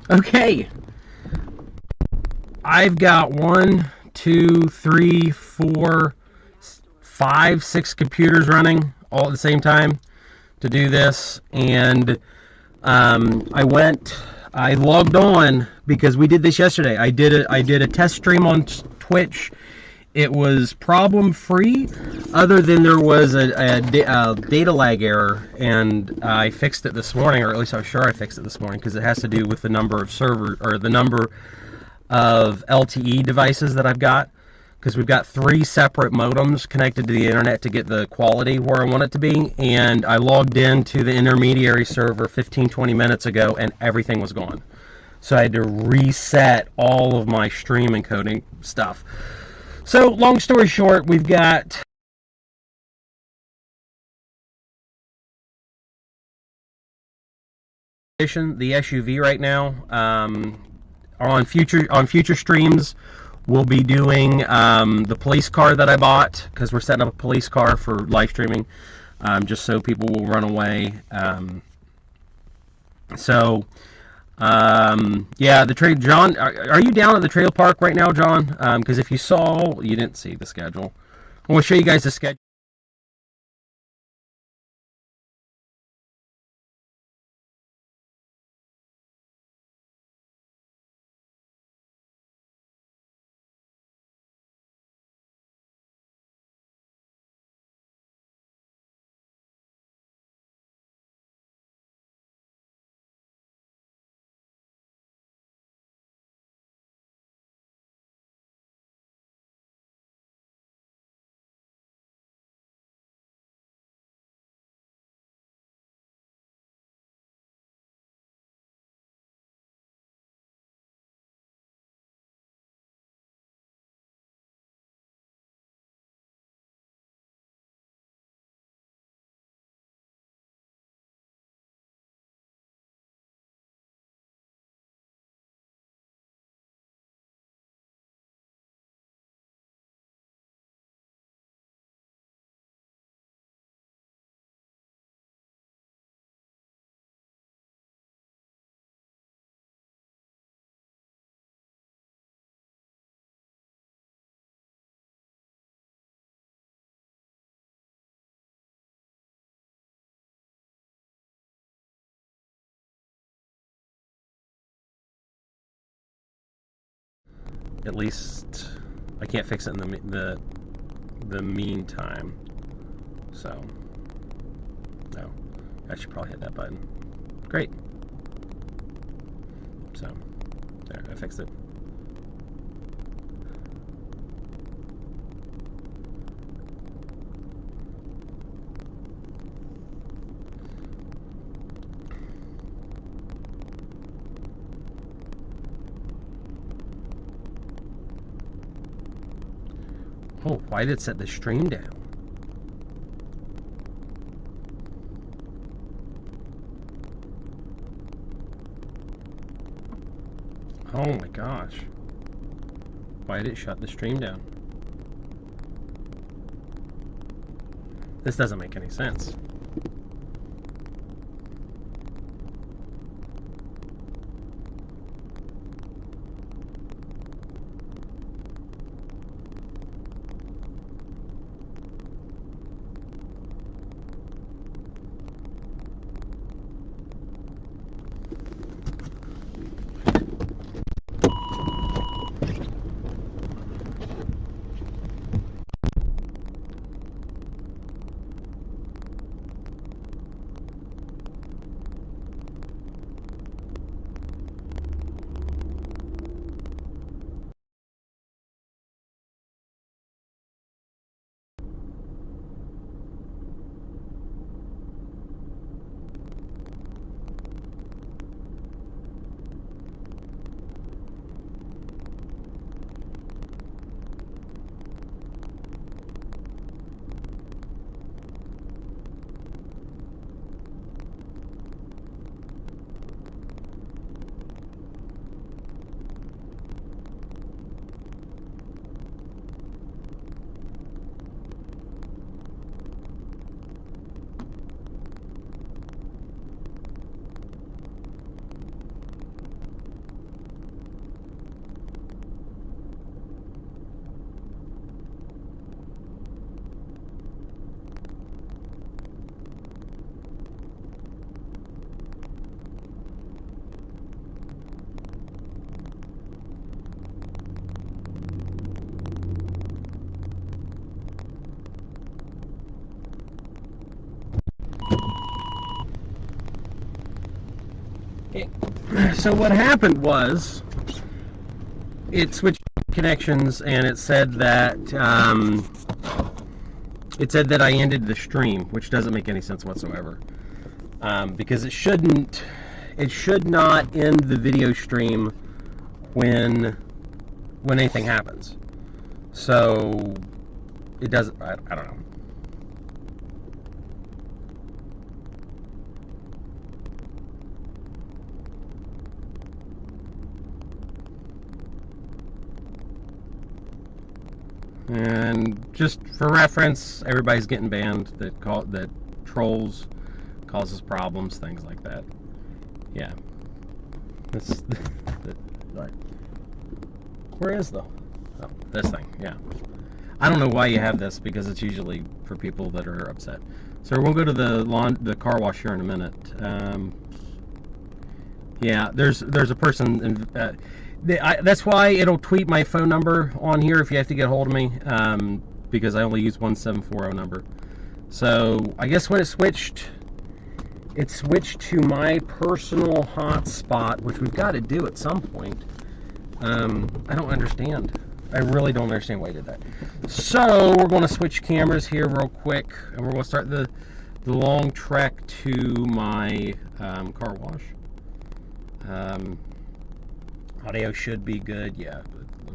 Okay, I've got 1, 2, 3, 4, 5, 6 computers running all at the same time to do this, and I logged on because we did this yesterday. I did a test stream on Twitch. It was problem free, other than there was a data lag error, and I fixed it this morning, or at least I'm sure I fixed it this morning, because it has to do with the number of servers, or the number of LTE devices that I've got, because we've got 3 separate modems connected to the internet to get the quality where I want it to be, and I logged into the intermediary server 15-20 minutes ago, and everything was gone. So I had to reset all of my stream encoding stuff. So, long story short, we've got the SUV right now. On future streams, we'll be doing the police car that I bought, because we're setting up a police car for live streaming, just so people will run away. Yeah, the trade. John, are you down at the trailer park right now, John? Because if you saw, you didn't see the schedule. I want to show you guys the schedule. At least I can't fix it in the meantime. So no, I should probably hit that button. Great. So there, I fixed it. Oh, why did it set the stream down? Oh my gosh. Why did it shut the stream down? This doesn't make any sense. So what happened was, it switched connections, and it said that I ended the stream, which doesn't make any sense whatsoever. Because it should not end the video stream when anything happens. So it doesn't. I don't know. And just for reference, everybody's getting banned that trolls causes problems, things like that. Yeah. Right. Where is the? Oh, this thing. Yeah. I don't know why you have this, because it's usually for people that are upset. So we'll go to the car wash here in a minute. Yeah, there's a person. That's why it'll tweet my phone number on here if you have to get a hold of me, because I only use 1740 number. So I guess when it switched to my personal hotspot, which we've got to do at some point. I don't understand. I really don't understand why I did that. So we're going to switch cameras here real quick, and we're going to start the long trek to my car wash. Audio should be good. Yeah,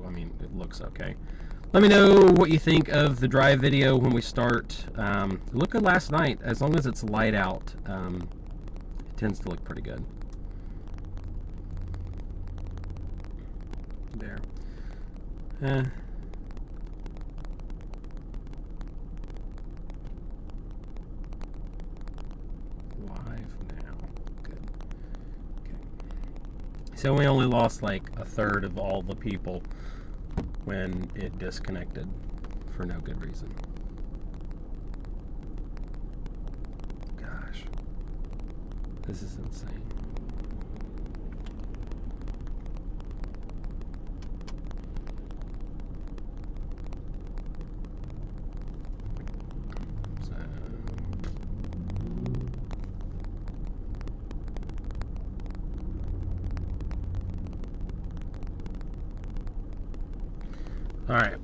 I mean, it looks okay. Let me know what you think of the drive video when we start. It looked good last night. As long as it's light out, it tends to look pretty good. There. Live now. Good. Okay. So we only lost like a third of all the people when it disconnected for no good reason. Gosh. This is insane. All right.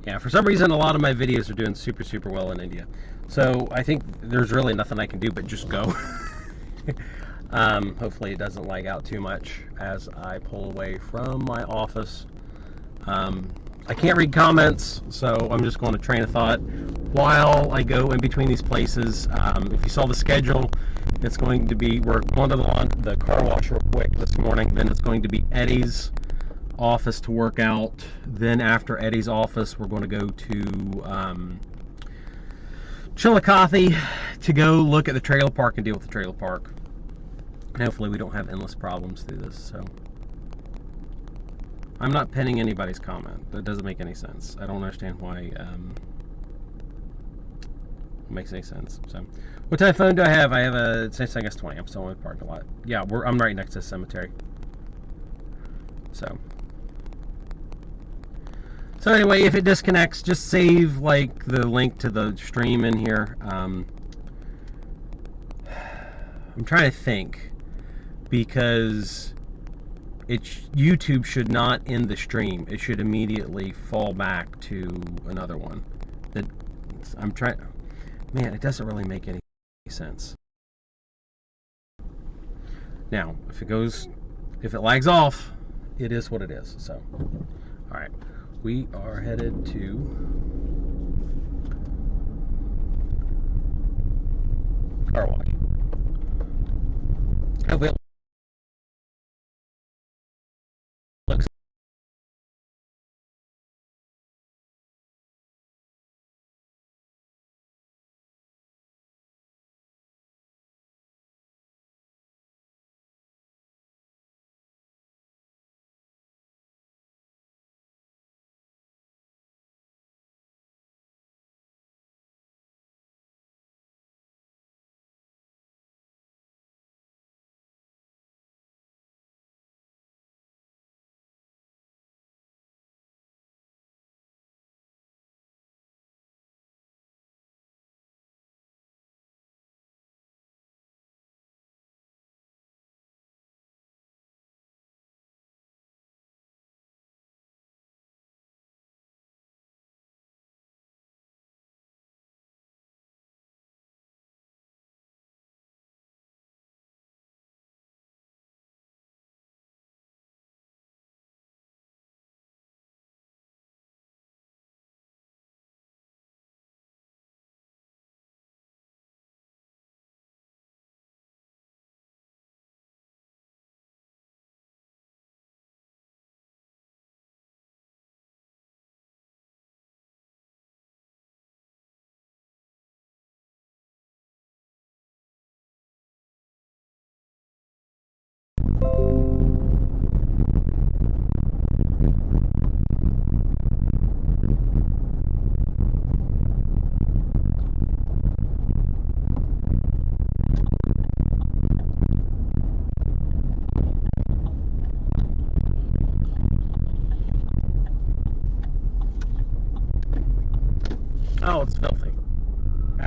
Yeah, for some reason, a lot of my videos are doing super well in India. So I think there's really nothing I can do but just go. Hopefully it doesn't lag out too much as I pull away from my office. I can't read comments, so I'm just going to train of thought while I go in between these places. If you saw the schedule, it's going to be, we're going to the car wash real quick this morning, then it's going to be Eddie's office to work out. Then after Eddie's office, we're going to go to Chillicothe to go look at the trailer park and deal with the trailer park. And hopefully we don't have endless problems through this. So I'm not pinning anybody's comment. That doesn't make any sense. I don't understand why it makes any sense. So what type of phone do I have? I have a Samsung S20. I'm still in the parking lot. Yeah, I'm right next to the cemetery. So anyway, if it disconnects, just save like the link to the stream in here. I'm trying to think, because YouTube should not end the stream. It should immediately fall back to another one. I'm trying. Man, it doesn't really make any sense. Now, if it lags off, it is what it is. So, all right. We are headed to car wash. Hopefully it looks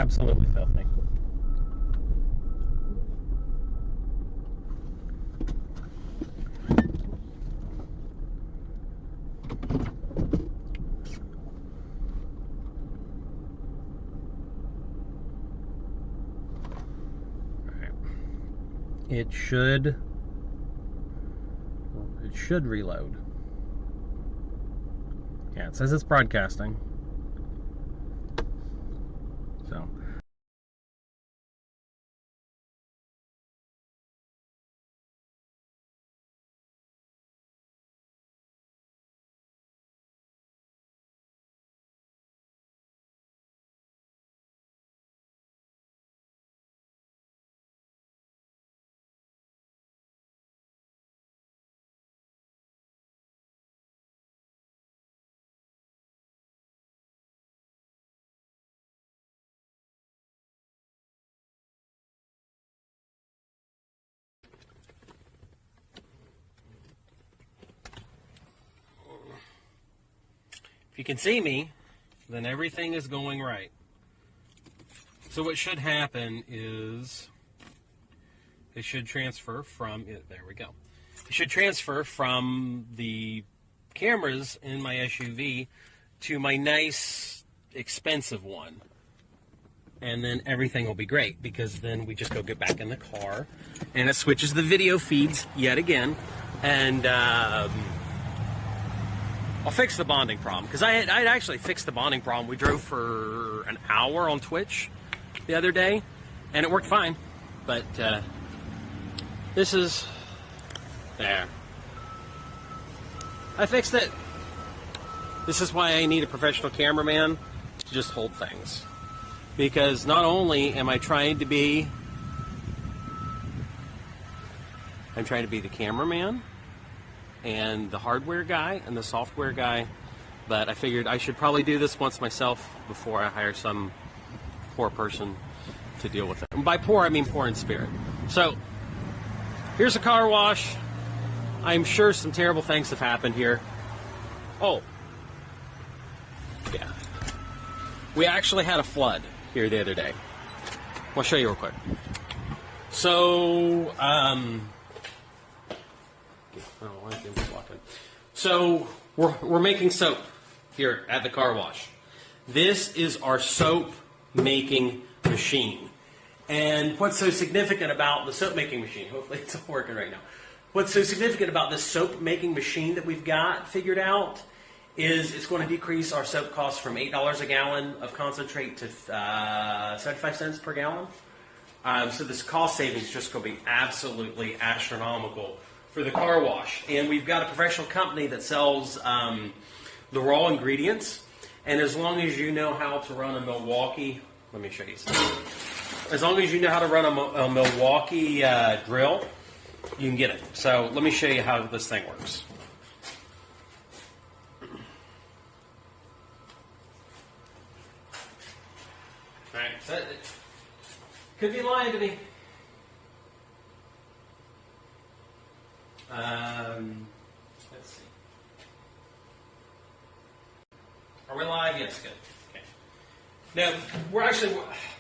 absolutely filthy. It should reload. Yeah, it says it's broadcasting. So if you can see me, then everything is going right. So what should happen is it should transfer from, there we go. It should transfer from the cameras in my SUV to my nice, expensive one. And then everything will be great, because then we just go get back in the car and it switches the video feeds yet again. And I'll fix the bonding problem, because I'd actually fixed the bonding problem. We drove for an hour on Twitch the other day and it worked fine. But this is there. I fixed it. This is why I need a professional cameraman to just hold things. Because not only am I trying to be the cameraman and the hardware guy and the software guy, but I figured I should probably do this once myself before I hire some poor person to deal with it. And by poor, I mean poor in spirit. So here's a car wash. I'm sure some terrible things have happened here. Oh, yeah. We actually had a flood here the other day. I'll show you real quick. So, so we're making soap here at the car wash. This is our soap making machine. And what's so significant about the soap making machine, hopefully it's all working right now. What's so significant about this soap making machine that we've got figured out is it's going to decrease our soap costs from $8 a gallon of concentrate to 75 cents per gallon. So this cost savings is just going to be absolutely astronomical for the car wash. And we've got a professional company that sells the raw ingredients. And as long as you know how to run a Milwaukee, let me show you something. As long as you know how to run a Milwaukee drill, you can get it. So let me show you how this thing works. Alright, so it could be lying to me. Let's see. Are we live? Yes, good. Okay. Now,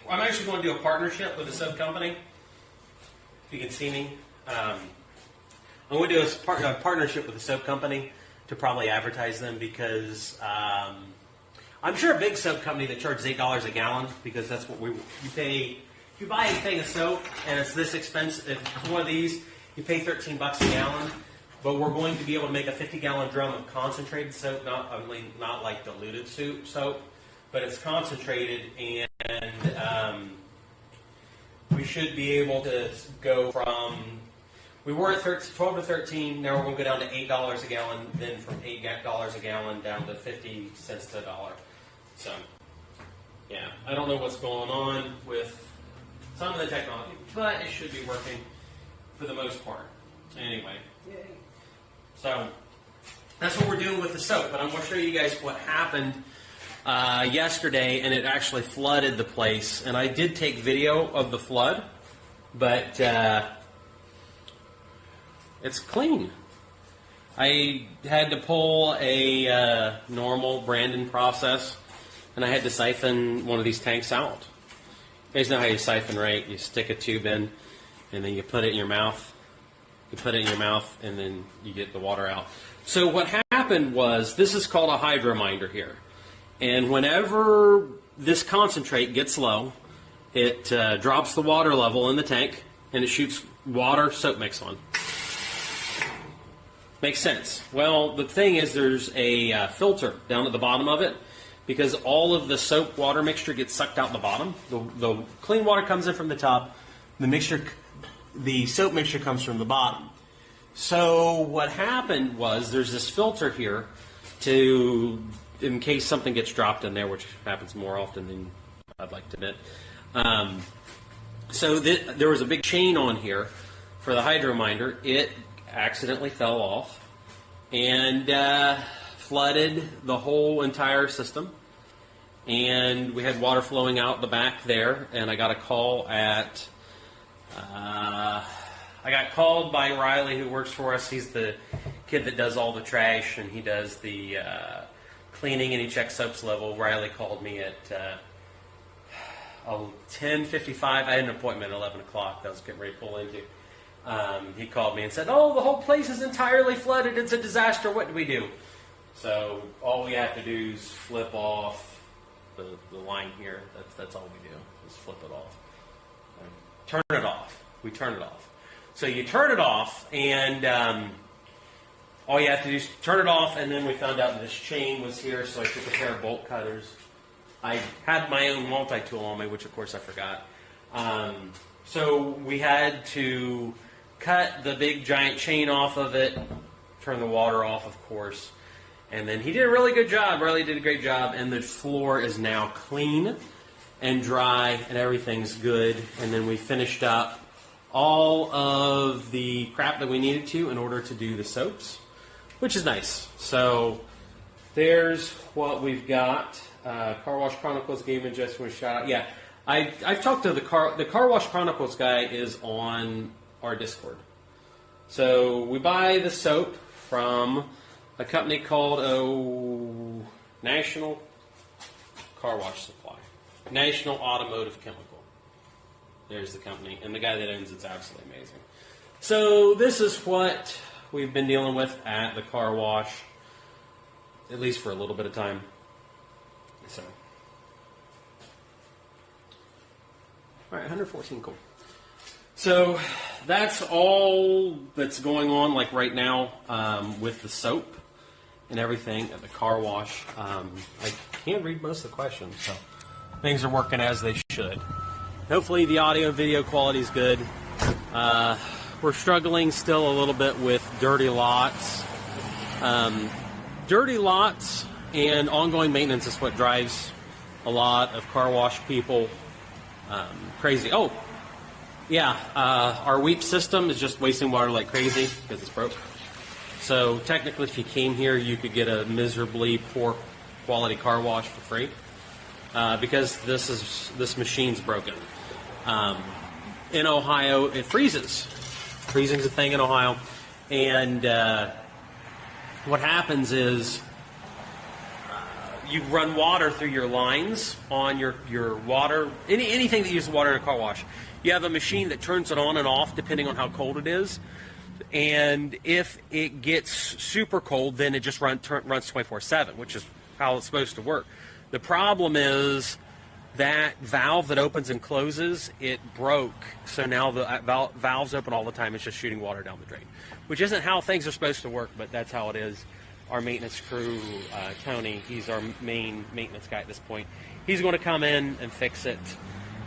I'm actually going to do a partnership with a soap company. If you can see me. I'm going to do a partnership with a soap company to probably advertise them, because I'm sure a big soap company that charges $8 a gallon, because that's what you pay. If you buy a thing of soap and it's this expensive, if it's one of these, you pay $13 a gallon. But we're going to be able to make a 50-gallon drum of concentrated soap, not like diluted soap, but it's concentrated, and we should be able to go from, we were at 12 to 13, now we're going to go down to $8 a gallon, then from $8 a gallon down to 50 cents to $1. So, yeah, I don't know what's going on with some of the technology, but it should be working for the most part. Anyway, yay. So that's what we're doing with the soap. But I'm going to show you guys what happened yesterday, and it actually flooded the place. And I did take video of the flood, but it's clean. I had to pull a normal Brandon process, and I had to siphon one of these tanks out. guys know how you siphon, right? You stick a tube in, and then you put it in your mouth. You put it in your mouth, and then you get the water out. So what happened was, this is called a hydrominder here. And whenever this concentrate gets low, it drops the water level in the tank, and it shoots water soap mix on. Makes sense. Well, the thing is, there's a filter down at the bottom of it, because all of the soap water mixture gets sucked out the bottom. The clean water comes in from the top. The soap mixture comes from the bottom. So what happened was, there's this filter here in case something gets dropped in there, which happens more often than I'd like to admit. So there was a big chain on here for the hydrominder. It accidentally fell off and flooded the whole entire system. And we had water flowing out the back there, and I got a call at... I got called by Riley, who works for us. He's the kid that does all the trash, and he does the cleaning, and he checks soap's level. Riley called me at 10:55. I had an appointment at 11 o'clock that I was getting ready to pull into. He called me and said, "Oh, the whole place is entirely flooded. It's a disaster. What do we do?" So all we have to do is flip off the line here. That's all we do, is flip it off. Turn it off. We turn it off. So you turn it off, and all you have to do is turn it off, and then we found out that this chain was here, so I took a pair of bolt cutters. I had my own multi-tool on me, which of course I forgot. So we had to cut the big giant chain off of it, turn the water off, of course. And then he did a really good job. Riley did a great job, and the floor is now clean and dry, and everything's good. And then we finished up all of the crap that we needed to in order to do the soaps, which is nice. So there's what we've got. Car Wash Chronicles gave me just one shout out. Yeah, I've talked to the Car Wash Chronicles guy is on our Discord. So we buy the soap from a company called National Car Wash Supply, National Automotive Chemical. There's the company, and the guy that owns it's absolutely amazing. So this is what we've been dealing with at the car wash, at least for a little bit of time. So, all right, 114, cool. So that's all that's going on, like right now, with the soap and everything at the car wash. I can't read most of the questions, so things are working as they should. Hopefully the audio and video quality is good. We're struggling still a little bit with dirty lots. Dirty lots and ongoing maintenance is what drives a lot of car wash people crazy. Oh, yeah, our weep system is just wasting water like crazy because it's broke. So technically, if you came here, you could get a miserably poor quality car wash for free because this machine's broken. In Ohio, it freezes. Freezing's a thing in Ohio, and what happens is you run water through your lines on your water, anything that uses water in a car wash. You have a machine that turns it on and off depending on how cold it is, and if it gets super cold, then it just runs 24/7, which is how it's supposed to work. The problem is that valve that opens and closes, it broke. So now the valve's open all the time. It's just shooting water down the drain, which isn't how things are supposed to work, but that's how it is. Our maintenance crew, Tony, he's our main maintenance guy at this point. He's going to come in and fix it.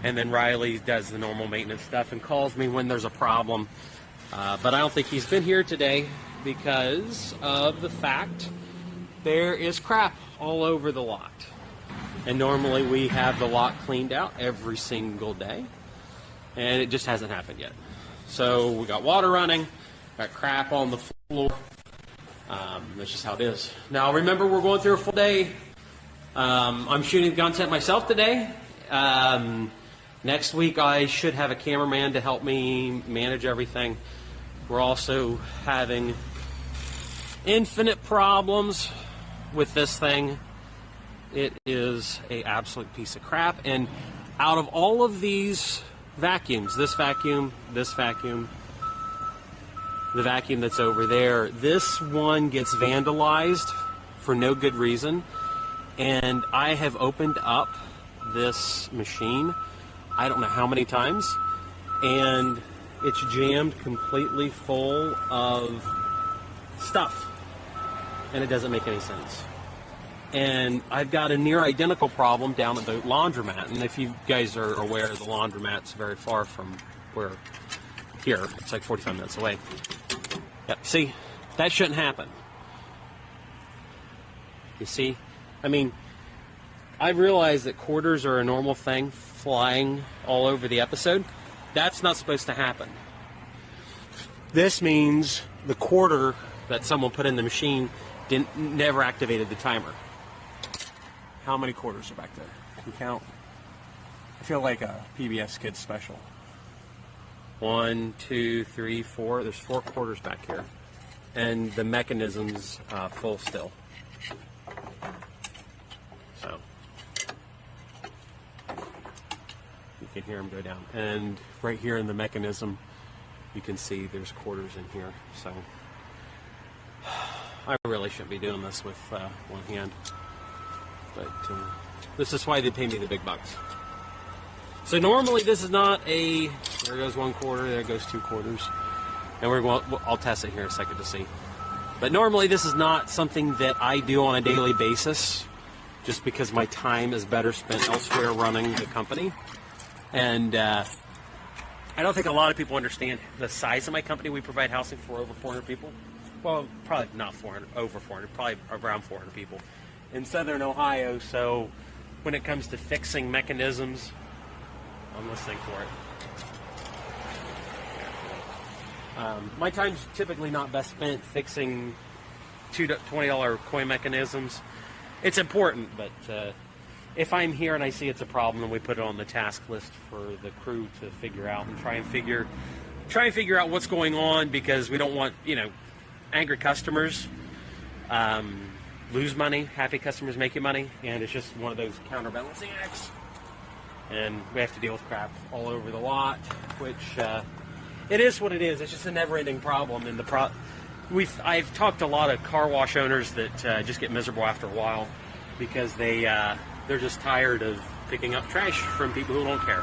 And then Riley does the normal maintenance stuff and calls me when there's a problem. But I don't think he's been here today because of the fact there is crap all over the lot. And normally we have the lot cleaned out every single day, and it just hasn't happened yet. So we got water running, got crap on the floor. That's just how it is. Now remember, we're going through a full day. I'm shooting content myself today. Next week I should have a cameraman to help me manage everything. We're also having infinite problems with this thing. It is an absolute piece of crap, and out of all of these vacuums, this vacuum, the vacuum that's over there, this one gets vandalized for no good reason. And I have opened up this machine, I don't know how many times, and it's jammed completely full of stuff. And it doesn't make any sense. And I've got a near identical problem down at the laundromat. And if you guys are aware, the laundromat's very far from where here. It's like 45 minutes away. Yep, see, that shouldn't happen. You see? I mean, I realize that quarters are a normal thing, flying all over the episode. That's not supposed to happen. This means the quarter that someone put in the machine never activated the timer. How many quarters are back there? Can you count? I feel like a PBS Kids special. 1, 2, 3, 4. There's 4 quarters back here. And the mechanism's full still. So you can hear them go down. And right here in the mechanism, you can see there's quarters in here. So I really shouldn't be doing this with one hand. But this is why they pay me the big bucks. So normally this is not a, there goes 1 quarter, there goes 2 quarters. And I'll test it here in a second to see. But normally this is not something that I do on a daily basis, just because my time is better spent elsewhere running the company. And I don't think a lot of people understand the size of my company. We provide housing for over 400 people. Well, probably not 400, over 400, probably around 400 people in Southern Ohio. So when it comes to fixing mechanisms, I'm listening for it. My time's typically not best spent fixing $20 coin mechanisms. It's important, but if I'm here and I see it's a problem, then we put it on the task list for the crew to figure out and try and figure out what's going on, because we don't want, angry customers lose money, happy customers make you money, and it's just one of those counterbalancing acts. And we have to deal with crap all over the lot, which it is what it is. It's just a never-ending problem. And I've talked to a lot of car wash owners that just get miserable after a while, because they're just tired of picking up trash from people who don't care.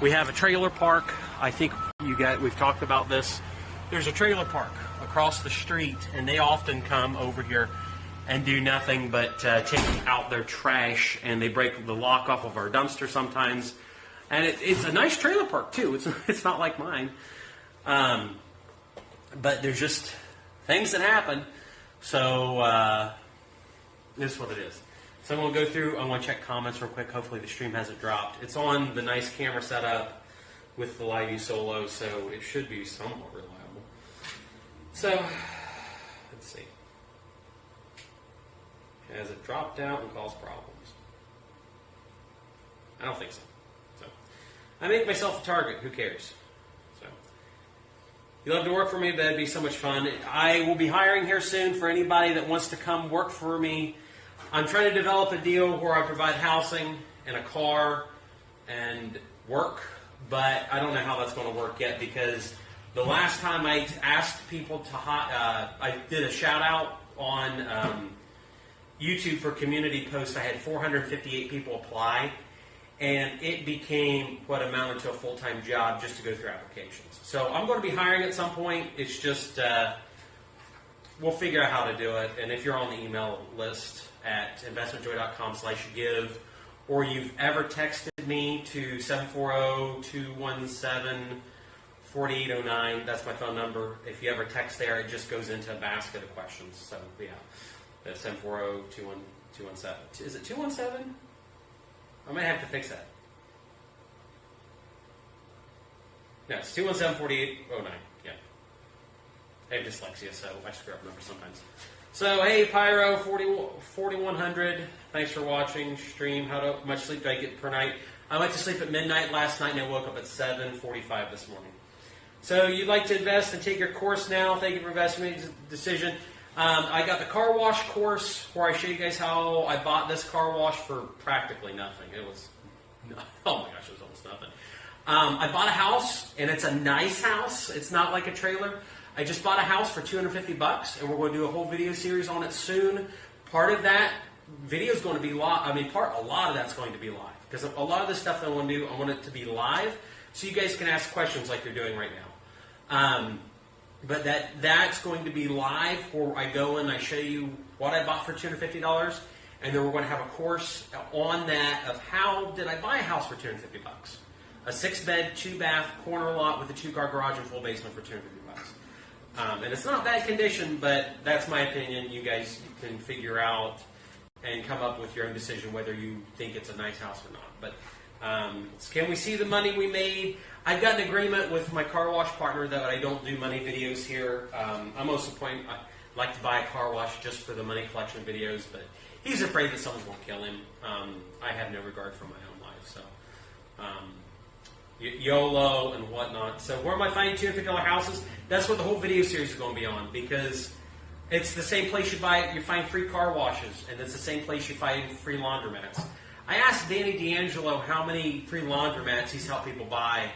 We have a trailer park. I think we've talked about this. There's a trailer park across the street, and they often come over here and do nothing but take out their trash, and they break the lock off of our dumpster sometimes. And it's a nice trailer park too. It's not like mine, but there's just things that happen. So this is what it is. So I'm going to go through. I want to check comments real quick. Hopefully the stream hasn't dropped. It's on the nice camera setup with the Live View Solo, so it should be somewhat reliable. So let's see. Has it dropped out and caused problems? I don't think so. So I make myself a target. Who cares? So you love to work for me, but that'd be so much fun. I will be hiring here soon for anybody that wants to come work for me. I'm trying to develop a deal where I provide housing and a car and work, but I don't know how that's going to work yet, because the last time I asked people to I did a shout out on YouTube for community posts. I had 458 people apply, and it became what amounted to a full-time job just to go through applications. So I'm going to be hiring at some point. It's just we'll figure out how to do it. And if you're on the email list at investmentjoy.com/give, or you've ever texted me to 740-217-4809, that's my phone number. If you ever text there, it just goes into a basket of questions. So yeah. That's 740-217. Is it 217? I might have to fix that. No, it's 217-4809. Yeah. I have dyslexia, so I screw up numbers sometimes. So, hey, Pyro 4100. Thanks for watching. Stream. How much sleep do I get per night? I went to sleep at midnight last night, and I woke up at 7:45 this morning. So, you'd like to invest and take your course now. Thank you for investing in decision. I got the car wash course where I show you guys how I bought this car wash for practically nothing. It was No. Oh my gosh, it was almost nothing. I bought a house, and it's a nice house. It's not like a trailer. I just bought a house for $250, and we're going to do a whole video series on it soon. Part of that video is going to be live. I mean, a lot of that's going to be live, because a lot of the stuff that I want to do, I want it to be live, so you guys can ask questions like you're doing right now. But that's going to be live, where I go and I show you what I bought for $250, and then we're going to have a course on that of how did I buy a house for $250. A 6-bed, 2-bath, corner lot with a 2-car garage and full basement for $250. And it's not bad condition, but that's my opinion. You guys can figure out and come up with your own decision whether you think it's a nice house or not. But can we see the money we made? I've got an agreement with my car wash partner that I don't do money videos here. I'm also I like to buy a car wash just for the money collection videos, but he's afraid that someone's going to kill him. I have no regard for my own life, so YOLO and whatnot. So where am I finding $250 houses? That's what the whole video series is going to be on, because it's the same place you find free car washes, and it's the same place you find free laundromats. I asked Danny D'Angelo how many free laundromats he's helped people buy,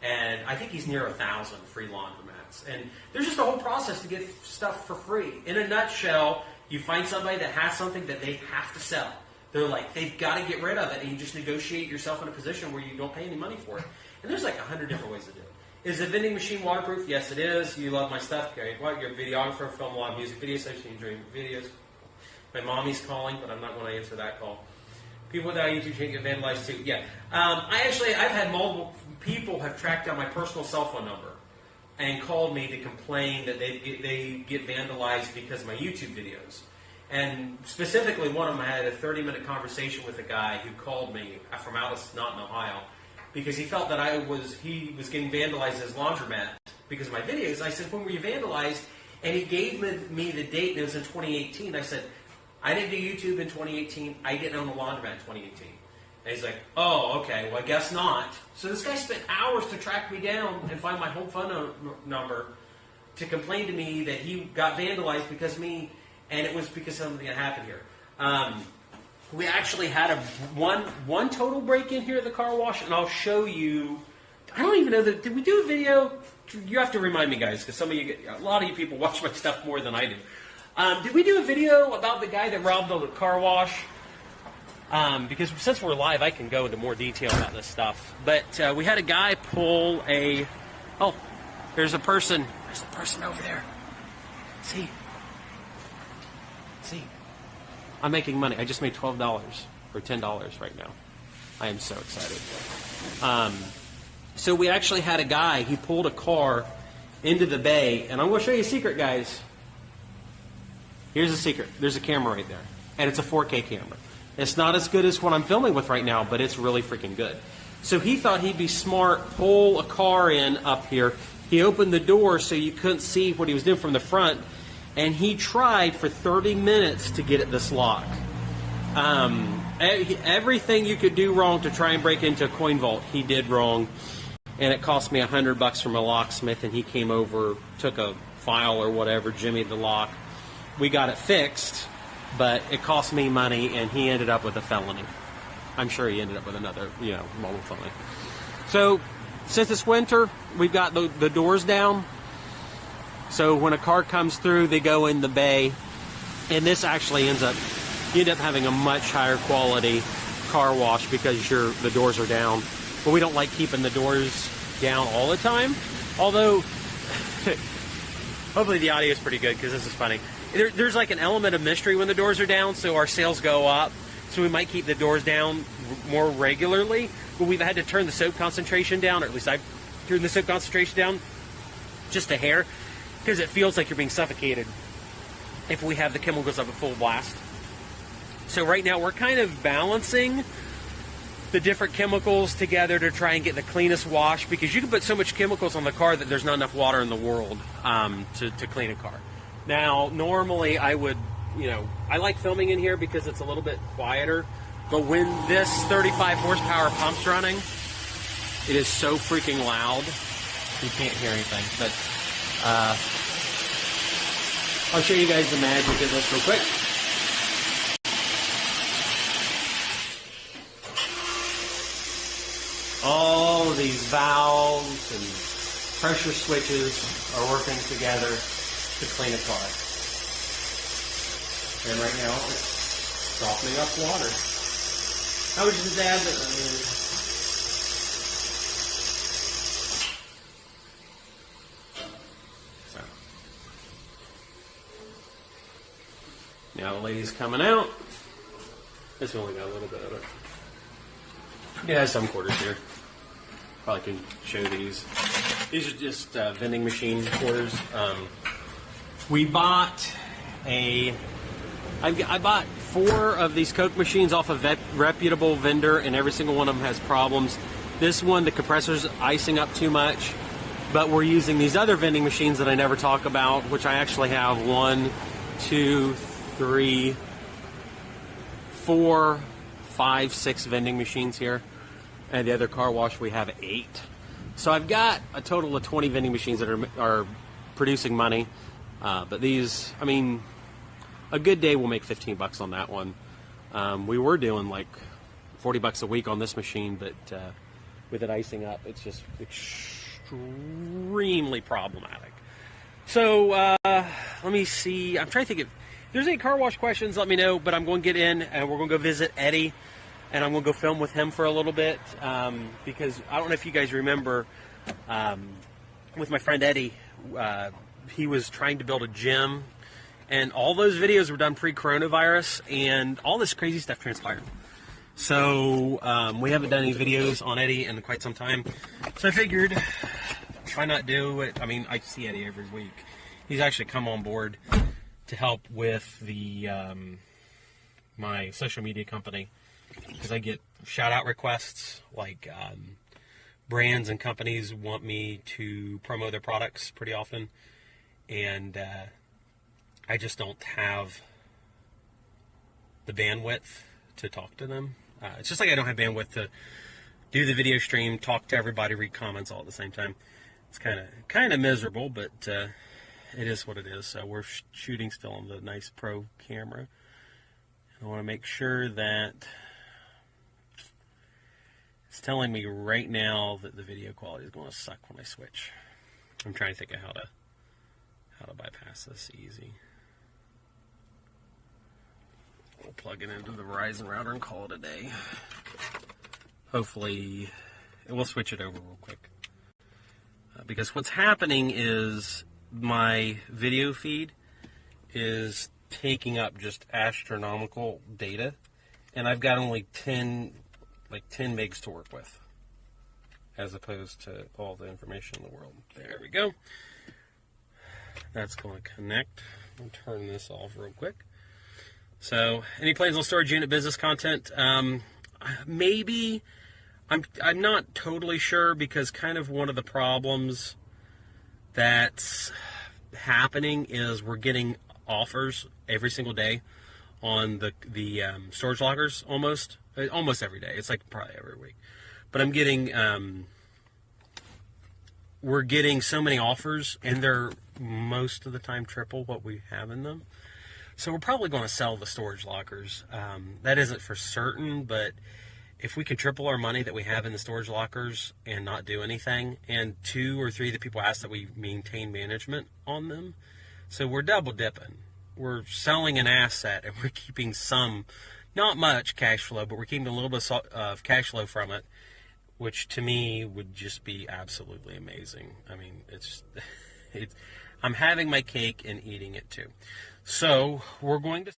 and I think he's near 1,000 free laundromats. And there's just a whole process to get stuff for free. In a nutshell, you find somebody that has something that they have to sell. They're like, they've got to get rid of it, and you just negotiate yourself in a position where you don't pay any money for it. And there's like 100 different ways to do it. Is the vending machine waterproof? Yes, it is. You love my stuff. Okay, well, you're a videographer, film a lot of music videos, so you enjoy videos. My mommy's calling, but I'm not going to answer that call. People without YouTube can't get vandalized too. Yeah. I've had multiple people have tracked down my personal cell phone number and called me to complain that they get vandalized because of my YouTube videos. And specifically, one of them, I had a 30-minute conversation with a guy who called me from not in Ohio, because he felt that he was getting vandalized as laundromat because of my videos. And I said, when were you vandalized? And he gave me the date, and it was in 2018. I said, I didn't do YouTube in 2018. I didn't own a laundromat in 2018. And he's like, oh, okay, well, I guess not. So this guy spent hours to track me down and find my home phone number to complain to me that he got vandalized because of me. And it was because something had happened here. We actually had one total break-in here at the car wash, and I'll show you. I don't even know did we do a video? You have to remind me, guys, because a lot of you people watch my stuff more than I do. Did we do a video about the guy that robbed the car wash? Because since we're live, I can go into more detail about this stuff. But we had a guy pull a. Oh, there's a person. There's a person over there. See. I'm making money. I just made $12 or $10 right now. I am so excited. So we actually had a guy, he pulled a car into the bay, and I'm going to show you a secret, guys. Here's a secret. There's a camera right there, and it's a 4K camera. It's not as good as what I'm filming with right now, but it's really freaking good. So he thought he'd be smart, pull a car in up here. He opened the door so you couldn't see what he was doing from the front, and he tried for 30 minutes to get at this lock. Everything you could do wrong to try and break into a coin vault, he did wrong. And it cost me $100 from a locksmith, and he came over, took a file or whatever, jimmied the lock. We got it fixed, but it cost me money, and he ended up with a felony. I'm sure he ended up with another, mobile felony. So, since it's winter, we've got the doors down. So when a car comes through, they go in the bay, and this actually you end up having a much higher quality car wash because the doors are down. But we don't like keeping the doors down all the time. Although, hopefully the audio is pretty good because this is funny. There's like an element of mystery when the doors are down, so our sales go up. So we might keep the doors down more regularly. But we've had to turn the soap concentration down, or at least I've turned the soap concentration down just a hair, because it feels like you're being suffocated if we have the chemicals up at full blast. So right now we're kind of balancing the different chemicals together to try and get the cleanest wash, because you can put so much chemicals on the car that there's not enough water in the world to clean a car. Now, normally I would, I like filming in here because it's a little bit quieter, but when this 35 horsepower pump's running, it is so freaking loud, you can't hear anything. But I'll show you guys the magic of this real quick. all of these valves and pressure switches are working together to clean a car. And right now it's softening up water. I would just add that. So. Now the lady's coming out. This only got a little bit of it. Yeah, some quarters here. Probably can show these. These are just vending machine quarters. We bought I bought 4 of these Coke machines off a reputable vendor, and every single one of them has problems. This one, the compressor's icing up too much, but we're using these other vending machines that I never talk about, which I actually have 1, 2, 3, 4, 5, 6 vending machines here, and the other car wash we have 8. So I've got a total of 20 vending machines that are producing money, but these, I mean, a good day will make 15 bucks on that one. We were doing like 40 bucks a week on this machine, but with it icing up, it's just extremely problematic. So let me see. I'm trying to think if there's any car wash questions, let me know, but I'm going to get in and we're going to go visit Eddie, and I'm going to go film with him for a little bit, because I don't know if you guys remember, with my friend Eddie, he was trying to build a gym, and all those videos were done pre-coronavirus, and all this crazy stuff transpired. So we haven't done any videos on Eddie in quite some time. So I figured, why not do it? I mean, I see Eddie every week. He's actually come on board to help with the my social media company, because I get shout-out requests, like brands and companies want me to promote their products pretty often, and I just don't have the bandwidth to talk to them. It's just like I don't have bandwidth to do the video stream, talk to everybody, read comments all at the same time. It's kind of miserable, but it is what it is. So we're shooting still on the nice pro camera. I want to make sure that it's telling me right now that the video quality is going to suck when I switch. I'm trying to think of how to bypass this easy. We'll plug it into the Verizon router and call it a day. Hopefully, we'll switch it over real quick. Because what's happening is my video feed is taking up just astronomical data, and I've got only 10 megs to work with, as opposed to all the information in the world. There we go. That's going to connect. I'll turn this off real quick. So, any plans on storage unit business content? Maybe. I'm not totally sure, because kind of one of the problems that's happening is we're getting offers every single day on the storage lockers, almost every day. It's like probably every week. But we're getting so many offers, and they're most of the time triple what we have in them. So we're probably going to sell the storage lockers. That isn't for certain, but if we can triple our money that we have in the storage lockers and not do anything, and 2 or 3 of the people ask that we maintain management on them, so we're double dipping. We're selling an asset, and we're keeping some, not much cash flow, but we're keeping a little bit of cash flow from it, which to me would just be absolutely amazing. I mean, I'm having my cake and eating it too. So we're going to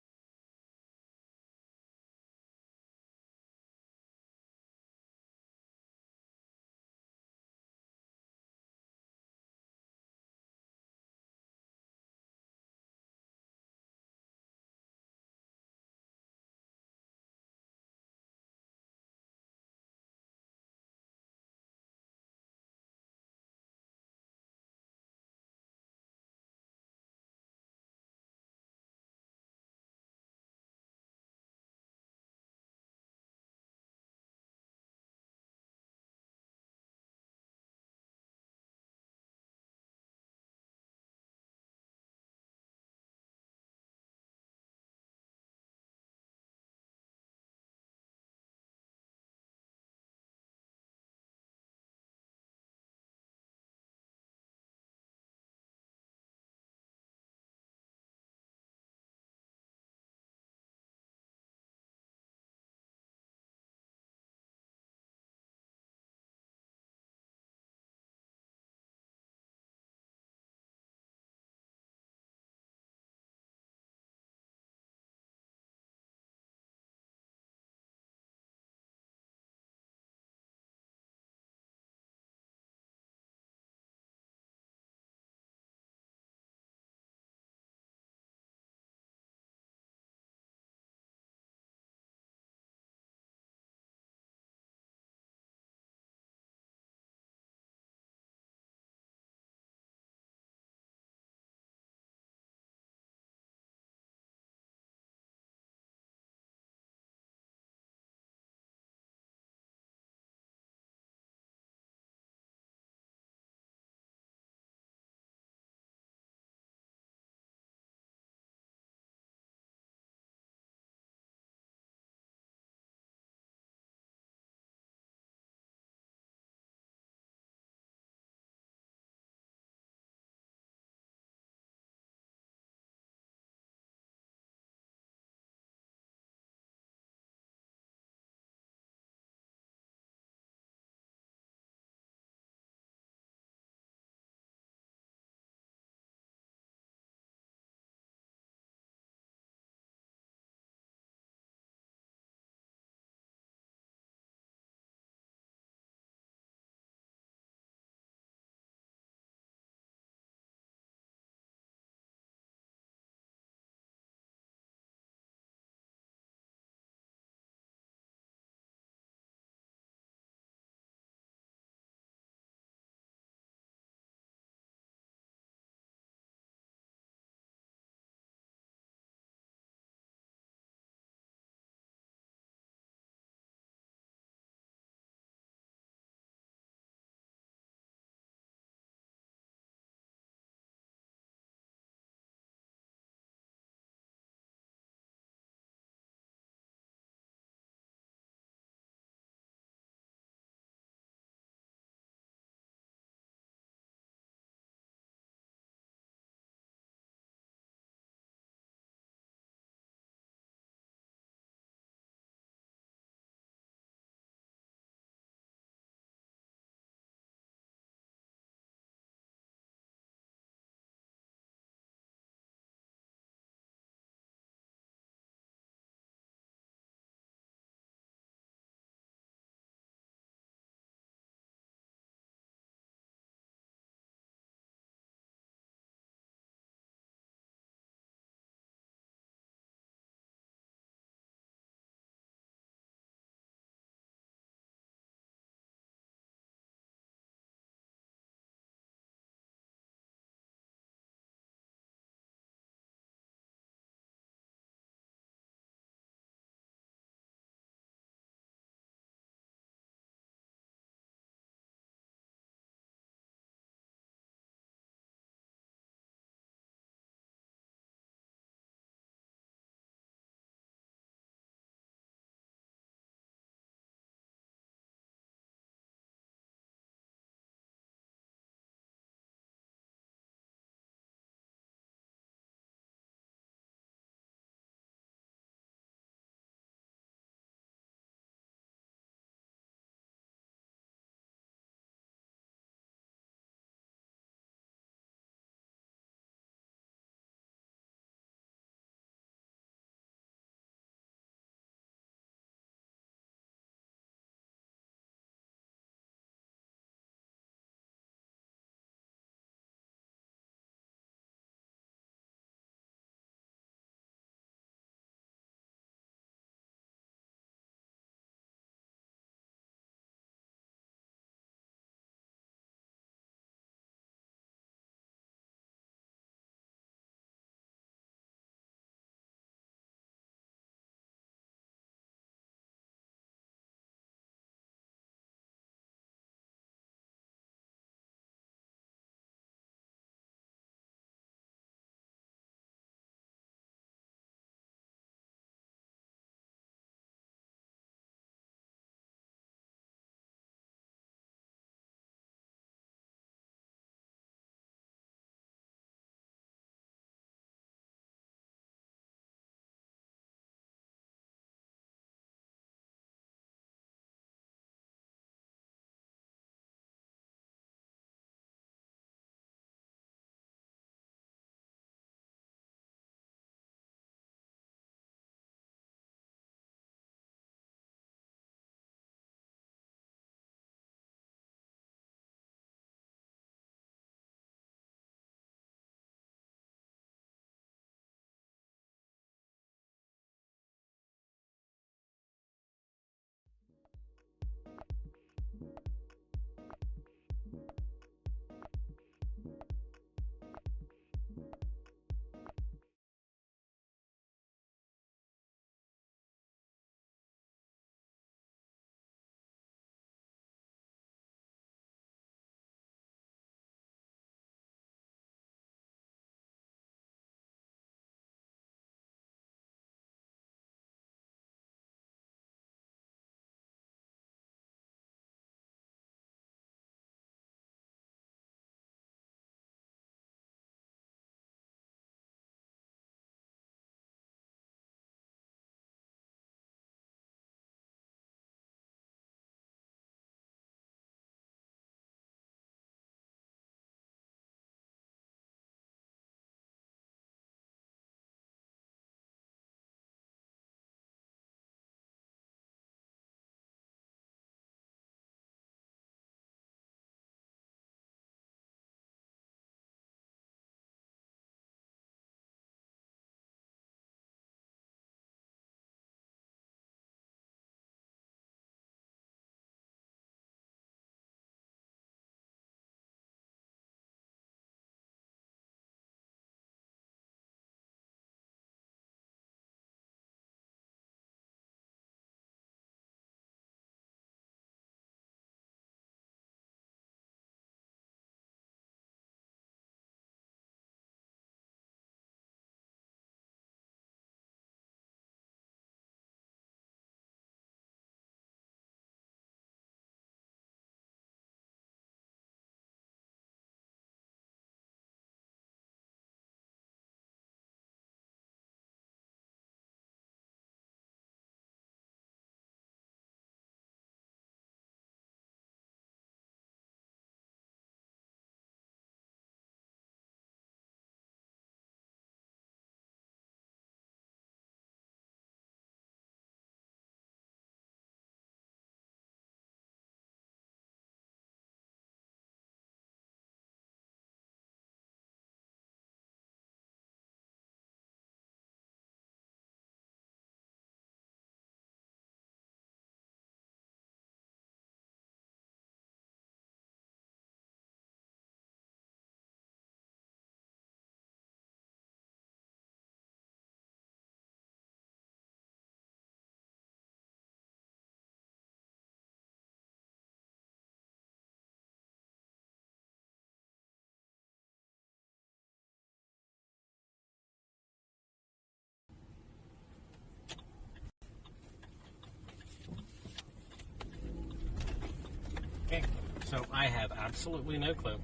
So I have absolutely no clue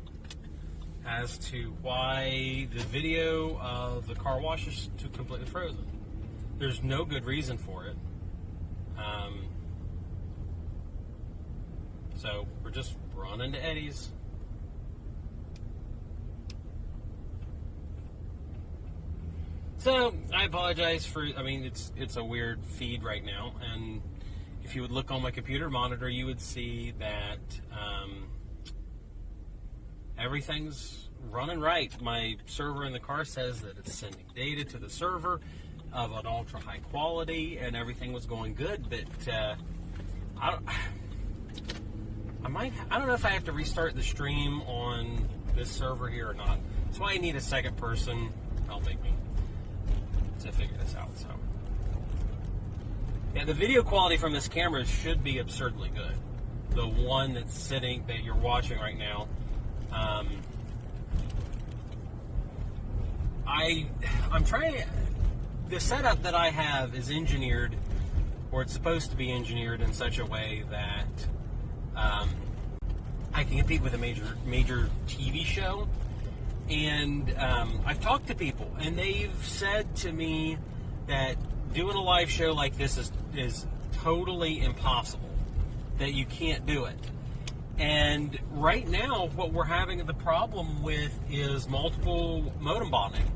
as to why the video of the car wash is completely frozen. There's no good reason for it. So we're just running to Eddie's. So I apologize for, I mean, it's a weird feed right now, and if you would look on my computer monitor, you would see that everything's running right. My server in the car says that it's sending data to the server of an ultra high quality, and everything was going good, but I don't know if I have to restart the stream on this server here or not. That's why I need a second person to help me to figure this out. So yeah, the video quality from this camera should be absurdly good. The one that you're watching right now. I'm trying. The setup that I have is engineered, or it's supposed to be engineered in such a way that I can compete with a major TV show. And I've talked to people, and they've said to me that doing a live show like this is totally impossible, that you can't do it. And right now, what we're having the problem with is multiple modem bonding,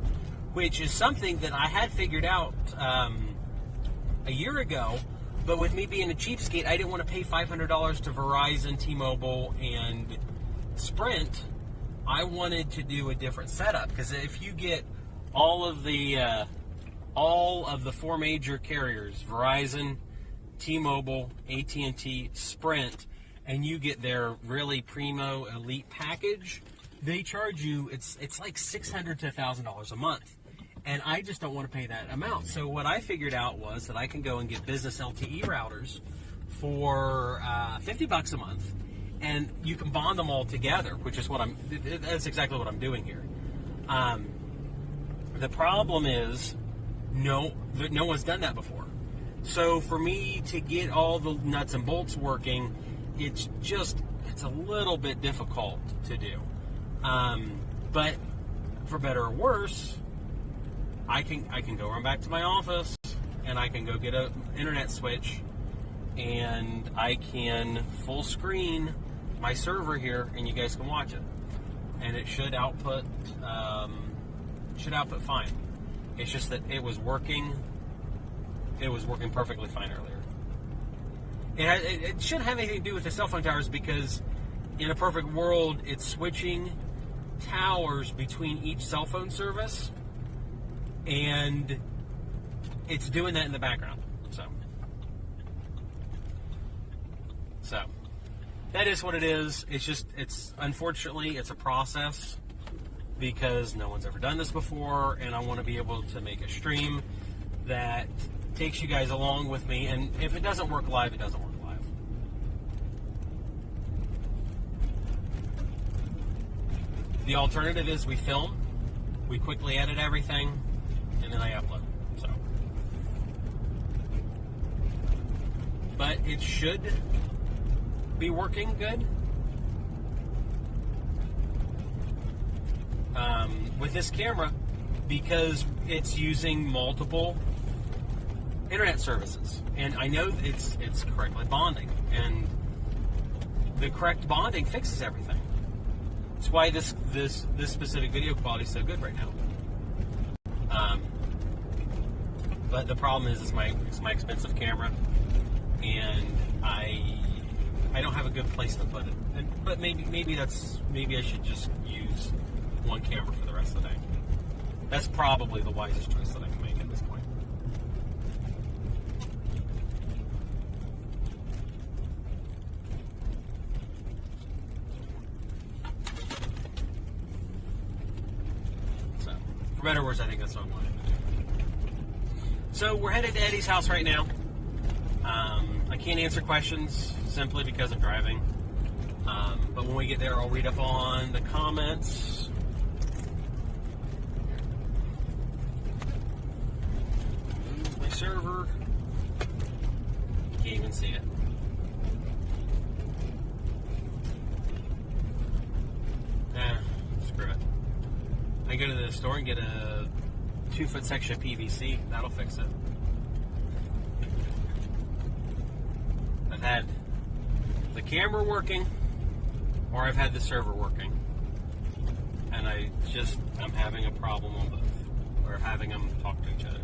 which is something that I had figured out a year ago. But with me being a cheapskate, I didn't want to pay $500 to Verizon, T-Mobile, and Sprint. I wanted to do a different setup, because if you get all of the four major carriers, Verizon, T-Mobile, AT&T, Sprint, and you get their really primo elite package, they charge you, it's like $600 to $1,000 a month. And I just don't want to pay that amount. So what I figured out was that I can go and get business LTE routers for $50 a month, and you can bond them all together, which is that's exactly what I'm doing here. The problem is no one's done that before. So for me to get all the nuts and bolts working, it's a little bit difficult to do. But for better or worse, I can go run back to my office, and I can go get an internet switch, and I can full screen my server here, and you guys can watch it, and it should output fine. It's just that it was working perfectly fine earlier. It shouldn't have anything to do with the cell phone towers, because in a perfect world, it's switching towers between each cell phone service, and it's doing that in the background. So that is what it is. It's unfortunately, it's a process, because no one's ever done this before, and I want to be able to make a stream that takes you guys along with me. And if it doesn't work live, it doesn't work live. The alternative is we film, we quickly edit everything, and then I upload. So, but it should be working good. With this camera, because it's using multiple internet services, and I know it's correctly bonding, and the correct bonding fixes everything. That's why this specific video quality is so good right now. But the problem is, it's my expensive camera, and I don't have a good place to put it. But maybe I should just use one camera for the rest of the day. That's probably the wisest choice that I can make at this point. So, for better or worse, I think that's what I'm wanting to do. So we're headed to Eddie's house right now. I can't answer questions simply because I'm driving. But when we get there, I'll read up on the comments. My server. Can't even see it. go to the store and get a 2-foot section of PVC. That'll fix it. I've had the camera working, or I've had the server working, and I'm having a problem on both, or having them talk to each other.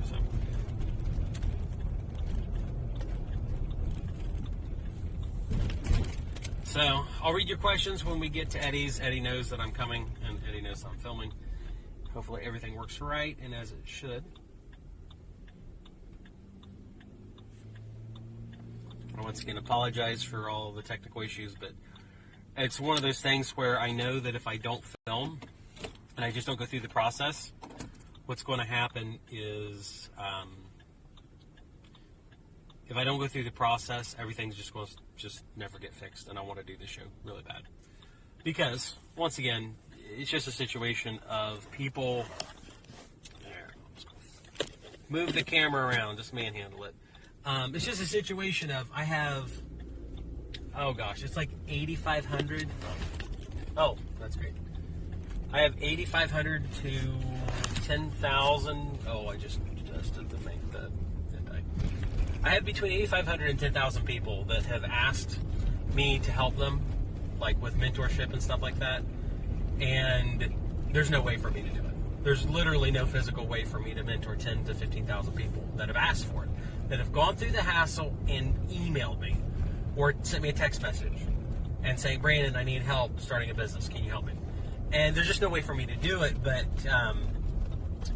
So I'll read your questions when we get to Eddie's. Eddie knows that I'm coming, and Eddie knows I'm filming. Hopefully everything works right and as it should. I once again apologize for all the technical issues, but it's one of those things where I know that if I don't film and I just don't go through the process, what's going to happen is if I don't go through the process, everything's just going to never get fixed, and I want to do this show really bad. Because, once again, it's just a situation of people... Move the camera around, just manhandle it. It's just a situation of, I have... Oh gosh, it's like 8,500. Oh, that's great. I have 8,500 to 10,000. Oh, I just adjusted the thing. I have between 8,500 and 10,000 people that have asked me to help them, like with mentorship and stuff like that. And there's no way for me to do it. There's literally no physical way for me to mentor 10 to 15,000 people that have asked for it, that have gone through the hassle and emailed me or sent me a text message and saying, Brandon, I need help starting a business. Can you help me? And there's just no way for me to do it, but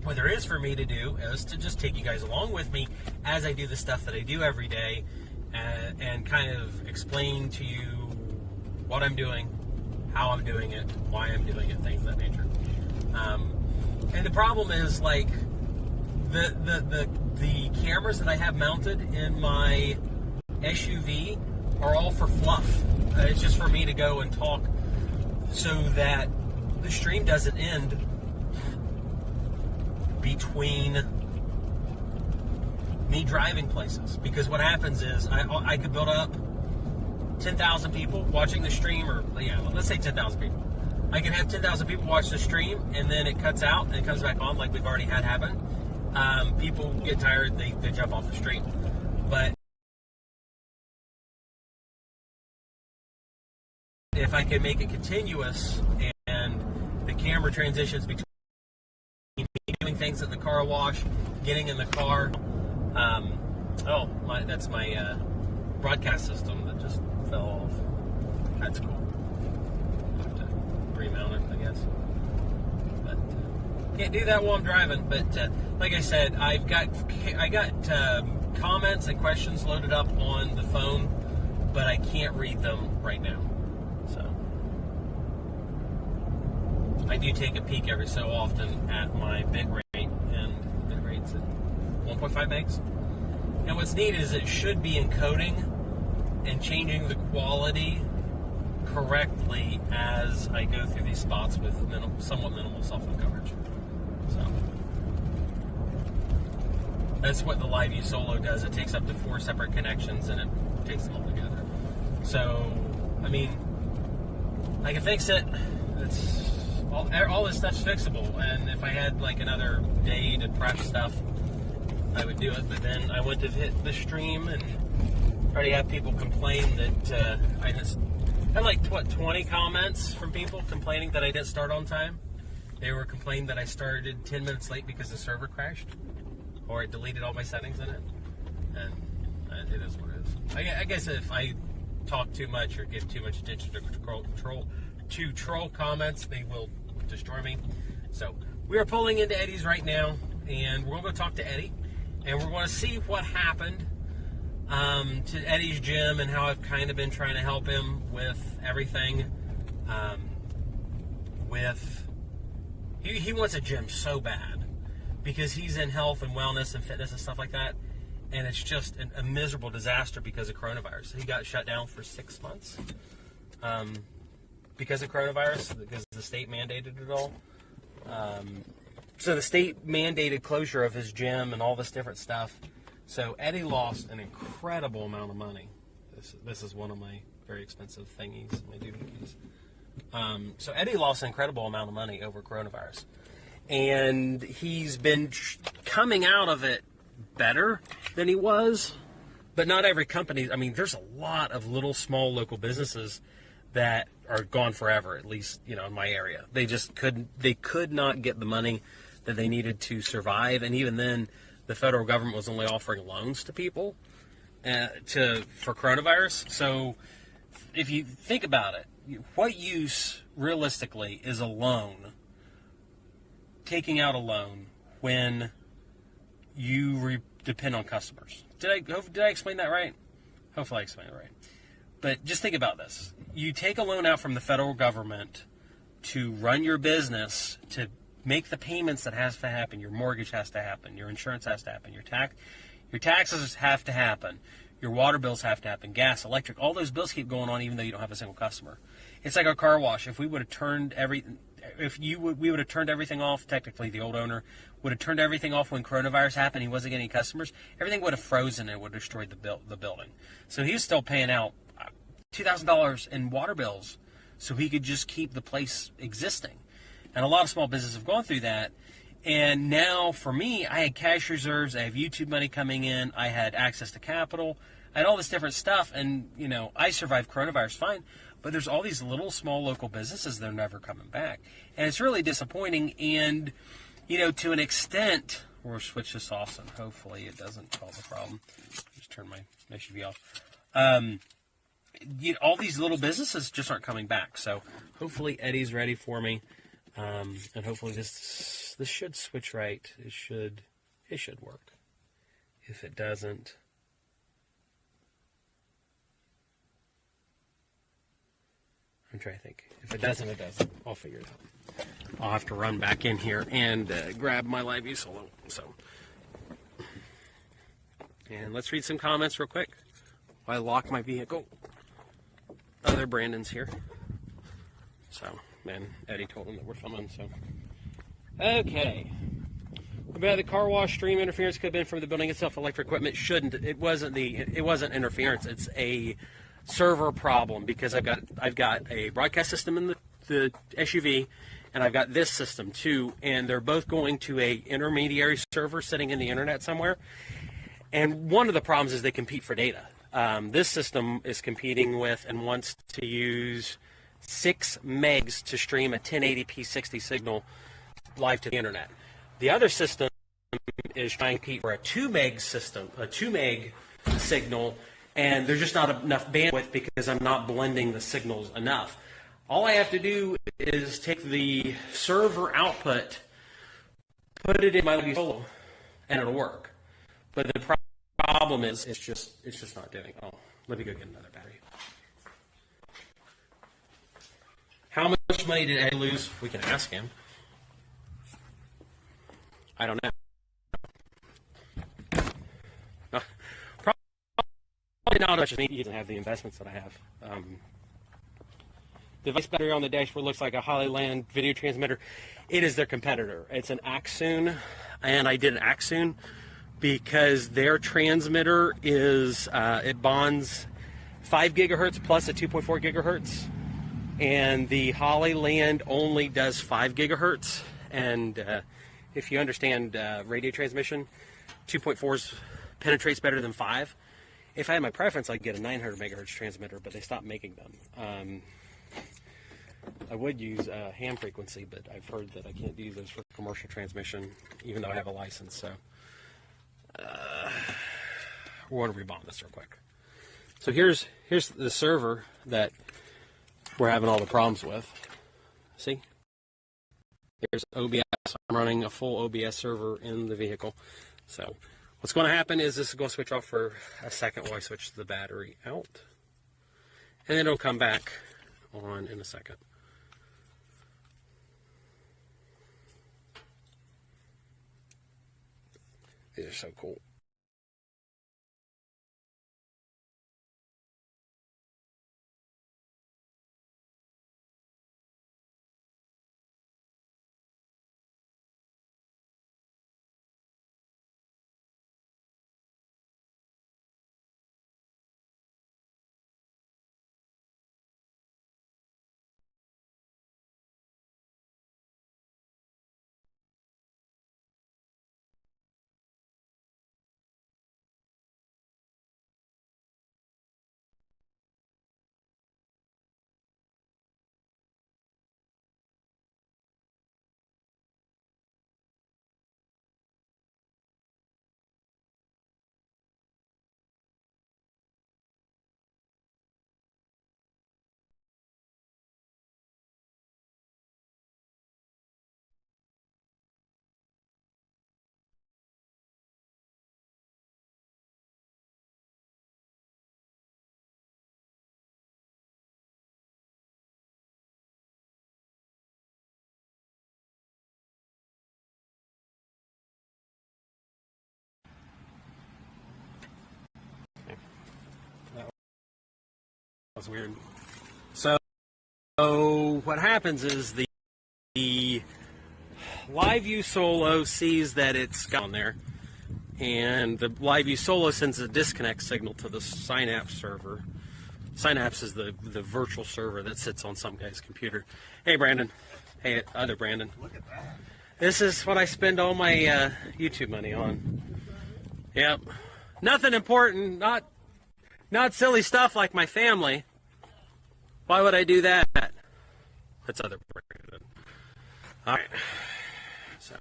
what there is for me to do is to just take you guys along with me as I do the stuff that I do every day, and kind of explain to you what I'm doing, how I'm doing it, why I'm doing it, things of that nature. And the problem is, like, the cameras that I have mounted in my SUV are all for fluff. It's just for me to go and talk so that the stream doesn't end between me driving places. Because what happens is I could build up 10,000 people watching the stream, or let's say 10,000 people. I can have 10,000 people watch the stream, and then it cuts out and it comes back on, like we've already had happen. People get tired, they jump off the stream. But if I can make it continuous and the camera transitions between doing things at the car wash, getting in the car. That's my broadcast system that just fell off. That's cool. I'll have to remount it, I guess. But can't do that while I'm driving. But like I said, I got comments and questions loaded up on the phone, but I can't read them right now. So I do take a peek every so often at my bit rate, and bit rate's at 1.5 megs. And what's neat is it should be encoding and changing the quality correctly as I go through these spots with somewhat minimal cell phone coverage. So that's what the Live View Solo does. It takes up to 4 separate connections and it takes them all together. So, I mean, I can fix it. It's all this stuff's fixable, and if I had like another day to prep stuff, I would do it. But then I went to hit the stream and already have people complain that I just had like 20 comments from people complaining that I didn't start on time. They were complaining that I started 10 minutes late because the server crashed, or it deleted all my settings in it. And it is what it is. I guess if I talk too much or give too much attention to troll comments, they will destroy me. So we are pulling into Eddie's right now, and we're going to go talk to Eddie, and we're going to see what happened to Eddie's gym and how I've kind of been trying to help him with everything. He wants a gym so bad because he's in health and wellness and fitness and stuff like that, and it's just a miserable disaster because of coronavirus. He got shut down for 6 months because of coronavirus, because the state mandated it all. So the state mandated closure of his gym and all this different stuff. So Eddie lost an incredible amount of money. This is one of my very expensive thingies, my doohickeys. So Eddie lost an incredible amount of money over coronavirus. and he's been coming out of it better than he was. But not every company. I mean, there's a lot of little, small local businesses that are gone forever. At least, you know, in my area, they just couldn't. They could not get the money that they needed to survive, and even then, the federal government was only offering loans to people for coronavirus. So, if you think about it, what use realistically is a loan? Taking out a loan when you depend on customers. Did I explain that right? Hopefully I explained it right. But just think about this. You take a loan out from the federal government to run your business, to make the payments that has to happen. Your mortgage has to happen. Your insurance has to happen. Your taxes have to happen. Your water bills have to happen. Gas, electric, all those bills keep going on even though you don't have a single customer. It's like a car wash. If we would have turned we would have turned everything off, technically the old owner would have turned everything off when coronavirus happened, he wasn't getting customers, everything would have frozen and would have destroyed the building. So he was still paying out $2,000 in water bills so he could just keep the place existing. And a lot of small businesses have gone through that. And now for me, I had cash reserves, I have YouTube money coming in, I had access to capital, I had all this different stuff, and you know, I survived coronavirus fine. But there's all these little, small local businesses that are never coming back. And it's really disappointing. And, you know, to an extent, we'll switch this off and hopefully it doesn't cause a problem. Just turn my SUV off. All these little businesses just aren't coming back. So hopefully Eddie's ready for me. And hopefully this should switch right. It should work. If it doesn't, I'm trying to think. If it doesn't, it doesn't. I'll figure it out. I'll have to run back in here and grab my live view solo. So, and let's read some comments real quick while I lock my vehicle. Other Brandon's here. So, man, Eddie told him that we're filming. So, okay. About the car wash stream interference could have been from the building itself. Electric equipment shouldn't. It wasn't interference. It's a server problem because I've got a broadcast system in the SUV, and I've got this system too, and they're both going to a intermediary server sitting in the internet somewhere. And one of the problems is they compete for data. This system is competing with and wants to use 6 megs to stream a 1080p 60 signal live to the internet. The other system is trying to compete for a 2 meg system, a 2 meg signal. And there's just not enough bandwidth because I'm not blending the signals enough. All I have to do is take the server output, put it in my solo, and it'll work. But the problem is it's just not doing. Oh, let me go get another battery. How much money did Eddie lose? We can ask him. I don't know. Not much as me. He doesn't have the investments that I have. The device battery on the dashboard looks like a Hollyland video transmitter. It is their competitor. It's an Axoon, and I did an Axoon because their transmitter is it bonds 5 gigahertz plus a 2.4 gigahertz, and the Hollyland only does 5 gigahertz. And if you understand radio transmission, 2.4 penetrates better than 5. If I had my preference, I'd get a 900 megahertz transmitter, but they stopped making them. I would use ham frequency, but I've heard that I can't use those for commercial transmission, even though I have a license. So we're going to rebond this real quick. So here's the server that we're having all the problems with. See? There's OBS. I'm running a full OBS server in the vehicle. So what's going to happen is this is going to switch off for a second while I switch the battery out. And then it'll come back on in a second. These are so cool. was weird. So what happens is the Live View Solo sees that it's gone there, and the Live View Solo sends a disconnect signal to the Synapse server. Synapse is the virtual server that sits on some guy's computer. Hey, Brandon. Hey, other Brandon. Look at that. This is what I spend all my YouTube money on. Yep. Nothing important. Not silly stuff like my family. Why would I do that? That's other Brandon. All right. So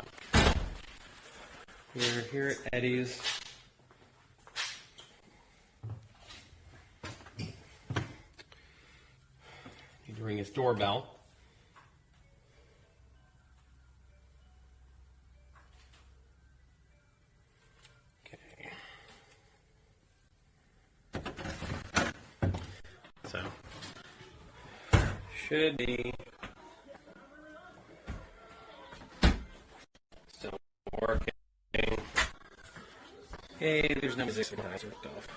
we're here at Eddie's. Need to ring his doorbell. Okay. So should be still working. Hey, there's no music supervisor off.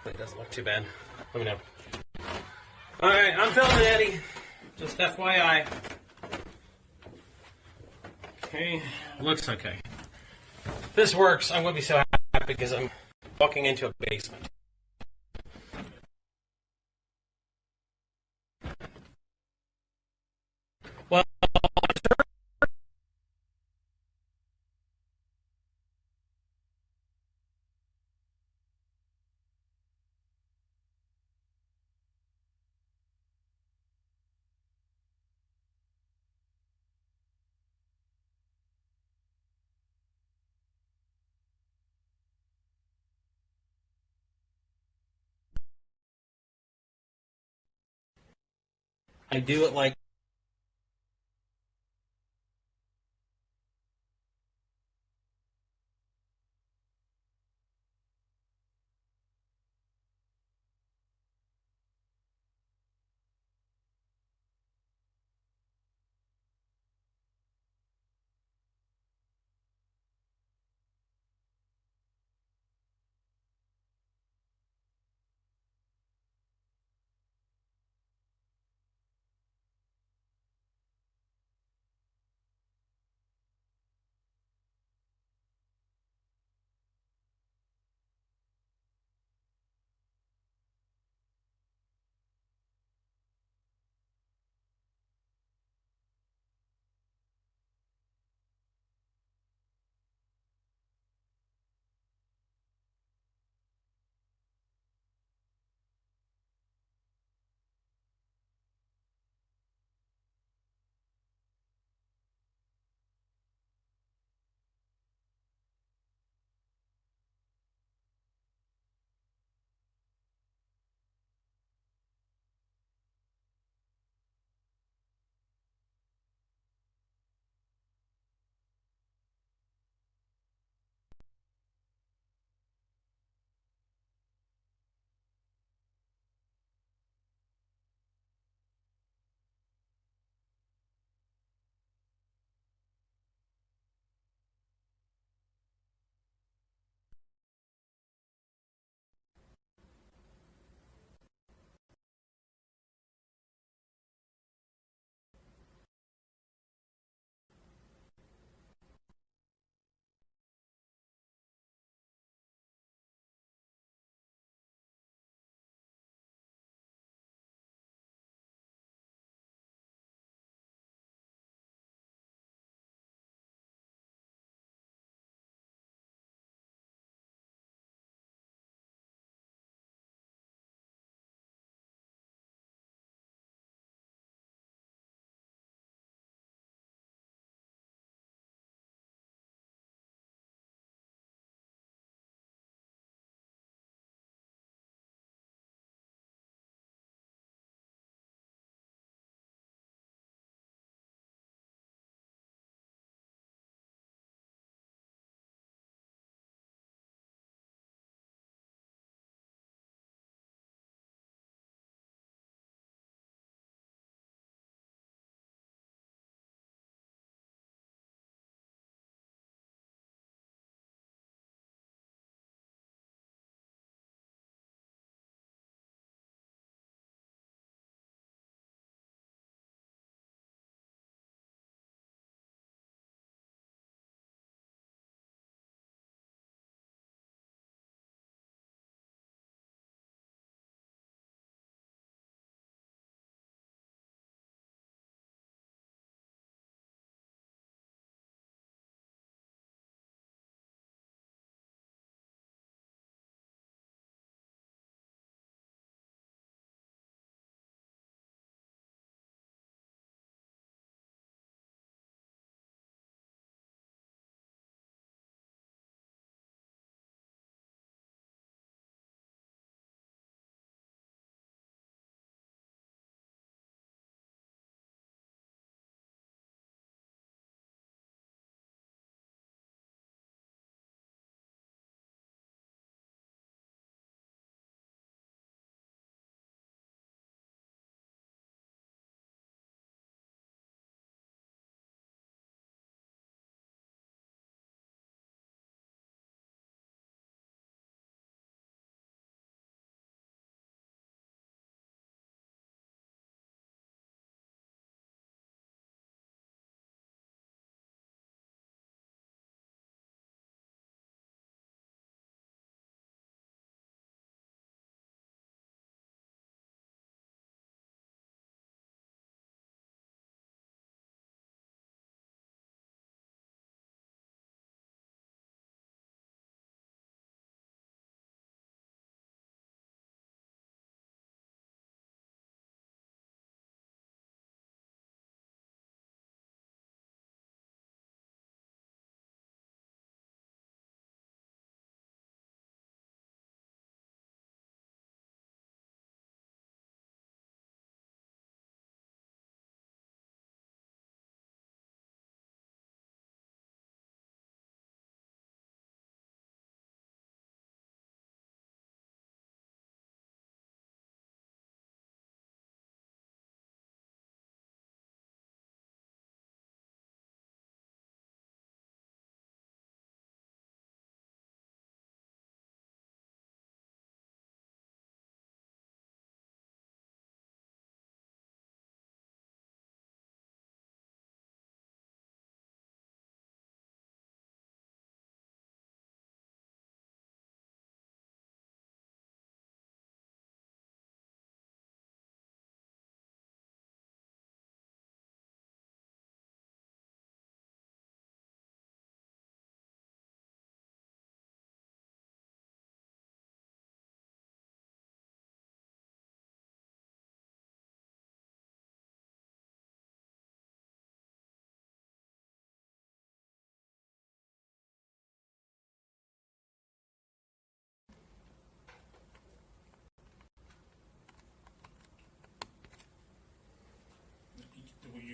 It doesn't look too bad. Let me know. Alright, I'm filming, Eddie. Just FYI. Okay, looks okay. If this works, I'm going to be so happy because I'm walking into a basement. Well, I do it like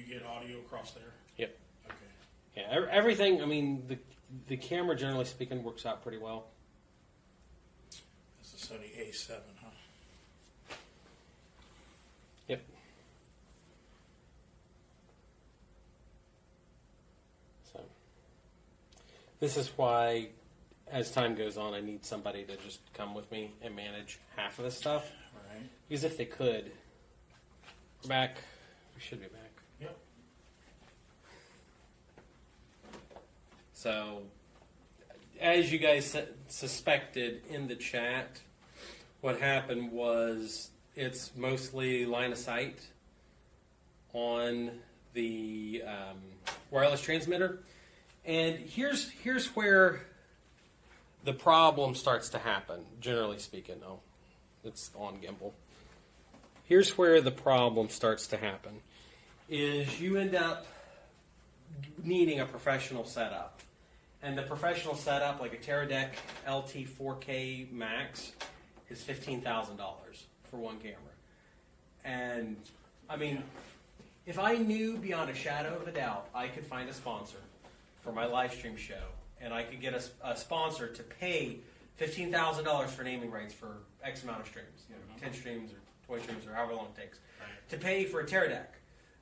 get audio across there? Yep. Okay. Yeah, everything, I mean, the camera, generally speaking, works out pretty well. That's the Sony A7, huh? Yep. So, this is why, as time goes on, I need somebody to just come with me and manage half of this stuff. Right. Because if they could, we're back. We should be back. Yep. So, as you guys suspected in the chat, what happened was it's mostly line of sight on the wireless transmitter. And here's where the problem starts to happen, generally speaking. Oh, it's on gimbal. Here's where the problem starts to happen, is you end up needing a professional setup. And the professional setup, like a Teradek LT 4K Max, is $15,000 for one camera. And, I mean, if I knew beyond a shadow of a doubt I could find a sponsor for my live stream show, and I could get a sponsor to pay $15,000 for naming rights for X amount of streams, 10 streams or 20 streams or however long it takes, to pay for a Teradek.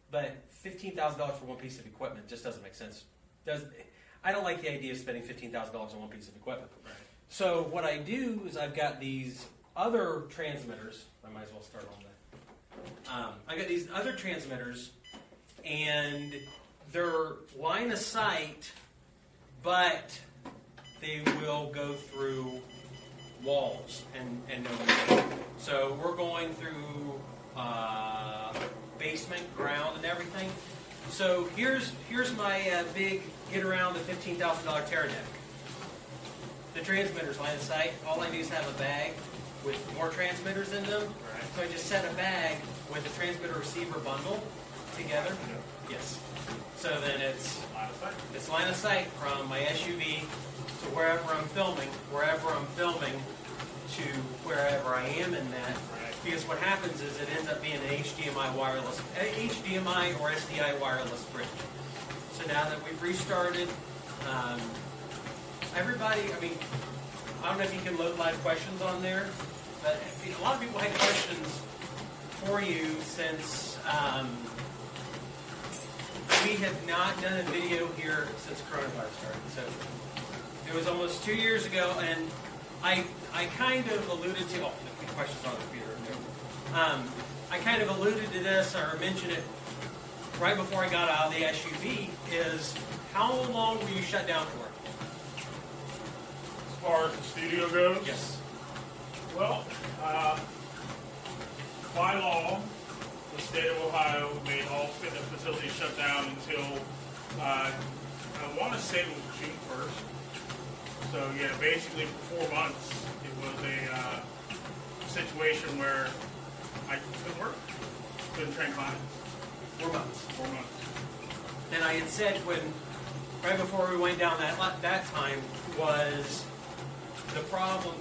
But $15,000 for one piece of equipment just doesn't make sense. I don't like the idea of spending $15,000 on one piece of equipment. Right. So what I do is I've got these other transmitters. I might as well start on that. I got these other transmitters, and they're line of sight, but they will go through walls and no. So we're going through basement, ground, and everything. So here's my big get around the $15,000 Teradek. The transmitters line of sight. All I do is have a bag with more transmitters in them. Right. So I just set a bag with a transmitter receiver bundle together. Yep. Yes. So then it's Line of sight. it's line of sight from my SUV to wherever I'm filming to wherever I am in that. Right. Because what happens is it ends up being an HDMI or SDI wireless bridge. So now that we've restarted, everybody, I mean, I don't know if you can load live questions on there, but a lot of people had questions for you since we have not done a video here since coronavirus started. So it was almost 2 years ago, and I kind of alluded to, the questions on the computer. I kind of alluded to this or mentioned it right before I got out of the SUV, is how long were you shut down for? As far as the studio goes? Yes. Well, by law, the state of Ohio made all fitness facilities shut down until, I want to say it was June 1st. So, yeah, basically for 4 months, it was a situation where I couldn't work, couldn't train clients. 4 months. 4 months. And I had said right before we went down that time was the problem.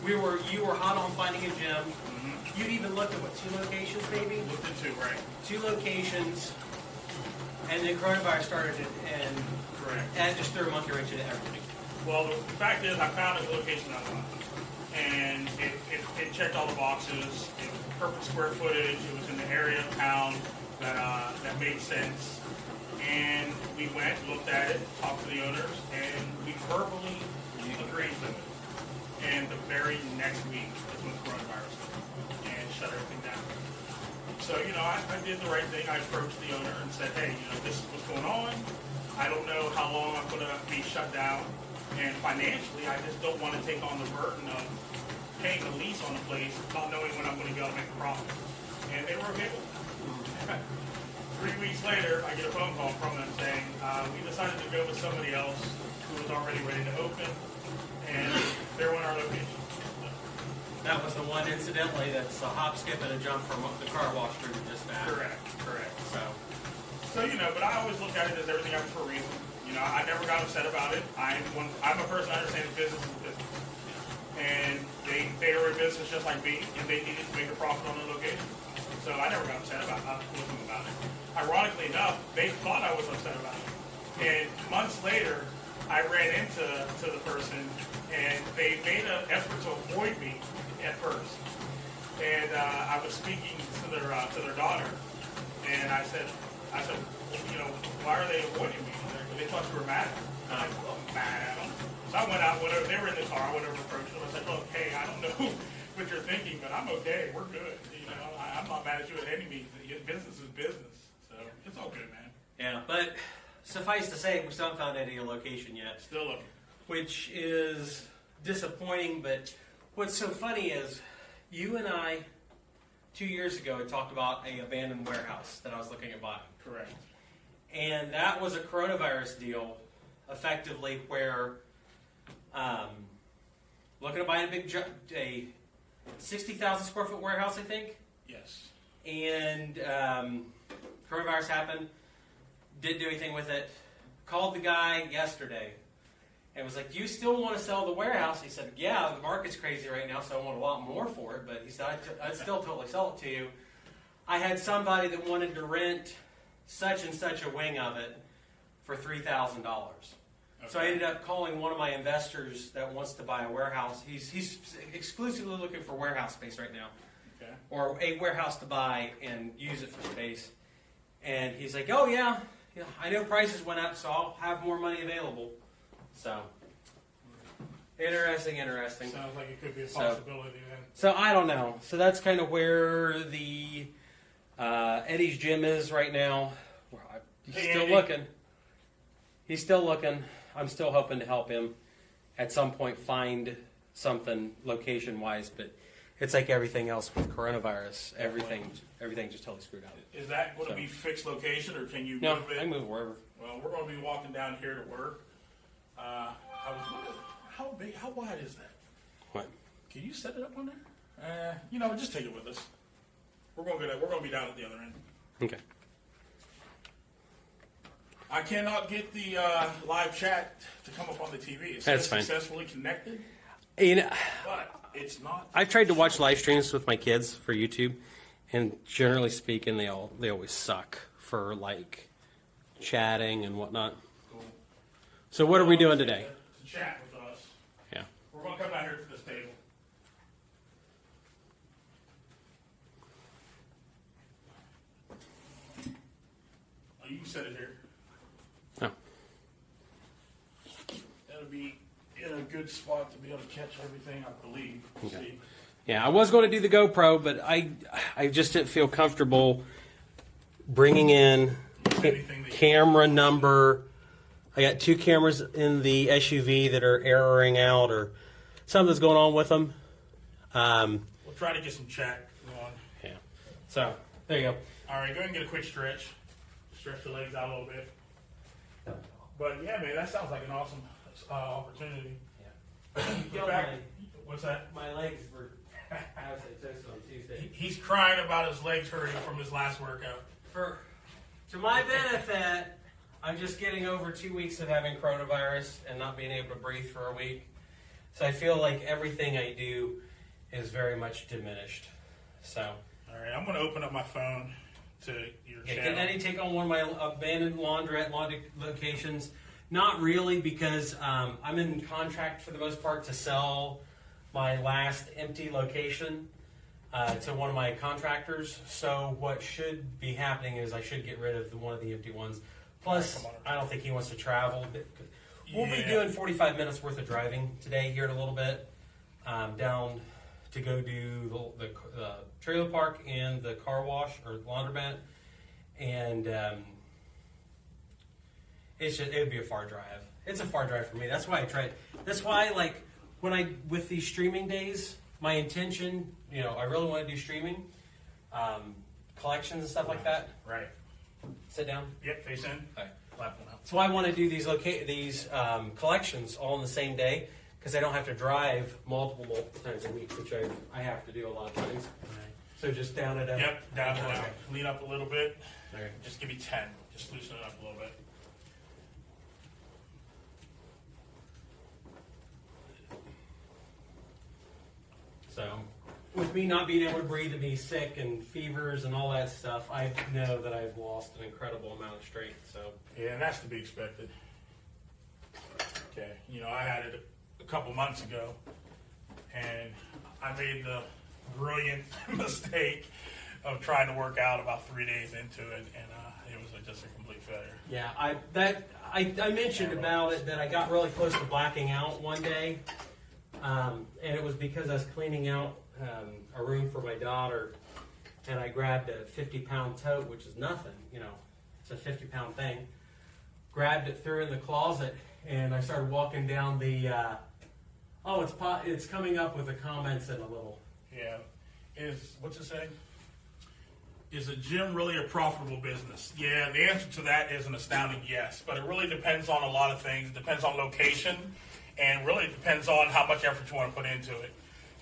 You were hot on finding a gym. Mm-hmm. You'd even looked at 2 locations maybe? Looked at 2, right. 2 locations, and then coronavirus started, and Correct. that just threw a monkey wrench into everything. Well, the fact is, I found a location I wanted, and it checked all the boxes. It was perfect square footage. It was in the area of town that made sense. And we went, looked at it, talked to the owners, and we verbally agreed with it. And the very next week is when coronavirus hit and shut everything down. So, I did the right thing. I approached the owner and said, hey, this is what's going on. I don't know how long I'm going to be shut down. And financially, I just don't want to take on the burden of paying the lease on the place, not knowing when I'm going to be able to make a profit. And they were okay with it. 3 weeks later, I get a phone call from them saying, we decided to go with somebody else who was already ready to open, and they went our location. That was the one, incidentally, that's a hop, skip, and a jump from the car wash through to just that. Correct. So, but I always look at it as everything happens for a reason. I never got upset about it. I'm a person that understands business is business. And they are a business just like me, and they needed to make a profit on the location. So I never got upset with them about it. Ironically enough, they thought I was upset about it. And months later, I ran into the person, and they made an effort to avoid me at first. And I was speaking to their daughter, and I said, you know, why are they avoiding me? They thought you were mad. I'm like, well, I'm mad at them. So I went out, whatever. They were in the car. I went over and approached them. I said, look, hey, I don't know what you're thinking, but I'm okay. We're good. You know, I'm not mad at you at any means. Business is business. So it's all good, man. Yeah, but suffice to say, we still haven't found any location yet. Still looking. Which is disappointing, but what's so funny is you and I, 2 years ago, had talked about an abandoned warehouse that I was looking at buying. Correct. And that was a coronavirus deal, effectively, where looking at buying a 60,000 square foot warehouse, I think. Yes. And coronavirus happened, didn't do anything with it. Called the guy yesterday and was like, do you still want to sell the warehouse? He said, yeah, the market's crazy right now, so I want a lot more for it. But he said, I'd still totally sell it to you. I had somebody that wanted to rent such and such a wing of it for $3,000. Okay. So I ended up calling one of my investors that wants to buy a warehouse. He's exclusively looking for warehouse space right now. Okay. Or a warehouse to buy and use it for space. And he's like, oh yeah, I know prices went up, so I'll have more money available. So, interesting. Sounds like it could be a possibility then. So I don't know. So that's kind of where the Eddie's gym is right now. He's still looking. He's still looking. I'm still hoping to help him at some point find something location-wise, but it's like everything else with coronavirus. Everything just totally screwed up. Is that going to be fixed location, or can you no, move it? I can move wherever. Well, we're going to be walking down here to work. I was wondering, how big, how wide is that? What? Can you set it up on there? You know, just take it with us. We're going to be down at the other end. Okay. I cannot get the live chat to come up on the TV. It says That's fine. Successfully connected, You know, but it's not. I've tried to watch live streams with my kids for YouTube, and generally speaking, they always suck for like chatting and whatnot. Cool. So what are we doing today? To chat with us. Yeah. We're going to come down here to this table. Oh, you can set it here. Oh. That'll be in a good spot to be able to catch everything, I believe. Okay. See? Yeah, I was going to do the GoPro, but I just didn't feel comfortable bringing in camera number. I got 2 cameras in the SUV that are erroring out or something's going on with them. We'll try to get some chat going. Yeah. So, there you go. All right, go ahead and get a quick stretch. Stretch the legs out a little bit. But yeah, man, that sounds like an awesome opportunity. Yeah. What's that? My legs were toasted on Tuesday. He's crying about his legs hurting from his last workout. To my benefit, I'm just getting over 2 weeks of having coronavirus and not being able to breathe for a week. So I feel like everything I do is very much diminished. So. All right, I'm going to open up my phone to your channel. Can Eddie take on one of my abandoned laundry locations? Not really, because I'm in contract for the most part to sell my last empty location to one of my contractors. So what should be happening is I should get rid of one of the empty ones. Plus, I don't think he wants to travel. We'll be doing 45 minutes worth of driving today here in a little bit, down to go do the trailer park and the car wash or laundromat. And it would be a far drive. It's a far drive for me. That's why I tried. That's why, like, with these streaming days, my intention, I really want to do streaming, collections and stuff like that. Right. Sit down. Yep, face in. Okay. Platform out. So I want to do these collections all in the same day because I don't have to drive multiple times a week, which I have to do a lot of times. Right. So just down it up. Yep, down it up. Lean up a little bit. There. Just give me 10. Just loosen it up a little bit. So with me not being able to breathe and be sick and fevers and all that stuff, I know that I've lost an incredible amount of strength. So Yeah, and that's to be expected. Okay, I had it a couple months ago, and I made the brilliant mistake of trying to work out about 3 days into it, and it was just a complete failure. yeah, I mentioned about it that I got really close to blacking out one day, and it was because I was cleaning out a room for my daughter, and I grabbed a 50-pound tote, which is nothing, it's a 50-pound thing. Grabbed it, threw it in the closet, and I started walking down the. It's coming up with the comments in a little. Yeah, what's it say? Is a gym really a profitable business? Yeah, the answer to that is an astounding yes, but it really depends on a lot of things. It depends on location, and really depends on how much effort you want to put into it.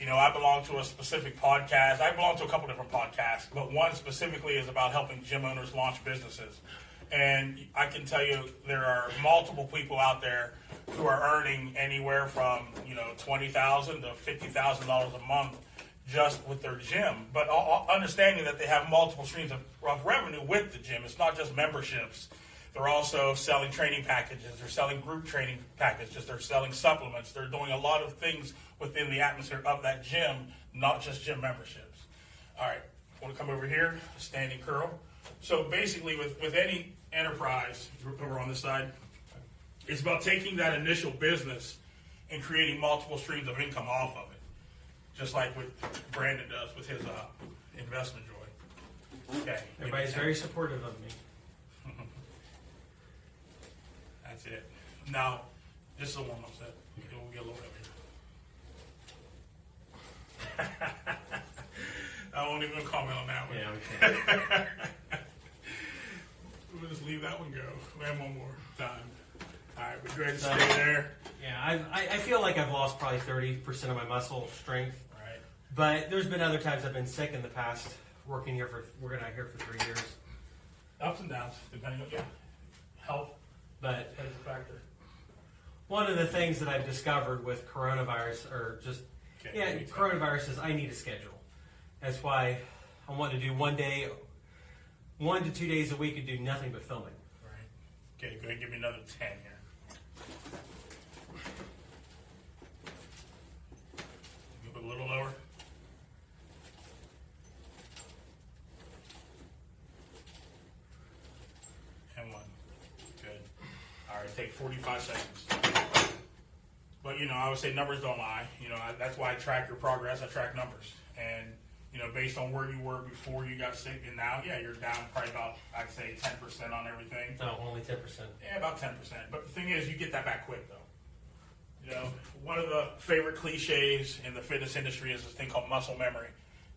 I belong to a specific podcast. I belong to a couple different podcasts, but one specifically is about helping gym owners launch businesses. And I can tell you there are multiple people out there who are earning anywhere from $20,000 to $50,000 a month just with their gym, but understanding that they have multiple streams of revenue with the gym. It's not just memberships. They're also selling training packages. They're selling group training packages. They're selling supplements. They're doing a lot of things within the atmosphere of that gym, not just gym memberships. All right, I want to come over here, standing curl. So basically with any enterprise, over on this side, it's about taking that initial business and creating multiple streams of income off of it. Just like what Brandon does with his investment joy. Okay. Everybody's very supportive of me. That's it. Now, this is a warm-up set. We'll get a little heavier. I won't even comment on that one. Yeah, okay. We'll just leave that one go. We have one more time. All right, we're going to stay there. Yeah, I feel like I've lost probably 30% of my muscle strength. Right. But there's been other times I've been sick in the past. Working here working out here for 3 years. Ups and downs, depending on health. But That is a factor. one of the things that I've discovered with coronavirus, coronavirus is I need a schedule. That's why I want to do 1 to 2 days a week and do nothing but filming. Right. Okay, go ahead and give me another 10 here. A little lower. And 1. Good. All right, take 45 seconds. But, I would say numbers don't lie. That's why I track your progress. I track numbers. And, based on where you were before you got sick and now, you're down probably about, I'd say, 10% on everything. No, only 10%. Yeah, about 10%. But the thing is, you get that back quick, though. One of the favorite cliches in the fitness industry is this thing called muscle memory.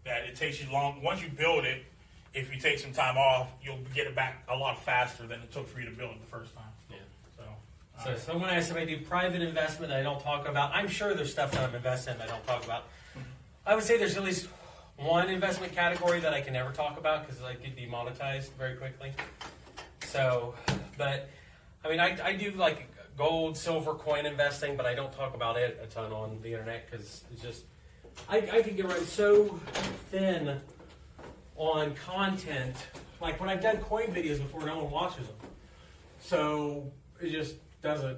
That it takes you long. Once you build it, if you take some time off, you'll get it back a lot faster than it took for you to build it the first time. Yeah. So someone asked if I do private investment I don't talk about. I'm sure there's stuff that I'm invested in that I don't talk about. I would say there's at least one investment category that I can never talk about because I get demonetized very quickly. So, but, I do like gold, silver, coin investing, but I don't talk about it a ton on the internet because it's just, I can get run so thin on content. Like when I've done coin videos before, no one watches them. So it just doesn't,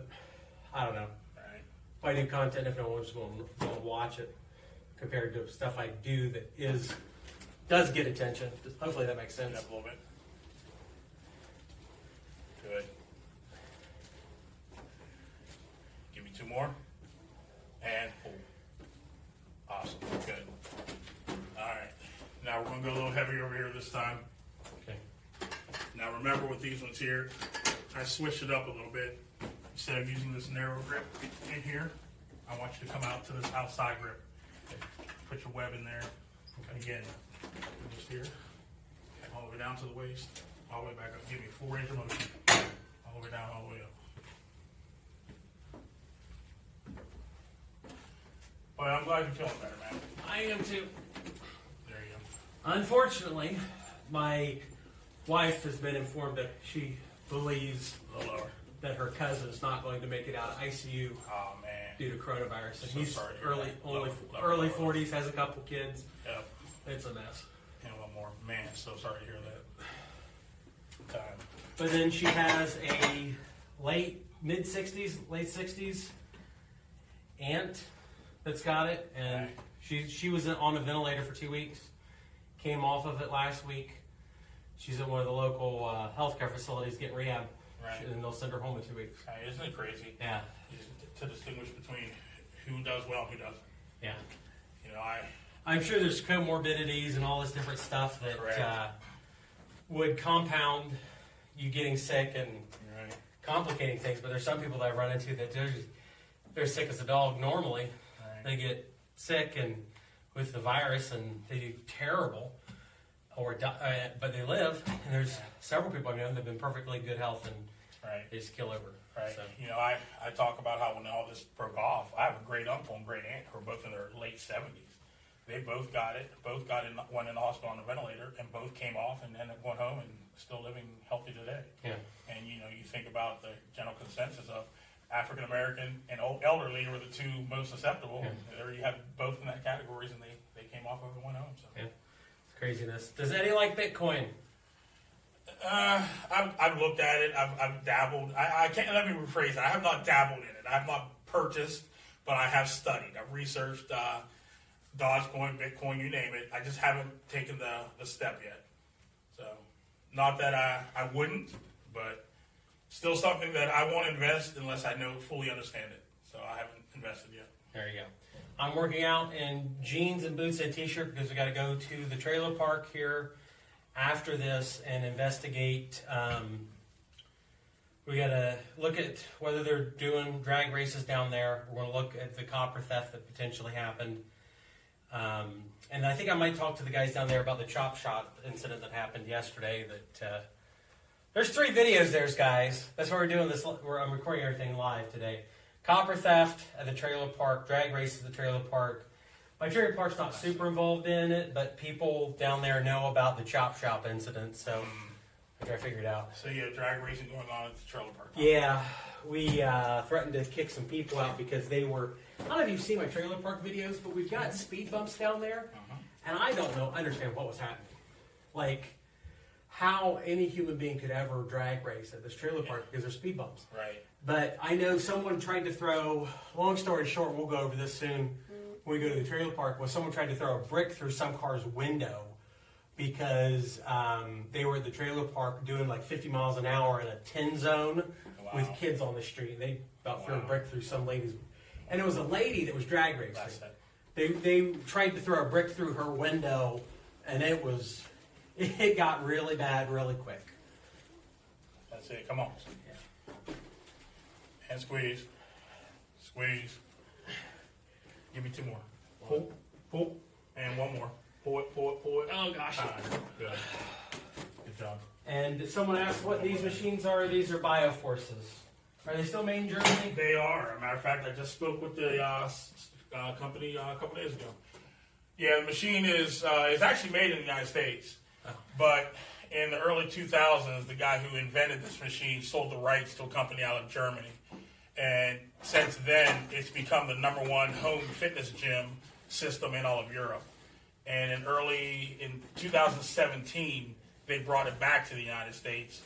I don't know. Right. If I do content, if no one's going to watch it compared to stuff I do that does get attention. Hopefully that makes sense. A little bit. Good. Give me 2 more. And pull. Awesome. Good. All right. Now we're going to go a little heavier over here this time. Okay. Now remember with these ones here, I switched it up a little bit. Instead of using this narrow grip in here, I want you to come out to this outside grip. Put your web in there. Again, just here, all the way down to the waist, all the way back up. Give me 4-inch motion, all the way down, all the way up. Well, I'm glad you're feeling better, man. I am too. There you go. Unfortunately, my wife has been informed that she believes A little lower. that her cousin's not going to make it out of ICU. Oh, man. due to coronavirus. And So he's sorry to hear that. early 40s, has a couple kids. Yep. It's a mess. And one more. Man, so sorry to hear that. But then she has a late 60s aunt that's got it, and she was on a ventilator for 2 weeks, came off of it last week. She's in one of the local healthcare facilities getting rehab, and they'll send her home in 2 weeks. Isn't it crazy? Yeah. To distinguish between who does well and who doesn't. Yeah. You know, I'm sure there's comorbidities and all this different stuff that would compound you getting sick and complicating things. But there's some people that I run into that they're sick as a dog normally. They get sick and with the virus and they do terrible, or die, but they live. And there's several people I know that have been perfectly good health and they just kill over. Right. So. You know, I talk about how when all this broke off, I have a great uncle and great aunt who are both in their late 70s. They both got it. Both went in the hospital on a ventilator, and both came off and ended up going home and still living healthy today. Yeah. And you know, you think about the general consensus of African American and elderly were the two most susceptible. Yeah. There you have both in that categories, and they came off of it and went home. So. Yeah. It's craziness. Does Eddie like Bitcoin? I've looked at it. I've dabbled. I can't. Let me rephrase that. I have not dabbled in it. I have not purchased, but I have studied. I've researched Dogecoin, Bitcoin, you name it. I just haven't taken the step yet. So, not that I wouldn't, but still something that I won't invest unless I fully understand it. So I haven't invested yet. There you go. I'm working out in jeans and boots and a t-shirt because we got to go to the trailer park here after this and investigate. We got to look at whether they're doing drag races down there. We're going to look at the copper theft that potentially happened. And I think I might talk to the guys down there about the chop shop incident that happened yesterday. That there's 3 videos there, guys. That's why we're doing this. I'm recording everything live today. Copper theft at the trailer park, drag races at the trailer park. My trailer park's not super involved in it, but people down there know about the chop shop incident, so I try to figure it out. So you have drag racing going on at the trailer park? Yeah, we threatened to kick some people out because they were. I don't know if you've seen my trailer park videos, but we've got speed bumps down there, and I don't understand what was happening. Like, how any human being could ever drag race at this trailer park because there's speed bumps. Right. But I know someone tried to throw, long story short, we'll go over this soon when we go to the trailer park, was someone tried to throw a brick through some car's window because they were at the trailer park doing like 50 miles an hour in a 10 zone with kids on the street. They about threw a brick through some lady's. And it was a lady that was drag racing. They tried to throw a brick through her window, and it got really bad really quick. That's it. Come on. Yeah. And squeeze. Squeeze. Give me 2 more. Pull. Pull. And 1 more. Pull it. Pull it. Pull it. Oh, gosh. Good. Good job. And someone asked what these machines are. These are Bioforces. Are they still made in Germany? They are. As a matter of fact, I just spoke with the company a couple days ago. Yeah, the machine is actually made in the United States. Oh. But in the early 2000s, the guy who invented this machine sold the rights to a company out of Germany. And since then, it's become the #1 home fitness gym system in all of Europe. And in 2017, they brought it back to the United States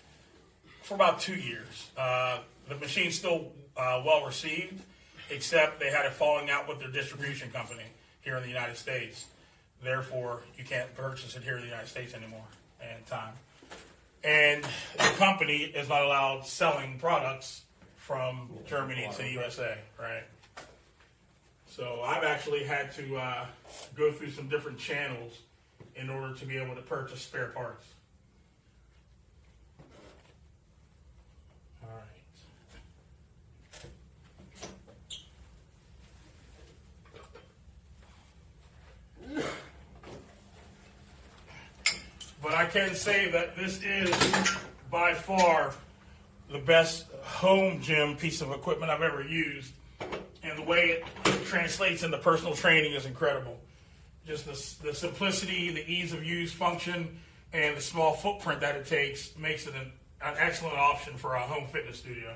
for about 2 years. The machine's still well received, except they had a falling out with their distribution company here in the United States. Therefore, you can't purchase it here in the United States anymore in time. And the company is not allowed selling products from Germany to the USA, right? So I've actually had to go through some different channels in order to be able to purchase spare parts. All right. But I can say that this is by far the best home gym piece of equipment I've ever used. And the way it translates into personal training is incredible. Just the simplicity, the ease of use, function, and the small footprint that it takes makes it an excellent option for a home fitness studio.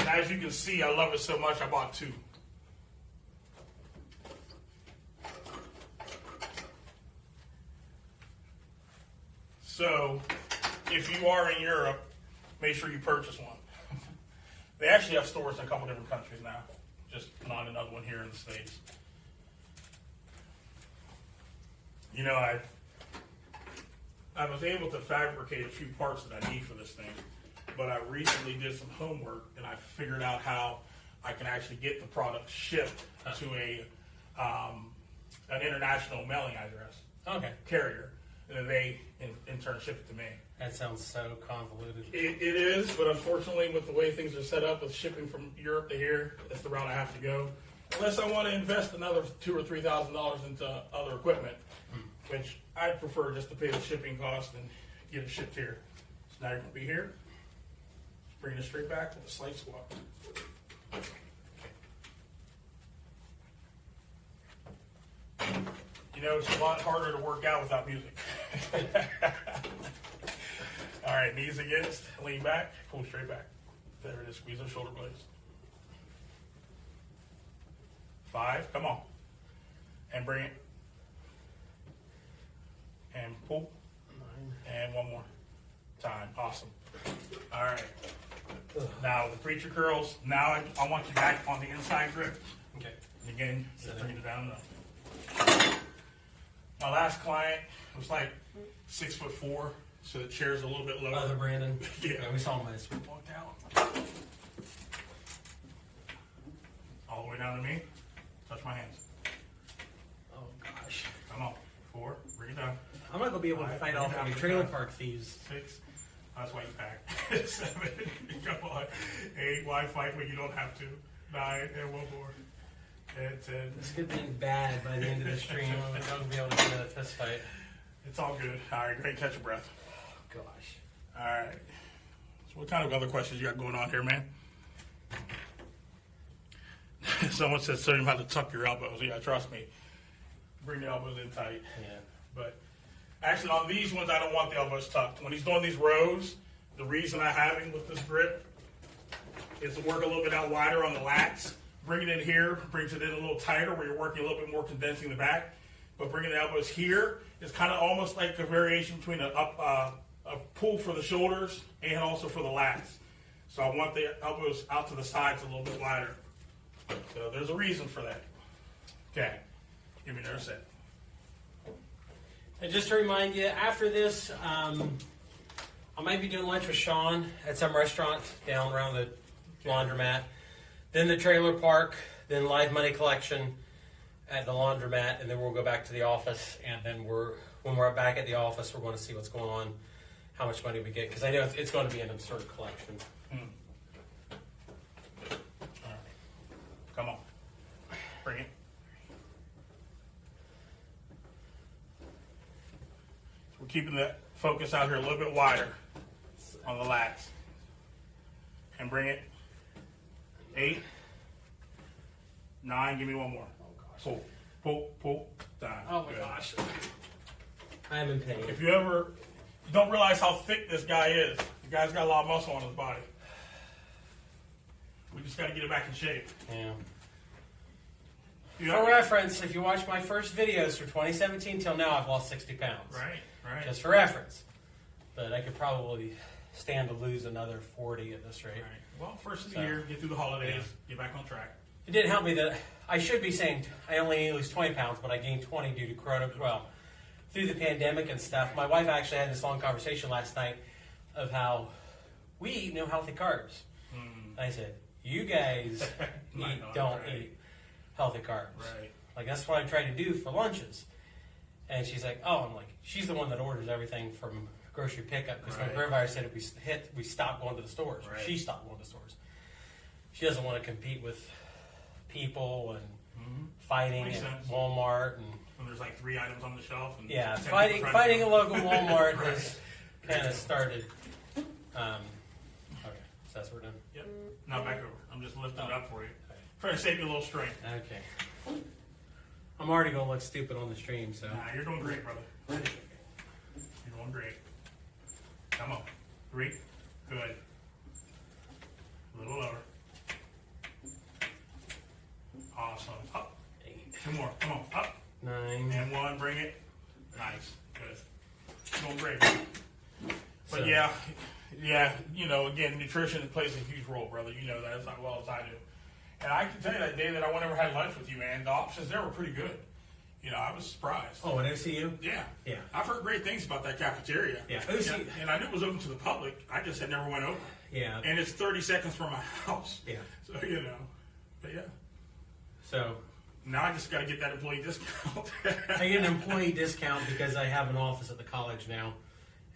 And as you can see, I love it so much, I bought 2. So, if you are in Europe, make sure you purchase one. They actually have stores in a couple different countries now, just not another one here in the States. You know, I was able to fabricate a few parts that I need for this thing, but I recently did some homework and I figured out how I can actually get the product shipped to an international mailing address. Okay. Carrier. And then they, in turn, ship it to me. That sounds so convoluted. It is, but unfortunately, with the way things are set up with shipping from Europe to here, that's the route I have to go. Unless I want to invest another $2,000 or $3,000 into other equipment, which I'd prefer just to pay the shipping cost and get it shipped here. So now you're going to be here. Just bring it straight back with a slight swap. You know, it's a lot harder to work out without music. All right, knees against, lean back, pull straight back. There it is, squeeze those shoulder blades. 5, come on. And bring it. And pull. 9. And one more time. Awesome. All right. Now, the preacher curls, now I want you back on the inside grip. Okay. And again, just bring it down. My last client was like 6'4", so the chair's a little bit lower. Other Brandon. Yeah. We saw him as we walked out. All the way down to me. Touch my hands. Oh gosh. Come on. 4. Bring it down. I'm not gonna be able to fight off any trailer park thieves. 6. That's why you pack. 7. Come on. 8. Why fight when you don't have to? 9. And one more. And 10. This could be bad by the end of the stream. I'm not gonna be able to get a fist fight. It's all good. All right, great. Catch your breath. Oh, gosh. All right. So what kind of other questions you got going on here, man? Someone said, "Show him how to tuck your elbows." Yeah, trust me. Bring the elbows in tight. Yeah. But actually, on these ones, I don't want the elbows tucked. When he's doing these rows, the reason I have him with this grip is to work a little bit out wider on the lats. Bring it in here, brings it in a little tighter where you're working a little bit more condensing the back. But bringing the elbows here is kind of almost like a variation between a pull for the shoulders and also for the lats. So I want the elbows out to the sides a little bit wider. So there's a reason for that. Okay, give me another set. And just to remind you, after this, I might be doing lunch with Sean at some restaurant down around the Laundromat. Then the trailer park, then live money collection at the Laundromat, and then we'll go back to the office. And then when we're back at the office, we're going to see what's going on, how much money we get, because I know it's going to be an absurd collection. All right. Come on, bring it. We're keeping the focus out here a little bit wider on the lats. And bring it. 8, 9, give me one more. Oh, gosh. Pull, pull, pull, down. Oh, my Good. gosh. I'm in pain. If you don't realize how thick this guy is. The guy's got a lot of muscle on his body. We just got to get it back in shape. Yeah. For reference, if you watch my first videos from 2017 till now, I've lost 60 pounds. Right. Just for reference. But I could probably stand to lose another 40 at this rate. Right. Well, first of the year, get through the holidays, get back on track. It did help me that I should be saying I only need to lose 20 pounds, but I gained 20 due to through the pandemic and stuff. My wife actually had this long conversation last night of how we eat no healthy carbs. I said, you guys don't eat healthy carbs. Right. Like, that's what I try to do for lunches. And she's like, oh, I'm like, she's the one that orders everything from grocery pickup, because when coronavirus hit, we stopped going to the stores. Right. She stopped going to stores. She doesn't want to compete with people and fighting Makes at sense. Walmart and When there's like 3 items on the shelf. And yeah, 10 fighting people trying to a go. local Walmart has kind of started. Okay, so that's what we're doing. Yep. Now back over. I'm just lifting it up for you. Trying to save you a little strength. Okay. I'm already going to look stupid on the stream, so. Nah, you're doing great, brother. You're doing great. Come on. 3. Good. A little lower. Awesome. Up. 8, 2 more. Come on. Up. 9. And 1. Bring it. Nice. Good. Going great. But So- yeah, you know, again, nutrition plays a huge role, brother. You know that as well as I do. And I can tell you that day that I went over had lunch with you, man, the options there were pretty good. You know, I was surprised. Oh, at OCU? Yeah. Yeah. I've heard great things about that cafeteria. Yeah. And I knew it was open to the public. I just had never went over. Yeah. And it's 30 seconds from my house. Yeah. So, you know, but yeah. So Now I just got to get that employee discount. I get an employee discount because I have an office at the college now,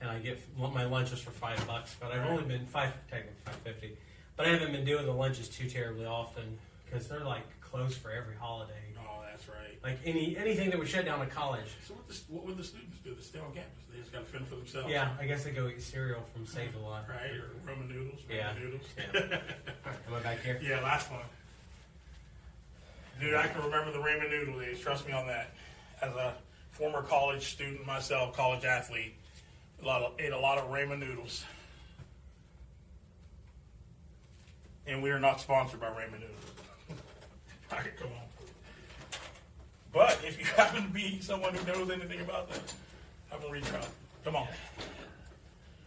and I get my lunches for $5. But I've only been technically $5.50. But I haven't been doing the lunches too terribly often because they're like closed for every holiday. Oh, that's right. Like anything that would shut down a college. So what would the students do? They stay on campus. They just got to fend for themselves. Yeah, I guess they go eat cereal from Save a Lot. Right, or ramen noodles. Yeah. Ramen noodles. Yeah. Am I back here? Yeah, last one. Dude, I can remember the ramen noodle days. Trust me on that. As a former college student myself, college athlete, ate a lot of ramen noodles. And we are not sponsored by ramen noodles. All right, come on. But if you happen to be someone who knows anything about that, have them reach out. Come on.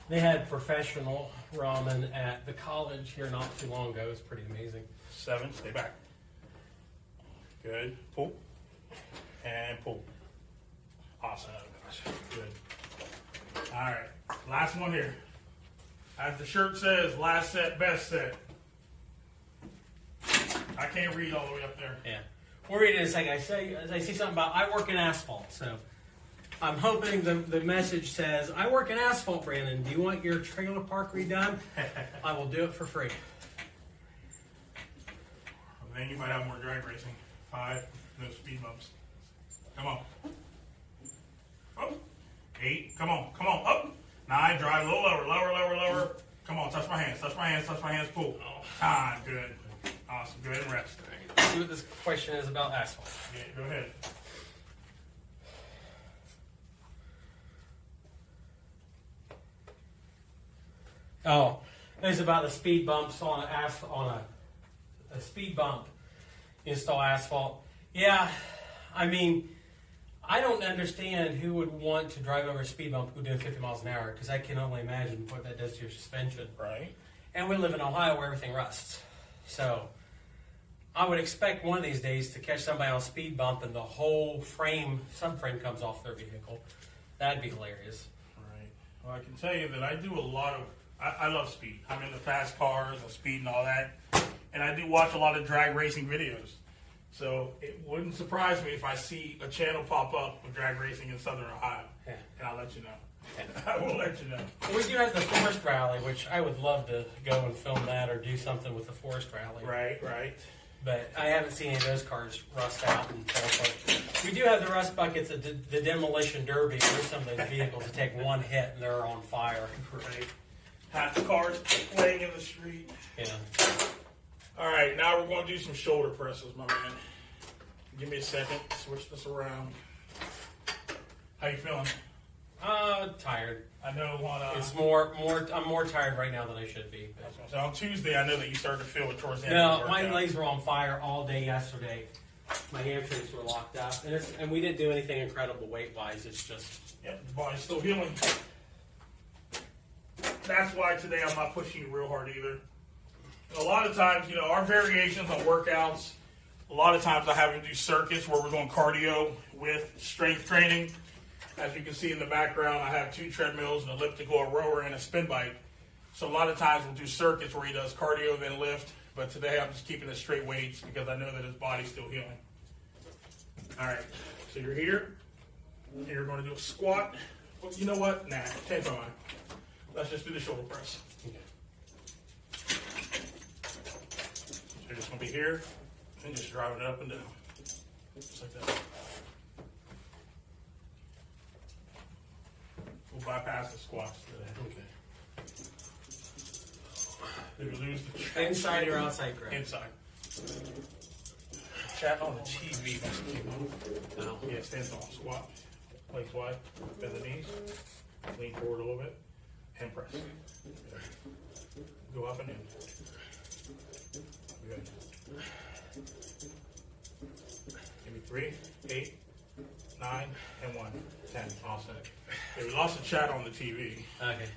They had professional ramen at the college here not too long ago. It was pretty amazing. 7, stay back. Good. Pull. And pull. Awesome. Good. All right. Last one here. As the shirt says, last set, best set. I can't read all the way up there. Yeah. We'll read it in a second. I see something about I work in asphalt, so I'm hoping the message says, I work in asphalt, Brandon. Do you want your trailer park redone? I will do it for free. Well, then you might have more drag racing. 5, no speed bumps. Come on. Up. 8, come on, up. 9, drive a little lower. Come on, touch my hands, pull. Time, good. Awesome, go ahead and rest. Let's see what this question is about asphalt. Yeah, go ahead. Oh, it's about the speed bumps on a speed bump. Install asphalt. Yeah, I mean, I don't understand who would want to drive over a speed bump who doing 50 miles an hour because I can only imagine what that does to your suspension. Right. And we live in Ohio where everything rusts. So I would expect one of these days to catch somebody on a speed bump and the whole subframe comes off their vehicle. That'd be hilarious. Right. Well, I can tell you that I do a lot of, I love speed. I'm into fast cars and speed and all that. And I do watch a lot of drag racing videos. So it wouldn't surprise me if I see a channel pop up with drag racing in Southern Ohio. Yeah. And I'll let you know. I will let you know. We do have the forest rally, which I would love to go and film that or do something with the forest rally. Right. But I haven't seen any of those cars rust out and fall apart. We do have the rust buckets at the demolition derby where some of those vehicles that take one hit and they're on fire. Right. Half the cars laying in the street. Yeah. All right, now we're going to do some shoulder presses, my man. Give me a second. Switch this around. How you feeling? Tired. I know on It's more. I'm more tired right now than I should be. so on Tuesday, I know that you started to feel it towards the end No, of the my workout. legs were on fire all day yesterday. My hamstrings were locked up, and we didn't do anything incredible weight wise. It's just Yep, the body's still healing. That's why today I'm not pushing you real hard either. A lot of times, you know, our variations on workouts, a lot of times I have them do circuits where we're doing cardio with strength training. As you can see in the background, I have 2 treadmills, an elliptical, a rower, and a spin bike. So a lot of times we'll do circuits where he does cardio, then lift. But today I'm just keeping it straight weights because I know that his body's still healing. All right, so you're here, and you're going to do a squat. Well, you know what? Nah, change my mind. Let's just do the shoulder press. okay. So you're just going to be here and just driving it up and down. Just like that. We'll bypass the squats today. Okay. Did we lose the chat? Inside or outside grip? Inside. Chat on the TV must keep on. No. Yeah, stand tall. Squat. Legs wide. Bend the knees. Lean forward a little bit. And press. Good. Go up and in. Good. Give me 3, 8, 9, and 1. 10. All set. Okay, we lost the chat on the TV. Okay.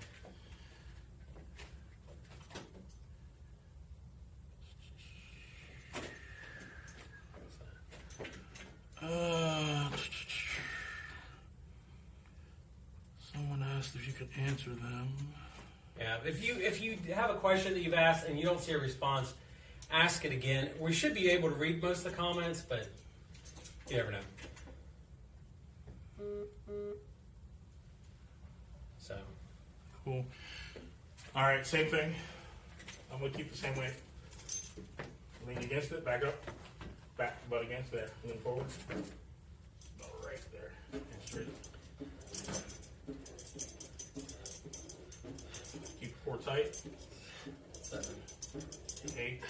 Someone asked if you could answer them. Yeah, if you have a question that you've asked and you don't see a response, ask it again. We should be able to read most of the comments, but you never know. So. Cool. All right, same thing. I'm going to keep the same weight. Lean against it, back up. Back, butt against there. Lean forward. Right there. And straight. Keep the core tight. 7, 8,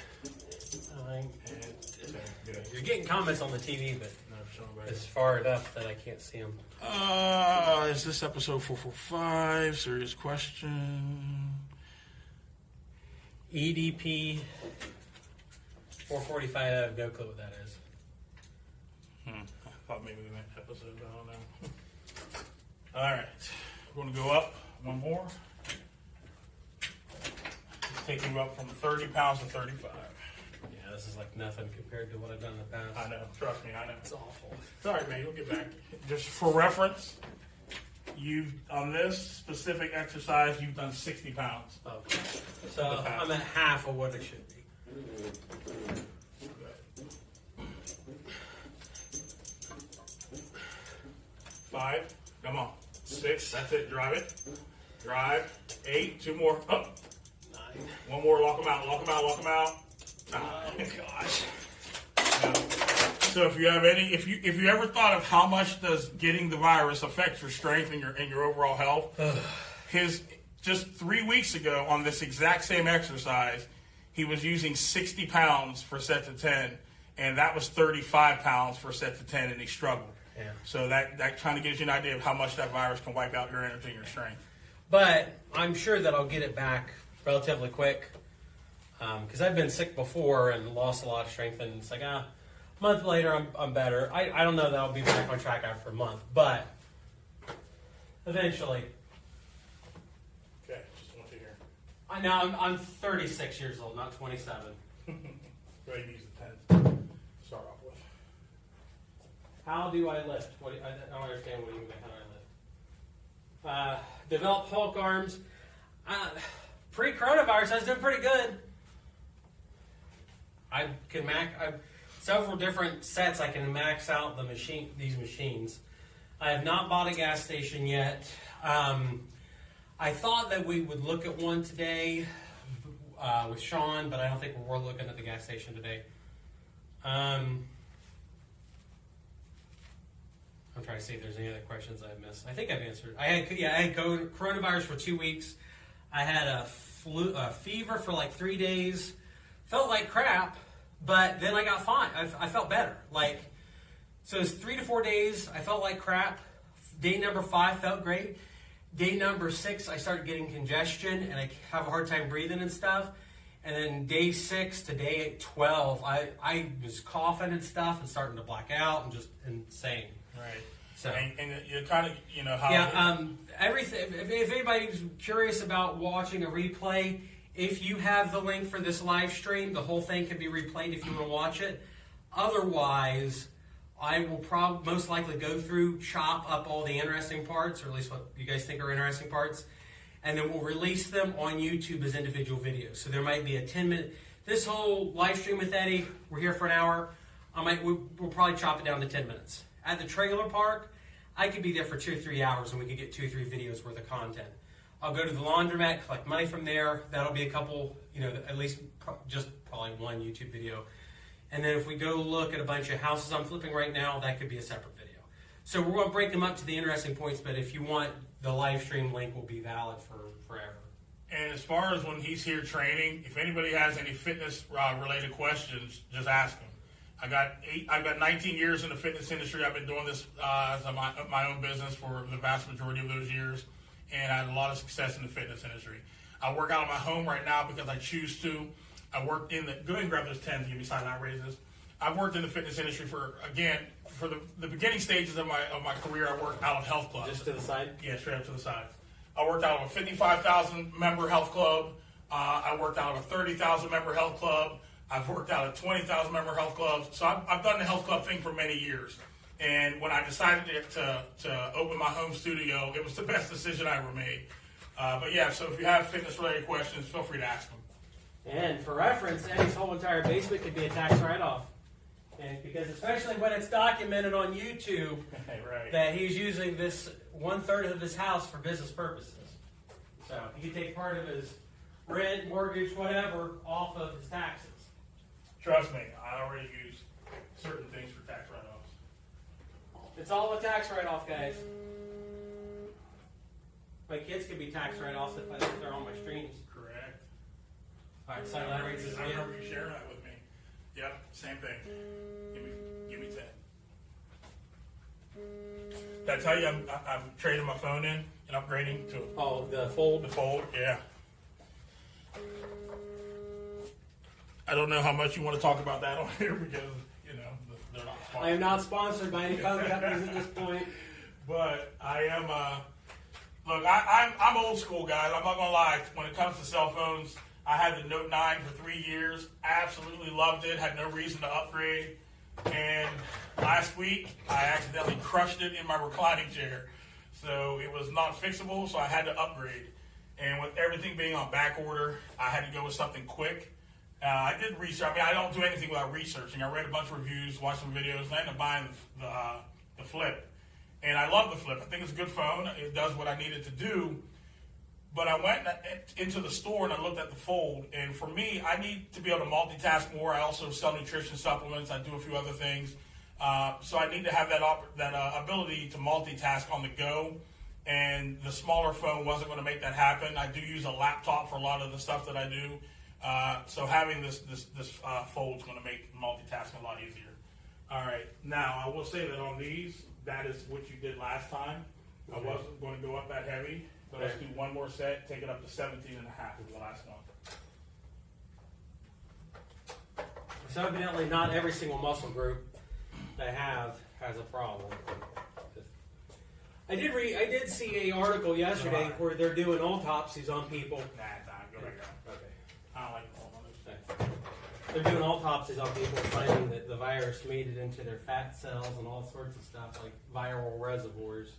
9, and 10. Good. You're getting comments on the TV, but No, show them it's far enough that I can't see them. Is this episode 445? Serious question. EDP 445, I have no clue what that is. I thought maybe we meant episode, I don't know. All right, we're going to go up one more. It's taking you up from 30 pounds to 35. Yeah, this is like nothing compared to what I've done in the past. I know, trust me, I know. It's awful. It's all right, man, you'll get back. Just for reference, on this specific exercise, you've done 60 pounds. Okay. So I'm at half of what it should be. 5, come on. 6, that's it, drive it. Drive. 8, 2 more, up. 9. 1 more, lock them out, lock them out, lock them out. Oh gosh. So if you have if you ever thought of how much does getting the virus affect your strength and your overall health, just 3 weeks ago on this exact same exercise, he was using 60 pounds for set to 10, and that was 35 pounds for set to 10, and he struggled. Yeah. So that kind of gives you an idea of how much that virus can wipe out your energy and your strength. But I'm sure that I'll get it back relatively quick because I've been sick before and lost a lot of strength, and it's like, a month later I'm better. I don't know that I'll be back on track after a month, but eventually. Okay, just want to hear. I'm 36 years old, not 27. Go ahead and use the 10 to start off with. How do I lift? I don't understand what you mean by how do I lift. Develop Hulk arms. Pre-coronavirus, I was doing pretty good. I can several different sets. I can max out these machines. I have not bought a gas station yet. I thought that we would look at one today with Sean, but I don't think we're looking at the gas station today. I'm trying to see if there's any other questions I've missed. I think I've answered. I had coronavirus for 2 weeks. I had a fever for like 3 days. Felt like crap, but then I got fine. I felt better. So it was 3 to 4 days. I felt like crap. Day number 5 felt great. Day number 6, I started getting congestion and I have a hard time breathing and stuff. And then day 6 to day 12, I was coughing and stuff and starting to black out and just insane. Right. So and you're kind of, how. Yeah. Everything. If anybody's curious about watching a replay, if you have the link for this live stream, the whole thing can be replayed if you want to watch it. Otherwise, I will most likely go through, chop up all the interesting parts, or at least what you guys think are interesting parts, and then we'll release them on YouTube as individual videos. So there might be a 10-minute. This whole live stream with Eddie, we're here for an hour. We'll probably chop it down to 10 minutes. At the trailer park, I could be there for 2 or 3 hours, and we could get 2 or 3 videos worth of content. I'll go to the laundromat, collect money from there. That'll be a couple, at least just probably one YouTube video. And then if we go look at a bunch of houses I'm flipping right now, that could be a separate video. So we're going to break them up to the interesting points, but if you want, the live stream link will be valid for forever. And as far as when he's here training, if anybody has any fitness related questions, just ask him. I've got 19 years in the fitness industry. I've been doing this as my own business for the vast majority of those years, and I had a lot of success in the fitness industry. I work out of my home right now because I choose to. I work in the. Go ahead and grab those 10s. Give me side eye raises. I've worked in the fitness industry for the beginning stages of my career. I worked out of health clubs. Just to the side? Yeah, straight up to the side. I worked out of a 55,000 member health club. I worked out of a 30,000 member health club. I've worked out of 20,000 member health clubs. So I've done the health club thing for many years. And when I decided to open my home studio, it was the best decision I ever made. But yeah, so if you have fitness related questions, feel free to ask them. And for reference, Eddie's whole entire basement could be a tax write-off. And because especially when it's documented on YouTube Right. that he's using this 1/3 of his house for business purposes. So he could take part of his rent, mortgage, whatever, off of his taxes. Trust me, I already use certain things for tax write-offs. It's all a tax write-off, guys. My kids could be tax write-offs if they're on my streams. Correct. All right, sign letter rates is I again. remember you sharing that with me. Yep, same thing. Give me 10. Did I tell you I'm trading my phone in and upgrading to The fold. the Fold? Yeah. I don't know how much you want to talk about that on here because they're not. I am not sponsored by any phone companies at this point. But I am. Look, I'm old school, guys. I'm not gonna lie. When it comes to cell phones, I had the Note 9 for 3 years. Absolutely loved it. Had no reason to upgrade. And last week, I accidentally crushed it in my reclining chair. So it was not fixable. So I had to upgrade. And with everything being on back order, I had to go with something quick. I did research. I mean, I don't do anything without researching. I read a bunch of reviews, watched some videos, and I ended up buying the Flip. And I love the Flip. I think it's a good phone. It does what I need it to do. But I went into the store and I looked at the Fold. And for me, I need to be able to multitask more. I also sell nutrition supplements. I do a few other things. So I need to have that ability to multitask on the go. And the smaller phone wasn't going to make that happen. I do use a laptop for a lot of the stuff that I do. So having this Fold is going to make multitasking a lot easier. All right. Now, I will say that on these, that is what you did last time. I wasn't going to go up that heavy. So let's do one more set, take it up to 17 and a half is the last one. So evidently not every single muscle group I have has a problem. I did see an article yesterday where they're doing autopsies on people. Nah, go back down. Okay. I don't like all of those. They're doing autopsies on people, finding that the virus made it into their fat cells and all sorts of stuff, like viral reservoirs.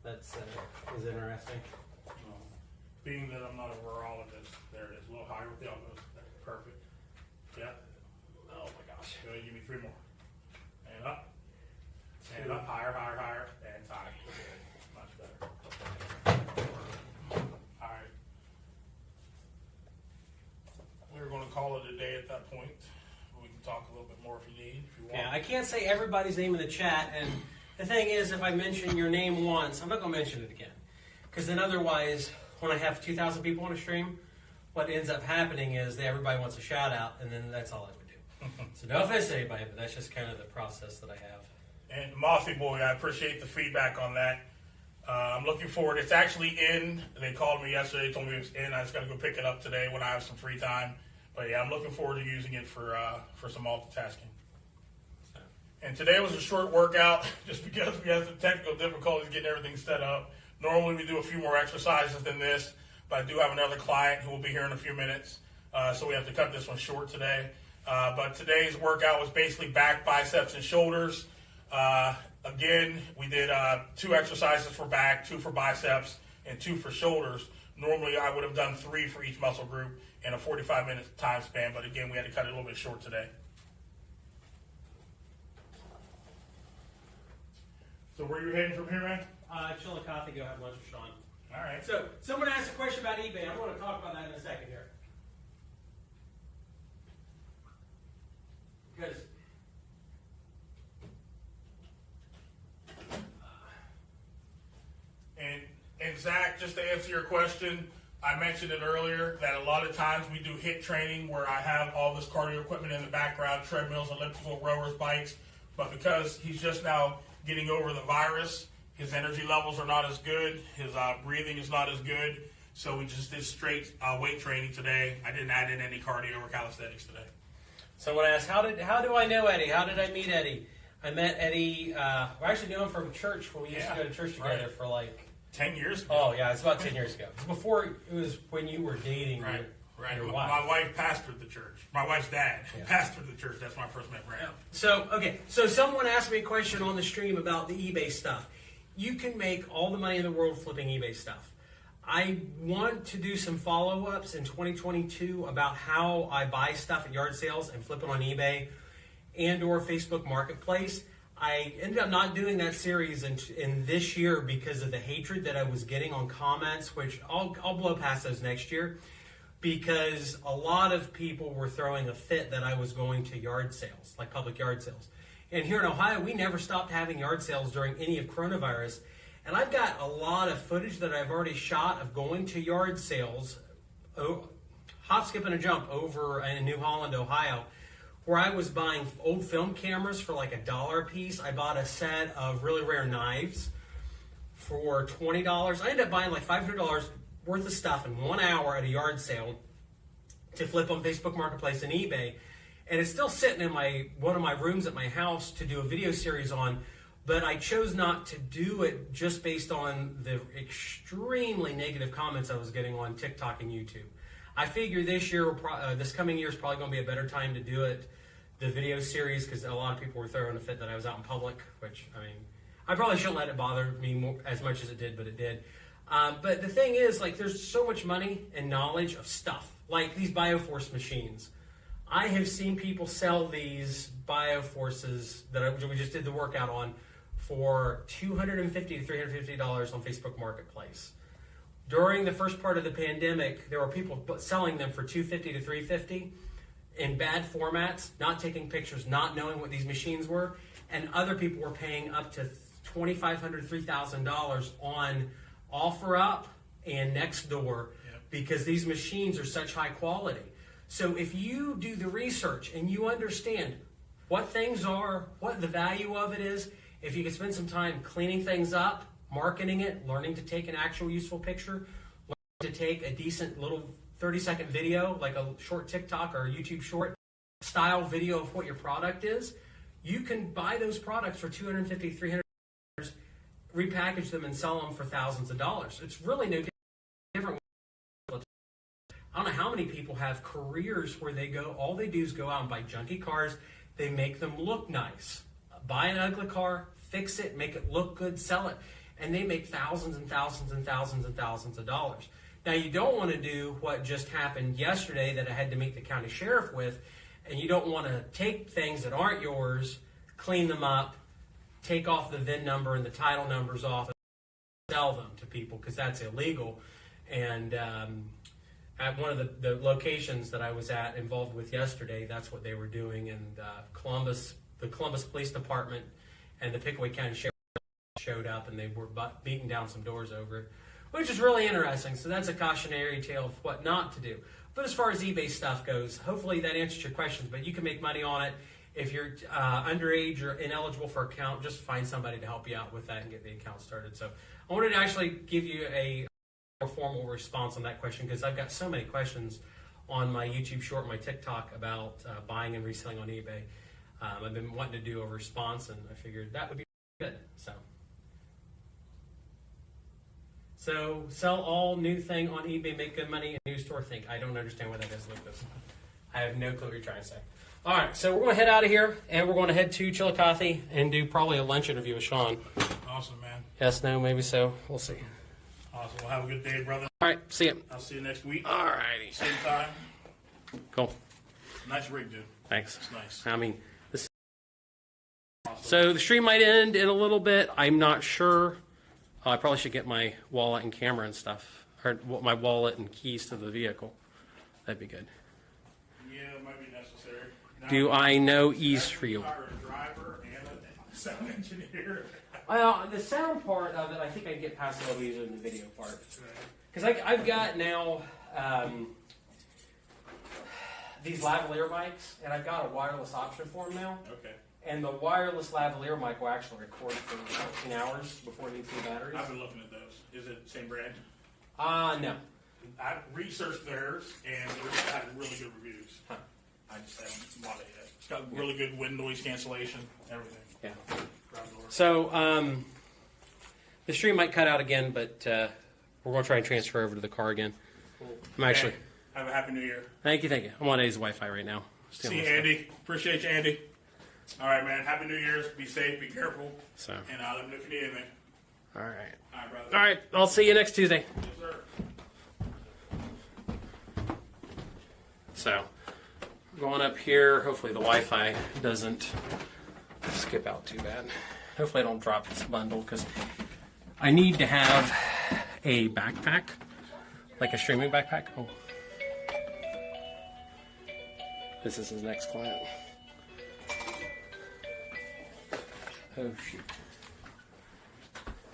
That's is interesting. Being that I'm not a virologist, there it is. A little higher with the elbows. Perfect. Yeah. Oh my gosh. Go ahead, give me 3 more. And up. And up. Higher, higher, higher. And tight. Much better. All right. We're going to call it a day at that point. We can talk a little bit more if you need, if you want. Yeah, I can't say everybody's name in the chat, and the thing is, if I mention your name once, I'm not going to mention it again. Because then otherwise, when I have 2,000 people on a stream, what ends up happening is that everybody wants a shout out, and then that's all I would do. So no offense to anybody, but that's just kind of the process that I have. And Mossy Boy, I appreciate the feedback on that. I'm looking forward. It's actually in. They called me yesterday, told me it was in. I just got to go pick it up today when I have some free time. But yeah, I'm looking forward to using it for some multitasking. And today was a short workout just because we had some technical difficulties getting everything set up. Normally we do a few more exercises than this, but I do have another client who will be here in a few minutes. So we have to cut this one short today. But today's workout was basically back, biceps, and shoulders. Again, we did 2 exercises for back, 2 for biceps, and 2 for shoulders. Normally I would have done 3 for each muscle group in a 45-minute time span, but again, we had to cut it a little bit short today. So where are you heading from here, man? Chillicothe, go have lunch with Sean. All right. So someone asked a question about eBay. I want to talk about that in a second here. Because and Zach, just to answer your question, I mentioned it earlier that a lot of times we do HIIT training where I have all this cardio equipment in the background, treadmills, elliptical, rowers, bikes, but because he's just now getting over the virus, his energy levels are not as good, his breathing is not as good, so we just did straight weight training today. I didn't add in any cardio or calisthenics today. Someone asked, how do I know Eddie? How did I meet Eddie? I met Eddie. We actually knew him from church when we used to go to church together for like 10 years ago. Oh yeah, it's about 10 years ago. It was before. It was when you were dating your wife. My wife pastored the church. My wife's dad pastored the church. That's when I first met Brad. So so someone asked me a question on the stream about the eBay stuff. You can make all the money in the world flipping eBay stuff. I want to do some follow-ups in 2022 about how I buy stuff at yard sales and flip it on eBay and or Facebook Marketplace. I ended up not doing that series in this year because of the hatred that I was getting on comments, which I'll blow past those next year, because a lot of people were throwing a fit that I was going to yard sales, like public yard sales. And here in Ohio, we never stopped having yard sales during any of coronavirus. And I've got a lot of footage that I've already shot of going to yard sales, hop, skip, and a jump over in New Holland, Ohio, where I was buying old film cameras for like $1 a piece. I bought a set of really rare knives for $20. I ended up buying like $500 worth of stuff in 1 hour at a yard sale to flip on Facebook Marketplace and eBay. And it's still sitting in one of my rooms at my house to do a video series on, but I chose not to do it just based on the extremely negative comments I was getting on TikTok and YouTube. I figure this coming year is probably going to be a better time to do it, the video series, because a lot of people were throwing a fit that I was out in public, which, I mean, I probably shouldn't let it bother me as much as it did, but it did. But the thing is, like, there's so much money and knowledge of stuff, like these Bioforce machines. I have seen people sell these Bioforces that we just did the workout on for $250 to $350 on Facebook Marketplace. During the first part of the pandemic, there were people selling them for $250 to $350 in bad formats, not taking pictures, not knowing what these machines were, and other people were paying up to $2,500, $3,000 on OfferUp and Nextdoor because these machines are such high quality. So if you do the research and you understand what things are, what the value of it is, if you can spend some time cleaning things up, marketing it, learning to take an actual useful picture, learning to take a decent little 30-second video, like a short TikTok or a YouTube short style video of what your product is, you can buy those products for $250, $300, repackage them and sell them for thousands of dollars. It's really no different. I don't know how many people have careers where all they do is go out and buy junky cars. They make them look nice. Buy an ugly car, fix it, make it look good, sell it. And they make thousands and thousands and thousands and thousands of dollars. Now, you don't want to do what just happened yesterday that I had to meet the county sheriff with, and you don't want to take things that aren't yours, clean them up, take off the VIN number and the title numbers off, and sell them to people, because that's illegal. And at one of the locations that I was involved with yesterday, that's what they were doing. And the Columbus Police Department and the Pickaway County Sheriff showed up, and they were beating down some doors over it, which is really interesting. So that's a cautionary tale of what not to do. But as far as eBay stuff goes, hopefully that answers your questions. But you can make money on it. If you're underage or ineligible for account, just find somebody to help you out with that and get the account started. So I wanted to actually give you a more formal response on that question, because I've got so many questions on my YouTube short, my TikTok, about buying and reselling on eBay. I've been wanting to do a response, and I figured that would be good. So sell all new thing on eBay, make good money, and new store think. I don't understand what that is, Lucas. I have no clue what you're trying to say. All right, so we're going to head out of here, and we're going to head to Chillicothe and do probably a lunch interview with Sean. Awesome, man. Yes, no, maybe so. We'll see. Awesome. Well, have a good day, brother. All right, see you. I'll see you next week. All righty. Same time. Cool. Nice rig, dude. Thanks. It's nice. I mean, Awesome. so the stream might end in a little bit. I'm not sure. I probably should get my wallet and camera and stuff, or my wallet and keys to the vehicle. That'd be good. Yeah, it might be necessary. Now, Do I know Eastfield? Hire a driver and a sound engineer. Well, the sound part of it, I think I can get past a little easier than the video part. Because I've got now these lavalier mics, and I've got a wireless option for them now. Okay. And the wireless lavalier mic will actually record for 14 hours before it needs new batteries. I've been looking at those. Is it the same brand? No. I researched theirs, and they had really good reviews. Huh. I just haven't bought it yet. It's got really good wind noise cancellation, everything. Yeah. So the stream might cut out again, but we're going to try and transfer over to the car again. Cool. I'm actually. Hey, have a happy New Year. Thank you. I'm on Eddie's Wi-Fi right now. See you, Andy. Appreciate you, Andy. All right, man. Happy New Year's. Be safe. Be careful. So. And let me know if you need anything. All right. All right, brother. All right. I'll see you next Tuesday. Yes, sir. So, going up here. Hopefully the Wi-Fi doesn't skip out too bad. Hopefully I don't drop this bundle because I need to have a backpack, like a streaming backpack. Oh, this is his next client. Oh shoot!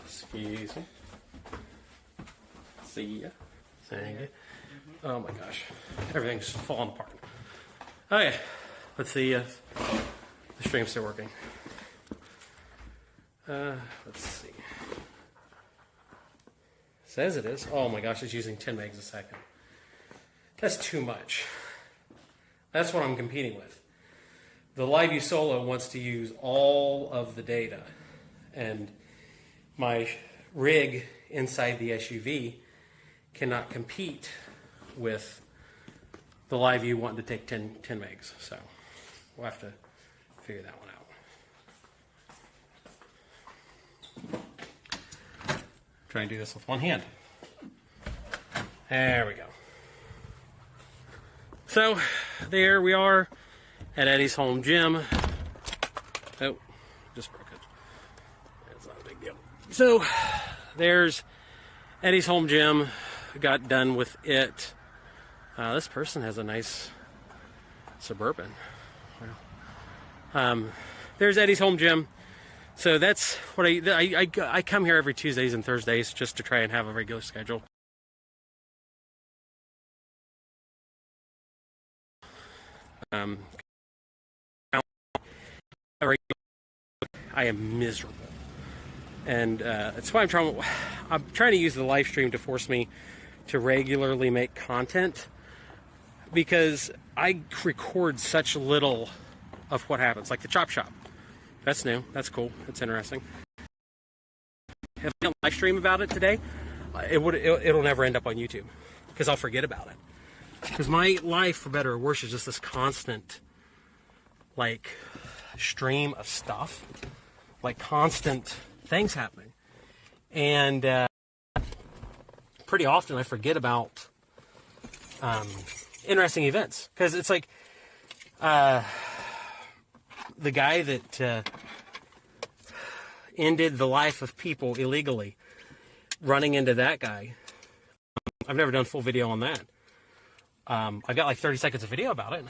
Excuse me. See ya. Thank you. Oh my gosh, everything's falling apart. Okay, let's see if the stream's still working. Let's see. Says it is. Oh my gosh, it's using 10 megs a second. That's too much. That's what I'm competing with. The LiveView Solo wants to use all of the data, and my rig inside the SUV cannot compete with the LiveView wanting to take 10 megs. So we'll have to figure that one out. Try and do this with one hand. There we go. So there we are at Eddie's home gym. Oh, just broke it. It's not a big deal. So there's Eddie's home gym. Got done with it. This person has a nice Suburban. There's Eddie's home gym. So that's what I come here every Tuesdays and Thursdays just to try and have a regular schedule. I am miserable, and that's why I'm trying to use the live stream to force me to regularly make content, because I record such little of what happens, like the chop shop. That's new. That's cool. That's interesting. If I don't live stream about it today, it'll never end up on YouTube because I'll forget about it. Because my life, for better or worse, is just this constant, like, stream of stuff, like constant things happening, and pretty often I forget about interesting events, because it's like the guy that ended the life of people illegally, running into that guy. I've never done full video on that. I got like 30 seconds of video about it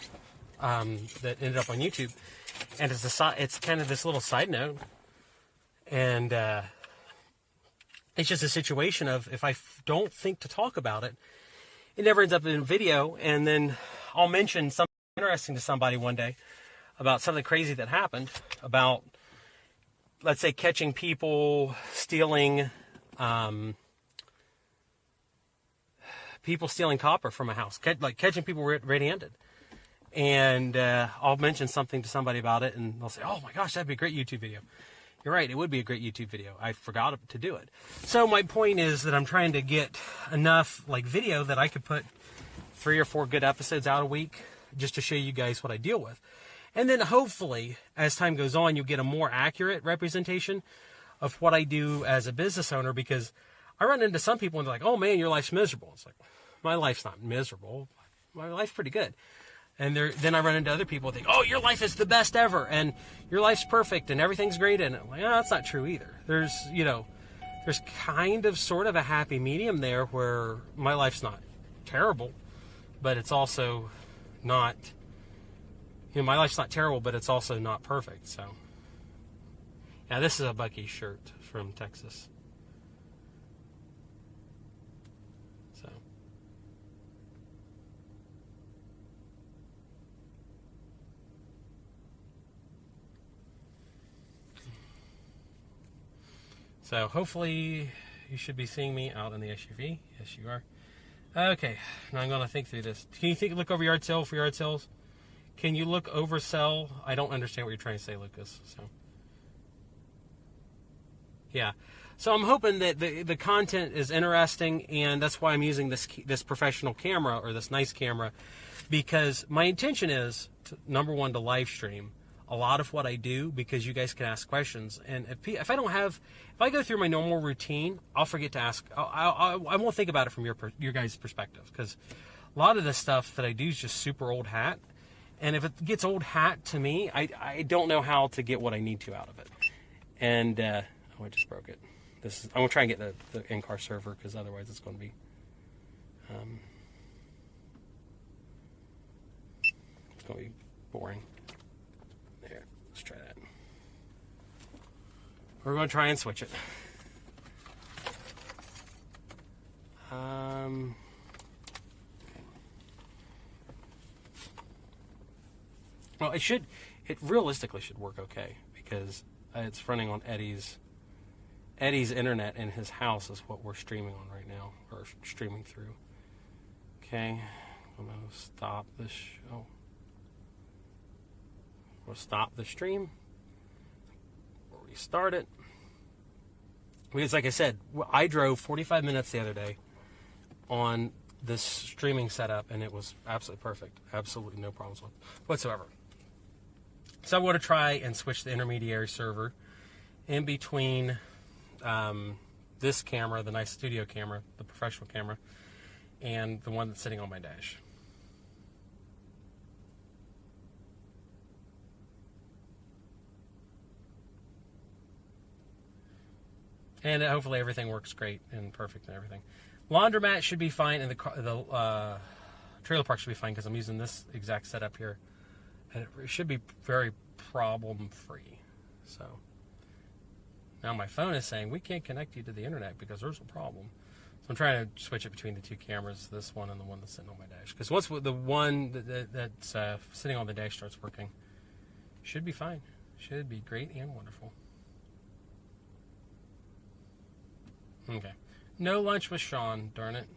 that ended up on YouTube, and it's kind of this little side note, and it's just a situation of, if I don't think to talk about it, it never ends up in a video, and then I'll mention something interesting to somebody one day about something crazy that happened, about, let's say, catching people stealing copper from a house, like catching people red-handed. And I'll mention something to somebody about it, and they'll say, oh my gosh, that'd be a great YouTube video. You're right, it would be a great YouTube video. I forgot to do it. So my point is that I'm trying to get enough like video that I could put 3 or 4 good episodes out a week, just to show you guys what I deal with. And then hopefully, as time goes on, you'll get a more accurate representation of what I do as a business owner, because I run into some people and they're like, oh man, your life's miserable. It's like, my life's not miserable. My life's pretty good. And then I run into other people and think, oh, your life is the best ever, and your life's perfect, and everything's great. And I'm like, oh, that's not true either. There's kind of sort of a happy medium there where my life's not terrible, but it's also not, my life's not terrible, but it's also not perfect. So, yeah, this is a Bucky shirt from Texas. So hopefully you should be seeing me out in the SUV. Yes, you are. Okay, now I'm going to think through this. Can you look over yard sale for yard sales? Can you look oversell? I don't understand what you're trying to say, Lucas. So, yeah. So I'm hoping that the content is interesting, and that's why I'm using this professional camera, or this nice camera, because my intention is, number one, to live stream a lot of what I do, because you guys can ask questions. And if I go through my normal routine, I'll forget to ask. I won't think about it from your guys' perspective, because a lot of the stuff that I do is just super old hat. And if it gets old hat to me, I don't know how to get what I need to out of it. And I just broke it. I'm gonna try and get the in-car server, because otherwise it's going to be boring. There, let's try that. We're going to try and switch it. Well, it realistically should work okay, because it's running on Eddie's internet in his house is what we're streaming on right now, or streaming through. Okay, I'm going to stop this show. We'll stop the stream. We'll restart it. Because like I said, I drove 45 minutes the other day on this streaming setup, and it was absolutely perfect. Absolutely no problems whatsoever. So I want to try and switch the intermediary server in between this camera, the nice studio camera, the professional camera, and the one that's sitting on my dash. And hopefully everything works great and perfect and everything. Laundromat should be fine, and the trailer park should be fine, because I'm using this exact setup here. And it should be very problem-free. So now my phone is saying, we can't connect you to the internet because there's a problem. So I'm trying to switch it between the two cameras, this one and the one that's sitting on my dash. Because once the one that's sitting on the dash starts working, should be fine. Should be great and wonderful. Okay. No lunch with Sean, darn it.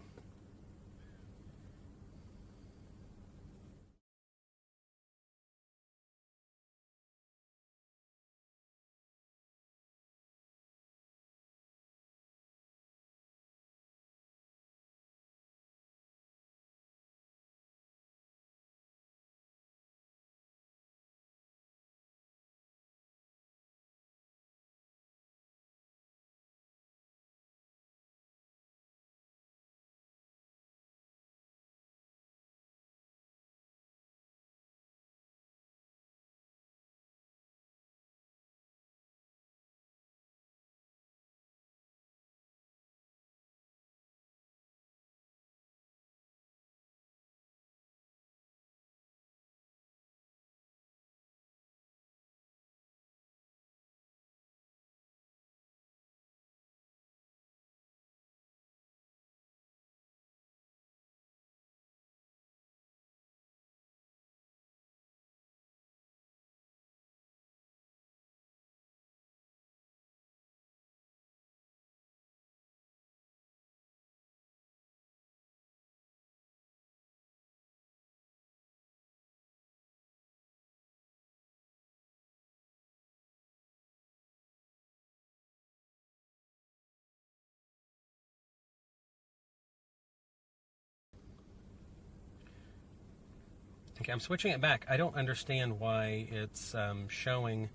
Okay, I'm switching it back. I don't understand why it's showing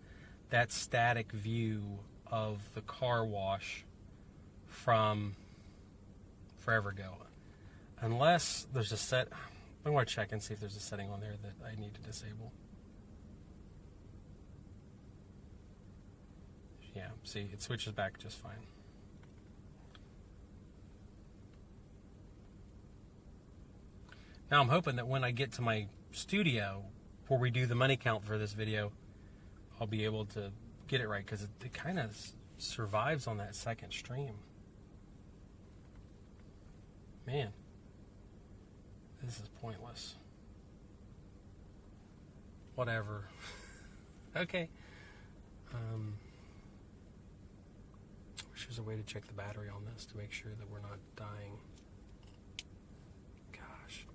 that static view of the car wash from forever ago. Unless there's a set... I want to check and see if there's a setting on there that I need to disable. Yeah, see, it switches back just fine. Now I'm hoping that when I get to my studio where we do the money count for this video, I'll be able to get it right, because it kind of survives on that second stream. Man, this is pointless. Whatever. Okay. Wish there's a way to check the battery on this to make sure that we're not dying. Gosh.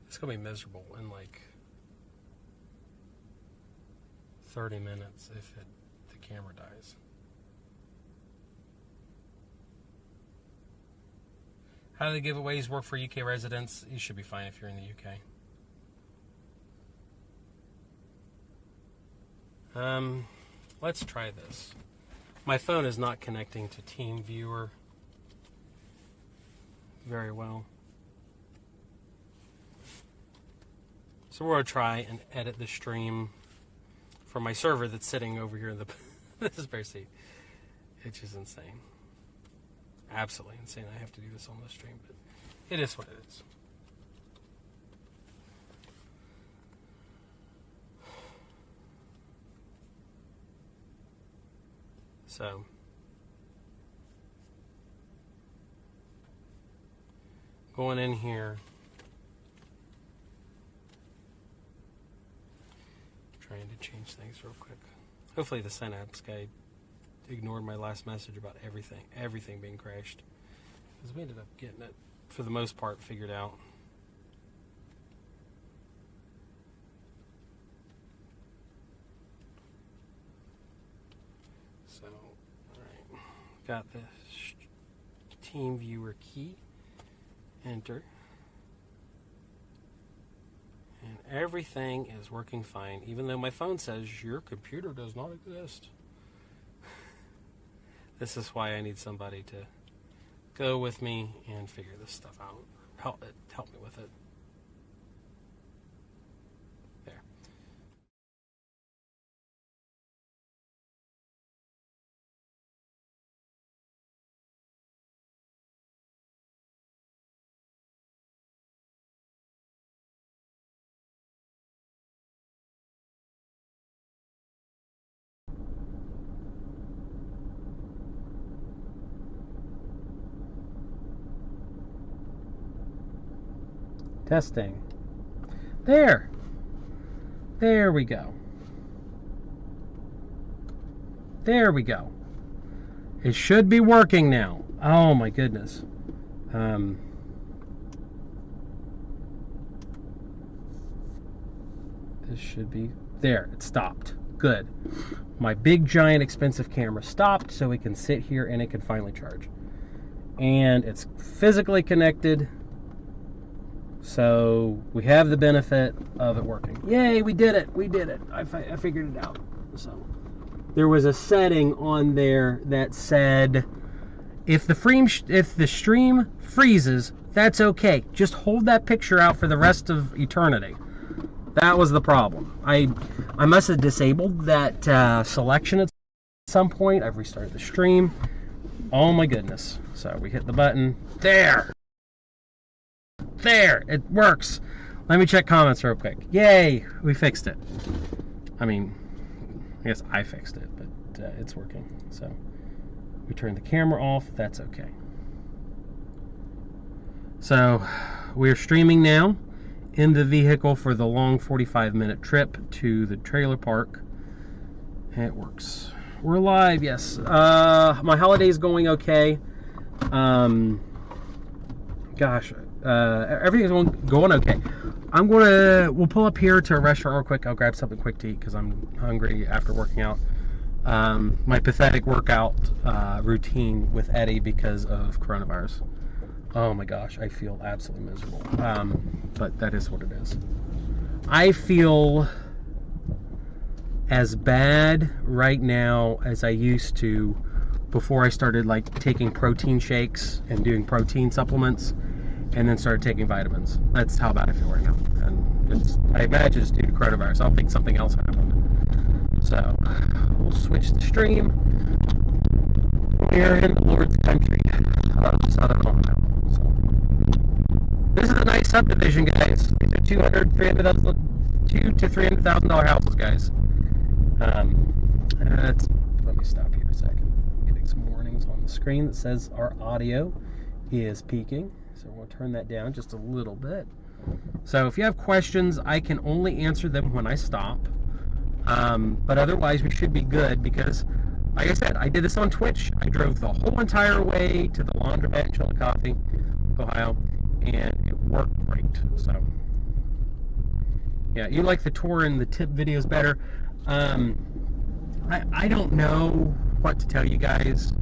It's going to be miserable in like 30 minutes if the camera dies. How do the giveaways work for UK residents? You should be fine if you're in the UK. Let's try this. My phone is not connecting to TeamViewer very well. So we're going to try and edit the stream from my server that's sitting over here in the this is very seat. It's just insane. Absolutely insane. I have to do this on the stream, but it is what it is. So going in here, trying to change things real quick. Hopefully the Synapse guy ignored my last message about everything being crashed, because we ended up getting it for the most part figured out. So, alright, got the TeamViewer key, enter, and everything is working fine, even though my phone says your computer does not exist. This is why I need somebody to go with me and figure this stuff out. Help me with it. There. Testing. There we go. There we go. It should be working now. Oh my goodness. This should be there. It stopped. Good. My big giant expensive camera stopped, so we can sit here and it can finally charge. And it's physically connected. So we have the benefit of it working. Yay, we did it. We did it. I figured it out. So there was a setting on there that said if the stream freezes, that's okay. Just hold that picture out for the rest of eternity. That was the problem. I must have disabled that selection at some point. I've restarted the stream. Oh my goodness. So we hit the button. There, it works. Let me check comments real quick. Yay, we fixed it. I mean, I guess I fixed it, but it's working. So we turned the camera off. That's okay. So we're streaming now in the vehicle for the long 45-minute trip to the trailer park. And it works. We're live, yes. My holiday's going okay. Everything's going okay. We'll pull up here to a restaurant real quick. I'll grab something quick to eat because I'm hungry after working out. My pathetic workout routine with Eddie because of coronavirus. Oh my gosh, I feel absolutely miserable. But that is what it is. I feel as bad right now as I used to before I started taking protein shakes and doing protein supplements, and then started taking vitamins. That's how bad I feel right now. And I imagine it's due to coronavirus. I don't think something else happened. So we'll switch the stream. We're in the Lord's country of Southern Ohio. So this is a nice subdivision, guys. These are $200,000 to $300,000 houses, guys. Let me stop here a second. I'm getting some warnings on the screen that says our audio is peaking. So we'll turn that down just a little bit. So if you have questions, I can only answer them when I stop. But otherwise, we should be good because, like I said, I did this on Twitch. I drove the whole entire way to the Laundromat in Chillicothe, Ohio, and it worked great. So, yeah, you like the tour and the tip videos better. I don't know what to tell you guys.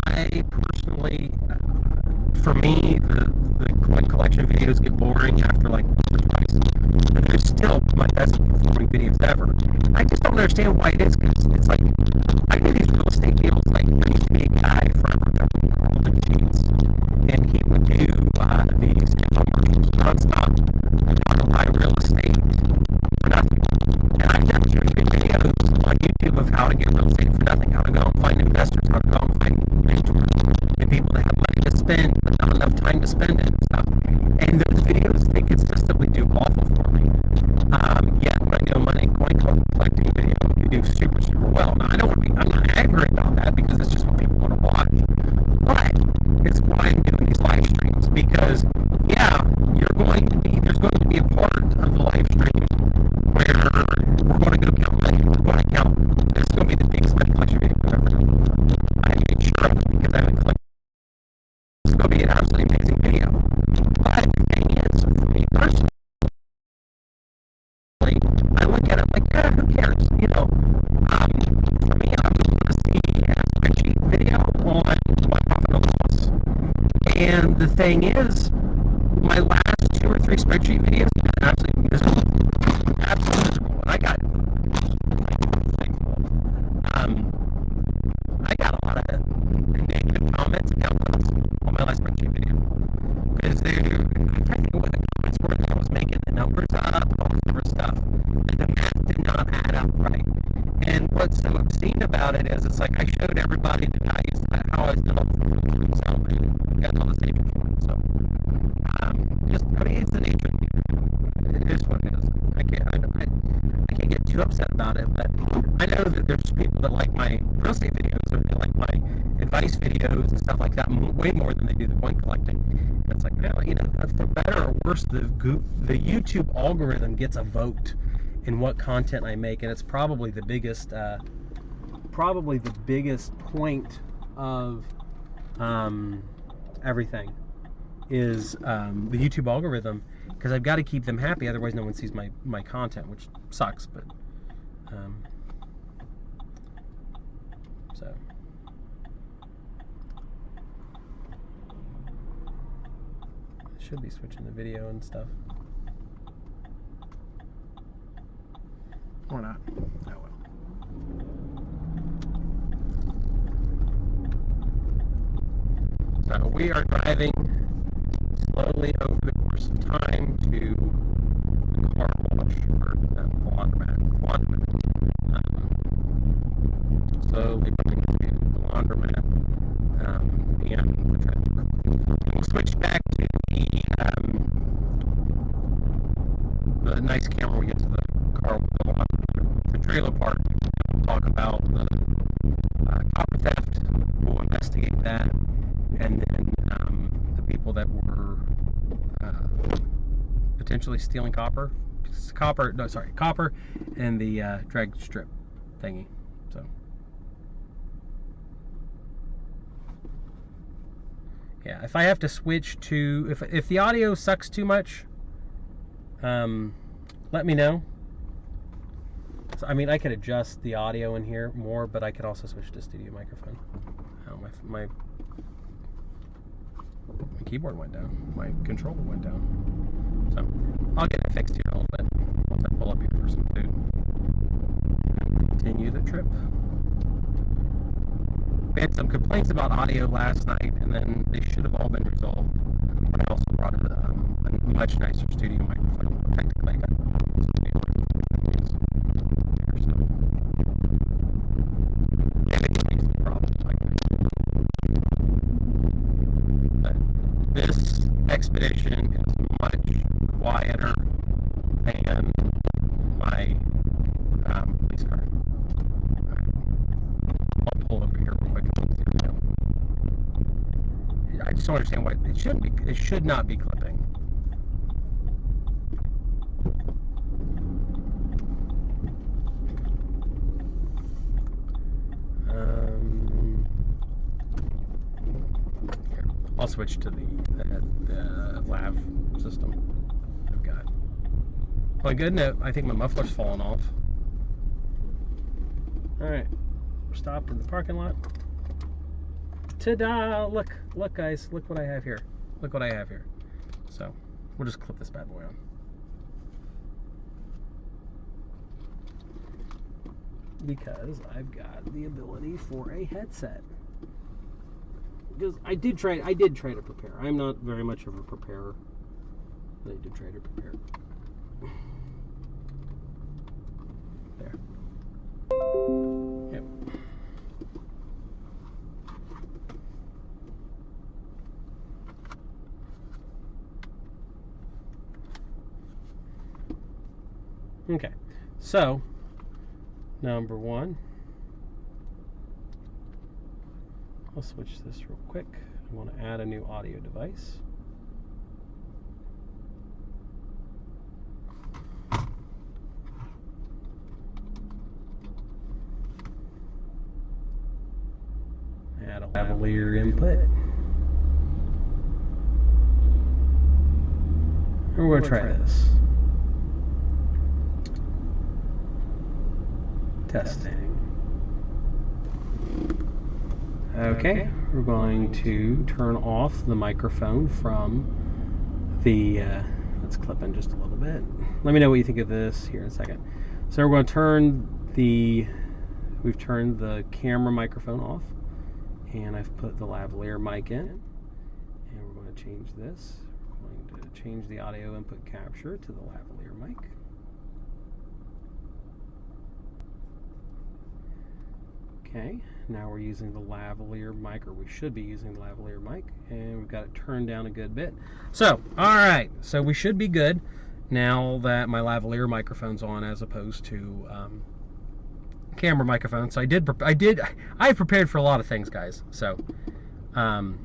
I personally, for me, the coin collection videos get boring after like once or twice. But they're still my best performing videos ever. I just don't understand why it is, because it's like I do these real estate deals. Like there used to be a guy forever ago called the Cheats, and he would do these infomercials nonstop on how to buy real estate for nothing. And I've done videos on YouTube of how to get real estate for nothing, how to go and find investors, how to go and find mentors, and people that have money to spend but not enough time to spend it and stuff. And those videos, they consistently do awful for me. Yet when I do a money coin collecting video, they do super, super well. Now, I'm not angry about that, because it's just what people want to watch. But it's why I'm doing these live streams, because yeah, there's going to be a part of the live stream where we're going to go count money. We're going to count. This is going to be the biggest money collection video I've ever done. I made sure of it, because I haven't collected. It's going to be an absolutely amazing video. But the thing is, for me personally, I look at it like, who cares? You know, for me, I would want to see a spreadsheet video on my profit and loss. And the thing is, my last 2 or 3 spreadsheet videos have been absolutely miserable. Absolutely miserable. And I got a lot of negative comments and downvotes on my last spreadsheet video. Because I'm trying to think of what the comments were that I was making the numbers up, all this different stuff. And the math did not add up right. And what's so obscene about it is, it's like I showed everybody the values, how I was doing all the formulas, so I got all the same information. So, it's the nature of it. It is what it is. I can't get too upset about it, but I know that there's people that like my real estate videos, or they like my advice videos and stuff like that way more than they do the coin collecting. And it's like, well, you know, for better or worse, the YouTube algorithm gets a vote in what content I make, and it's probably the biggest point of everything is the YouTube algorithm, because I've got to keep them happy, otherwise no one sees my content, which sucks. But so I should be switching the video and stuff. Or not. Oh well. So we are driving slowly over the course of time to the carwash, or the laundromat. Slowly going to the laundromat, and the trailer. We'll switch back to the nice camera when we get to the trailer park. We'll talk about the copper theft. We'll investigate that, and then the people that were potentially stealing copper, and the drag strip thingy. So yeah, if I have to switch to, if the audio sucks too much, let me know. So, I mean, I could adjust the audio in here more, but I could also switch to studio microphone. Oh, my keyboard went down. My controller went down. So I'll get it fixed here in a little bit once I pull up here for some food. And continue the trip. We had some complaints about audio last night, and then they should have all been resolved. But I also brought a much nicer studio microphone. Technically, I got a studio microphone. So, and it can be problems like that. But this expedition is much quieter than my police car. I'll pull over here real quick. I just don't understand why it should not be clipping. Here, I'll switch to the lav system I've got. On a good note, I think my muffler's fallen off. Alright, we're stopped in the parking lot. Ta-da! Look, guys, look what I have here. Look what I have here. So, we'll just clip this bad boy on. Because I've got the ability for a headset. Because I did try to prepare. I'm not very much of a preparer, but I did try to prepare. There. Yep. Okay, so number one, I'll switch this real quick. I want to add a new audio device. Add a lavalier input. And we're going to try this. Testing. Okay, we're going to turn off the microphone from the, let's clip in just a little bit. Let me know what you think of this here in a second. So we're going to turn we've turned the camera microphone off, and I've put the lavalier mic in, and we're going to change this. We're going to change the audio input capture to the lavalier mic. Okay, now we're using the lavalier mic, or we should be using the lavalier mic, and we've got it turned down a good bit. So, alright, so we should be good now that my lavalier microphone's on as opposed to camera microphone. So I prepared for a lot of things, guys. So, Sean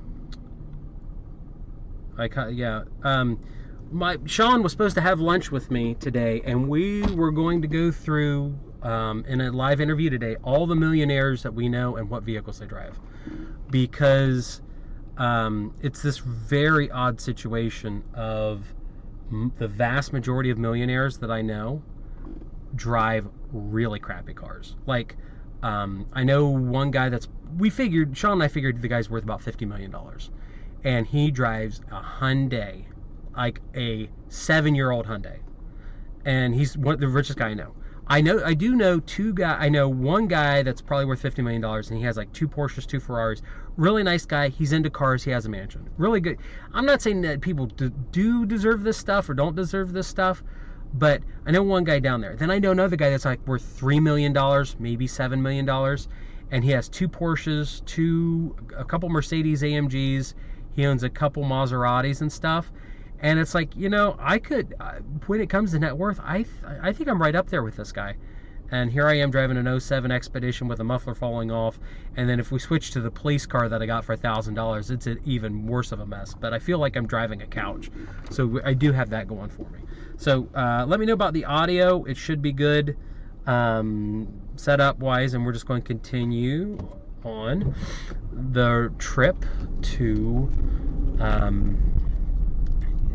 was supposed to have lunch with me today, and we were going to go through in a live interview today all the millionaires that we know and what vehicles they drive, because it's this very odd situation of the vast majority of millionaires that I know drive really crappy cars. Like I know one guy Sean and I figured the guy's worth about $50 million, and he drives a Hyundai, like a 7-year-old Hyundai, and he's the richest guy I know. I do know I know one guy that's probably worth $50 million, and he has like 2 Porsches, 2 Ferraris. Really nice guy. He's into cars. He has a mansion. Really good. I'm not saying that people do deserve this stuff or don't deserve this stuff, but I know one guy down there. Then I know another guy that's like worth $3 million, maybe $7 million, and he has 2 Porsches, a couple Mercedes AMGs. He owns a couple Maseratis and stuff. And it's like, you know, I could, when it comes to net worth, I think I'm right up there with this guy. And here I am driving an 07 Expedition with a muffler falling off. And then if we switch to the police car that I got for $1,000, it's even worse of a mess. But I feel like I'm driving a couch. So I do have that going for me. So let me know about the audio. It should be good setup-wise. And we're just going to continue on the trip to...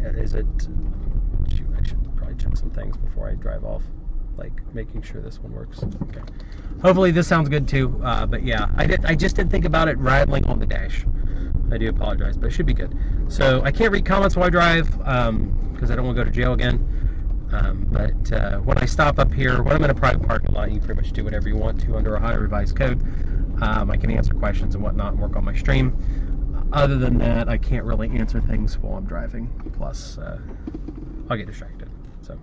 I should probably check some things before I drive off, like making sure this one works. Okay. Hopefully this sounds good too. But yeah, I just didn't think about it rattling on the dash. I do apologize, but it should be good. So I can't read comments while I drive because I don't want to go to jail again. But when I stop up here, when I'm in a private parking lot, you can pretty much do whatever you want to under Ohio revised code. I can answer questions and whatnot and work on my stream. Other than that, I can't really answer things while I'm driving. Plus, I'll get distracted. So,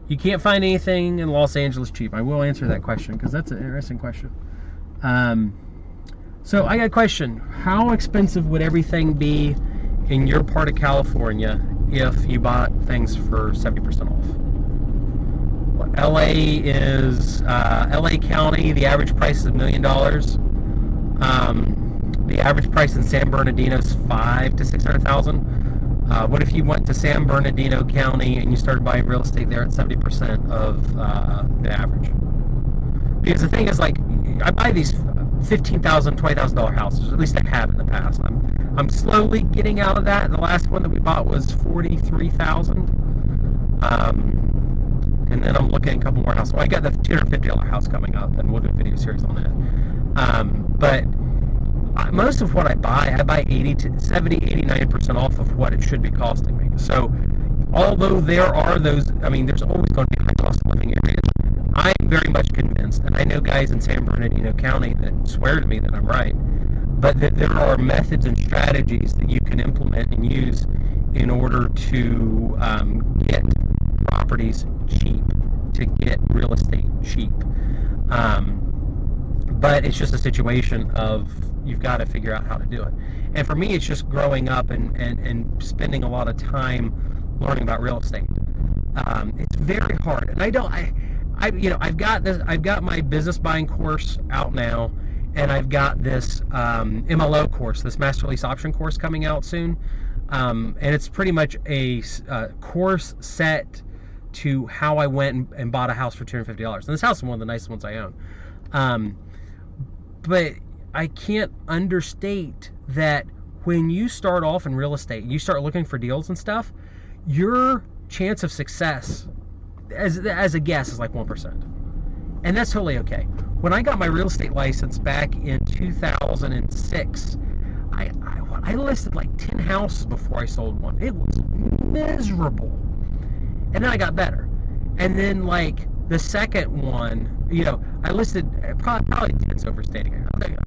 you can't find anything in Los Angeles cheap. I will answer that question because that's an interesting question. So, I got a question. How expensive would everything be in your part of California if you bought things for 70% off? Well, LA is, LA County, the average price is $1 million. The average price in San Bernardino is $500,000 to $600,000. What if you went to San Bernardino County and you started buying real estate there at 70% of the average? Because the thing is, like, I buy these $15,000, $20,000 houses. At least I have in the past. I'm slowly getting out of that. The last one that we bought was $43,000. and then I'm looking at a couple more houses. Well, I got the $250 house coming up, and we'll do a video series on that. But most of what I buy 80 to 70, 80, 90% off of what it should be costing me. So although there are those, I mean, there's always going to be high cost of living areas, I'm very much convinced, and I know guys in San Bernardino County that swear to me that I'm right, but that there are methods and strategies that you can implement and use in order to get properties cheap, to get real estate cheap. But it's just a situation of you've got to figure out how to do it. And for me, it's just growing up and spending a lot of time learning about real estate. It's very hard, and I've got my business buying course out now, and I've got this MLO course, this master lease option course coming out soon, and it's pretty much a course set to how I went and bought a house for $250. And this house is one of the nicest ones I own. But I can't understate that when you start off in real estate, you start looking for deals and stuff, your chance of success as a guess is like 1%. And that's totally okay. When I got my real estate license back in 2006, I listed like 10 houses before I sold one. It was miserable. And then I got better. And then like the second one, I listed probably 10's overstating it.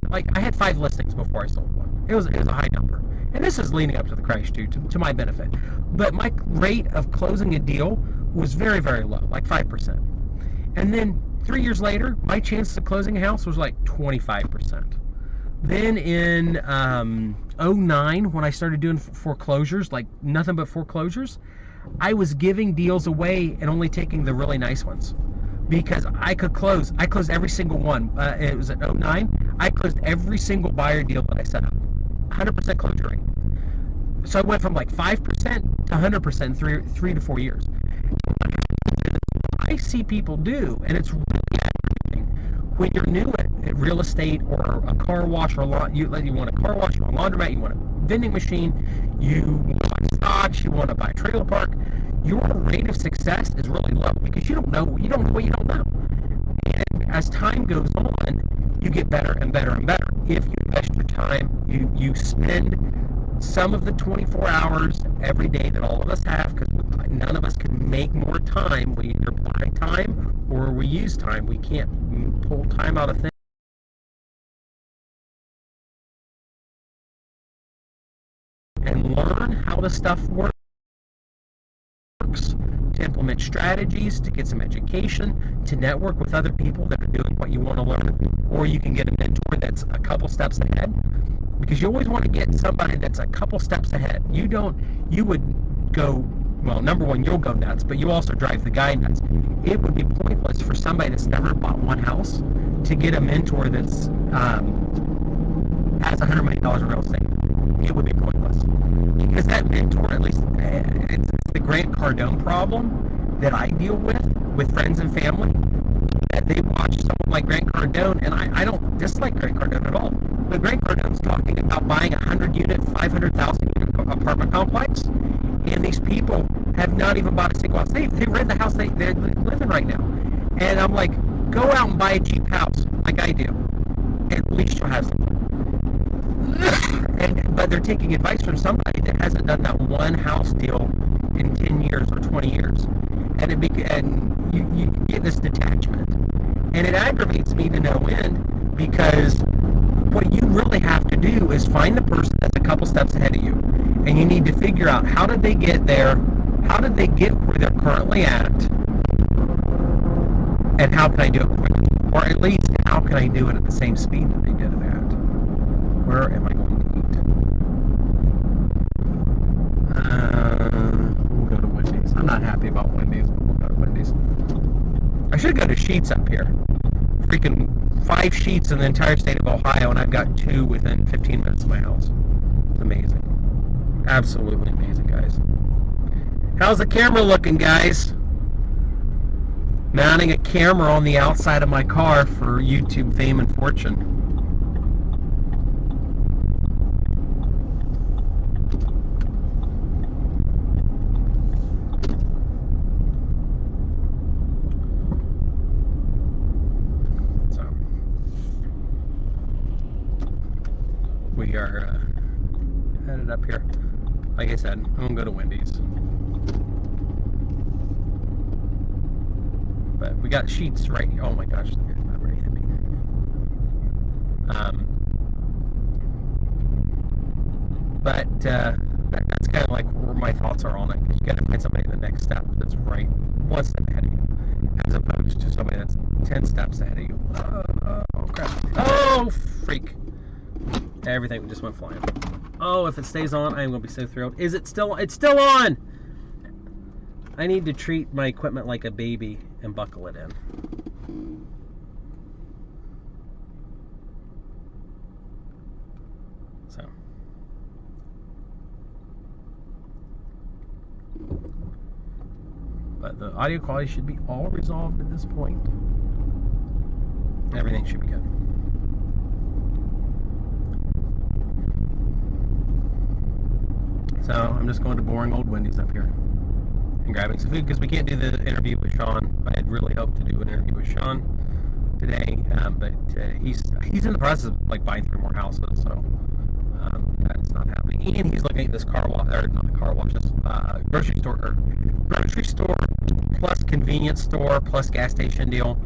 Like I had 5 listings before I sold one. It was a high number. And this is leading up to the crash too, to my benefit. But my rate of closing a deal was very, very low, like 5%. And then 3 years later, my chances of closing a house was like 25%. Then in 2009, when I started doing foreclosures, like nothing but foreclosures, I was giving deals away and only taking the really nice ones because I could close. I closed every single one. It was at 2009. I closed every single buyer deal that I set up. 100% closure rate. So I went from like 5% to 100% in 3 to 4 years. I see people do, and it's really aggravating. When you're new at real estate or a car wash, or you want a car wash, you want a laundromat, you want a vending machine, you want to buy stocks, you want to buy a trailer park, your rate of success is really low because you don't know what you don't know. And as time goes on, you get better and better and better. If you invest your time, you spend some of the 24 hours every day that all of us have, because none of us can make more time. We either buy time or we use time. We can't pull time out of things. And learn how the stuff works, to implement strategies, to get some education, to network with other people that are doing what you want to learn, or you can get a mentor that's a couple steps ahead, because you always want to get somebody that's a couple steps ahead. You would go, well, number one, you'll go nuts, but you also drive the guy nuts. It would be pointless for somebody that's never bought one house to get a mentor that's has $100 million in real estate. It would be pointless. Because that mentor, at least, it's the Grant Cardone problem that I deal with friends and family, that they watch someone like Grant Cardone, and I don't dislike Grant Cardone at all, but Grant Cardone's talking about buying a 100-unit, 500,000-unit apartment complex, and these people have not even bought a single house. They rent the house they're living right now. And I'm like, go out and buy a cheap house like I do. At least you'll have something. But they're taking advice from somebody that hasn't done that one house deal in 10 years or 20 years. And you get this detachment. And it aggravates me to no end, because what you really have to do is find the person that's a couple steps ahead of you. And you need to figure out, how did they get there? How did they get where they're currently at? And how can I do it quickly? Or at least, how can I do it at the same speed that they did it at? Where am I going to eat? We'll go to Wendy's. I'm not happy about Wendy's, but we'll go to Wendy's. I should go to Sheetz up here. Freaking 5 Sheetz in the entire state of Ohio, and I've got 2 within 15 minutes of my house. It's amazing. Absolutely amazing, guys. How's the camera looking, guys? Mounting a camera on the outside of my car for YouTube fame and fortune. we are headed up here. Like I said, I'm gonna go to Wendy's. But we got sheets right here. Oh my gosh, they're not very heavy. That's kind of like where my thoughts are on it. Because you got to find somebody in the next step that's right one step ahead of you, as opposed to somebody that's 10 steps ahead of you. Oh crap! Oh freak! Everything just went flying. Oh, if it stays on, I'm gonna be so thrilled. Is it still? It's still on. I need to treat my equipment like a baby and buckle it in. So. But the audio quality should be all resolved at this point. Everything should be good. So I'm just going to boring old Wendy's up here and grabbing some food because we can't do the interview with Sean. I had really hoped to do an interview with Sean today, but he's in the process of like buying 3 more houses, so that's not happening. And he's looking at this car wash, or not car wash, just grocery store plus convenience store plus gas station deal.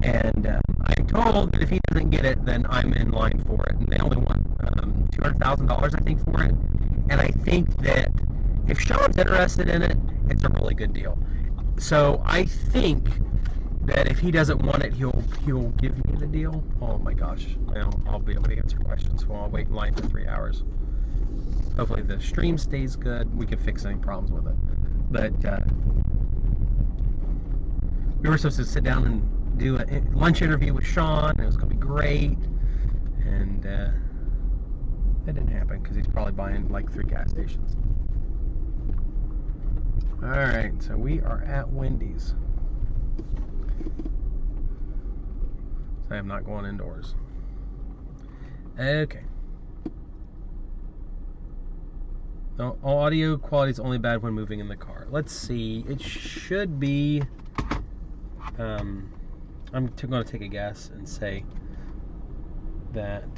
And I'm told that if he doesn't get it, then I'm in line for it. And they only want $200,000, I think, for it. And I think that if Sean's interested in it, it's a really good deal. So I think that if he doesn't want it, he'll give me the deal. Oh my gosh, I'll be able to answer questions while I wait in line for 3 hours. Hopefully the stream stays good. We can fix any problems with it. But we were supposed to sit down and do a lunch interview with Sean, and it was going to be great. And that didn't happen because he's probably buying like 3 gas stations. All right, so we are at Wendy's. So I am not going indoors. Okay. No, audio quality is only bad when moving in the car. Let's see. It should be. I'm going to take a guess and say that.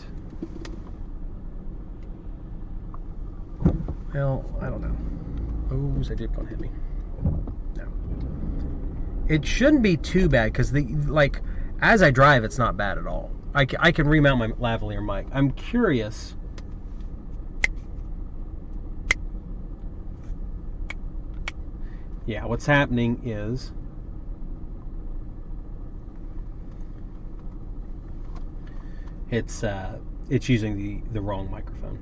Well, I don't know. Oh, that did going to hit me. No. It shouldn't be too bad because as I drive, it's not bad at all. I can remount my lavalier mic. I'm curious. Yeah, what's happening is it's using the wrong microphone.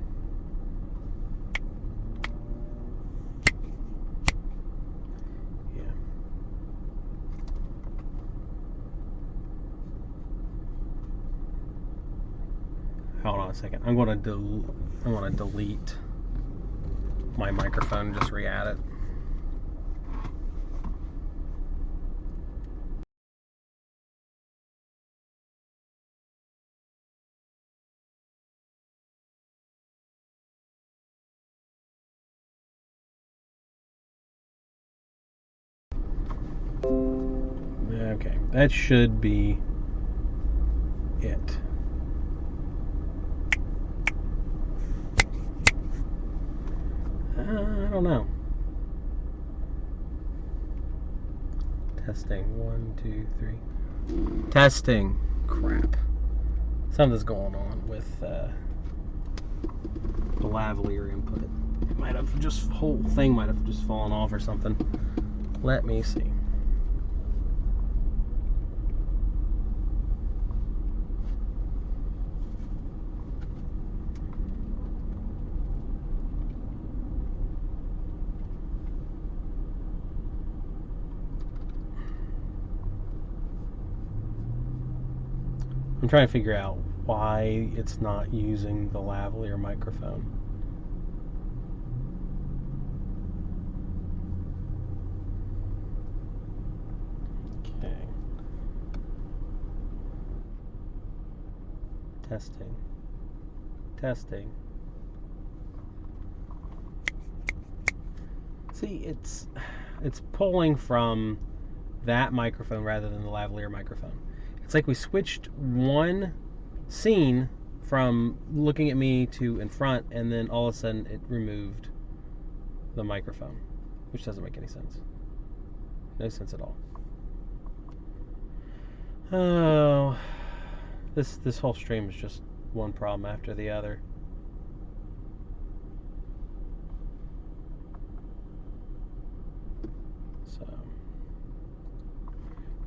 Yeah. Hold on a second. I'm going to delete my microphone and just re-add it. Okay, that should be it. I don't know. Testing. 1, 2, 3. Testing. Crap. Something's going on with the lavalier input. It might have just, whole thing might have just fallen off or something. Let me see. I'm trying to figure out why it's not using the lavalier microphone. Okay. Testing. Testing. See, it's pulling from that microphone rather than the lavalier microphone. It's like we switched one scene from looking at me to in front, and then all of a sudden it removed the microphone, which doesn't make any sense. No sense at all. Oh, this whole stream is just one problem after the other. So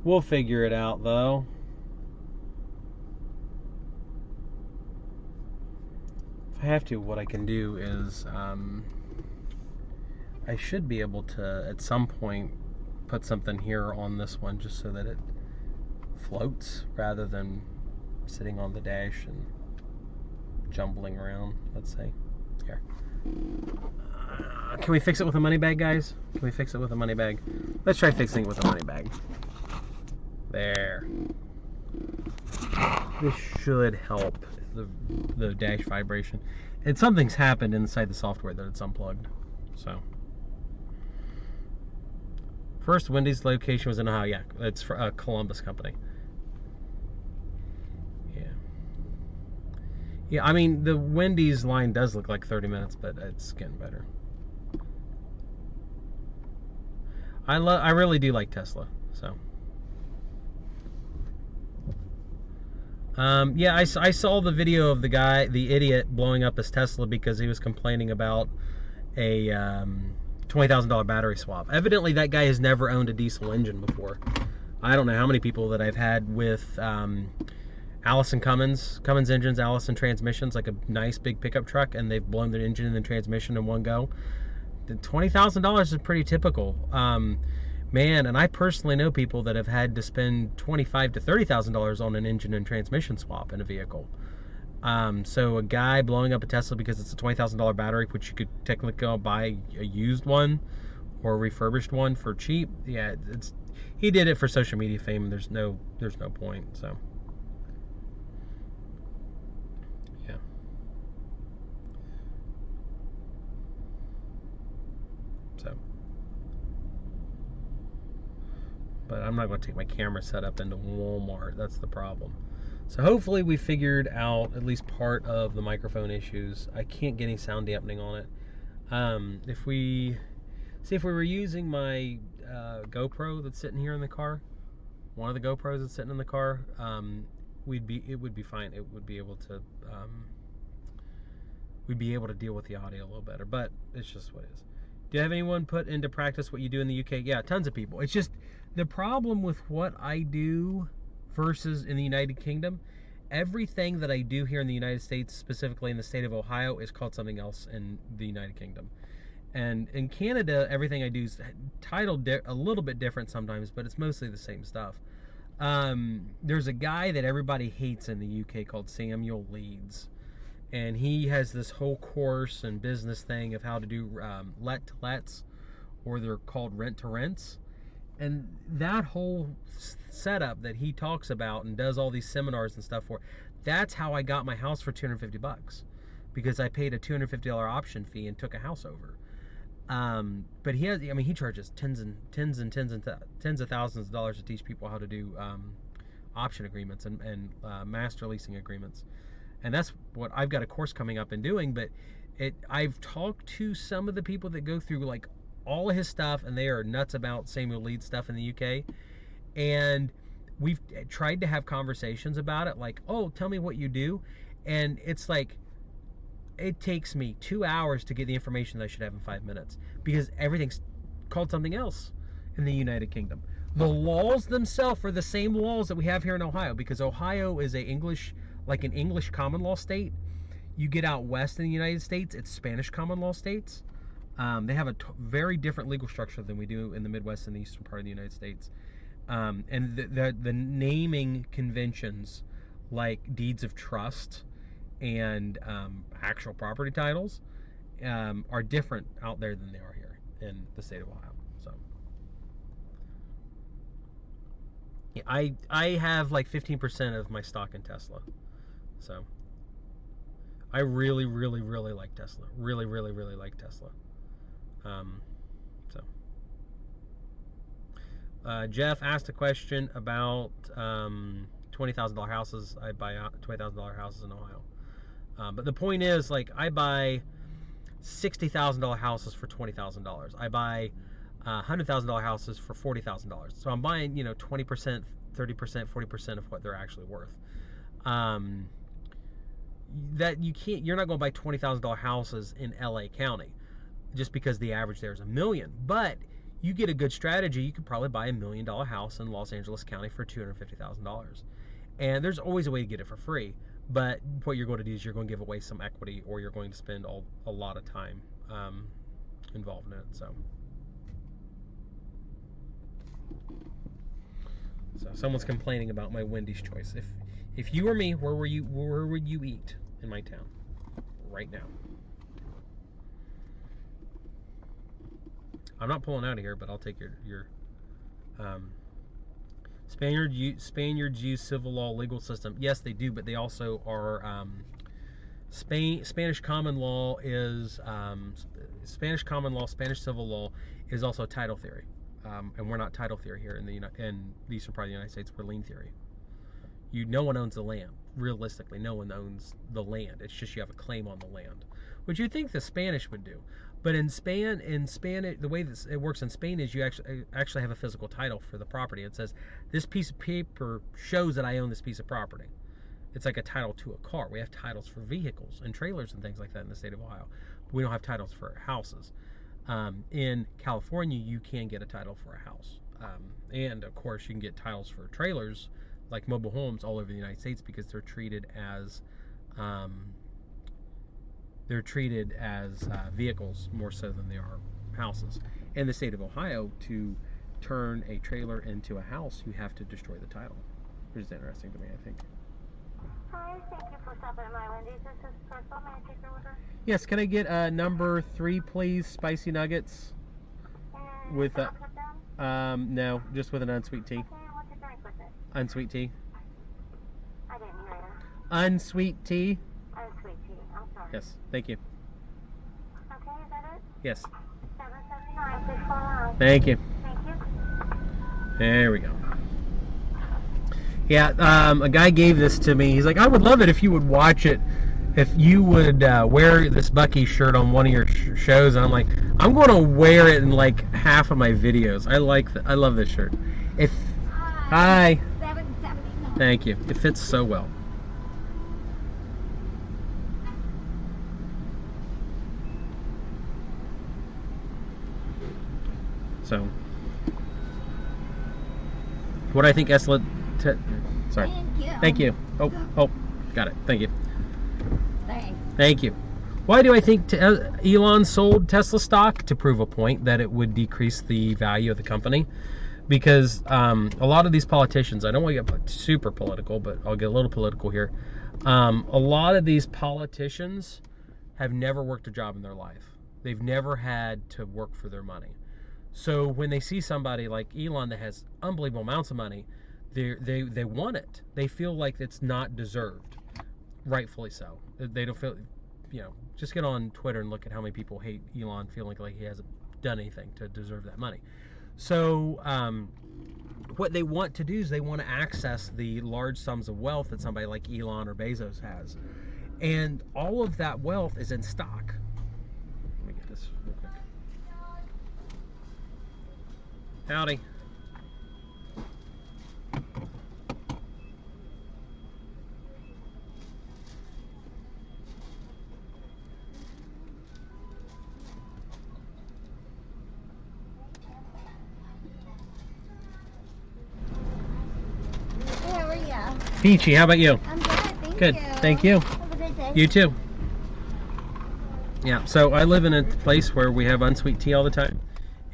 we'll figure it out, though. If I have to, what I can do is I should be able to at some point put something here on this one just so that it floats rather than sitting on the dash and jumbling around. Let's say here. Can we fix it with a money bag, guys? Can we fix it with a money bag? Let's try fixing it with a money bag. There. This should help the dash vibration. And something's happened inside the software that it's unplugged. So first Wendy's location was in Ohio. Yeah, it's for a Columbus company. Yeah, I mean, the Wendy's line does look like 30 minutes, but it's getting better. I really do like Tesla, so. Yeah, I saw the video of the idiot blowing up his Tesla because he was complaining about a $20,000 battery swap. Evidently, that guy has never owned a diesel engine before. I don't know how many people that I've had with Allison Cummins engines, Allison transmissions, like a nice big pickup truck, and they've blown their engine and the transmission in one go. The $20,000 is pretty typical. Man, and I personally know people that have had to spend $25,000 to $30,000 on an engine and transmission swap in a vehicle. So a guy blowing up a Tesla because it's a $20,000 battery, which you could technically go buy a used one or a refurbished one for cheap. Yeah, he did it for social media fame. There's no point. So. But I'm not going to take my camera setup into Walmart. That's the problem. So hopefully we figured out at least part of the microphone issues. I can't get any sound dampening on it. If we were using my GoPro that's sitting here in the car, one of the GoPros that's sitting in the car, it would be fine. It would be able to we'd be able to deal with the audio a little better. But it's just what it is. Do you have anyone put into practice what you do in the UK? Yeah, tons of people. It's just the problem with what I do versus in the United Kingdom. Everything that I do here in the United States, specifically in the state of Ohio, is called something else in the United Kingdom. And in Canada, everything I do is titled a little bit different sometimes, but it's mostly the same stuff. There's a guy that everybody hates in the UK called Samuel Leeds. And he has this whole course and business thing of how to do let-to-lets, or they're called rent-to-rents. And that whole setup that he talks about and does all these seminars and stuff for, that's how I got my house for $250, because I paid a $250 option fee and took a house over. But he charges tens of thousands of dollars to teach people how to do option agreements and master leasing agreements. And that's what I've got a course coming up and doing. But I've talked to some of the people that go through like all of his stuff, and they are nuts about Samuel Leeds stuff in the UK. And we've tried to have conversations about it, like, oh, tell me what you do. And it's like, it takes me 2 hours to get the information that I should have in 5 minutes, because everything's called something else in the United Kingdom. The laws themselves are the same laws that we have here in Ohio, because Ohio is an English common law state. You get out west in the United States, it's Spanish common law states. They have a very different legal structure than we do in the Midwest and the eastern part of the United States. And the naming conventions, like deeds of trust and actual property titles, are different out there than they are here in the state of Ohio. So yeah, I have like 15% of my stock in Tesla. So I really, really, really like Tesla. Really, really, really like Tesla. Jeff asked a question about $20,000 houses. I buy $20,000 houses in Ohio. But the point is, like, I buy $60,000 houses for $20,000. I buy $100,000 houses for $40,000. So I'm buying, 20%, 30%, 40% of what they're actually worth. That you're not going to buy $20,000 houses in LA County just because the average there is $1 million. But you get a good strategy, you could probably buy $1 million house in Los Angeles County for $250,000. And there's always a way to get it for free. But what you're going to do is you're going to give away some equity, or you're going to spend a lot of time involved in it. So someone's complaining about my Wendy's choice. If you were me, where would you eat in my town right now? I'm not pulling out of here, but I'll take your Spaniards use civil law legal system. Yes, they do, but they also are Spanish common law is Spanish common law, Spanish civil law is also title theory, and we're not title theory here in the eastern part of the United States. We're lien theory. No one owns the land. Realistically, no one owns the land. It's just you have a claim on the land, which you'd think the Spanish would do. But in Spanish, the way that it works in Spain is you actually have a physical title for the property. It says, this piece of paper shows that I own this piece of property. It's like a title to a car. We have titles for vehicles and trailers and things like that in the state of Ohio. But we don't have titles for houses. In California, you can get a title for a house. And, of course, you can get titles for trailers, like mobile homes, all over the United States, because they're treated as vehicles more so than they are houses. In the state of Ohio, to turn a trailer into a house, you have to destroy the title, which is interesting to me, I think. Hi, thank you for stopping at my Wendy's. This is Crystal. May I take your order? Yes, can I get number 3, please? Spicy nuggets. And With put down? no, just with an unsweet tea. Okay, and what's your drink with it? Unsweet tea. I didn't hear you. Unsweet tea. Sweet tea. I'm sorry. Yes, thank you. Okay, is that it? Yes. $7.79. Please call line. Thank you. Thank you. There we go. Yeah, a guy gave this to me. He's like, I would love it if you would watch it, if you would wear this Bucky shirt on one of your shows. And I'm like, I'm going to wear it in like half of my videos. I love this shirt. Hi. $7.79. Thank you. It fits so well. So, what I think sorry. Thank you. Oh, got it. Thank you. Thanks. Thank you. Why do I think Elon sold Tesla stock? To prove a point that it would decrease the value of the company. Because a lot of these politicians, I don't want to get super political, but I'll get a little political here. A lot of these politicians have never worked a job in their life. They've never had to work for their money. So when they see somebody like Elon that has unbelievable amounts of money, they want it. They feel like it's not deserved, rightfully so. They don't feel, just get on Twitter and look at how many people hate Elon, feeling like he hasn't done anything to deserve that money. So what they want to do is they want to access the large sums of wealth that somebody like Elon or Bezos has. And all of that wealth is in stock. Let me get this real quick. Howdy. How are you? Peachy, how about you? I'm good, thank Good, you. thank you. Have a good day. You too. Yeah, so I live in a place where we have unsweet tea all the time.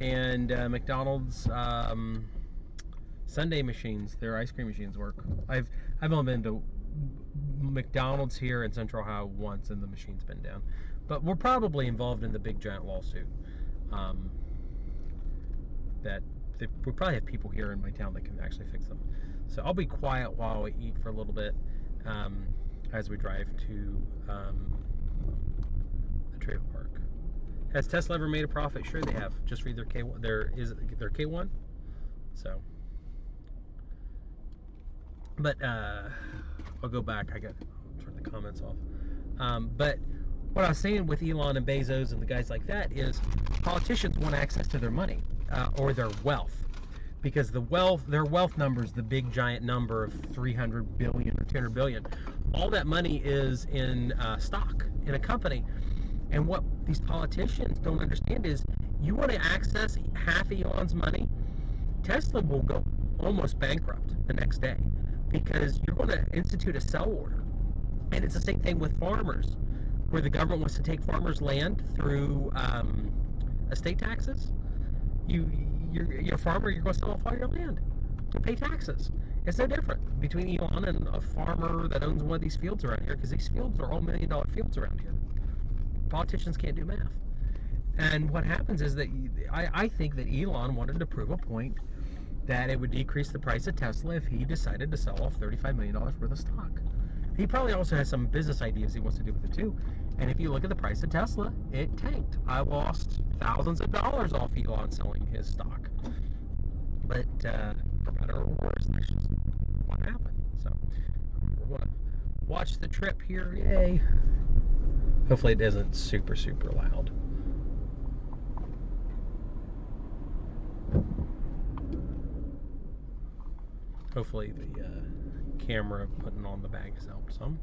And McDonald's Sunday machines, their ice cream machines work. I've only been to McDonald's here in Central Ohio once, and the machine's been down. But we're probably involved in the big giant lawsuit. We probably have people here in my town that can actually fix them. So I'll be quiet while we eat for a little bit as we drive to the trailer park. Has Tesla ever made a profit? Sure they have. Just read their K1. Their K1. So, but I'll go back. I'll turn the comments off. But what I was saying with Elon and Bezos and the guys like that is politicians want access to their money or their wealth, because their wealth numbers, the big giant number of 300 billion or 200 billion, all that money is in stock in a company. And what these politicians don't understand is, you want to access half Elon's money, Tesla will go almost bankrupt the next day, because you're going to institute a sell order. And it's the same thing with farmers, where the government wants to take farmers' land through estate taxes. You're a farmer, you're going to sell off all your land to pay taxes. It's no different between Elon and a farmer that owns one of these fields around here, because these fields are all $1 million fields around here. Politicians can't do math. And what happens is that I think that Elon wanted to prove a point that it would decrease the price of Tesla if he decided to sell off $35 million worth of stock. He probably also has some business ideas he wants to do with it too. And if you look at the price of Tesla, it tanked. I lost thousands of dollars off Elon selling his stock. But for better or worse, that's just what happened. So we're going to watch the trip here. Yay. Hopefully it isn't super, super loud. Hopefully the camera putting on the bag has helped some.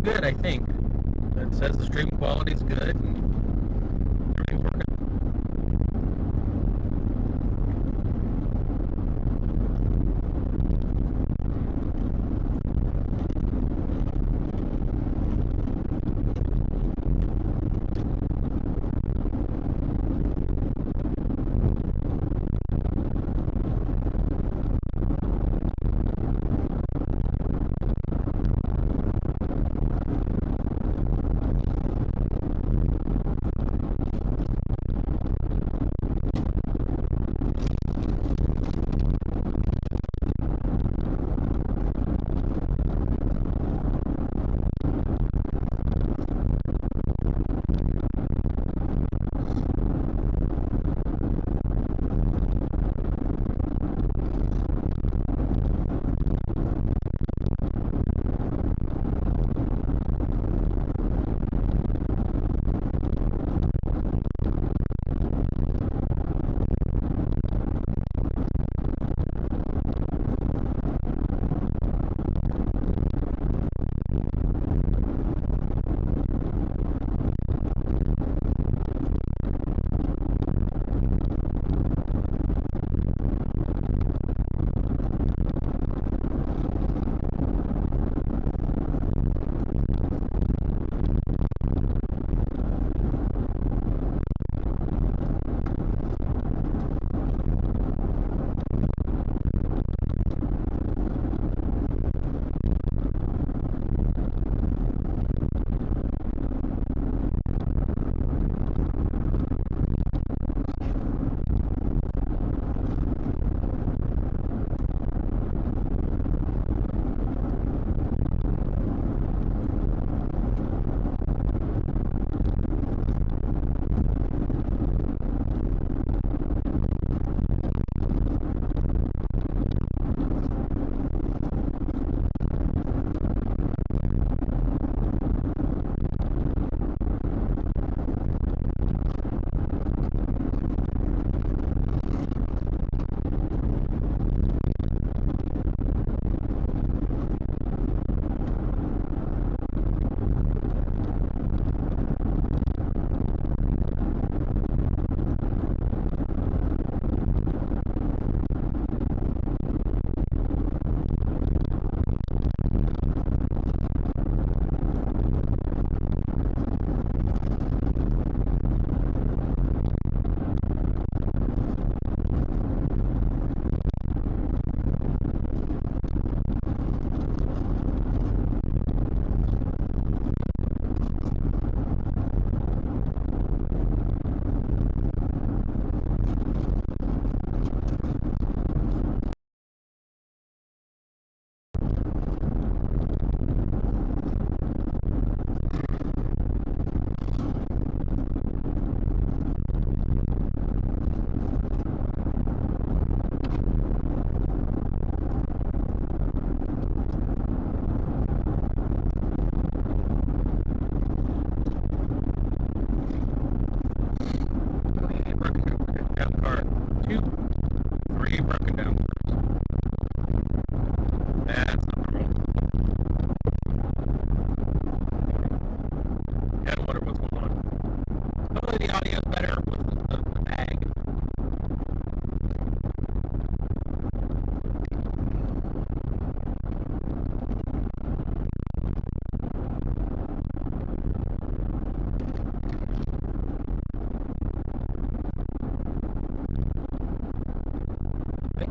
Good, I think. It says the stream quality is good and everything's working.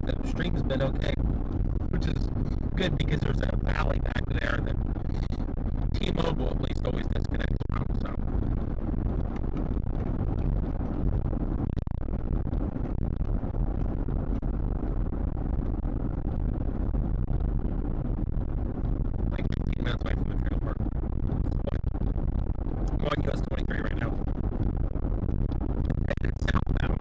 the stream's been okay, which is good because there's a valley back there that T-Mobile at least always disconnects from. So. Like 15 minutes away from the trailer park. I'm on US 23 right now. Headed southbound.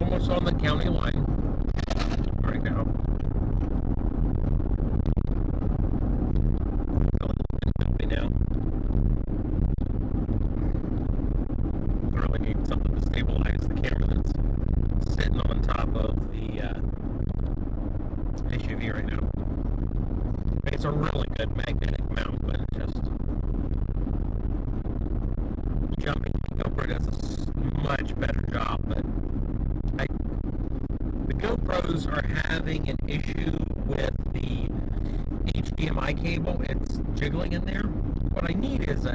Almost on the county line right now. Now. I really need something to stabilize the camera that's sitting on top of the SUV right now. It's a really good magnetic mount, but it's just jumping. GoPro does a much better job, but the GoPros are having an issue with the HDMI cable. It's jiggling in there. What I need is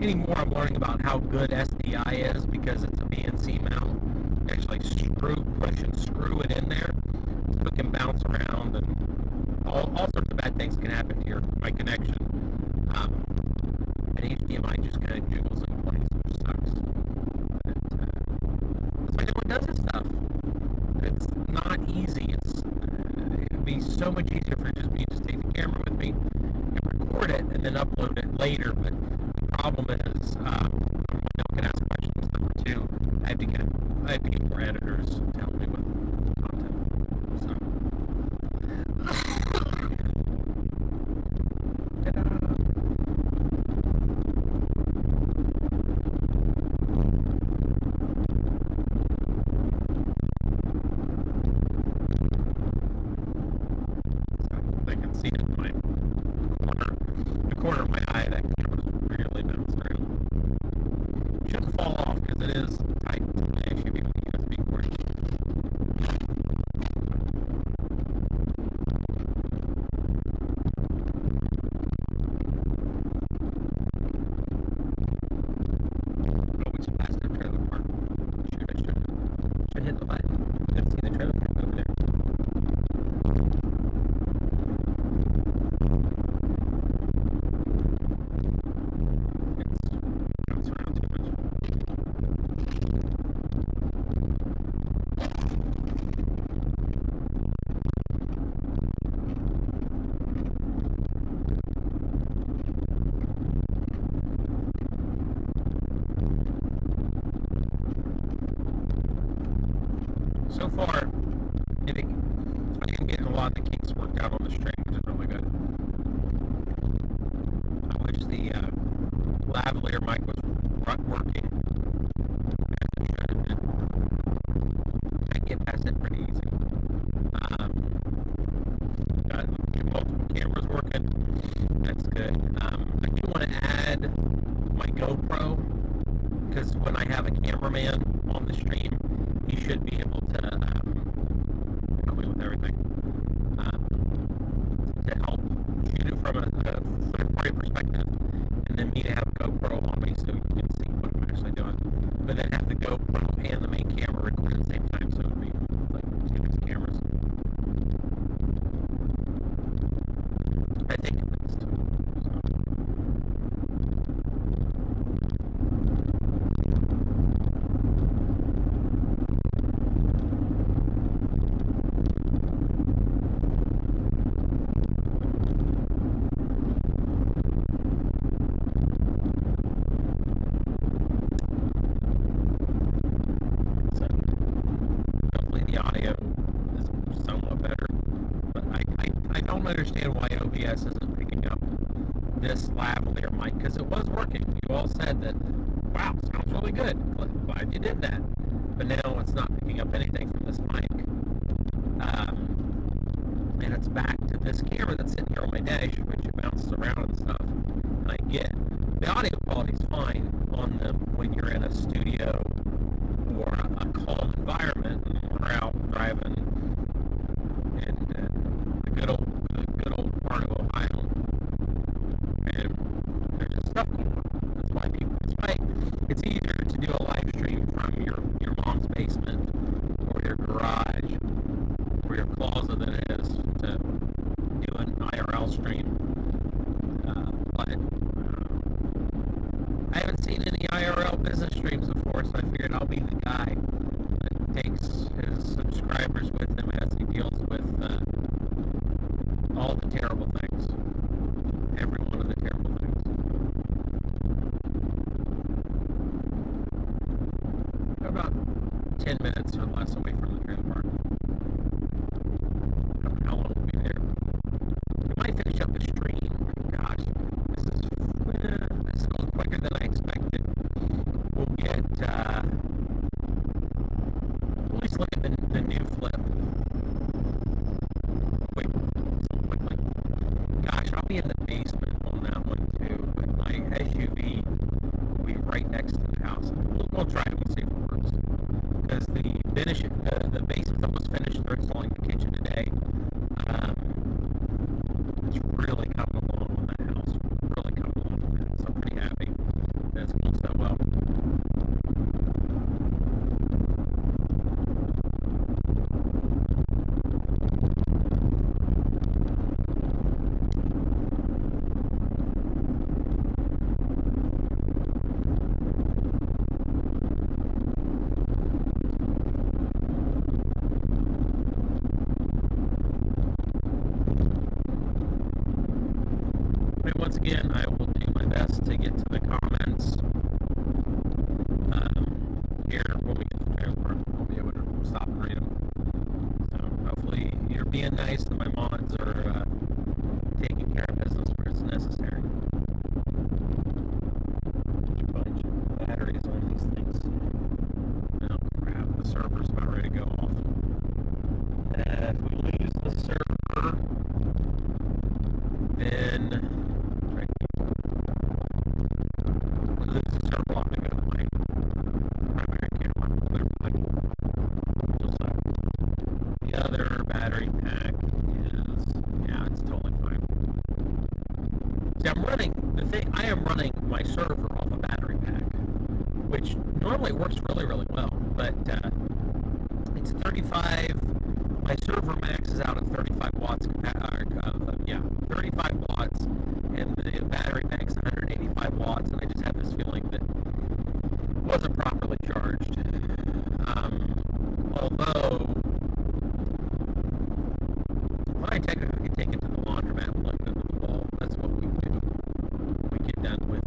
anymore I'm learning about how good SDI is because it's a BNC mount. You actually push and screw it in there so it can bounce around, and all sorts of bad things can happen to my connection. And HDMI just kind of jiggles in place, which sucks. But that's why no one does this stuff. It's not easy. It'd be so much easier for just me to take the camera with me and record it and then upload it later. But the problem is, one, I can ask questions. Number two, I have to get more editors to help me with content. So. I can see it in the corner of my eye. That camera's really bounced around. Shouldn't fall off because it is tight to the SUV with the USB cord. Oh, we just passed the trailer park. Shoot, I should hit the button. I didn't see the trailer park over there. Bounce around too much. So far, I think I'm getting a lot of the kinks worked out on the string, which is really good. I wish the lavalier mic was working as it should have been. I can get past it pretty easy. Got multiple cameras working. That's good. I do want to add my GoPro because when I have a cameraman on the stream, he should be able to help me with everything. To help shoot it from a third-party perspective, and then me to have a GoPro on me so you can see what I'm actually doing. But then have the GoPro and the main camera record at the same time, so it would be like two different cameras. I think at least. So. Understand why OBS isn't picking up this lavalier mic, because it was working. You all said that, wow, sounds really good. Glad you did that. But now it's not picking up anything from this mic. And it's back to this camera that's sitting here on my dash, which it bounces around and stuff. And I get the audio quality is fine on the when you're in a studio or a calm environment, and we're out driving in the good old part of Ohio, and there's just stuff going on. That's why it's easier to do a live stream from your mom's basement or your garage or your closet than it is to do an IRL stream. But I haven't seen any IRL business streams before, so I figured I'll be the guy that takes his subscribers with him as he deals with all the terrible things. Every one of the terrible things. About 10 minutes or less away from the trailer park. I don't know how long we'll be there. We might finish up the stream. Gosh, this is going quicker than I expected. We'll get, at least look at the new flip. Wait, so quickly. Gosh, I'll be in the basement on that one too, but my SUV will be right next to the house. We'll try it. We'll see if it works. Because the basement was finished. They're installing the kitchen today. It's really coming along on that house. Really coming along on that. So I'm pretty happy that it's going so well. Once again, I will do my best to get to the comments here when we get to the trailer park. I'll be able to stop and read them. So hopefully you're being nice and my mods are taking care of business where it's necessary. There's a bunch of batteries on these things. Oh crap, the server's about ready to go off. If we lose the server, then battery pack is, yeah, it's totally fine. See, I am running my server off a battery pack, which normally works really, really well, but it's 35, my server maxes out at 35 watts, 35 watts, and the battery pack's 185 watts, and I just have this feeling that it wasn't properly charged. Although I technically could take it to the laundromat and plug it into the wall. That's what we do. We get done with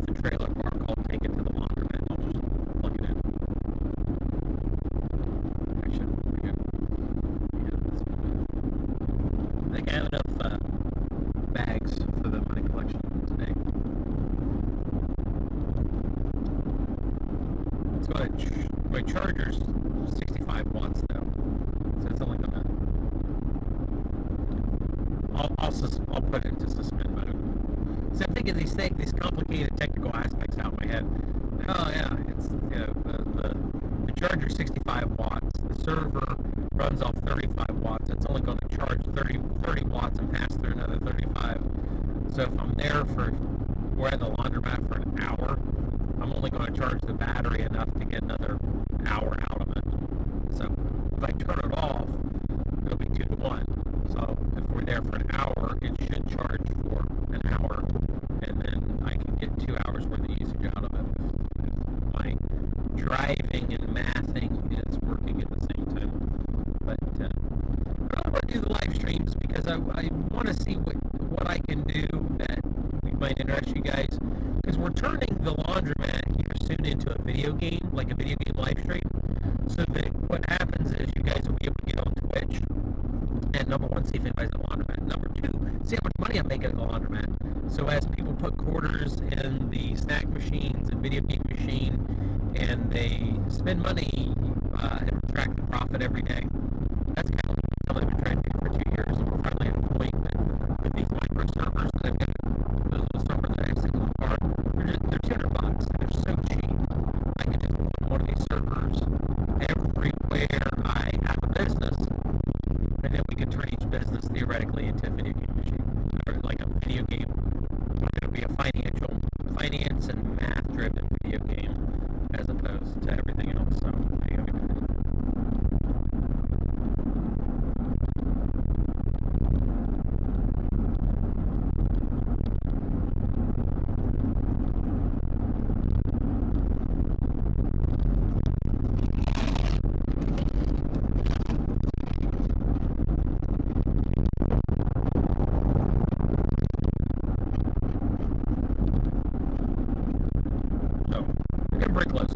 the trailer park. I'll take it to the laundromat and I'll just plug it in. That should be good. Yeah, that's good. I think I have enough bags for my collection today. Let's go ahead. My charger's 65 watts though, so it's only gonna. I'll put it into suspend mode. So I'm thinking these complicated technical aspects out of my head. Oh yeah, it's the charger's 65 watts. The server runs off 35 watts. It's only going to charge 30 watts and pass through another 35. So if I'm there we're at the laundromat for an hour, I'm only going to charge the battery enough to get another hour out of it. So if I turn it off, it'll be 2 to 1. So if we're there for an hour, it should charge for an hour, and then I can get 2 hours worth of usage out of it. If my driving and mathing is working at the same time. But I really want to do the live streams because I want to see what I can do that might interest you guys. Because we're turning the laundromat here soon into a video game, like a video game live stream. So that what happens is you guys will be able to get on Twitch and number one, see if anybody's at the laundromat. Number two, see how much money I'm making at the laundromat. So as people put quarters in the snack machines and video game machine, and they spend money and track the profit every day. That's kind of what we've been trying to do for 2 years, and we're finally at a point that with these micro servers that I've got, the little server that I stick in the car, they're $200. They're so cheap. I can just put one of these servers everywhere I have a business, and then we can turn each business theoretically into a video game machine, or like a video game. It'll be a finance and math-driven video game as opposed to everything else. So there you go. Very close.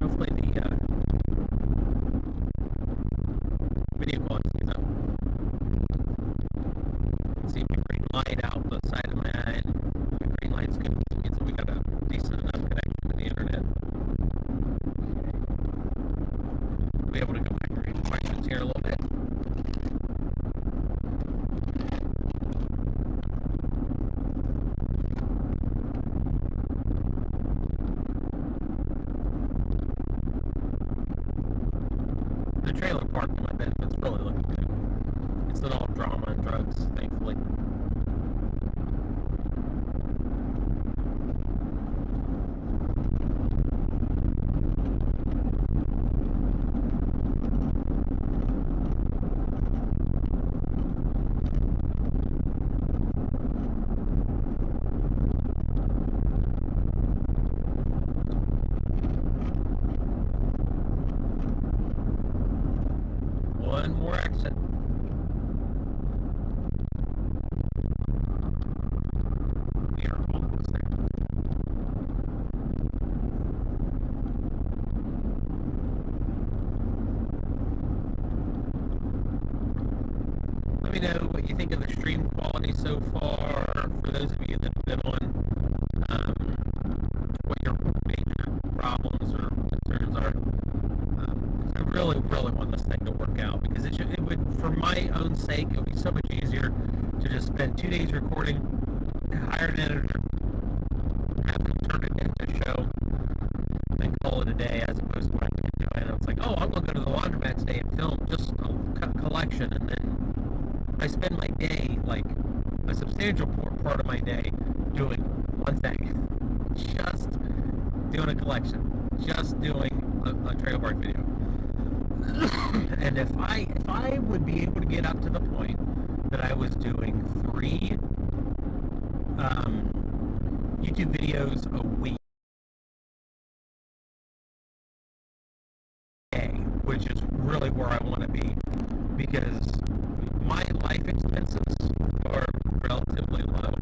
Hopefully the video quality is up. See the green light out the side of my eye. The green light's good. It means that we got a decent enough connection to the internet. We'll be able to go back and read questions here a little bit. The trailer park in my benefit's really looking good. It's not all drama and drugs, thankfully. One more exit. We are almost there. Let me know what you think of the stream quality so far. For those of you that have been on, what your major problems or concerns are. I really want this thing to work out, because it would, for my own sake, it would be so much easier to just spend 2 days recording, hire an editor, have them turn it into a show, and call it a day, as opposed to what I've been doing. It's like, oh, I'm going to go to the laundromat today and film just a collection, and then I spend my day, like a substantial part of my day, doing one thing, just doing a collection, just doing a trailer park video. And if I would be able to get up to the point that I was doing 3 YouTube videos a week, which is really where I want to be, because my life expenses are relatively low.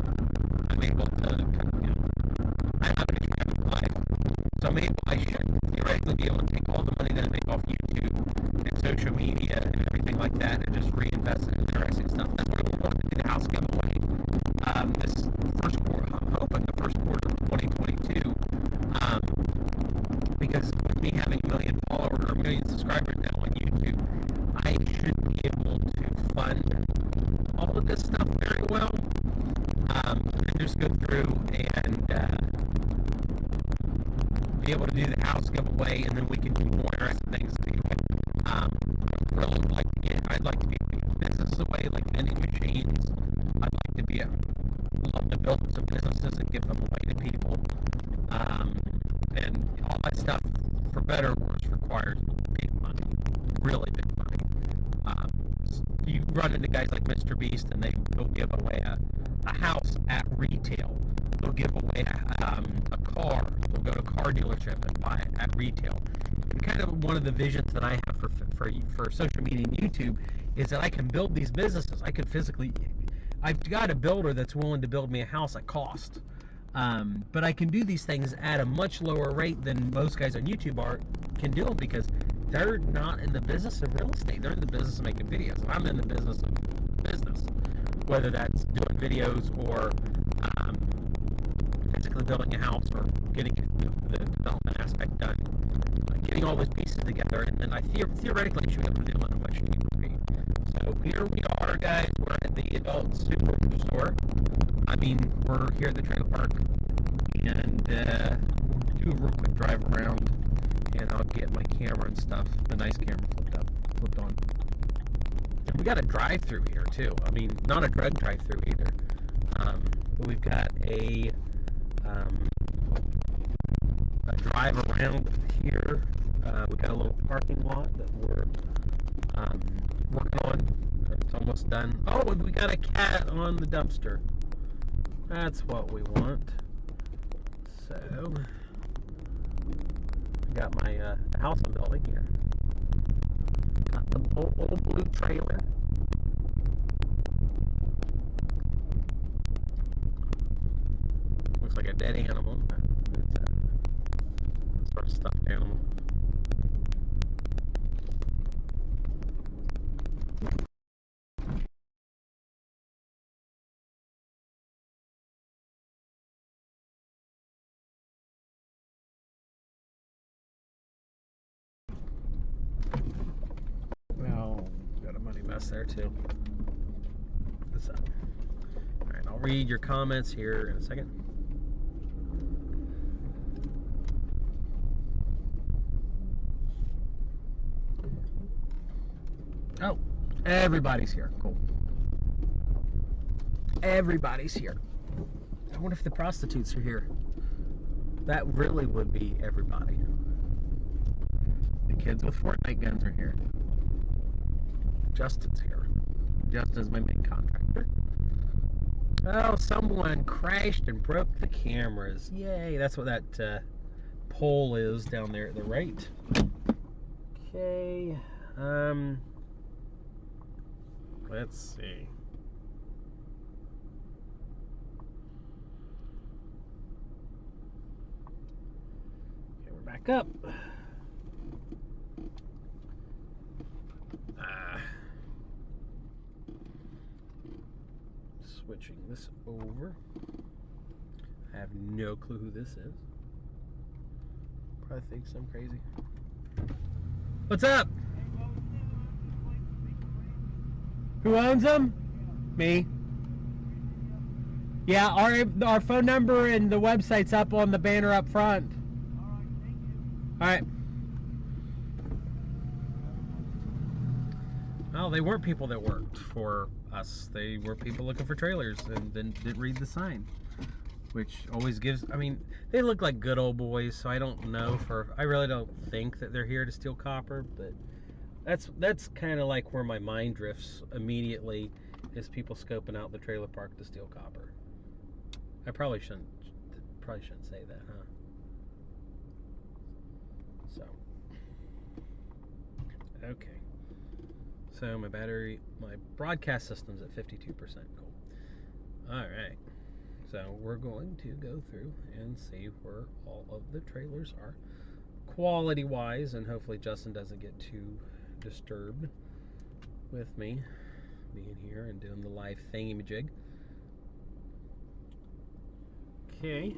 I'm able to, I have an extravagant life, so I should theoretically be able to take all the money that I make off YouTube and social media and everything like that and just reinvest it in interesting stuff. That's what I want to do, the house giveaway. This first quarter, I'm hoping the first quarter of 2022, because with me having 1 million followers or 1 million subscribers now on YouTube, I should be able to fund all of this stuff very well, and just go through and be able to do the house giveaway, and then we can do more interesting things to do. Really like to I'd like to be able to get businesses away, like vending machines. I'd like to be love to build some businesses and give them away to people. And all that stuff, for better or worse, requires big money, really big money. You run into guys like Mr. Beast, and they'll give away a house at retail. They'll give away a car. They'll go to a car dealership and buy it at retail. And kind of one of the visions that I have for social media and YouTube is that I can build these businesses. I could physically, I've got a builder that's willing to build me a house at cost. But I can do these things at a much lower rate than most guys on YouTube can do them, because they're not in the business of real estate. They're in the business of making videos. And I'm in the business of business, whether that's doing videos or physically building a house or getting the development aspect done, getting all those pieces together, and then I theoretically should be able to do it in a much cheaper rate. So here we are, guys. We're at the adult superstore. I mean, we're here at the trailer park, and we'll do a real quick drive around, and I'll get my camera and stuff, the nice camera flipped on. And we got a drive-through here too. I mean, not a drug drive-through either. But we've got a drive around here. We got a little parking lot that we're working on. It's almost done. Oh, and we got a cat on the dumpster. That's what we want. So, I got my house I'm building here. Got the old blue trailer. Looks like a dead animal. It's a sort of stuffed animal. Well, got a money mess there too. So, all right, I'll read your comments here in a second. Oh, everybody's here. Cool. Everybody's here. I wonder if the prostitutes are here. That really would be everybody. The kids with Fortnite guns are here. Justin's here. Justin's my main contractor. Oh, someone crashed and broke the cameras. Yay, that's what that pole is down there at the right. Okay. Let's see. Okay, we're back up. Switching this over. I have no clue who this is. Probably thinks I'm crazy. What's up? Who owns them? Me. Yeah, our phone number and the website's up on the banner up front. All right. Well, they weren't people that worked for us. They were people looking for trailers and then didn't read the sign, which always gives. I mean, they look like good old boys, so I don't know I really don't think that they're here to steal copper, but that's kind of like where my mind drifts immediately, is people scoping out the trailer park to steal copper. I probably shouldn't say that, huh? So, okay. So my broadcast system's at 52%. Cool. All right. So we're going to go through and see where all of the trailers are, quality-wise, and hopefully Justin doesn't get too disturbed with me being here and doing the live thingy-majig. Okay.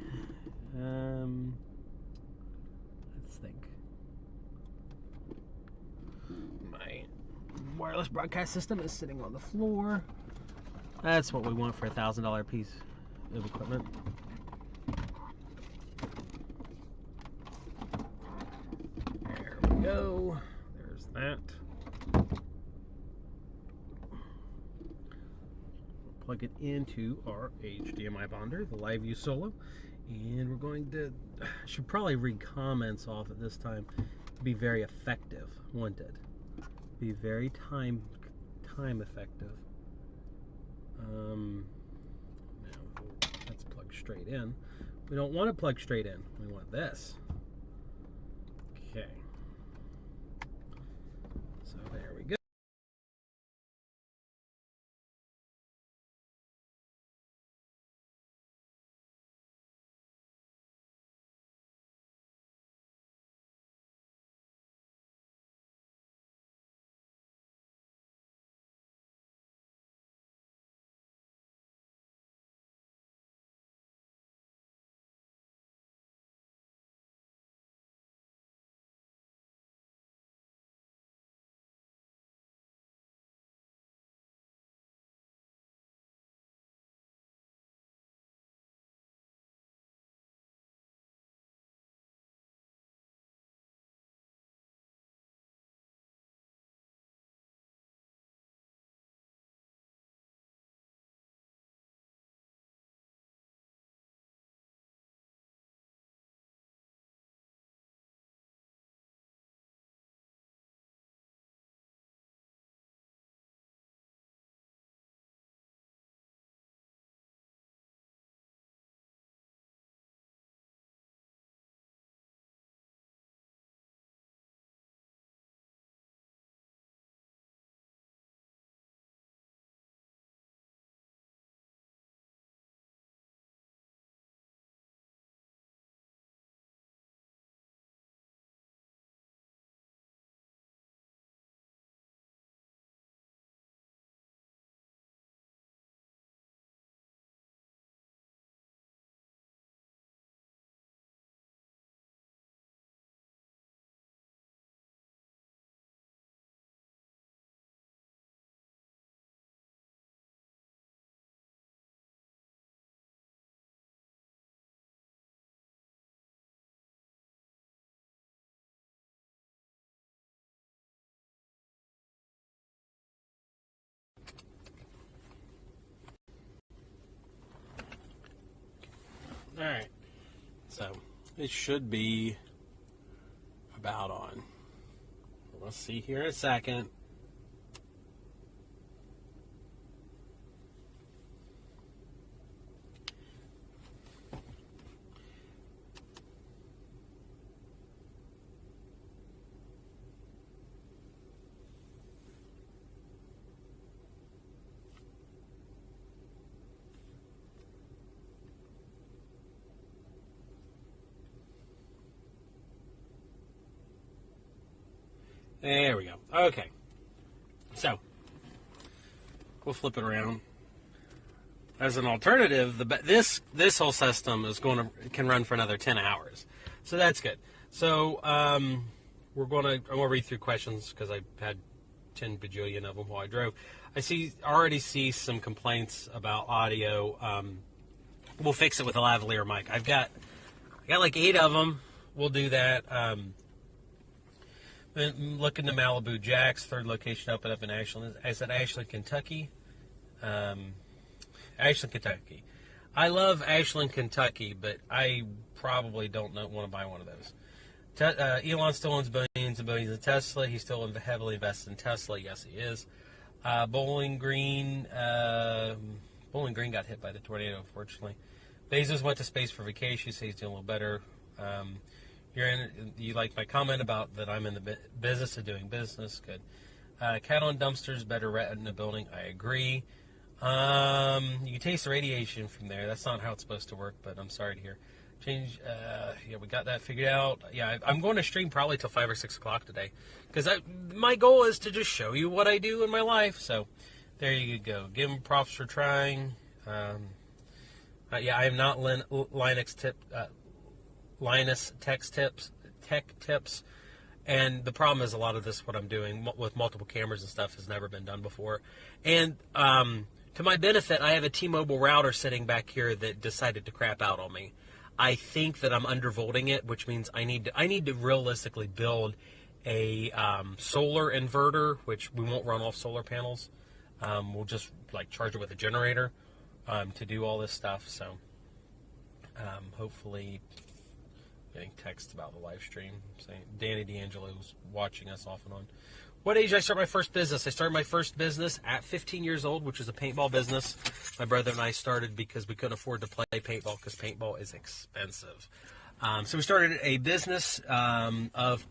Let's think. My wireless broadcast system is sitting on the floor. That's what we want for a $1,000 piece of equipment. There we go. There's that. Plug it into our HDMI bonder, the LiveView Solo, and we're going to, should probably read comments off at this time. Be very effective, won't it? Be very time effective. Now let's plug straight in. We don't want to plug straight in. We want this. Okay. So there we go. So it should be about on. We'll see here in a second. There we go. Okay. So, we'll flip it around. As an alternative, this whole system can run for another 10 hours. So that's good. So, I'm going to read through questions because I had 10 bajillion of them while I drove. I already see some complaints about audio. We'll fix it with a lavalier mic. I got like 8 of them. We'll do that. Looking to Malibu Jack's third location opened up in Ashland. I said Ashland, Kentucky. Ashland, Kentucky. I love Ashland, Kentucky, but I probably don't want to buy one of those. Elon still owns billions and billions of Tesla. He's still heavily invested in Tesla. Yes, he is. Bowling Green got hit by the tornado, unfortunately. Bezos went to space for vacation. So he's doing a little better. You like my comment about that I'm in the business of doing business. Good. Cat on dumpsters, better rat in the building. I agree. You can taste the radiation from there. That's not how it's supposed to work, but I'm sorry to hear. We got that figured out. Yeah, I'm going to stream probably till 5 or 6 o'clock today, because my goal is to just show you what I do in my life. So there you go. Give them props for trying. I am not Linus tech tips, and the problem is a lot of this, what I'm doing with multiple cameras and stuff, has never been done before. And to my benefit, I have a T-Mobile router sitting back here that decided to crap out on me. I think that I'm undervolting it, which means I need to realistically build a solar inverter, which we won't run off solar panels. We'll just charge it with a generator to do all this stuff. So hopefully. Getting texts about the live stream saying Danny D'Angelo's watching us off and on. What age did I start my first business? I started my first business at 15 years old, which is a paintball business. My brother and I started because we couldn't afford to play paintball because paintball is expensive. So we started a business of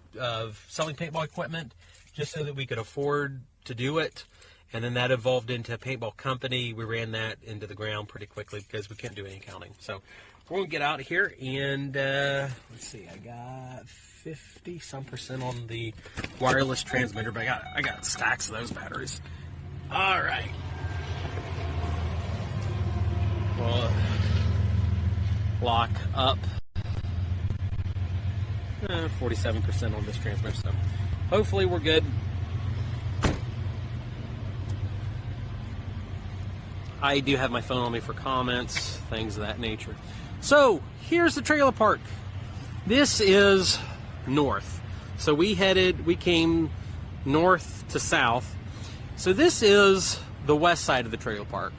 selling paintball equipment just so that we could afford to do it. And then that evolved into a paintball company. We ran that into the ground pretty quickly because we couldn't do any accounting. So we're going to get out of here, and let's see, I got 50-some% on the wireless transmitter, but I got stacks of those batteries. All right. Well, lock up. 47% on this transmitter, so hopefully we're good. I do have my phone on me for comments, things of that nature. So, here's the trailer park. This is north. So we came north to south. So this is the west side of the trailer park.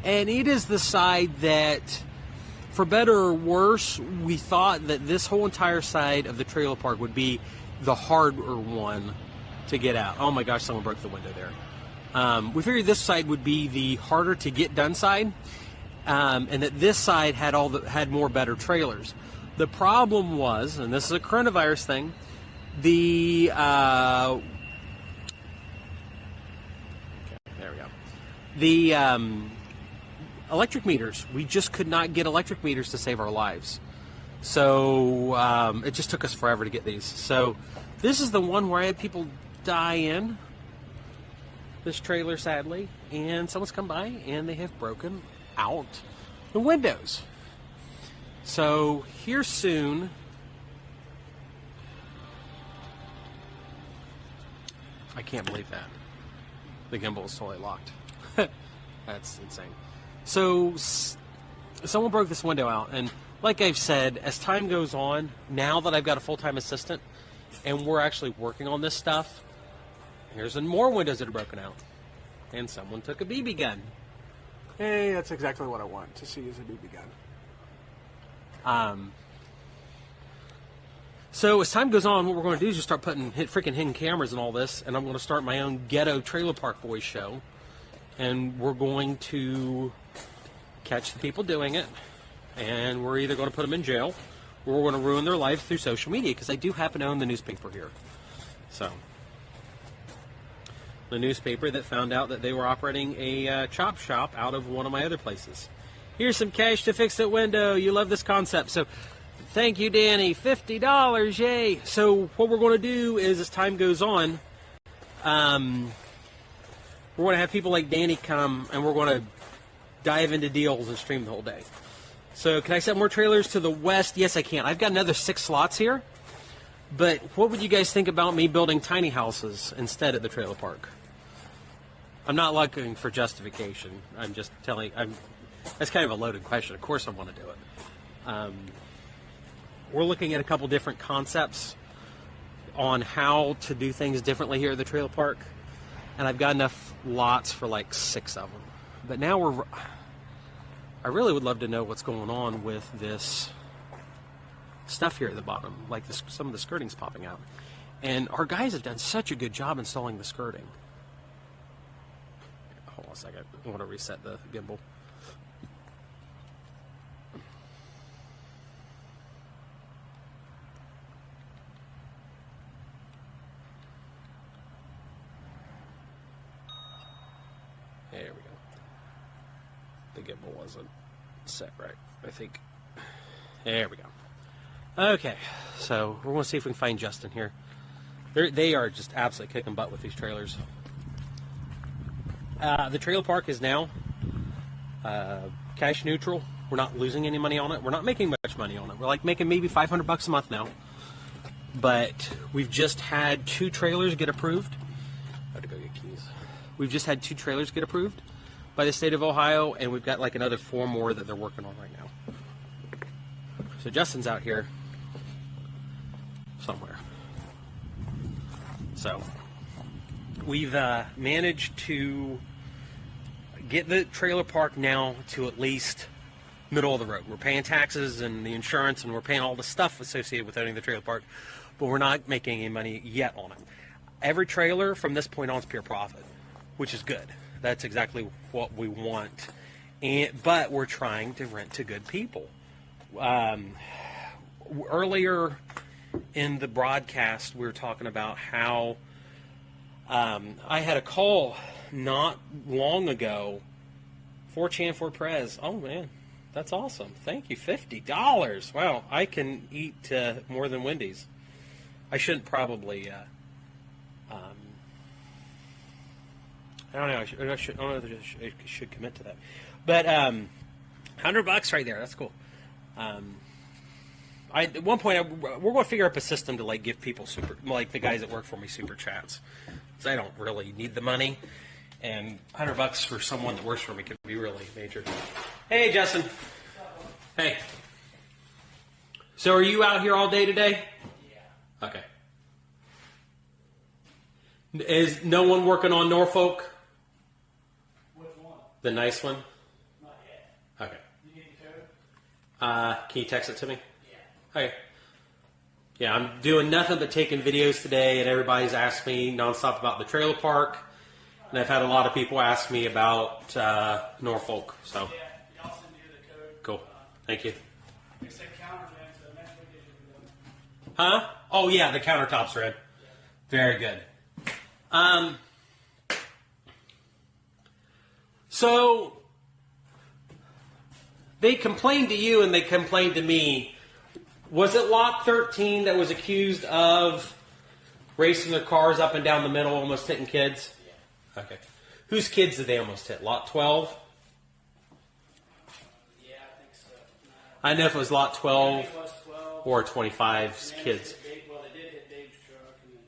And it is the side that, for better or worse, we thought that this whole entire side of the trailer park would be the harder one to get out. Oh my gosh, someone broke the window there. We figured this side would be the harder to get done side. And that this side had more better trailers. The problem was, and this is a coronavirus thing, the there we go. The electric meters. We just could not get electric meters to save our lives. So it just took us forever to get these. So this is the one where I had people die in. This trailer, sadly, and someone's come by and they have broken out the windows. So here soon, I can't believe that the gimbal is totally locked. That's insane. So someone broke this window out, and like I've said, as time goes on, now that I've got a full-time assistant and we're actually working on this stuff, here's more windows that are broken out. And someone took a BB gun. Hey, that's exactly what I want to see, is a BB gun. So as time goes on, what we're going to do is just start putting freaking hidden cameras and all this, and I'm going to start my own ghetto trailer park boys show, and we're going to catch the people doing it, and we're either going to put them in jail, or we're going to ruin their life through social media, because I do happen to own the newspaper here. So, the newspaper that found out that they were operating a chop shop out of one of my other places. Here's some cash to fix that window. You love this concept. So, thank you, Danny. $50, yay. So, what we're going to do is, as time goes on, we're going to have people like Danny come, and we're going to dive into deals and stream the whole day. So, can I set more trailers to the west? Yes, I can. I've got another 6 slots here. But what would you guys think about me building tiny houses instead at the trailer park? I'm not looking for justification. I'm just telling. That's kind of a loaded question. Of course I want to do it. We're looking at a couple different concepts on how to do things differently here at the trailer park. And I've got enough lots for like 6 of them. But now I really would love to know what's going on with this stuff here at the bottom, like some of the skirting's popping out, and our guys have done such a good job installing the skirting. Hold on a second, I want to reset the gimbal. There we go. The gimbal wasn't set right, I think. There we go. Okay, so we're going to see if we can find Justin here. They are just absolutely kicking butt with these trailers. The trailer park is now cash neutral. We're not losing any money on it. We're not making much money on it. We're like making maybe $500 a month now. But we've just had 2 trailers get approved. I have to go get keys. We've just had 2 trailers get approved by the state of Ohio, and we've got like another 4 more that they're working on right now. So Justin's out here somewhere. So we've managed to get the trailer park now to at least middle of the road. We're paying taxes and the insurance, and we're paying all the stuff associated with owning the trailer park, but we're not making any money yet on it. Every trailer from this point on is pure profit, which is good. That's exactly what we want. But we're trying to rent to good people. Earlier in the broadcast, we were talking about how I had a call not long ago. 4chan for Prez. Oh man, that's awesome. Thank you. $50. Wow, I can eat more than Wendy's. I shouldn't probably. I don't know. I don't know if I should commit to that. But $100 right there. That's cool. At one point, we're going to figure up a system to like give people like the guys that work for me, super chats, because I don't really need the money, and $100 for someone that works for me could be really major. Hey, Justin. Hey. So, are you out here all day today? Yeah. Okay. Is no one working on Norfolk? Which one? The nice one? Not yet. Okay. You need the code? Can you text it to me? Okay. Yeah, I'm doing nothing but taking videos today, and everybody's asked me nonstop about the trailer park, and I've had a lot of people ask me about Norfolk. So. Yeah, I'll send you the code. Cool. Thank you. They said counter man, so next week they should be done. Huh? Oh yeah, the countertop's red. Very good. So they complained to you and they complained to me. Was it Lot 13 that was accused of racing their cars up and down the middle, almost hitting kids? Yeah. Okay. Whose kids did they almost hit? Lot 12? Yeah, I think so. I know if it was Lot 12 It was 12. or 25's kids. Well, they did hit Dave's truck. And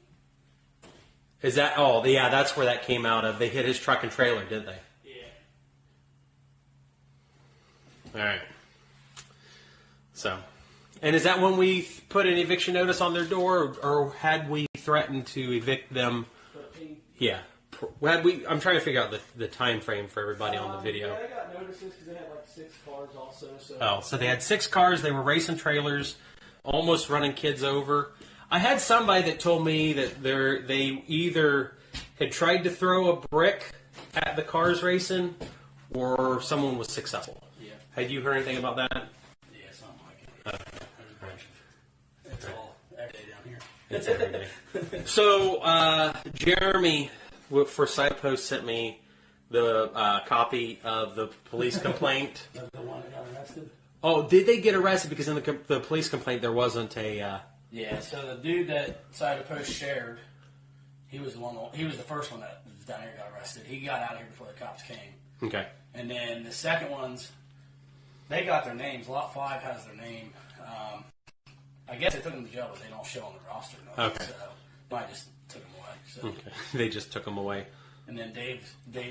then, Is that? Oh, yeah, that's where that came out of. They hit his truck and trailer, didn't they? yeah. All right. So, and is that when we put an eviction notice on their door, or had we threatened to evict them? 13. Yeah. Had we? I'm trying to figure out the time frame for everybody on the video. Yeah, they got notices because they had like 6 cars also. So. Oh, so they had 6 cars. They were racing trailers. almost running kids over. I had somebody that told me that they either had tried to throw a brick at the cars racing, or someone was successful. Yeah. Had you heard anything about that? Yeah, something like it. There's a bunch of, it's all every day down here. It's every day. So Jeremy for Sidepost sent me the copy of the police complaint. That's the one that got arrested? Oh, did they get arrested? Because in the police complaint there wasn't a... Yeah, so the dude that Sidepost shared, he was the first one that was down here got arrested. He got out of here before the cops came. Okay. And then the second ones, they got their names. Lot 5 has their name. I guess they took them to jail, but they don't show on the roster. Okay. So I just took them away. So. Okay. They just took them away. And then Dave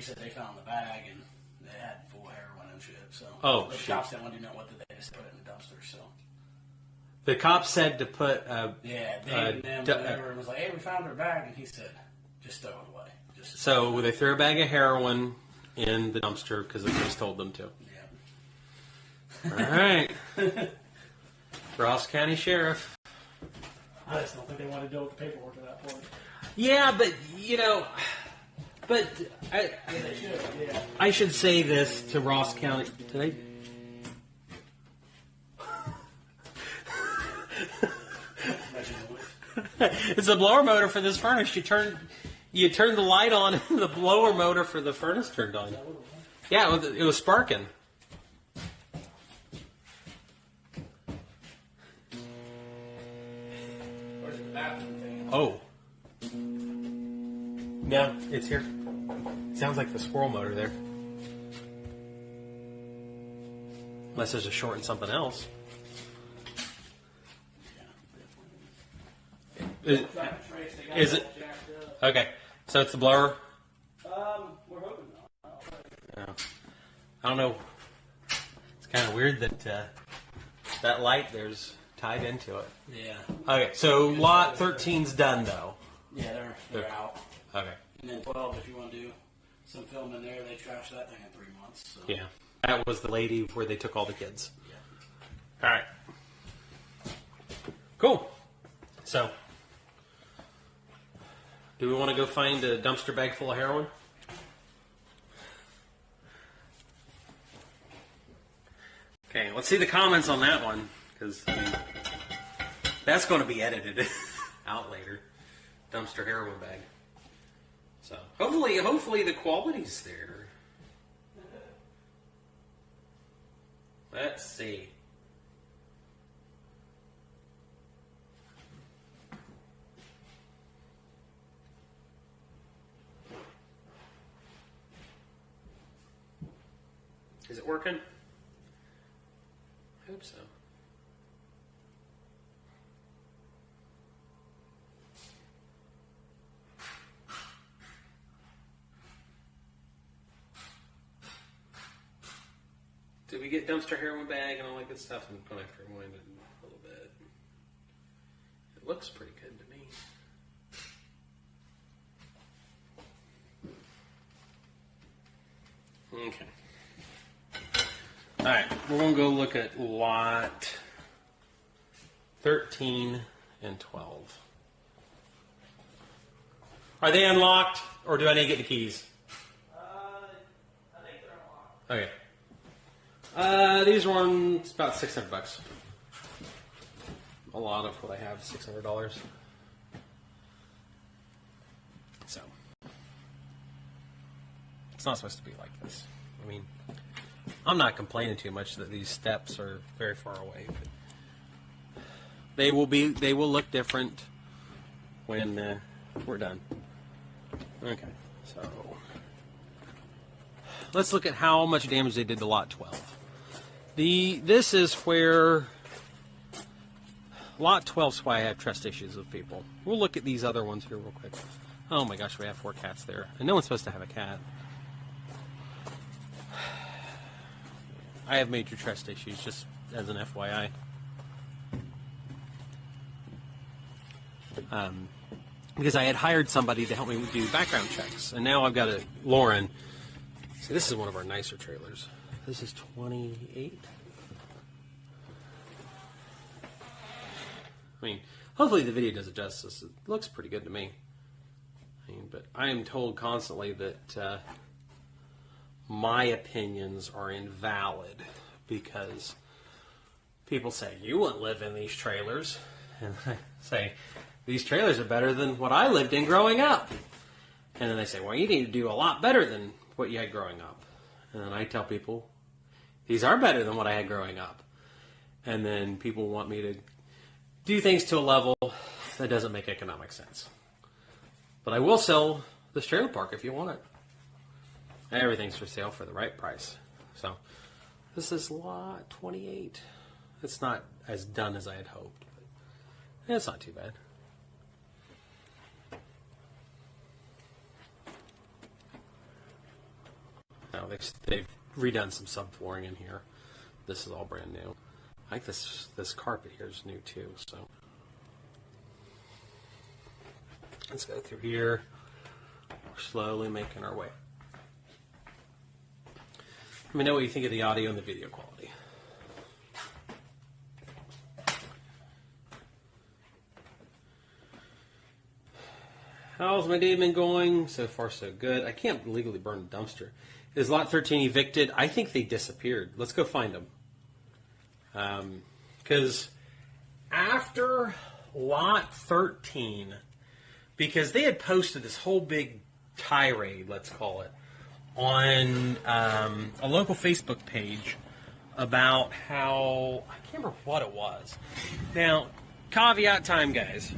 said they found the bag and they had full heroin and shit. So the cops didn't want to know what they just put it in the dumpster. So the cops said to put Dave and them whatever was like, hey, we found their bag, and he said, just throw it away. So they threw a bag of heroin in the dumpster because the police told them to. Yeah. All right. Ross County Sheriff. I just don't think they want to deal with the paperwork at that point. Yeah, but Yeah. I should say this to Ross County today. It's a blower motor for this furnace. You turn the light on, and the blower motor for the furnace turned on. Yeah, it was sparking. Where's the bathroom thing? Oh. No, it's here. It sounds like the squirrel motor there. Unless there's a short in something else. Is it? Okay. So it's the blower? We're hoping not. Yeah. I don't know. It's kind of weird that that light there's tied into it. Yeah. Okay, so lot 13's done though. Yeah, they're out. Okay. And then 12, if you want to do some film in there, they trashed that thing in 3 months. So. Yeah. That was the lady where they took all the kids. Yeah. All right. Cool. So, do we want to go find a dumpster bag full of heroin? Okay, let's see the comments on that one, because that's going to be edited out later. Dumpster heroin bag. So hopefully the quality's there. Let's see. Is it working? I hope so. Did we get dumpster heroin bag and all that good stuff? I'm going to have to rewind it a little bit. It looks pretty good to me. Okay. All right, we're going to go look at lot 13 and 12. Are they unlocked, or do I need to get the keys? I think they're unlocked. Okay. These ones about $600. A lot of what I have is $600. So it's not supposed to be like this. I mean, I'm not complaining too much that these steps are very far away, but they will look different when we're done. Okay, so let's look at how much damage they did to lot 12. This is where lot 12 is why I have trust issues with people. We'll look at these other ones here real quick. Oh my gosh, we have 4 cats there, and no one's supposed to have a cat. I have major trust issues, just as an FYI. Because I had hired somebody to help me do background checks, and now I've got Lauren. See, this is one of our nicer trailers. This is 28. I mean, hopefully the video does it justice. It looks pretty good to me. I mean, but I am told constantly that my opinions are invalid because people say, you wouldn't live in these trailers. And I say, these trailers are better than what I lived in growing up. And then they say, well, you need to do a lot better than what you had growing up. And then I tell people, these are better than what I had growing up. And then people want me to do things to a level that doesn't make economic sense. But I will sell this trailer park if you want it. Everything's for sale for the right price. So this is lot 28. It's not as done as I had hoped, but it's not too bad. Now they've redone some subflooring in here. This is all brand new. I think this carpet here is new too. So let's go through here. We're slowly making our way. Let me know what you think of the audio and the video quality. How's my day been going? So far, so good. I can't legally burn a dumpster. Is Lot 13 evicted? I think they disappeared. Let's go find them. Because after Lot 13, because they had posted this whole big tirade, let's call it, on a local Facebook page about how, I can't remember what it was. Now, caveat time, guys.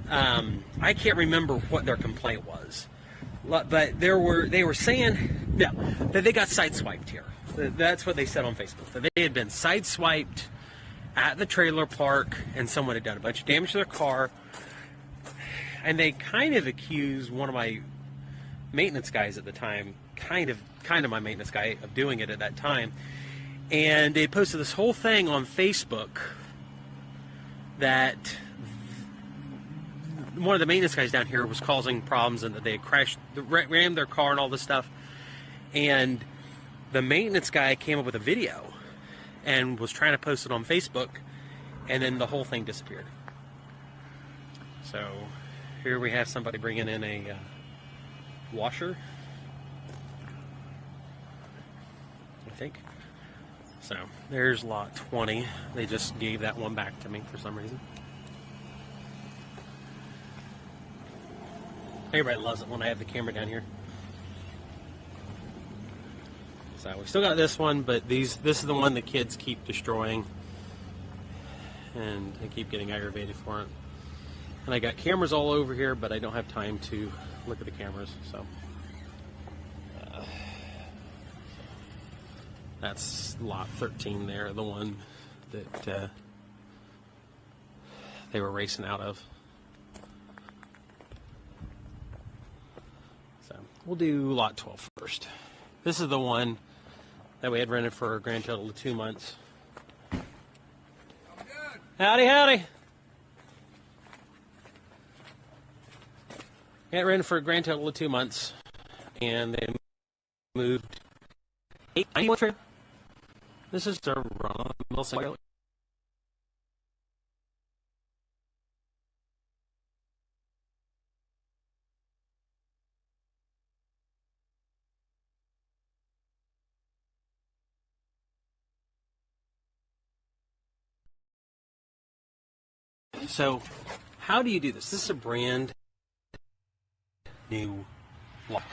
I can't remember what their complaint was, but they were saying that they got sideswiped here. That's what they said on Facebook. That they had been sideswiped at the trailer park, and someone had done a bunch of damage to their car. And they kind of accused one of my maintenance guys at the time, kind of my maintenance guy, of doing it at that time. And they posted this whole thing on Facebook that one of the maintenance guys down here was causing problems and that they had crashed, rammed their car and all this stuff. And the maintenance guy came up with a video and was trying to post it on Facebook, and then the whole thing disappeared. So here we have somebody bringing in a washer, I think. So there's lot 20. They just gave that one back to me for some reason. Everybody loves it when I have the camera down here. So we still got this one, but this is the one the kids keep destroying, and I keep getting aggravated for it. And I got cameras all over here, but I don't have time to look at the cameras. So that's lot 13 there, the one that they were racing out of. So we'll do lot 12 first. This is the one that we had rented for a grand total of 2 months. Howdy, howdy. We had rented for a grand total of 2 months, and they moved 891 trip. This is the wrong single. So, how do you do this? This is a brand new lock.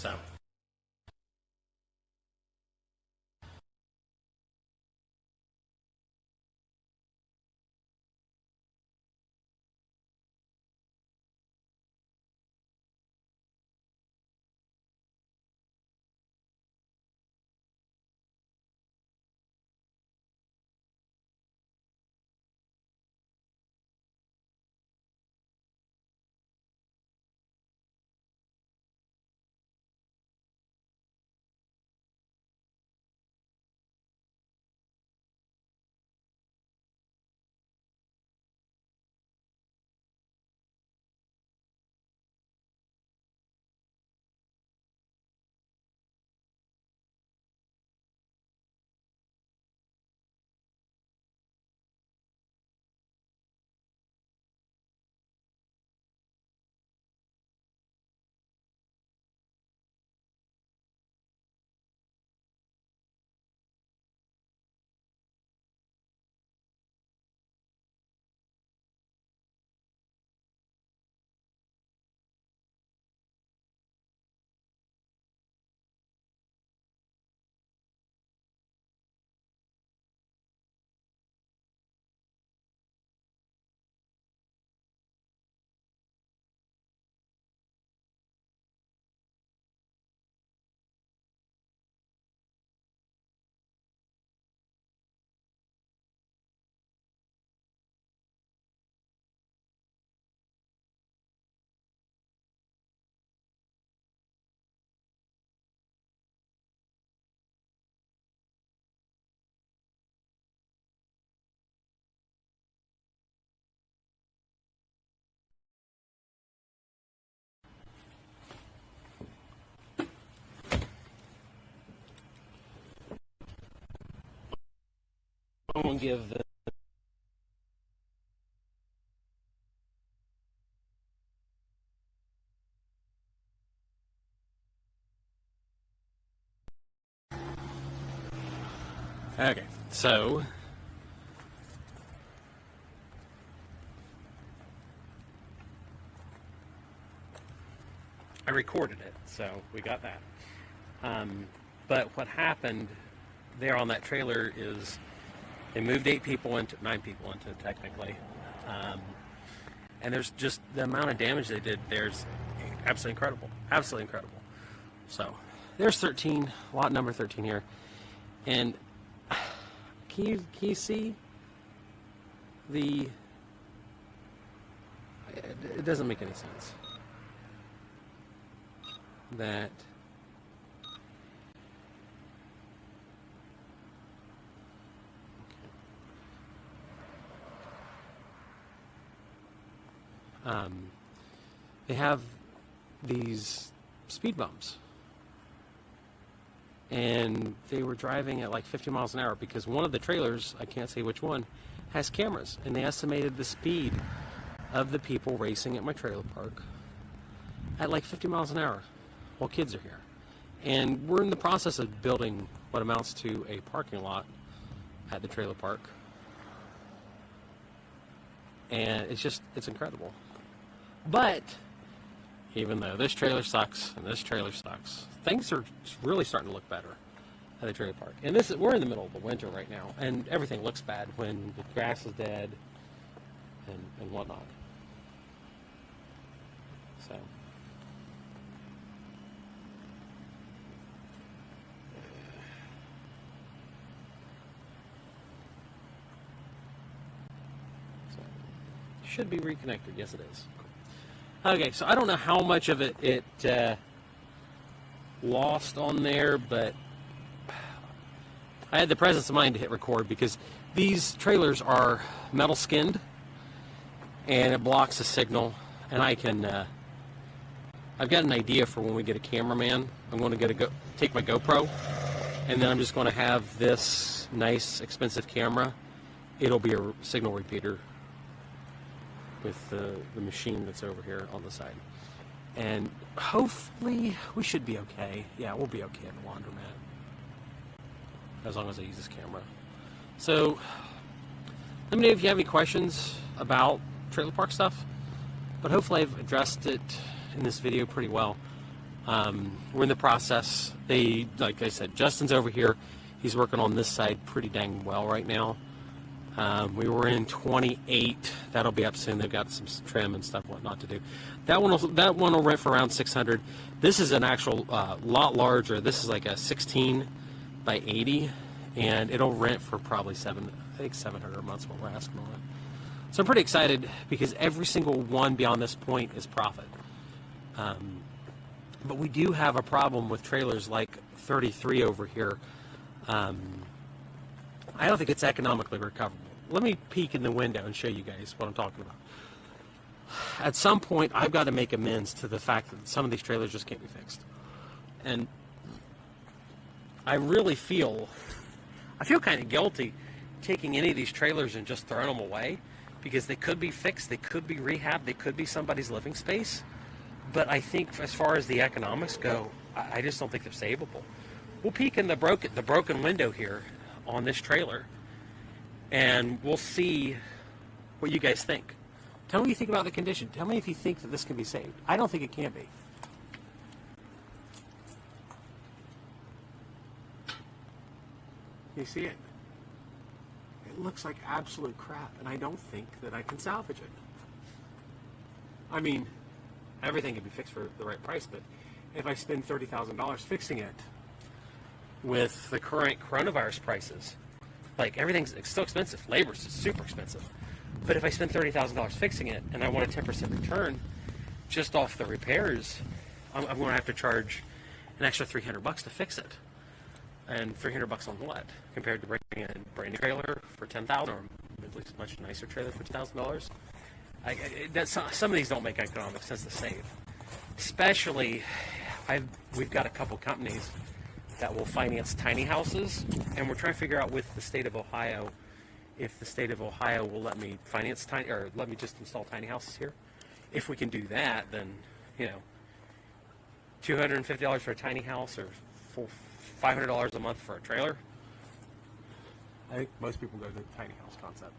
So. I'm going to give the okay, so I recorded it, so we got that. But what happened there on that trailer is they moved 9 people into it technically. And there's just the amount of damage they did there's absolutely incredible. Absolutely incredible. So there's 13, lot number 13 here. And can you see the, it doesn't make any sense that they have these speed bumps, and they were driving at like 50 miles an hour because one of the trailers, I can't say which one, has cameras, and they estimated the speed of the people racing at my trailer park at like 50 miles an hour while kids are here. And we're in the process of building what amounts to a parking lot at the trailer park, and it's incredible. But even though this trailer sucks and this trailer sucks, things are really starting to look better at the trailer park. And we're in the middle of the winter right now, and everything looks bad when the grass is dead and whatnot. So should be reconnected. Yes, it is. Okay, so I don't know how much of it lost on there, but I had the presence of mind to hit record because these trailers are metal skinned and it blocks the signal. And I can, I've got an idea for when we get a cameraman. I'm going to take my GoPro, and then I'm just going to have this nice, expensive camera. It'll be a signal repeater with the machine that's over here on the side. And hopefully we should be okay. Yeah, we'll be okay at the laundromat, as long as I use this camera. So let me know if you have any questions about trailer park stuff, but hopefully I've addressed it in this video pretty well. We're in the process. Like I said, Justin's over here. He's working on this side pretty dang well right now. We were in 28. That'll be up soon. They've got some trim and stuff, whatnot to do. That one will rent for around 600. This is an actual lot larger. This is like a 16 by 80, and it'll rent for probably 700 a month. What we're asking on it. So I'm pretty excited because every single one beyond this point is profit. But we do have a problem with trailers like 33 over here. I don't think it's economically recoverable. Let me peek in the window and show you guys what I'm talking about. At some point, I've got to make amends to the fact that some of these trailers just can't be fixed. And I really feel kind of guilty taking any of these trailers and just throwing them away, because they could be fixed, they could be rehabbed, they could be somebody's living space. But I think as far as the economics go, I just don't think they're savable. We'll peek in the broken window here on this trailer, and we'll see what you guys think. Tell me what you think about the condition. Tell me if you think that this can be saved. I don't think it can be. You see it? It looks like absolute crap, and I don't think that I can salvage it. I mean, everything can be fixed for the right price, but if I spend $30,000 fixing it with the current coronavirus prices, like everything's still expensive. Labor's super expensive. But if I spend $30,000 fixing it and I want a 10% return just off the repairs, I'm going to have to charge an extra $300 to fix it. And $300 on what? Compared to bringing a brand new trailer for $10,000, or at least a much nicer trailer for $2,000. Some of these don't make economic sense to save. Especially, we've got a couple companies that will finance tiny houses, and we're trying to figure out with the state of Ohio if the state of Ohio will let me finance let me just install tiny houses here. If we can do that, then $250 for a tiny house or $500 a month for a trailer. I think most people go to the tiny house concept.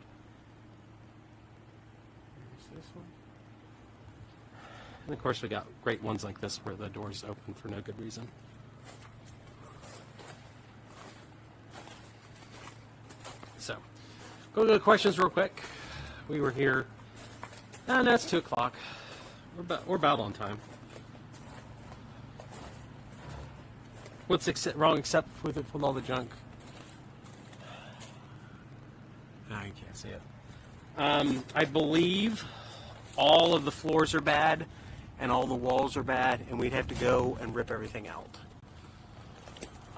Here's this one. And of course we got great ones like this where the door's open for no good reason. So, go to the questions real quick. We were here, and that's 2 o'clock. We're about on time. What's wrong except with all the junk? No, you can't see it. I believe all of the floors are bad and all the walls are bad, and we'd have to go and rip everything out.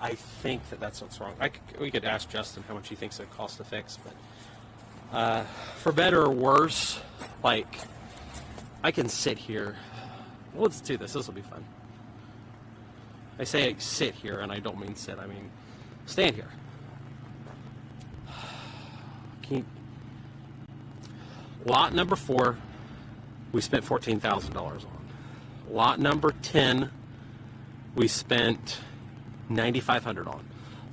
I think that's what's wrong. We could ask Justin how much he thinks it costs to fix, but for better or worse, like, I can sit here. Well, let's do this. This will be fun. I say sit here, and I don't mean sit. I mean stand here. Lot number 4, we spent $14,000 on. Lot number 10, we spent $9,500 on.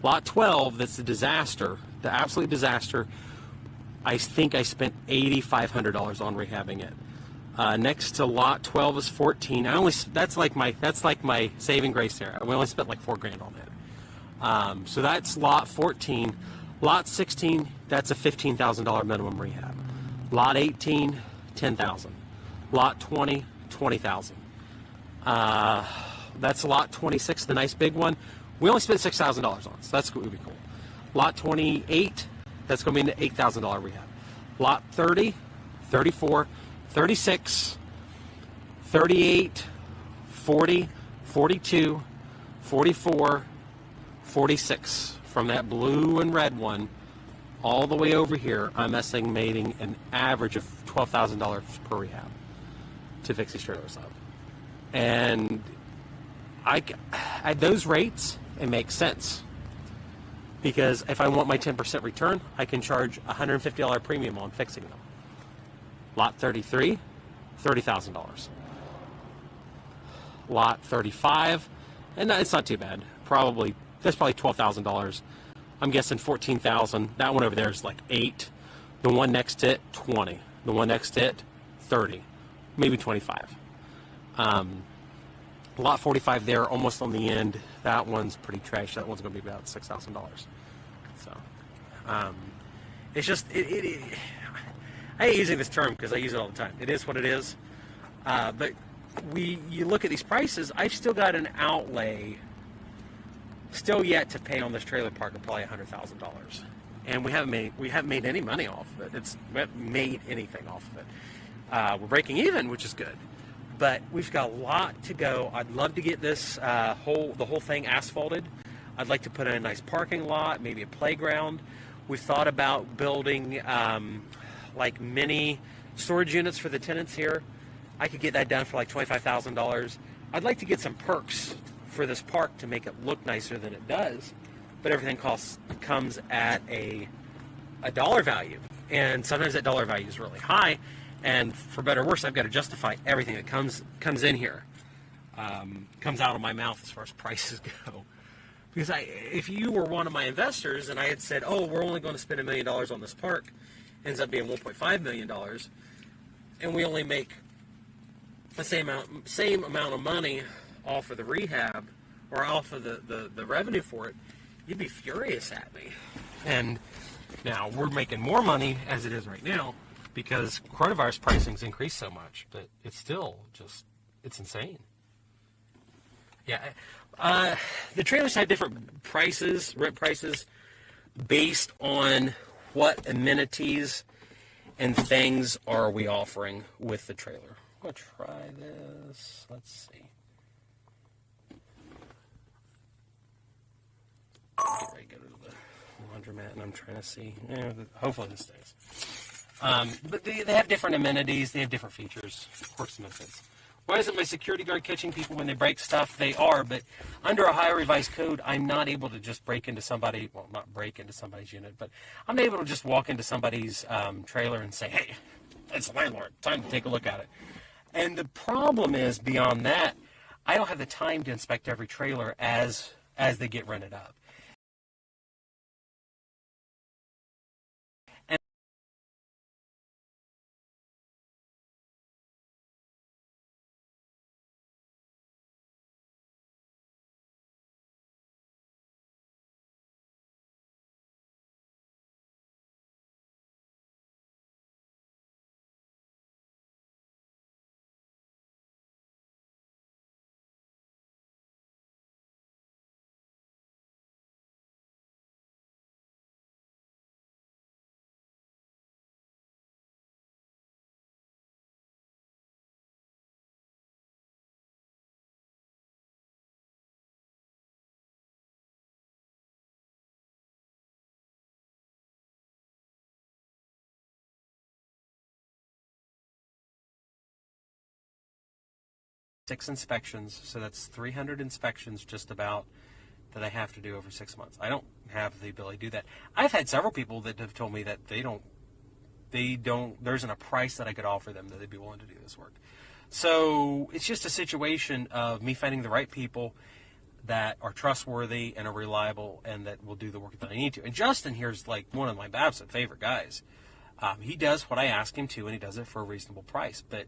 Lot 12, that's the disaster, the absolute disaster, I think I spent $8,500 on rehabbing it. Next to lot 12 is 14. That's like my saving grace there. We only spent like $4,000 on it. So that's lot 14. Lot 16, that's a $15,000 minimum rehab. Lot 18, $10,000. Lot 20, $20,000. That's lot 26, the nice big one. We only spent $6,000 on it, so that's going to be cool. Lot 28, that's going to be an $8,000 rehab. Lot 30, 34, 36, 38, 40, 42, 44, 46. From that blue and red one all the way over here, I'm estimating an average of $12,000 per rehab to fix these trailers up. And at those rates, it makes sense. Because if I want my 10% return, I can charge $150 premium on fixing them. Lot 33, $30,000. Lot 35, and it's not too bad. That's probably $12,000. I'm guessing $14,000. That one over there is like 8. The one next to it, 20. The one next to it, 30, maybe 25. Lot 45 there, almost on the end. That one's pretty trash. That one's going to be about $6,000. So, it's just, I hate using this term because I use it all the time. It is what it is. But you look at these prices, I've still got an outlay still yet to pay on this trailer park of probably $100,000. And we haven't made any money off of it. We haven't made anything off of it. We're breaking even, which is good. But we've got a lot to go. I'd love to get this the whole thing asphalted. I'd like to put in a nice parking lot, maybe a playground. We've thought about building like mini storage units for the tenants here. I could get that done for like $25,000. I'd like to get some perks for this park to make it look nicer than it does, but everything comes at a dollar value, and sometimes that dollar value is really high, and for better or worse, I've got to justify everything that comes in here, comes out of my mouth as far as prices go. Because if you were one of my investors and I had said, oh, we're only going to spend $1 million on this park, ends up being $1.5 million, and we only make the same amount of money off of the rehab or off of the revenue for it, you'd be furious at me. And now we're making more money as it is right now because coronavirus pricing's increased so much, but it's still just, it's insane. Yeah, the trailers have different prices, rent prices, based on what amenities and things are we offering with the trailer. I'm going to try this. Let's see. Get ready to go to the laundromat, and I'm trying to see. Hopefully this stays. But they have different amenities. They have different features. Of course, no sense. Why isn't my security guard catching people when they break stuff? They are, but under a higher revised code, I'm not able to just break into somebody, well, not break into somebody's unit, but I'm able to just walk into somebody's trailer and say, hey, it's the landlord. Time to take a look at it. And the problem is, beyond that, I don't have the time to inspect every trailer as they get rented up. Six inspections, so that's 300 inspections just about that I have to do over 6 months. I don't have the ability to do that. I've had several people that have told me that there isn't a price that I could offer them that they'd be willing to do this work. So it's just a situation of me finding the right people that are trustworthy and are reliable and that will do the work that I need to. And Justin here's like one of my absolute favorite guys. He does what I ask him to, and he does it for a reasonable price. But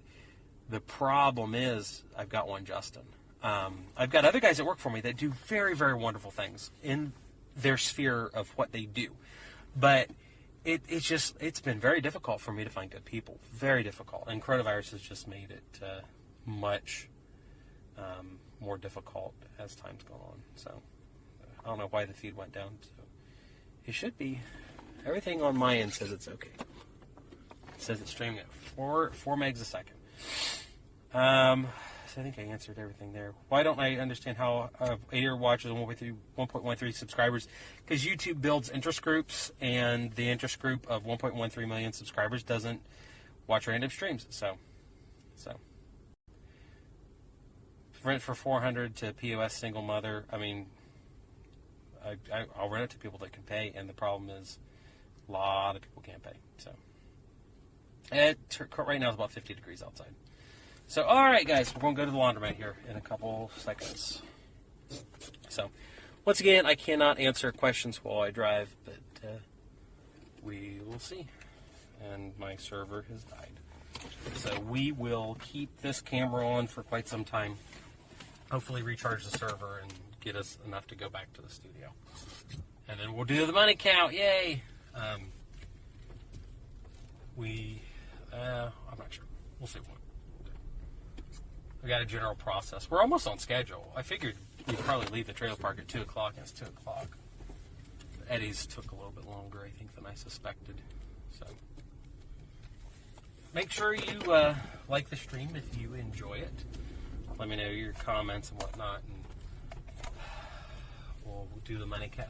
the problem is, I've got one Justin. I've got other guys that work for me that do very, very wonderful things in their sphere of what they do. But it's been very difficult for me to find good people. Very difficult. And coronavirus has just made it much more difficult as time's gone on. So I don't know why the feed went down. So it should be. Everything on my end says it's okay. It says it's streaming at 4 megs a second. So I think I answered everything there. Why don't I understand how a year watches on 1.13 subscribers? Because YouTube builds interest groups, and the interest group of 1.13 million subscribers doesn't watch random streams. So rent for $400 to POS single mother. I mean, I'll rent it to people that can pay, and the problem is a lot of people can't pay. So right now it's about 50 degrees outside. So, all right, guys, we're going to go to the laundromat here in a couple seconds. So, once again, I cannot answer questions while I drive, but we will see. And my server has died. So, we will keep this camera on for quite some time. hopefully recharge the server and get us enough to go back to the studio. And then we'll do the money count. Yay! I'm not sure. We'll see. We got a general process. We're almost on schedule. I figured we'd probably leave the trailer park at 2 o'clock, and it's 2 o'clock. Eddie's took a little bit longer, I think, than I suspected. So, make sure you like the stream if you enjoy it. Let me know your comments and whatnot, and we'll do the money count.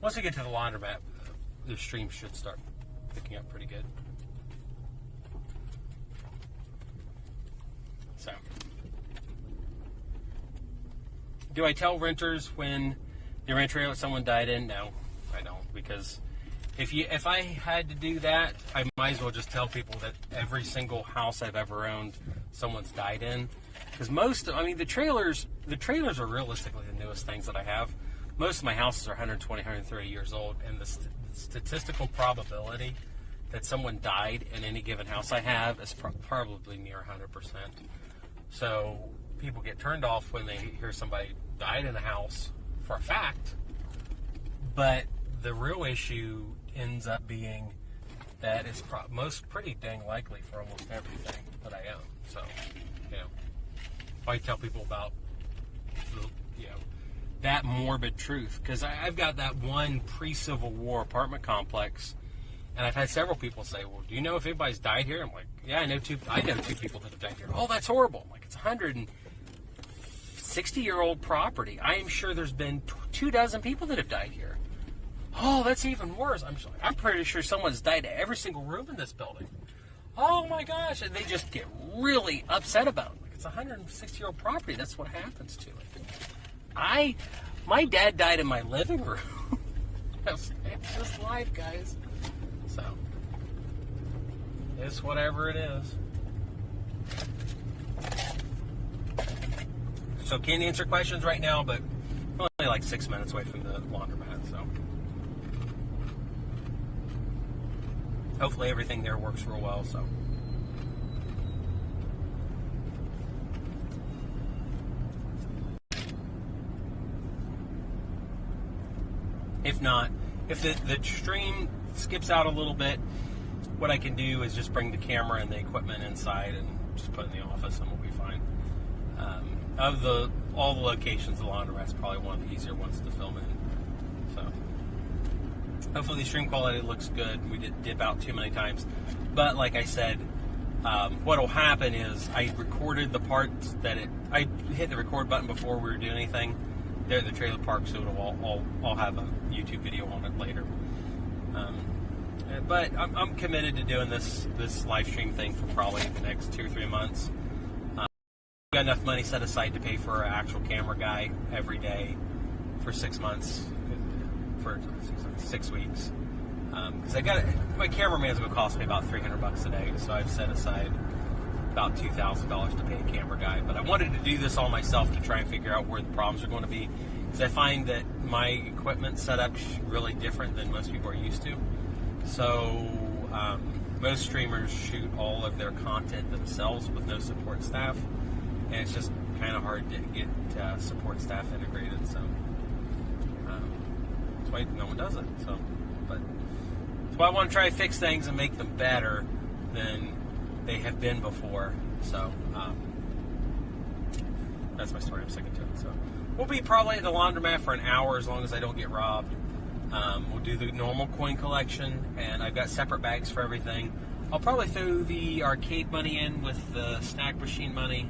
Once we get to the laundromat, the stream should start picking up pretty good. So, do I tell renters when they rent a trailer someone died in? No, I don't, because if I had to do that, I might as well just tell people that every single house I've ever owned, someone's died in. Because the trailers are realistically the newest things that I have. Most of my houses are 120, 130 years old, and the statistical probability that someone died in any given house I have is probably near 100%. So people get turned off when they hear somebody died in a house for a fact, but the real issue ends up being that it's pretty dang likely for almost everything that I own. So, I tell people about that morbid truth, because I've got that one pre-Civil War apartment complex, and I've had several people say, well, do you know if anybody's died here? I'm like, yeah, I know two people that have died here. Oh, that's horrible. I'm like, it's 160-year-old property. I am sure there's been 24 people that have died here. Oh, that's even worse. I'm pretty sure someone's died at every single room in this building. Oh my gosh. And they just get really upset about it. Like, it's a 160-year-old property. That's what happens to it. My dad died in my living room. It's just life, guys. So, it's whatever it is. So, can't answer questions right now, but I'm only like 6 minutes away from the laundromat, so. Hopefully everything there works real well, so. If not, if the stream skips out a little bit, what I can do is just bring the camera and the equipment inside and just put it in the office, and we'll be fine. Of all the locations, the laundromat's probably one of the easier ones to film in. So, hopefully the stream quality looks good. We did dip out too many times, but like I said, what will happen is I recorded the parts I hit the record button before we were doing anything. They're at the trailer park, so I'll have a YouTube video on it later. But I'm committed to doing this live stream thing for probably the next 2 or 3 months. Got enough money set aside to pay for an actual camera guy every day for 6 months, for 6 weeks. Because my cameraman's going to cost me about $300 a day, so I've set aside about $2,000 to pay a camera guy. But I wanted to do this all myself to try and figure out where the problems are going to be, because I find that my equipment setup's really different than most people are used to. So most streamers shoot all of their content themselves with no support staff, and it's just kind of hard to get support staff integrated. So that's why no one does it. So, but that's why I want to try to fix things and make them better than they have been before. So that's my story. I'm sticking to it. So we'll be probably at the laundromat for an hour as long as I don't get robbed. We'll do the normal coin collection, and I've got separate bags for everything. I'll probably throw the arcade money in with the snack machine money,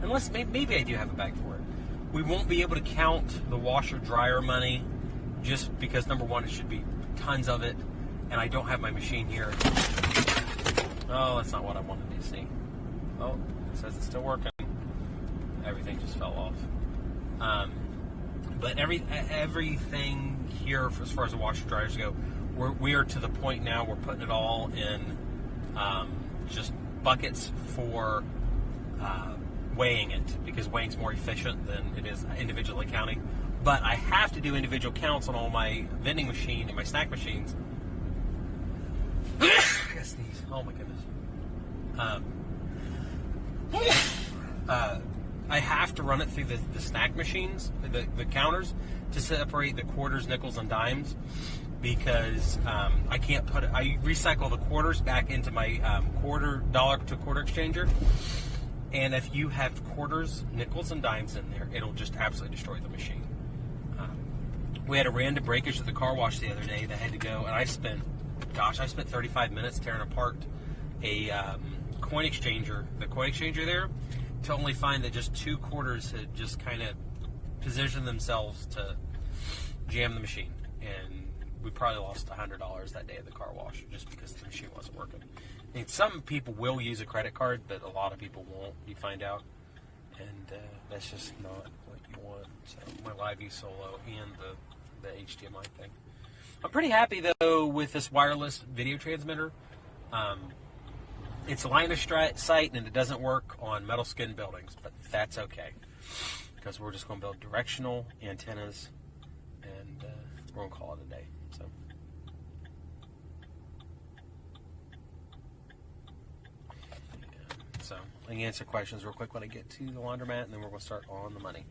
unless maybe I do have a bag for it. We won't be able to count the washer dryer money, just because number one, it should be tons of it, and I don't have my machine here. Oh, that's not what I wanted to see. Oh, it says it's still working. Everything just fell off. But everything here, as far as the washer dryers go, we are to the point now we're putting it all in just buckets for weighing it, because weighing's more efficient than it is individually counting. But I have to do individual counts on all my vending machine and my snack machines. I gotta sneeze. Oh my goodness. I have to run it through the snack machines, the counters, to separate the quarters, nickels, and dimes, because I can't put it. I recycle the quarters back into my dollar to quarter exchanger, and if you have quarters, nickels, and dimes in there, it'll just absolutely destroy the machine. We had a random breakage at the car wash the other day that had to go, and I spent 35 minutes tearing apart a coin exchanger, the coin exchanger there, to only find that just 2 quarters had just kind of positioned themselves to jam the machine. And we probably lost $100 that day at the car wash just because the machine wasn't working. I mean, some people will use a credit card, but a lot of people won't, you find out. And that's just not what you want. So my Live View Solo and the HDMI thing. I'm pretty happy, though, with this wireless video transmitter. It's a line of sight, and it doesn't work on metal skin buildings, but that's okay, because we're just going to build directional antennas, and we're going to call it a day. So I can answer questions real quick when I get to the laundromat, and then we're going to start on the money.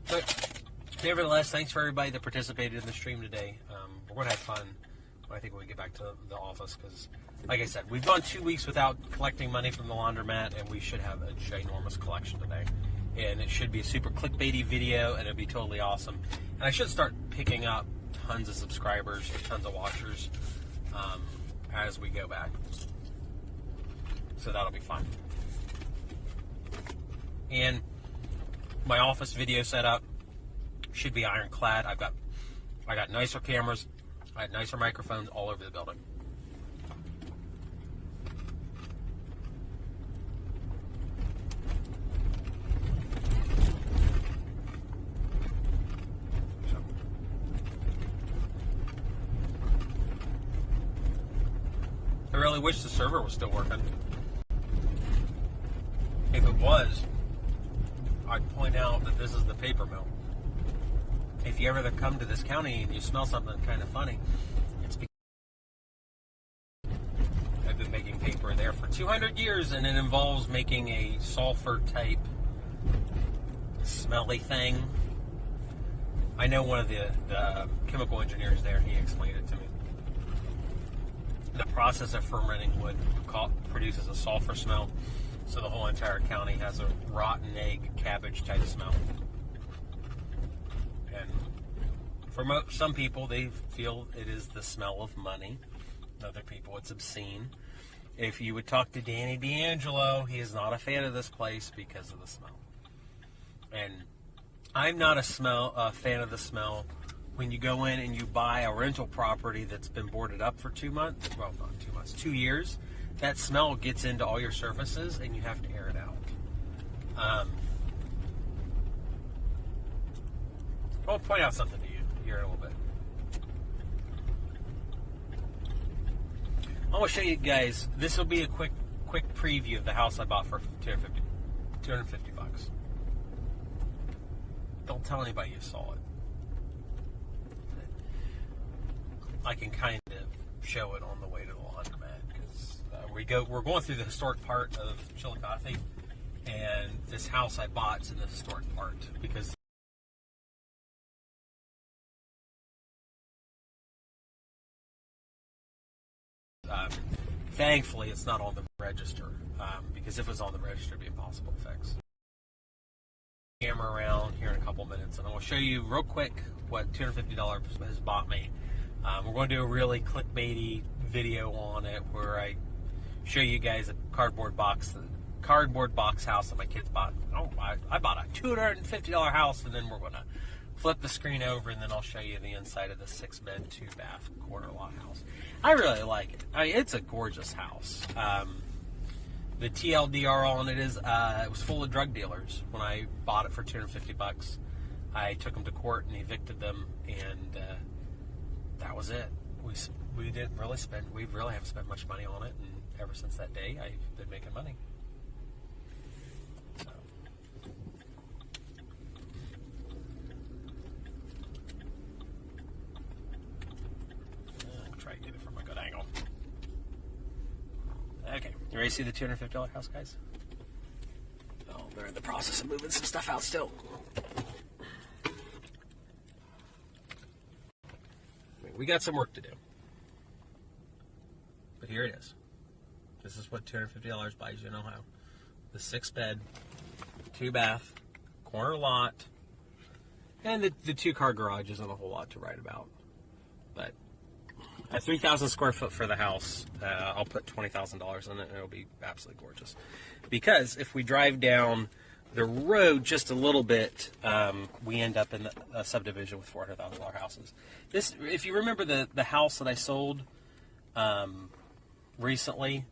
But nevertheless, thanks for everybody that participated in the stream today. We're going to have fun. I think when we get back to the office, because, like I said, we've gone 2 weeks without collecting money from the laundromat, and we should have a ginormous collection today. And it should be a super clickbaity video, and it'll be totally awesome. And I should start picking up tons of subscribers, tons of watchers as we go back. So that'll be fun. And my office video setup should be ironclad. I got nicer cameras, I had nicer microphones all over the building. I really wish the server was still working. If it was, I'd point out that this is the paper mill. If you ever come to this county and you smell something kind of funny, it's because I've been making paper there for 200 years, and it involves making a sulfur type smelly thing. I know one of the chemical engineers there, and he explained it to me. The process of fermenting wood produces a sulfur smell, so the whole entire county has a rotten egg, cabbage type smell. And for some people, they feel it is the smell of money. Other people, it's obscene. If you would talk to Danny D'Angelo, he is not a fan of this place because of the smell. And I'm not a fan of the smell when you go in and you buy a rental property that's been boarded up for 2 months. Well, not 2 months, 2 years. That smell gets into all your surfaces, and you have to air it out. I'll point out something to you here in a little bit. I want to show you guys. This will be a quick preview of the house I bought for $250 bucks. Don't tell anybody you saw it. I can kind of show it on the way to the laundromat, because we're going through the historic part of Chillicothe, and this house I bought is in the historic part, because thankfully it's not on the register, because if it was on the register, it'd be impossible to fix. Camera around here in a couple minutes, and I will show you real quick what $250 has bought me. We're going to do a really clickbaity video on it, where I show you guys a cardboard box house that my kids bought. Oh, I bought a $250 house, and then we're going to flip the screen over, and then I'll show you the inside of the 6-bed, 2-bath, corner lot house. I really like it. It's a gorgeous house. The TLDR on it is it was full of drug dealers. When I bought it for $250, I took them to court and evicted them, and that was it. We didn't really spend. We really haven't spent much money on it, and ever since that day, I've been making money. So. I'll try to get it from a good angle. You ready to see the $250 house, guys? Oh, they're in the process of moving some stuff out still. We got some work to do. But here it is. This is what $250 buys you in Ohio. The 6-bed, 2-bath, corner lot, and the 2-car garage isn't a whole lot to write about. But at 3,000 square foot for the house, I'll put $20,000 in it, and it'll be absolutely gorgeous. Because if we drive down the road just a little bit, we end up in a subdivision with $400,000 houses. This, if you remember the house that I sold recently,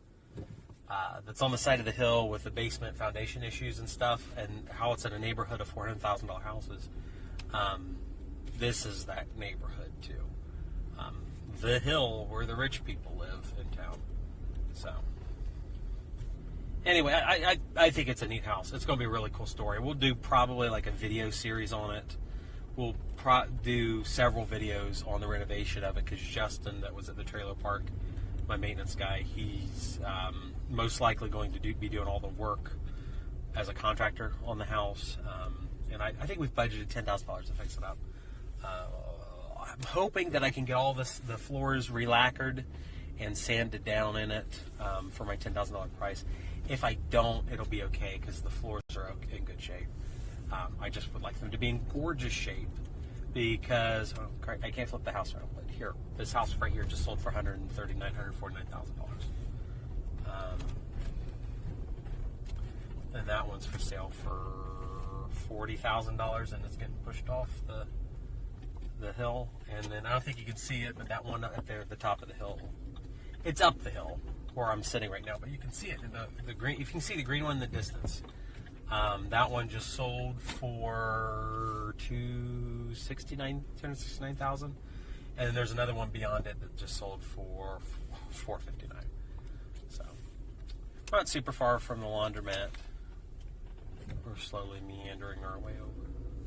that's on the side of the hill with the basement foundation issues and stuff, and how it's in a neighborhood of $400,000 houses. This is that neighborhood too. The hill where the rich people live in town. So anyway, I think it's a neat house. It's going to be a really cool story. We'll do probably like a video series on it. We'll do several videos on the renovation of it, because Justin, that was at the trailer park, my maintenance guy, he's most likely going to be doing all the work as a contractor on the house. And I think we've budgeted $10,000 to fix it up. I'm hoping that I can get all the floors re-lacquered and sanded down in it for my $10,000 price. If I don't, it'll be okay, because the floors are in good shape. I just would like them to be in gorgeous shape, because I can't flip the house around. But here, this house right here just sold for $149,000. And that one's for sale for $40,000, and it's getting pushed off the hill. And then I don't think you can see it, but that one up there at the top of the hill, it's up the hill where I'm sitting right now, but you can see it in the green. You can see the green one in the distance. That one just sold for $269,000, and then there's another one beyond it that just sold for $459,000. So not super far from the laundromat. We're slowly meandering our way over.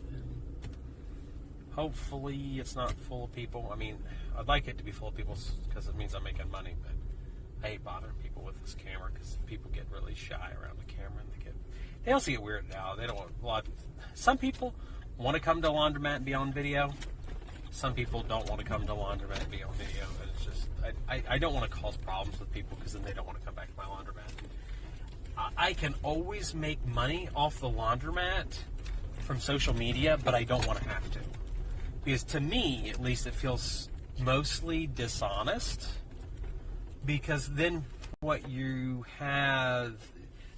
And hopefully it's not full of people. I mean, I'd like it to be full of people because it means I'm making money, but I hate bothering people with this camera, because people get really shy around the camera, and they also get weirded out. They don't want some people want to come to a laundromat and be on video. Some people don't want to come to a laundromat and be on video. And it's just, I don't want to cause problems with people, because then they don't want to come back to my laundromat. I can always make money off the laundromat from social media, but I don't want to have to. Because to me, at least, it feels mostly dishonest. Because then what you have,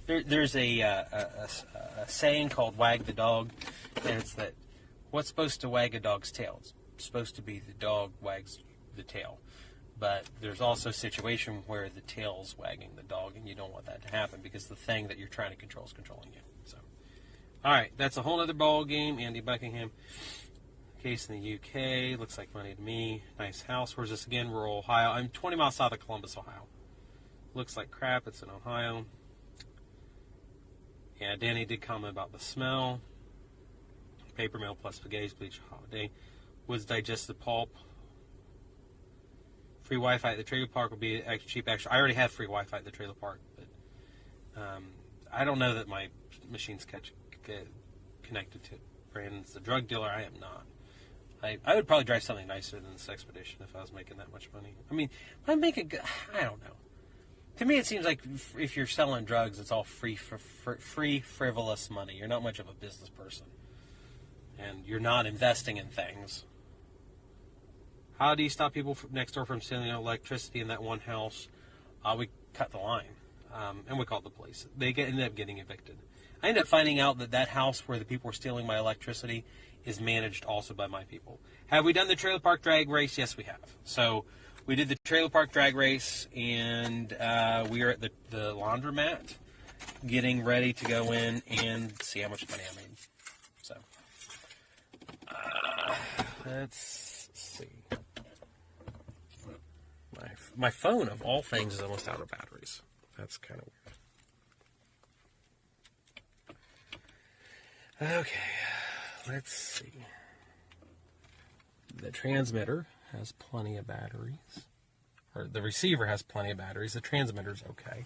there's a saying called wag the dog, and it's that what's supposed to wag a dog's tail? It's supposed to be the dog wags the tail. But there's also a situation where the tail's wagging the dog, and you don't want that to happen, because the thing that you're trying to control is controlling you. So, all right, that's a whole other ball game. Andy Buckingham. Case in the UK. Looks like money to me. Nice house. Where's this again? Rural Ohio. I'm 20 miles south of Columbus, Ohio. Looks like crap. It's in Ohio. Yeah, Danny did comment about the smell. Paper mill plus spaghetti, bleach, holiday. Woods digested pulp. Free Wi-Fi at the trailer park will be cheap. Actually, I already have free Wi-Fi at the trailer park, but I don't know that my machine's connected to it. Brandon's the drug dealer. I am not. I would probably drive something nicer than this Expedition if I was making that much money. I mean, I'm making, I don't know. To me, it seems like if you're selling drugs, it's all free, frivolous money. You're not much of a business person, and you're not investing in things. How do you stop people next door from stealing electricity in that one house? We cut the line, and we called the police. They ended up getting evicted. I ended up finding out that house where the people were stealing my electricity is managed also by my people. Have we done the trailer park drag race? Yes, we have. So we did the trailer park drag race, and we are at the laundromat getting ready to go in and see how much money I made. So let's see. My phone, of all things, is almost out of batteries. That's kind of weird. Okay, let's see. The transmitter has plenty of batteries. Or the receiver has plenty of batteries. The transmitter's okay.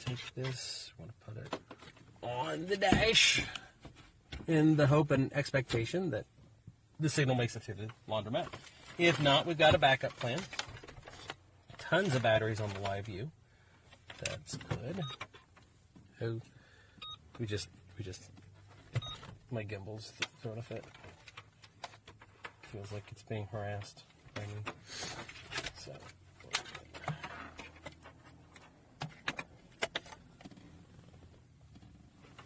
Take this. Want to put it on the dash in the hope and expectation that the signal makes it to the laundromat. If not, we've got a backup plan. Tons of batteries on the live view. That's good. Oh, we just my gimbal's throwing a fit. Feels like it's being harassed by me. So.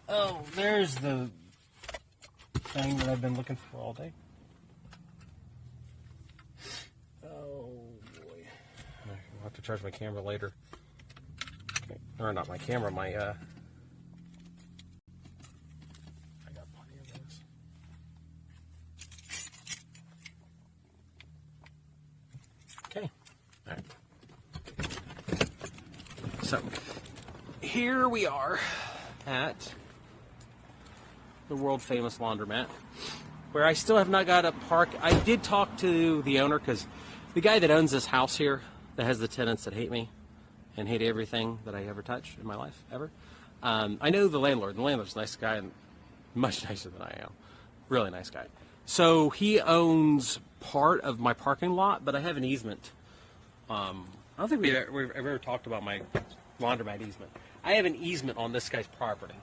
Oh, there's the thing that I've been looking for all day. Oh boy. I'll have to charge my camera later. Okay. Or not my camera, my I got plenty of those. Okay. All right. So here we are at the world famous laundromat, where I still have not got a park. I did talk to the owner, because the guy that owns this house here, that has the tenants that hate me and hate everything that I ever touch in my life, ever. I know the landlord. The landlord's a nice guy, and much nicer than I am. Really nice guy. So he owns part of my parking lot, but I have an easement. I don't think we've ever talked about my laundromat easement. I have an easement on this guy's property.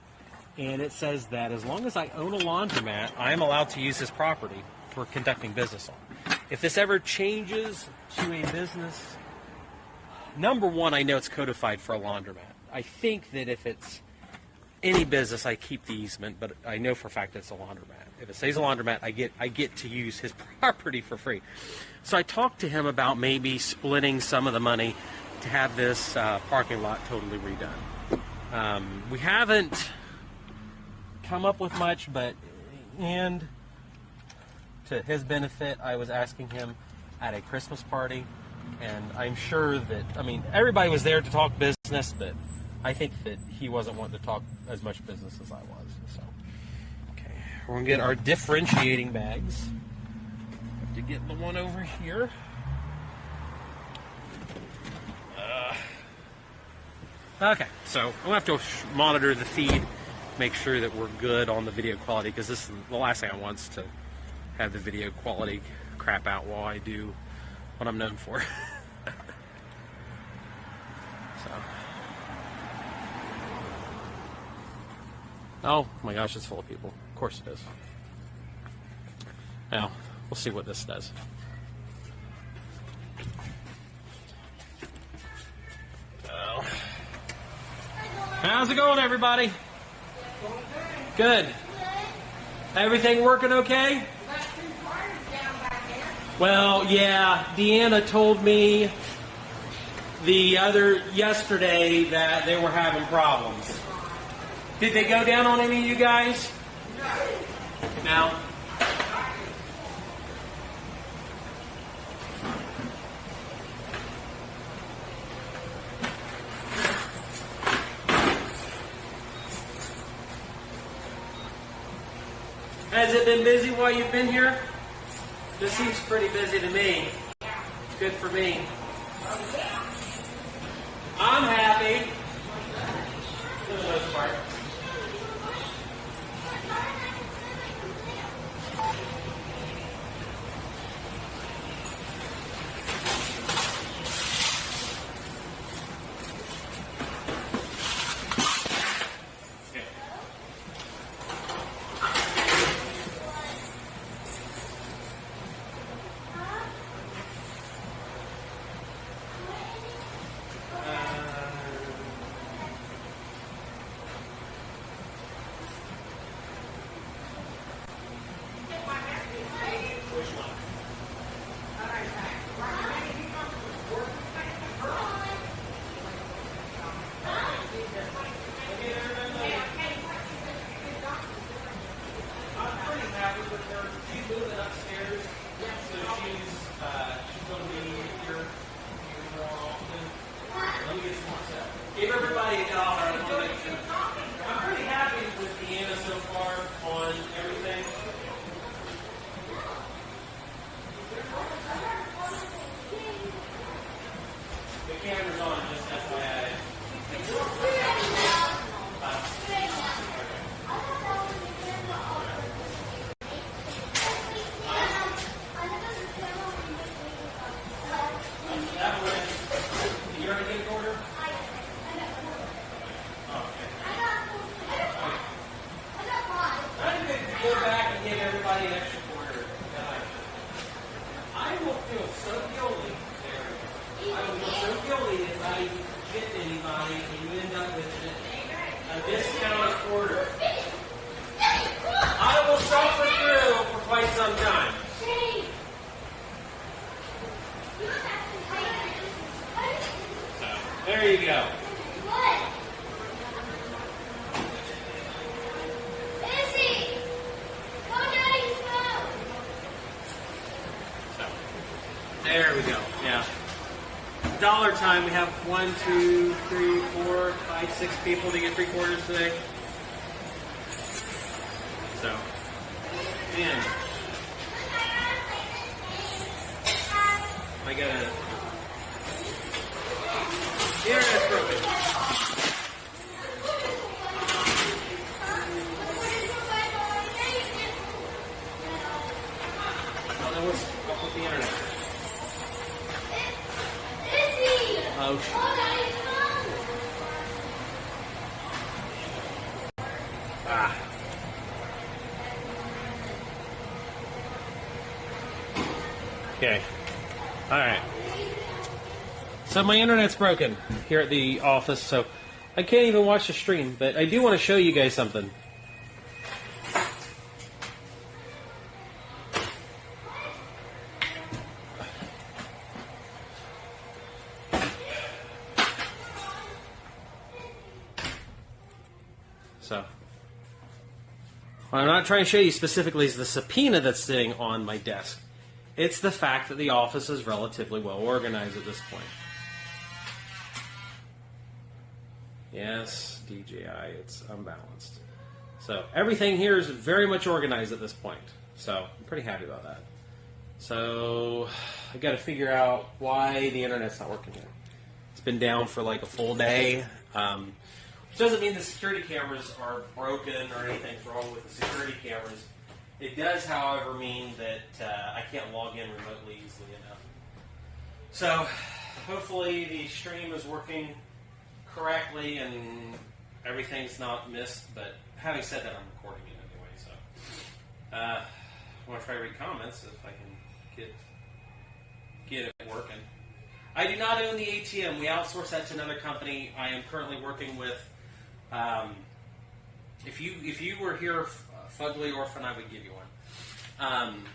And it says that as long as I own a laundromat, I am allowed to use his property for conducting business on. If this ever changes to a business, number one, I know it's codified for a laundromat. I think that if it's any business, I keep the easement, but I know for a fact it's a laundromat. If it says a laundromat, I get to use his property for free. So I talked to him about maybe splitting some of the money to have this parking lot totally redone. We haven't come up with much, but and to his benefit, I was asking him at a Christmas party, and I'm sure that, I mean, everybody was there to talk business, but I think that he wasn't wanting to talk as much business as I was. So, okay, we're gonna get our differentiating bags. Have to get the one over here. Okay, so I'm gonna have to monitor the feed, make sure that we're good on the video quality, because this is the last thing I want, is to have the video quality crap out while I do what I'm known for. So. Oh my gosh, it's full of people. Of course it is. Now, we'll see what this does. Oh. How's it going, everybody? Good. Everything working okay? Well, yeah, Deanna told me yesterday that they were having problems. Did they go down on any of you guys? No. Has it been busy while you've been here? This seems pretty busy to me. Good for me. I'm happy. For the most part. money, and you end up with a discounted order. I will suffer through for quite some time. So, there you go. There we go. Yeah. Dollar time. We have 1, 2, 3, 4, 5, 6 people to get 3/4 today. So, man, I gotta. The internet's broken. Well, then what's up with the internet? Oh, shit. Ah. Okay. All right. So my internet's broken here at the office, so I can't even watch the stream, but I do want to show you guys something. So, what I'm not trying to show you specifically is the subpoena that's sitting on my desk. It's the fact that the office is relatively well organized at this point. Yes, DJI, it's unbalanced. So, everything here is very much organized at this point. So, I'm pretty happy about that. So, I got to figure out why the internet's not working here. It's been down for like a full day. Which doesn't mean the security cameras are broken or anything's wrong with the security cameras. It does, however, mean that I can't log in remotely easily enough. So, hopefully the stream is working correctly and everything's not missed. But having said that, I'm recording it anyway. So, I want to try to read comments if I can get it working. I do not own the ATM. We outsource that to another company. I am currently working with. If you were here, Fugly Orphan, I would give you one.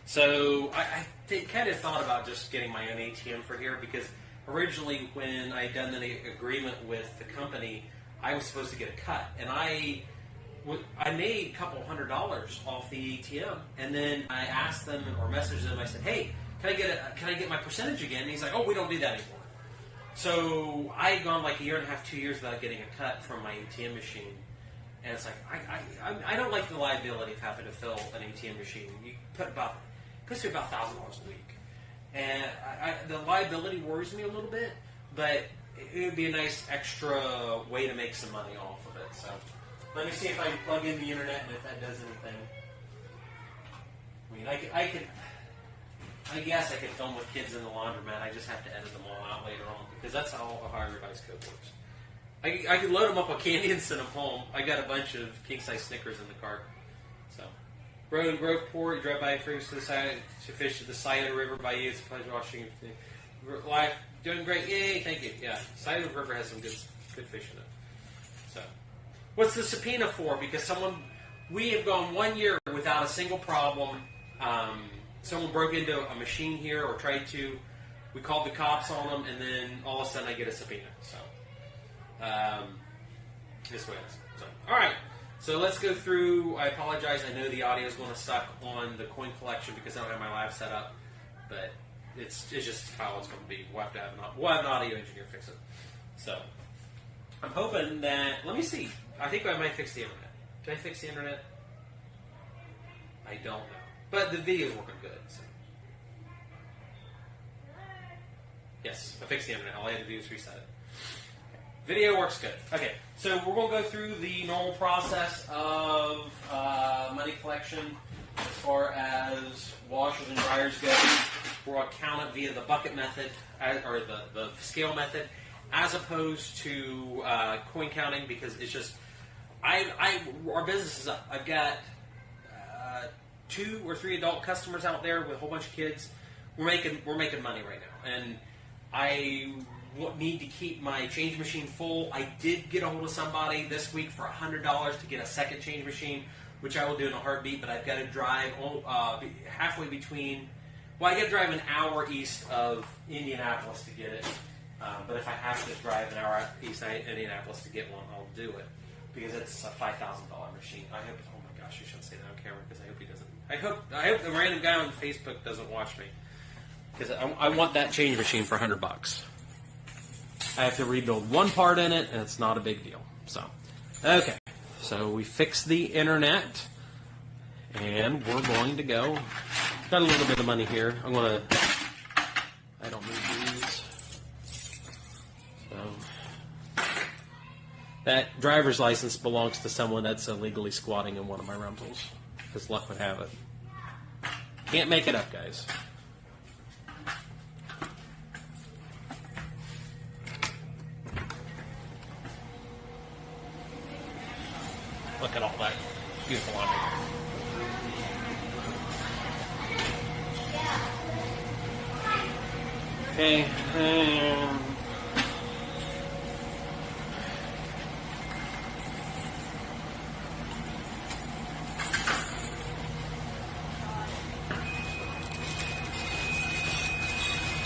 So I kind of thought about just getting my own ATM for here because originally when I had done the agreement with the company, I was supposed to get a cut, and I made a couple $100 off the ATM, and then I asked them or messaged them. I said, "Hey, can I get my percentage again?" And he's like, "Oh, we don't do that anymore." So I had gone like a year and a half, 2 years without getting a cut from my ATM machine, and it's like I don't like the liability of having to fill an ATM machine. You puts me about $1,000 a week, and the liability worries me a little bit, but it would be a nice extra way to make some money off of it. So let me see if I can plug in the internet and if that does anything. I mean, I guess I could film with kids in the laundromat. I just have to edit them all out later on because that's how everybody's code works. I could load them up with candy and send them home. I got a bunch of king-size Snickers in the car. So, Road and Groveport, you drive by freeways to the side to fish at the Scioto River by you. It's a pleasure watching. Life doing great. Yay, thank you. Yeah, Scioto River has some good fish in it. So, what's the subpoena for? Because we have gone 1 year without a single problem. Someone broke into a machine here or tried to. We called the cops on them, and then all of a sudden I get a subpoena. So, this way it is. So, all right. So let's go through. I apologize. I know the audio is going to suck on the coin collection because I don't have my lab set up, but it's just how it's going to be. We'll have an audio engineer fix it. So I'm hoping that. Let me see. I think I might fix the internet. Can I fix the internet? I don't know. But the video's working good. So. Yes, I fixed the internet. All I had to do is reset it. Okay. Video works good. Okay, so we're going to go through the normal process of money collection as far as washers and dryers go. We're going to count it via the bucket method, or the scale method, as opposed to coin counting because it's just, our business is up. I've got 2 or 3 adult customers out there with a whole bunch of kids. We're making money right now, and I need to keep my change machine full. I did get a hold of somebody this week for $100 to get a second change machine, which I will do in a heartbeat, but I've got to drive halfway between, well, I got to drive an hour east of Indianapolis to get it. But if I have to drive an hour east of Indianapolis to get one, I'll do it. Because it's a $5,000 machine. I hope, oh my gosh, I shouldn't say that on camera because I hope he doesn't. I hope the random guy on Facebook doesn't watch me. Because I want that change machine for $100. I have to rebuild one part in it, and it's not a big deal. So, okay. So we fixed the internet, and we're going to go. Got a little bit of money here. I don't need these. So, that driver's license belongs to someone that's illegally squatting in one of my rentals. Because luck would have it. Can't make it up, guys. Look at all that beautiful laundry. Okay.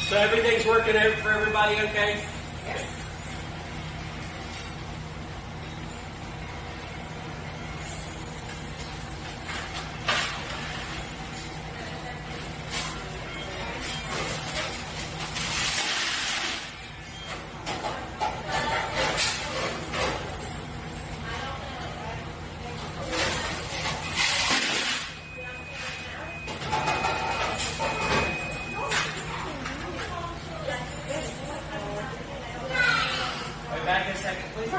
So everything's working out for everybody, okay? Yeah. Back in a second, please.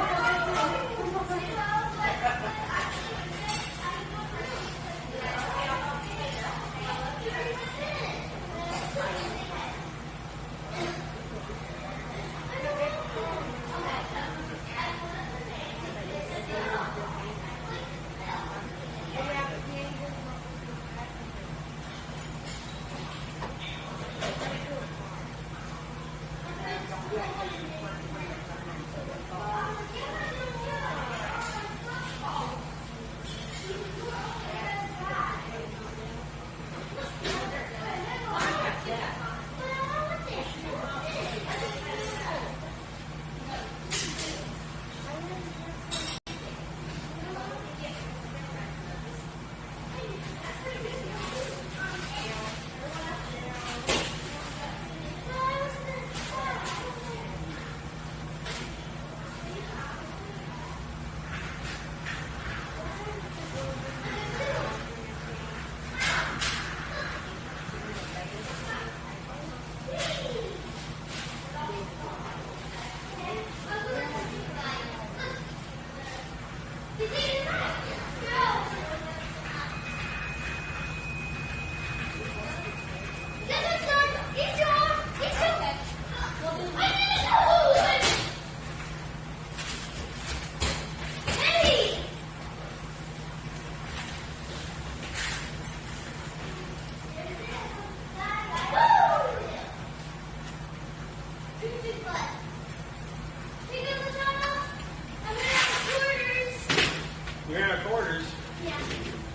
You're out of quarters? Yeah.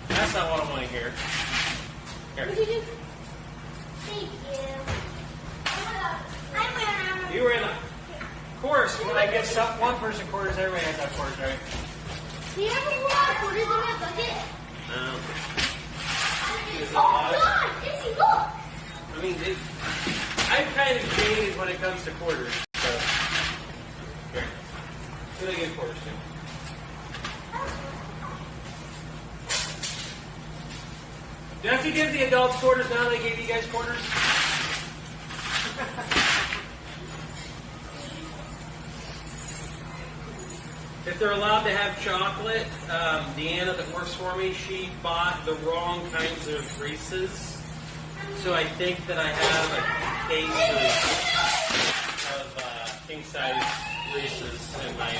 That's not what I want to hear. Here. What did you do? Thank you. I went around. You were in the course. When I get one person quarters, everybody has that quarters, right? Do you ever want quarters in that bucket? No. Oh, God! Izzy, look! I mean, I'm kind of jaded when it comes to quarters. So, here. Who do they give quarters to? Don't you give the adults quarters now? They gave you guys quarters? If they're allowed to have chocolate, Deanna that works for me, she bought the wrong kinds of Reese's. So I think that I have a case of king-size Reese's in my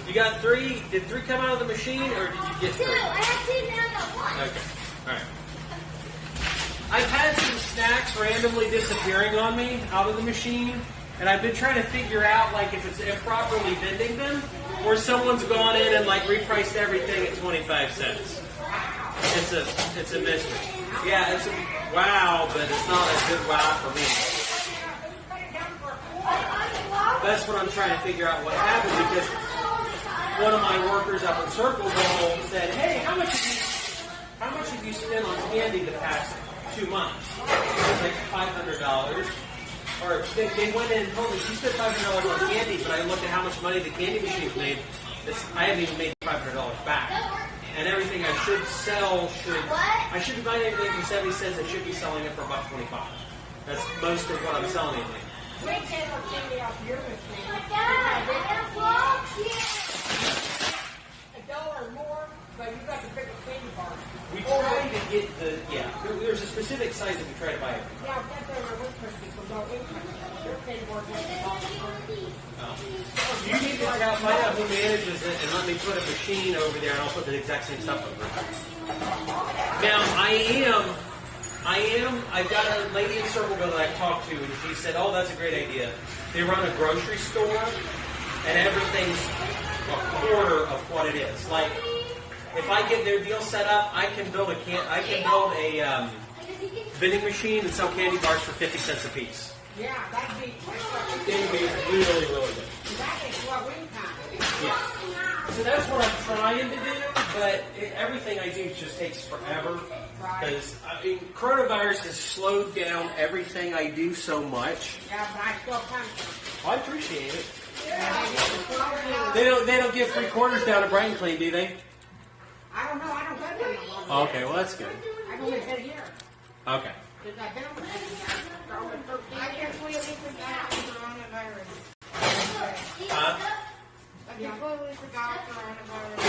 You got 3? Did 3 come out of the machine, or did you get 3? 2. I have 2 now. I got 1. Okay. Alright. I've had some snacks randomly disappearing on me out of the machine, and I've been trying to figure out like if it's improperly vending them, or someone's gone in and like repriced everything at 25 cents. It's a mystery. Yeah, it's a wow, but it's not a good wow for me. That's what I'm trying to figure out what happened, because one of my workers up in Circle Bowl said, "Hey, how much have you spent on candy the past 2 months?" It was like $500. Or they went in and told me, "You spent $500 on candy," but I looked at how much money the candy machine made. I haven't even made $500 back. And everything I should sell I should be buying everything for 70 cents. I should be selling it for $1.25. That's most of what I'm selling it. We take our candy off your machine. $1 more, but you got the bigger candy bar. We try to get there's a specific size that we try to buy everything. Yeah, that's over with people go income. Your candy bar You need to find out who manages it and let me put a machine over there and I'll put the exact same stuff over it. Now, I've got a lady in Circleville that I've talked to, and she said, "Oh, that's a great idea." They run a grocery store, and everything's a quarter of what it is. Like, if I get their deal set up, I can build a vending machine and sell candy bars for 50 cents a piece. Yeah, that'd be It'd be really, really good. that is what we have. Yeah. So that's what I'm trying to do, but everything I do just takes forever. Because, coronavirus has slowed down everything I do so much. Yeah, but I still come. I appreciate it. They don't give 3/4 down at Brighton Clean, do they? I don't know. I don't go there no more. Okay, well that's good. I've only been here. Okay. Because I've been on the I can't believe we forgot coronavirus. I can't believe we forgot coronavirus.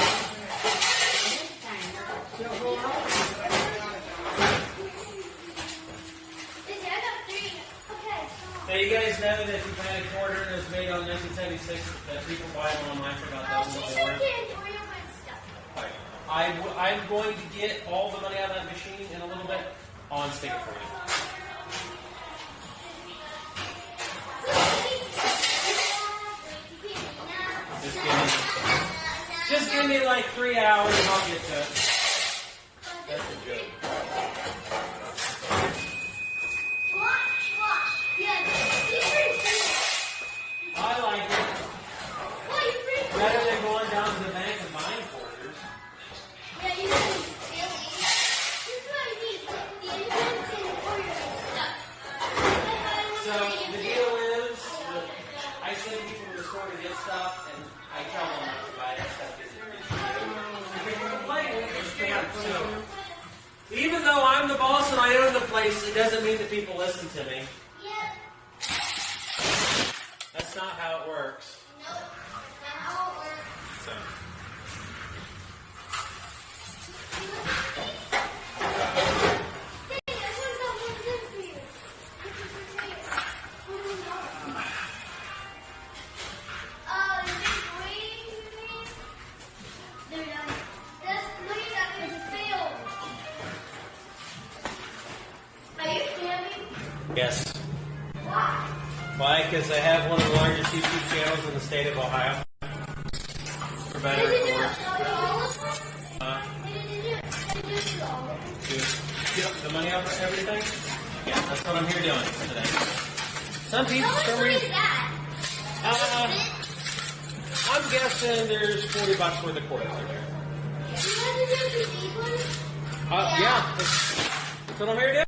Now you guys know that if you've had a quarter that's made on 1976, that people buy them online for about $1,000. I'm going to get all the money out of that machine in a little bit. I'll unstick it for you. Just give me like 3 hours and I'll get to it. That's a joke. I like it. Better than going down to the bank and buying quarters. So the deal is, I send people to the store to get stuff, and I tell them not to buy that stuff because people complain. So even though I'm the boss and I own the place, it doesn't mean that people listen to me. That's not how it works. Nope, not how it works. So. Yes. Why? Why? Because I have one of the largest YouTube channels in the state of Ohio. For better or worse. To get the money out for everything? Yeah, that's what I'm here doing today. Some people, for some reason, I'm guessing there's $40 worth of quarters in there. Yeah, that's what I'm here doing.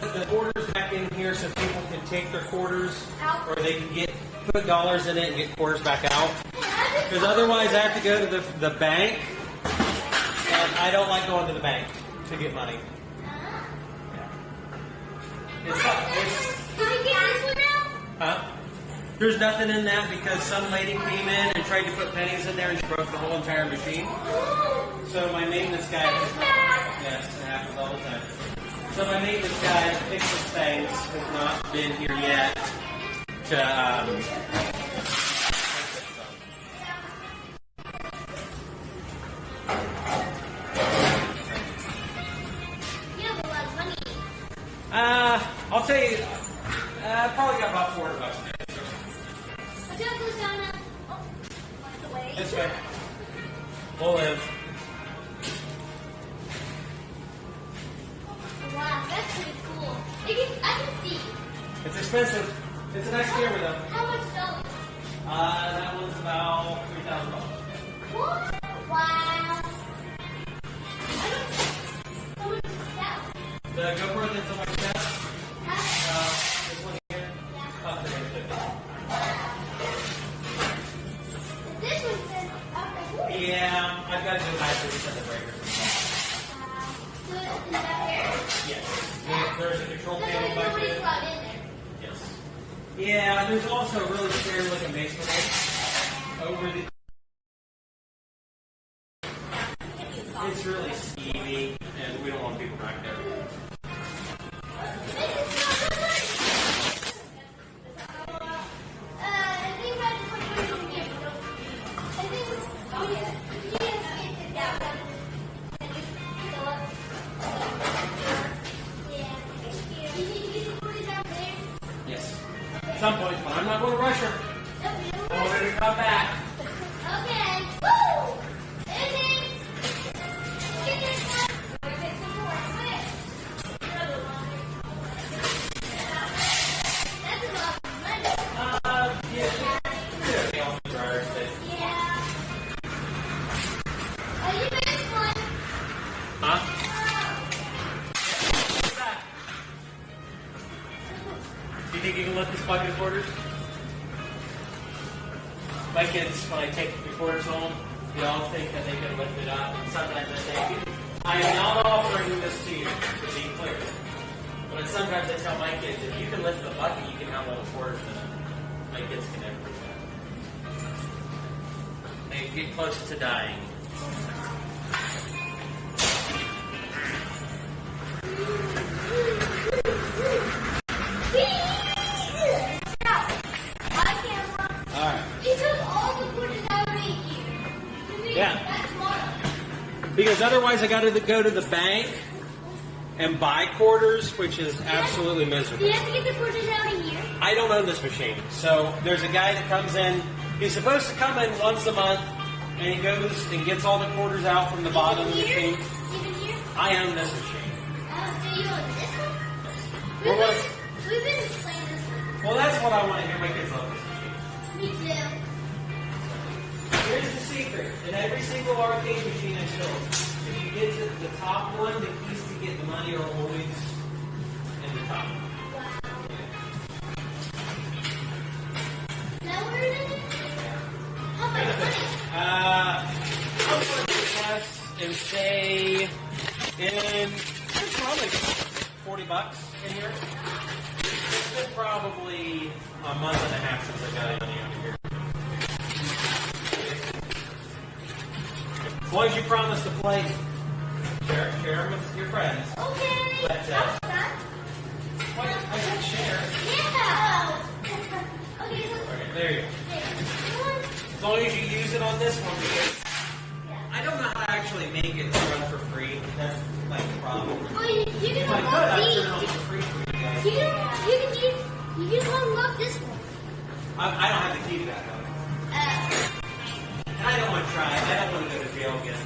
The quarters back in here so people can take their quarters, or they can put dollars in it and get quarters back out. Because otherwise I have to go to the bank, and I don't like going to the bank to get money. There's nothing in that because some lady came in and tried to put pennies in there and she broke the whole entire machine. So my maintenance guy yes, it happens all the time. So my maintenance guy that fixes things has not been here yet to You have a lot of money. I'll tell you, I probably got about $400 a day. Let's go, Susanna. Oh, what's the way? This way. We'll live. Wow, that's pretty cool. I can see. It's expensive. It's a nice camera though. How much dollars? That one's about $3,000. What? Wow. How much is that? The GoPro that's on my chest, Huh? this one here, about $350. This one says okay. Yeah, I've got to do high to reset the breakers. So it's in that area. Yes. There's a control panel back Nobody's there. got in there. Yes. Yeah, there's also a really scary looking basement over the. It's really skeevy, and we don't want people back there. I think I just want to put it in here. I think it's, oh yeah. You can get it down. And just fill up. Yeah. You need to put it down there. Yes. At some point, but I'm not going to rush her. I want her to come back. Okay. Woo! There's it. Get this one. We're going to fix some more. Quick. That's a lot of money. Yeah. Off the dryer today. Yeah. Oh, you missed one. Huh? Do you think you can lift this bucket of quarters? My kids, when I take the quarters home, they all think that they can lift it up. And sometimes I say, I am not offering this to you, to be clear. But sometimes I tell my kids, if you can lift the bucket, you can have little quarters in it. My kids can never do that. They get close to dying. Alright. He took all the quarters out right here. To me, Yeah. that's smart. Because otherwise I got to go to the bank and buy quarters, which is absolutely Do miserable. you have to get the quarters out of here? I don't own this machine. So there's a guy that comes in. He's supposed to come in once a month, and he goes and gets all the quarters out from the bottom of the Even machine. here? Even here? I own this machine. So you own this one? Well, We've been playing this one. well, that's what I want to hear. My kids love this machine. Me too. Here's the secret. In every single arcade machine I built, if you get to the top one, the keys to get the money are always in the top. Now we're in it? How much money? I'm going to guess and say there's probably $40 in here. It's been probably a month and a half since I got money out of here. As long as you promise to play, share them with your friends. Okay. But, How's that? Well, I can share. Yeah. Okay, so Okay, there you go. there. As long as you use it on this one, because I don't know how to actually make it run for free. That's like the problem. Well, you can If I could, I'd turn it on unlock for free for you guys. these. You can unlock this one. I don't have to keep that though. And I don't want to try. I don't want to go to jail again.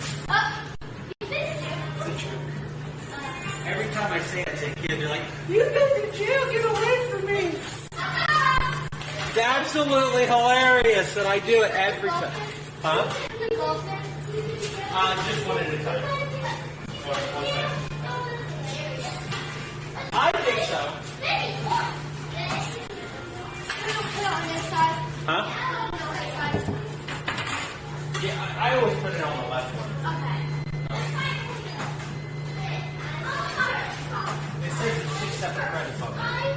You finished it. It's a joke. Every time I say it to a kid, they're like, "You go to jail, get away from me." It's absolutely hilarious that I do it every time. Huh? The golfer. Just one at a time. One second. I think so. Huh? Yeah, I always put it on the left one. It says it's 6 separate credits on there.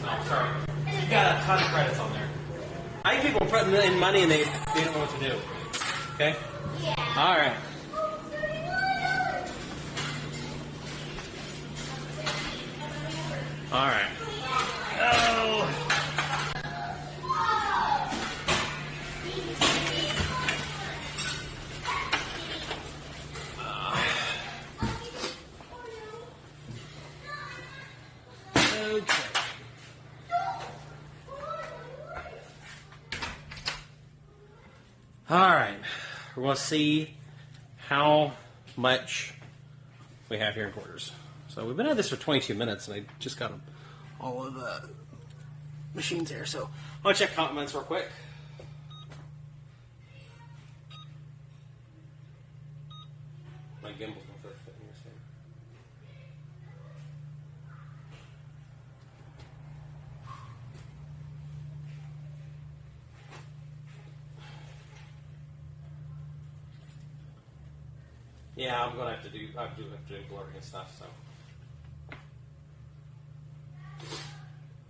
No, sorry. You got a ton of credits on there. I think people putting in money and they don't know what to do. Okay? Yeah. All right. All right. Oh. All right, we're going to see how much we have here in quarters. So we've been at this for 22 minutes, and I just got all of the machines here. So I'll check compliments real quick. My gimbal's going to fit in here soon. Yeah, I'm gonna have to do. I do have to do blurring and stuff. So,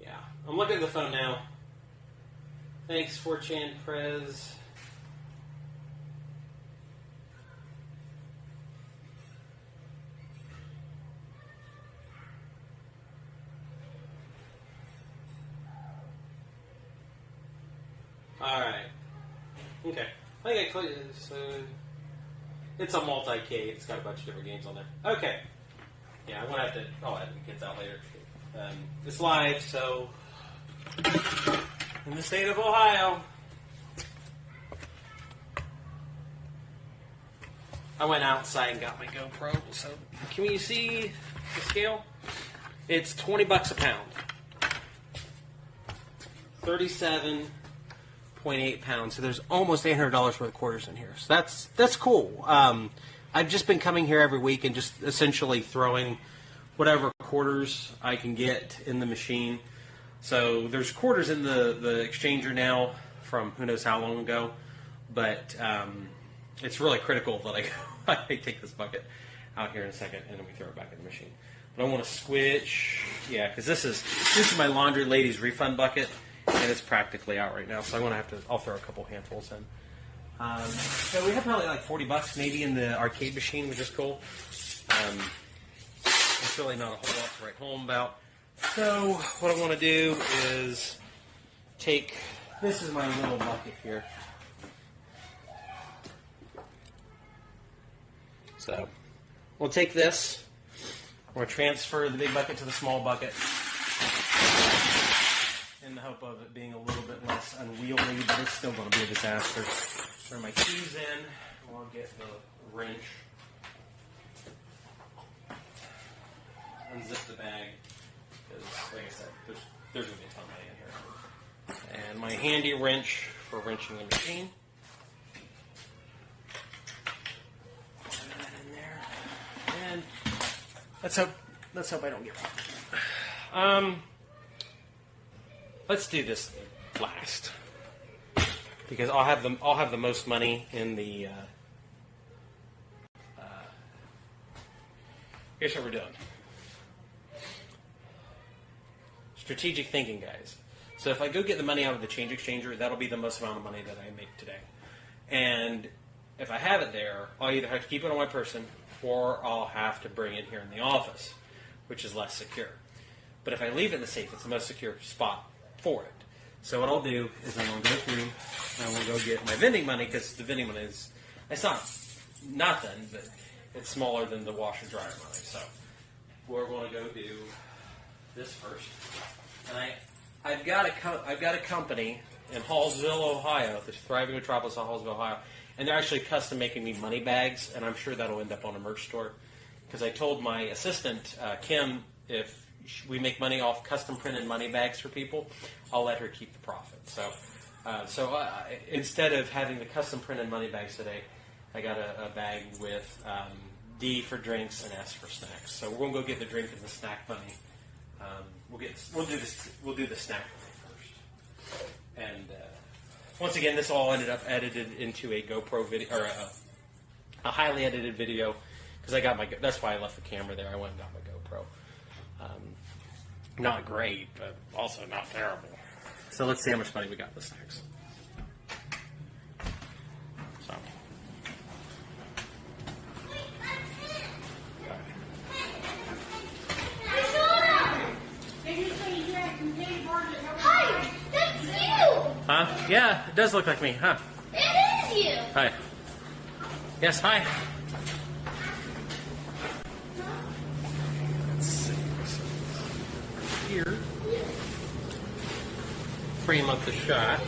yeah, I'm looking at the phone now. Thanks, 4chan Prez. All right. Okay. I think I clicked. So. It's a multi-K. It's got a bunch of different games on there. Okay. Yeah, I'm going to have to... I'll add the kids out later. It's live, so... In the state of Ohio... I went outside and got my GoPro. So, can you see the scale? It's $20 a pound. 37.8 pounds. So there's almost $800 worth of quarters in here. So that's cool. I've just been coming here every week and just essentially throwing whatever quarters I can get in the machine. So there's quarters in the exchanger now from who knows how long ago, but it's really critical that I take this bucket out here in a second and then we throw it back in the machine. But I want to switch, yeah, because this is my laundry ladies refund bucket. And it's practically out right now, so I'm gonna have to. I'll throw a couple handfuls in. So we have probably like $40 maybe in the arcade machine, which is cool. It's really not a whole lot to write home about. So what I want to do is take. This is my little bucket here. So we'll take this. We're gonna transfer the big bucket to the small bucket. In the hope of it being a little bit less unwieldy, but it's still going to be a disaster. Throw my keys in. I'll get the wrench. Unzip the bag. Because, like I said, there's going to be a ton of money in here. And my handy wrench for wrenching the machine. Put that in there. And let's hope I don't get robbed. Let's do this last because I'll have the most money in the. Here's what we're doing. Strategic thinking, guys. So if I go get the money out of the change exchanger, that'll be the most amount of money that I make today. And if I have it there, I'll either have to keep it on my person or I'll have to bring it here in the office, which is less secure. But if I leave it in the safe, it's the most secure spot for it. So what I'll do is I'm going to go through and I'm going to go get my vending money because the vending money it's not nothing, but it's smaller than the washer dryer money. So we're going to go do this first. And I've got a company in Hallsville, Ohio, this thriving metropolis of Hallsville, Ohio, and they're actually custom making me money bags, and I'm sure that'll end up on a merch store because I told my assistant Kim if we make money off custom printed money bags for people, I'll let her keep the profit. So instead of having the custom printed money bags today, I got a bag with D for drinks and S for snacks. So we're gonna go get the drink and the snack money. We'll do the snack money first. And once again, this all ended up edited into a GoPro video or a highly edited video because I got that's why I left the camera there. I went and got my GoPro. Not great, but also not terrible. So let's see how much money we got in the snacks. So. Hi, that's you! Huh? Yeah, it does look like me, huh? It is you! Hi. Yes, hi. Let's see. Here. Frame up the shot.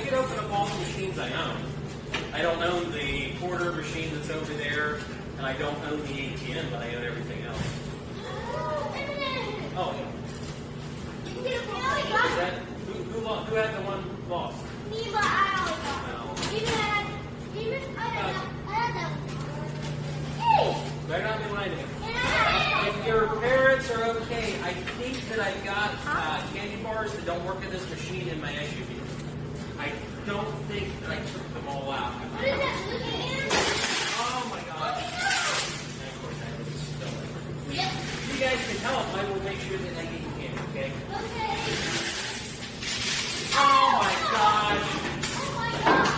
could open up all the machines I own. I don't own the quarter machine that's over there, and I don't own the ATM, but I own everything else. Oh, is that, who had the one lost? Me, but I only got. Even I had that one. Hey! Better not be lying to me. And I had If your parents are okay, I think that I've got candy bars that don't work in this machine in my SUV. I don't think that I took them all out. What is that? Look at him. Oh my gosh. And of course, I was still. Yep. If you guys can help, I will make sure that I get you candy, okay? Okay. Oh my gosh. Oh my God.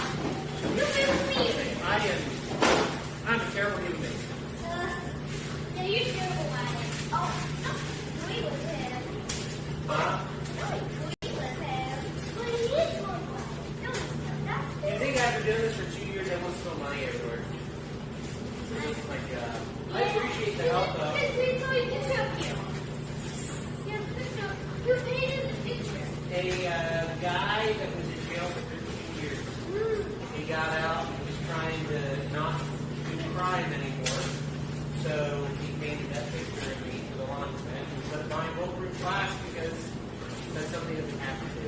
You missed me. I'm a terrible human being. Yeah, you're terrible at it. Oh, no. We was him. Huh? We was him. But he is one. No, that's You think after doing this for 2 years, I want to throw money everywhere? It's like, I appreciate the help, though. You painted the picture. A guy that was in jail for 13 years, he got out and was trying to not do crime anymore. So he painted that picture of me for the laundromat instead of buying bulletproof glass because that's something that we have to do.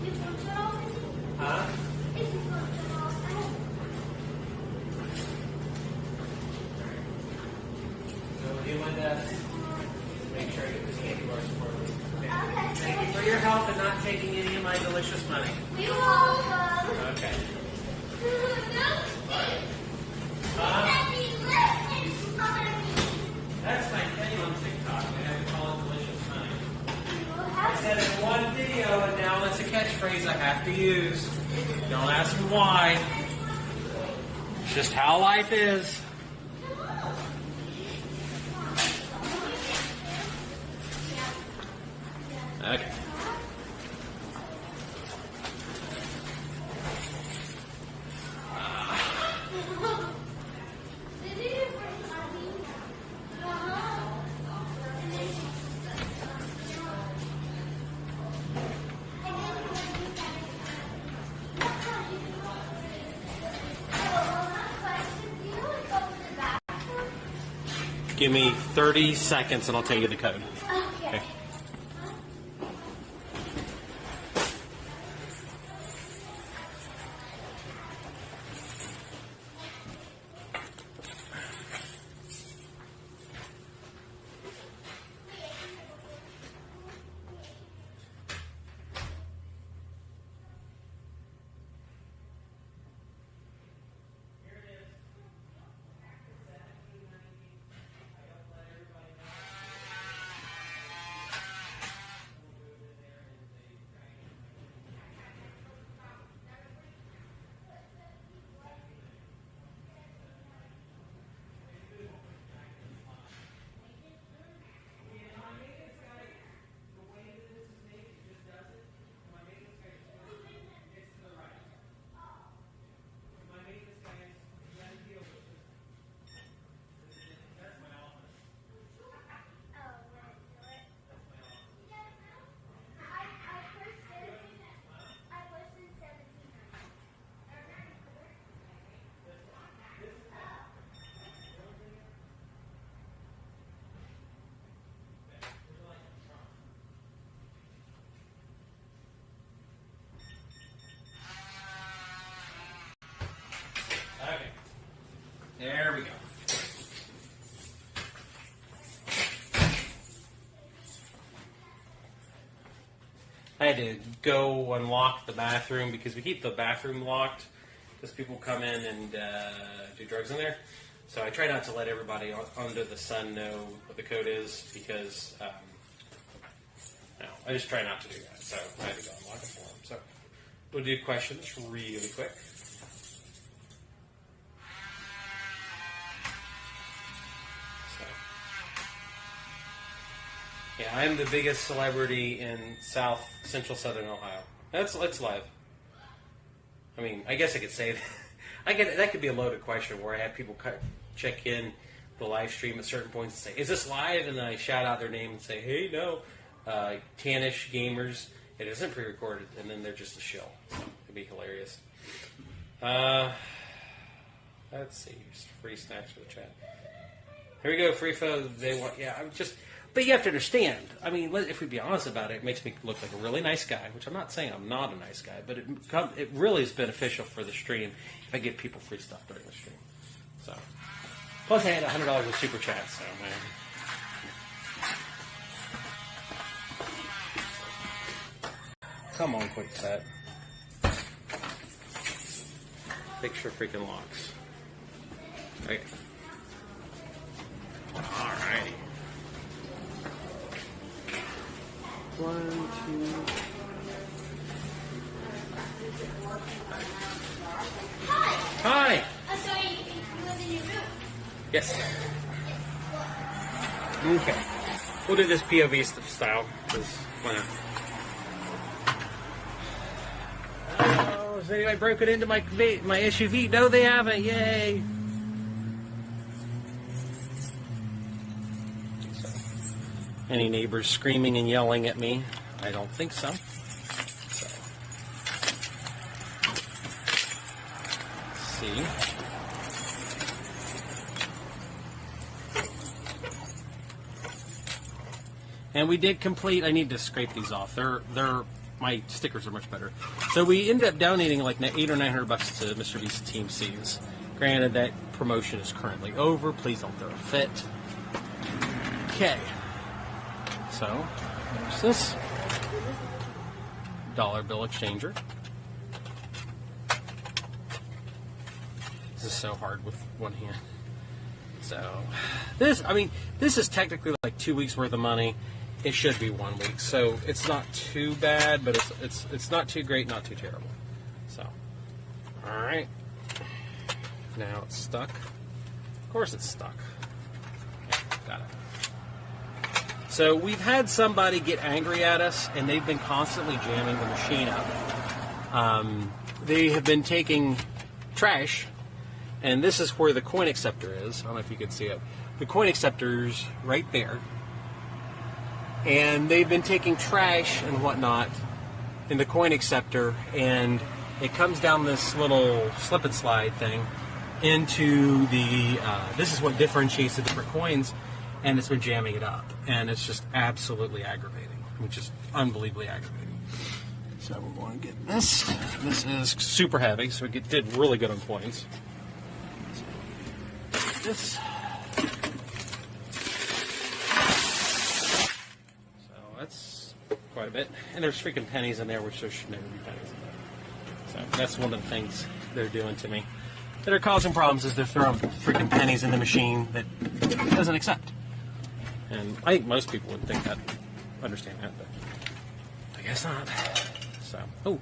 You want to all of it? Huh? If you want to all of it. So we'll do my best. Make sure I get this candy bar supported. Okay. Thank you for your help and not taking any of my delicious money. We welcome. Okay. That's my thing on TikTok. I have to call it delicious money. I said it in one video, and now it's a catchphrase I have to use. Don't ask me why. It's just how life is. Okay. Give me 30 seconds and I'll tell you the code. Okay. Okay. There we go. I had to go unlock the bathroom because we keep the bathroom locked because people come in and do drugs in there. So I try not to let everybody under the sun know what the code is because no, I just try not to do that. So I had to go unlock it for them. So we'll do questions really quick. Yeah, I'm the biggest celebrity in central southern Ohio. That's live. I mean, I guess I could say that. That could be a loaded question where I have people check in the live stream at certain points and say, "Is this live?" And then I shout out their name and say, "Hey, no." tannish gamers. It isn't pre-recorded, and then they're just a shill. So it'd be hilarious. Let's see. Here's free snacks for the chat. Here we go, free foe. They want, yeah. I'm just, but you have to understand. I mean, if we be honest about it, it makes me look like a really nice guy. Which I'm not saying I'm not a nice guy, but it really is beneficial for the stream if I give people free stuff during the stream. So, plus I had $100 in super chat. So, man. Come on, quick set. Picture freaking locks. Okay. Alrighty. 1, 2. Hi. So you live in your room? Yes. Okay. We'll do this POV style, because why not? Oh, has anybody broken into my SUV? No, they haven't. Yay. So, any neighbors screaming and yelling at me? I don't think so. So, let's see. And we did complete. I need to scrape these off. My stickers are much better. So we ended up donating like $800 or $900 to Mr. Beast's Team C's. Granted, that promotion is currently over. Please don't throw a fit. Okay. So there's this dollar bill exchanger. This is so hard with one hand. So this is technically like 2 weeks worth of money. It should be 1 week, so it's not too bad, but it's not too great, not too terrible. So, all right, now it's stuck. Of course, it's stuck. Okay, got it. So we've had somebody get angry at us, and they've been constantly jamming the machine up. They have been taking trash, and this is where the coin acceptor is. I don't know if you can see it. The coin acceptor's right there. And they've been taking trash and whatnot in the coin acceptor, and it comes down this little slip and slide thing into the, this is what differentiates the different coins, and it's been jamming it up. And it's just absolutely aggravating, which is unbelievably aggravating. So we're going to get this. This is super heavy, so it did really good on coins. So, this. That's quite a bit. And there's freaking pennies in there, which there should never be pennies in there. So that's one of the things they're doing to me that are causing problems, is they're throwing freaking pennies in the machine that doesn't accept. And I think most people would think that, understand that, but I guess not. So, oh,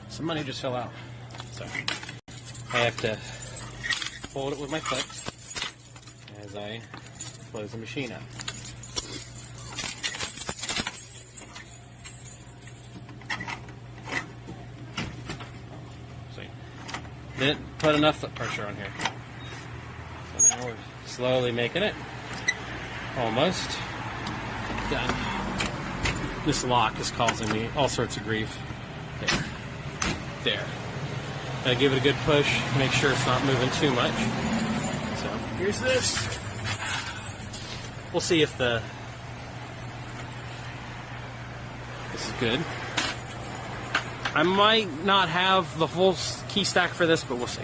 some money just fell out. So I have to hold it with my foot as I close the machine up. Didn't put enough foot pressure on here. So now we're slowly making it. Almost done. This lock is causing me all sorts of grief. There. Gotta give it a good push, make sure it's not moving too much. So here's this. We'll see if this is good. I might not have the full key stack for this, but we'll see.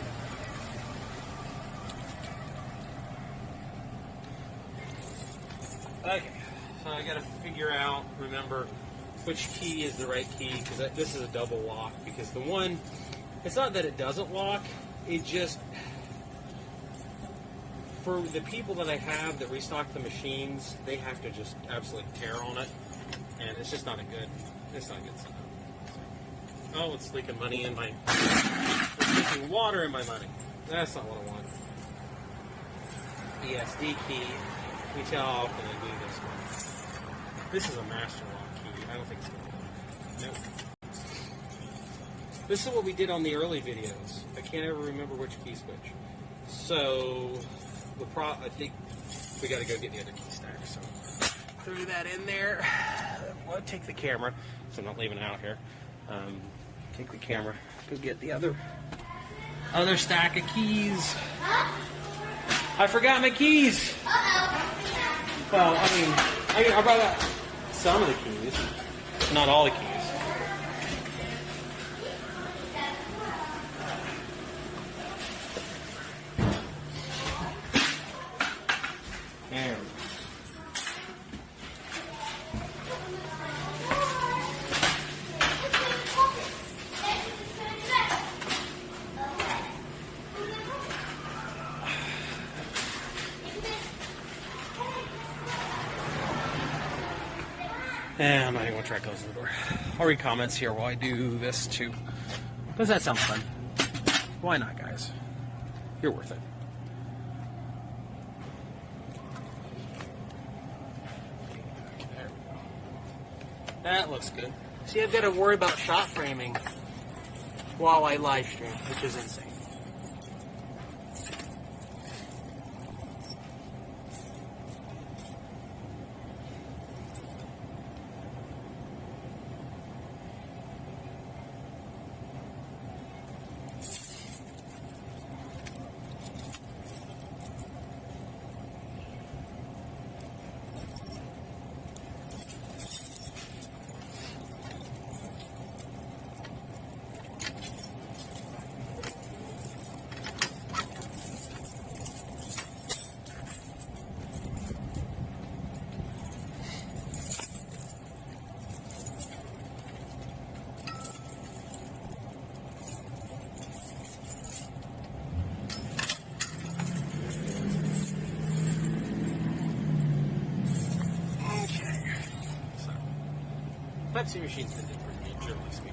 Okay, so I gotta figure out, remember, which key is the right key, because this is a double lock, because the one, it's not that it doesn't lock, it just, for the people that I have that restock the machines, they have to just absolutely tear on it, and it's just not a good setup. Oh, it's leaking money in my... It's leaking water in my money. That's not what I want. ESD key. Let me tell how often I do this one. This is a master lock key. I don't think it's going to work. Nope. This is what we did on the early videos. I can't ever remember which key switch. So, I think we got to go get the other key stack. So, threw that in there. Well, take the camera, so I'm not leaving it out here. Take the camera. Go get the other stack of keys. I forgot my keys. Well, I brought out some of the keys, not all the keys. There we go. And I'm not even going to try closing the door. I'll read comments here while I do this too. Does that sound fun? Why not, guys? You're worth it. There we go. That looks good. See, I've got to worry about shot framing while I live stream, which is insane. Pepsi machines tend to pretty good, generally speaking.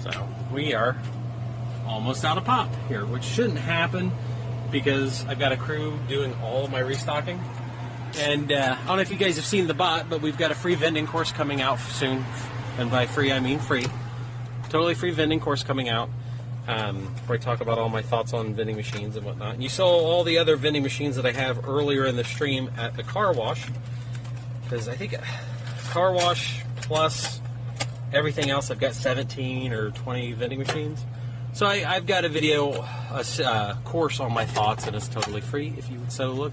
So we are almost out of pop here, which shouldn't happen because I've got a crew doing all of my restocking. And I don't know if you guys have seen the bot, but we've got a free vending course coming out soon. And by free, I mean free. Totally free vending course coming out. Where I talk about all my thoughts on vending machines and whatnot. And you saw all the other vending machines that I have earlier in the stream at the car wash. Because I think car wash plus everything else, I've got 17 or 20 vending machines. So I've got a video, a course on my thoughts, and it's totally free if you would so look.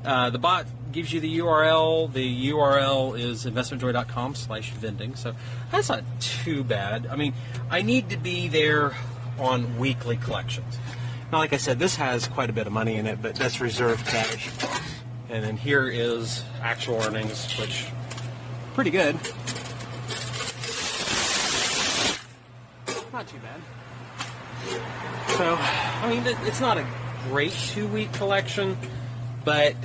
The bot gives you the URL. The URL is investmentjoy.com/vending. So that's not too bad. I mean, I need to be there on weekly collections. Now, like I said, this has quite a bit of money in it, but that's reserved cash. And then here is actual earnings, which pretty good. Not too bad. So, I mean, it's not a great 2-week collection, but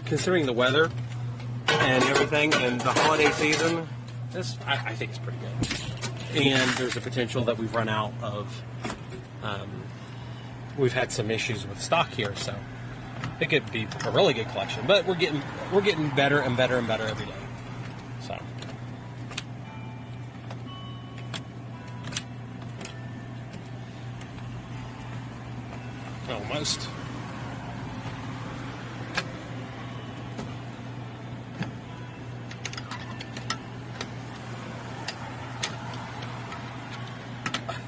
considering the weather and everything and the holiday season, this I think it's pretty good. And there's a potential that we've run out of. We've had some issues with stock here, so it could be a really good collection. But we're getting better and better and better every day. So. Almost.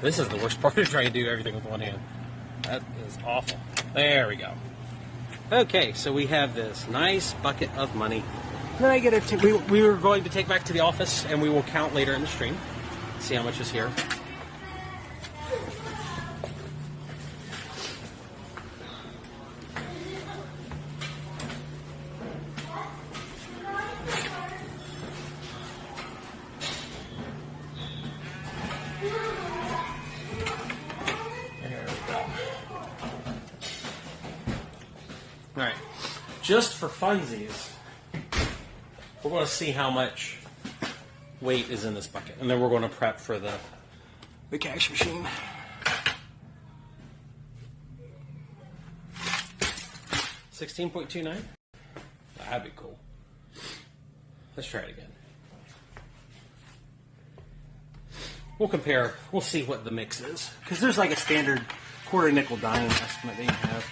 This is the worst part of trying to do everything with one hand. That is awful. There we go. Okay, so we have this nice bucket of money. Then I get we were going to take back to the office, and we will count later in the stream. See how much is here. Alright, just for funsies, we're going to see how much weight is in this bucket. And then we're going to prep for the cash machine. $16.29? That'd be cool. Let's try it again. We'll compare. We'll see what the mix is. Because there's like a standard quarter nickel dime estimate that you have.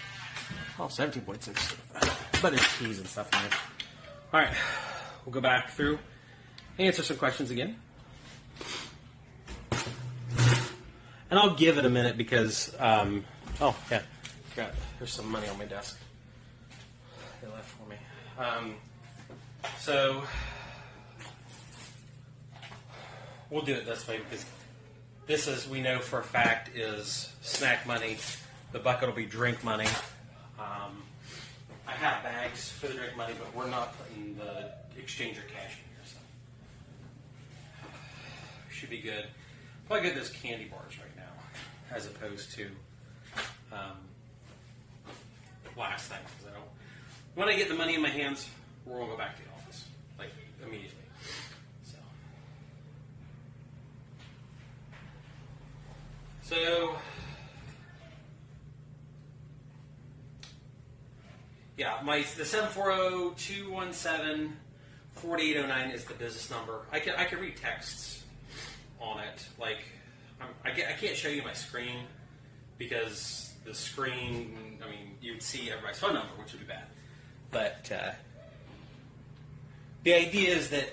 Oh, 17.6. But there's keys and stuff in there. All right. We'll go back through, answer some questions again. And I'll give it a minute because, oh, yeah. Forgot. There's some money on my desk. They left for me. So, we'll do it this way because this is, we know for a fact, is snack money. The bucket will be drink money. I have bags for the drink money, but we're not putting the exchanger cash in here, so should be good. Probably get those candy bars right now, as opposed to last time, because I don't. When I get the money in my hands, we're gonna go back to the office, like immediately. So, yeah, the 740-217-4809 is the business number. I can read texts on it. Like, I can't show you my screen because the screen, I mean, you'd see everybody's phone number, which would be bad. But the idea is that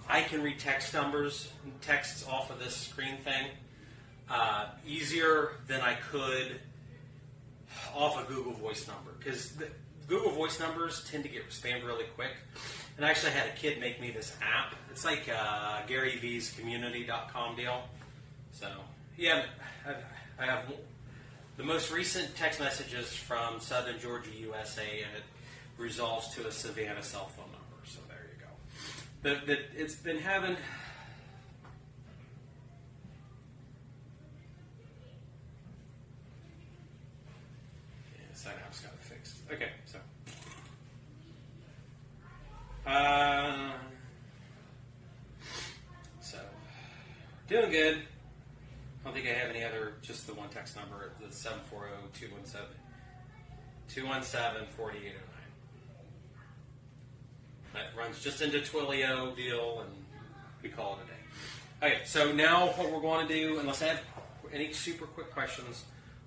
I can read texts off of this screen thing easier than I could off a Google Voice number, because Google Voice numbers tend to get spammed really quick. And I actually had a kid make me this app. It's like Gary V's community.com deal. So, yeah, I have the most recent text messages from Southern Georgia, USA, and it resolves to a Savannah cell phone number. So there you go. It's been having... Sign app's got it fixed. Okay, so. So, doing good. I don't think I have any other, just the one text number, the 740-217-4809. That runs just into Twilio deal, and we call it a day. Okay, so now what we're going to do, unless I have any super quick questions,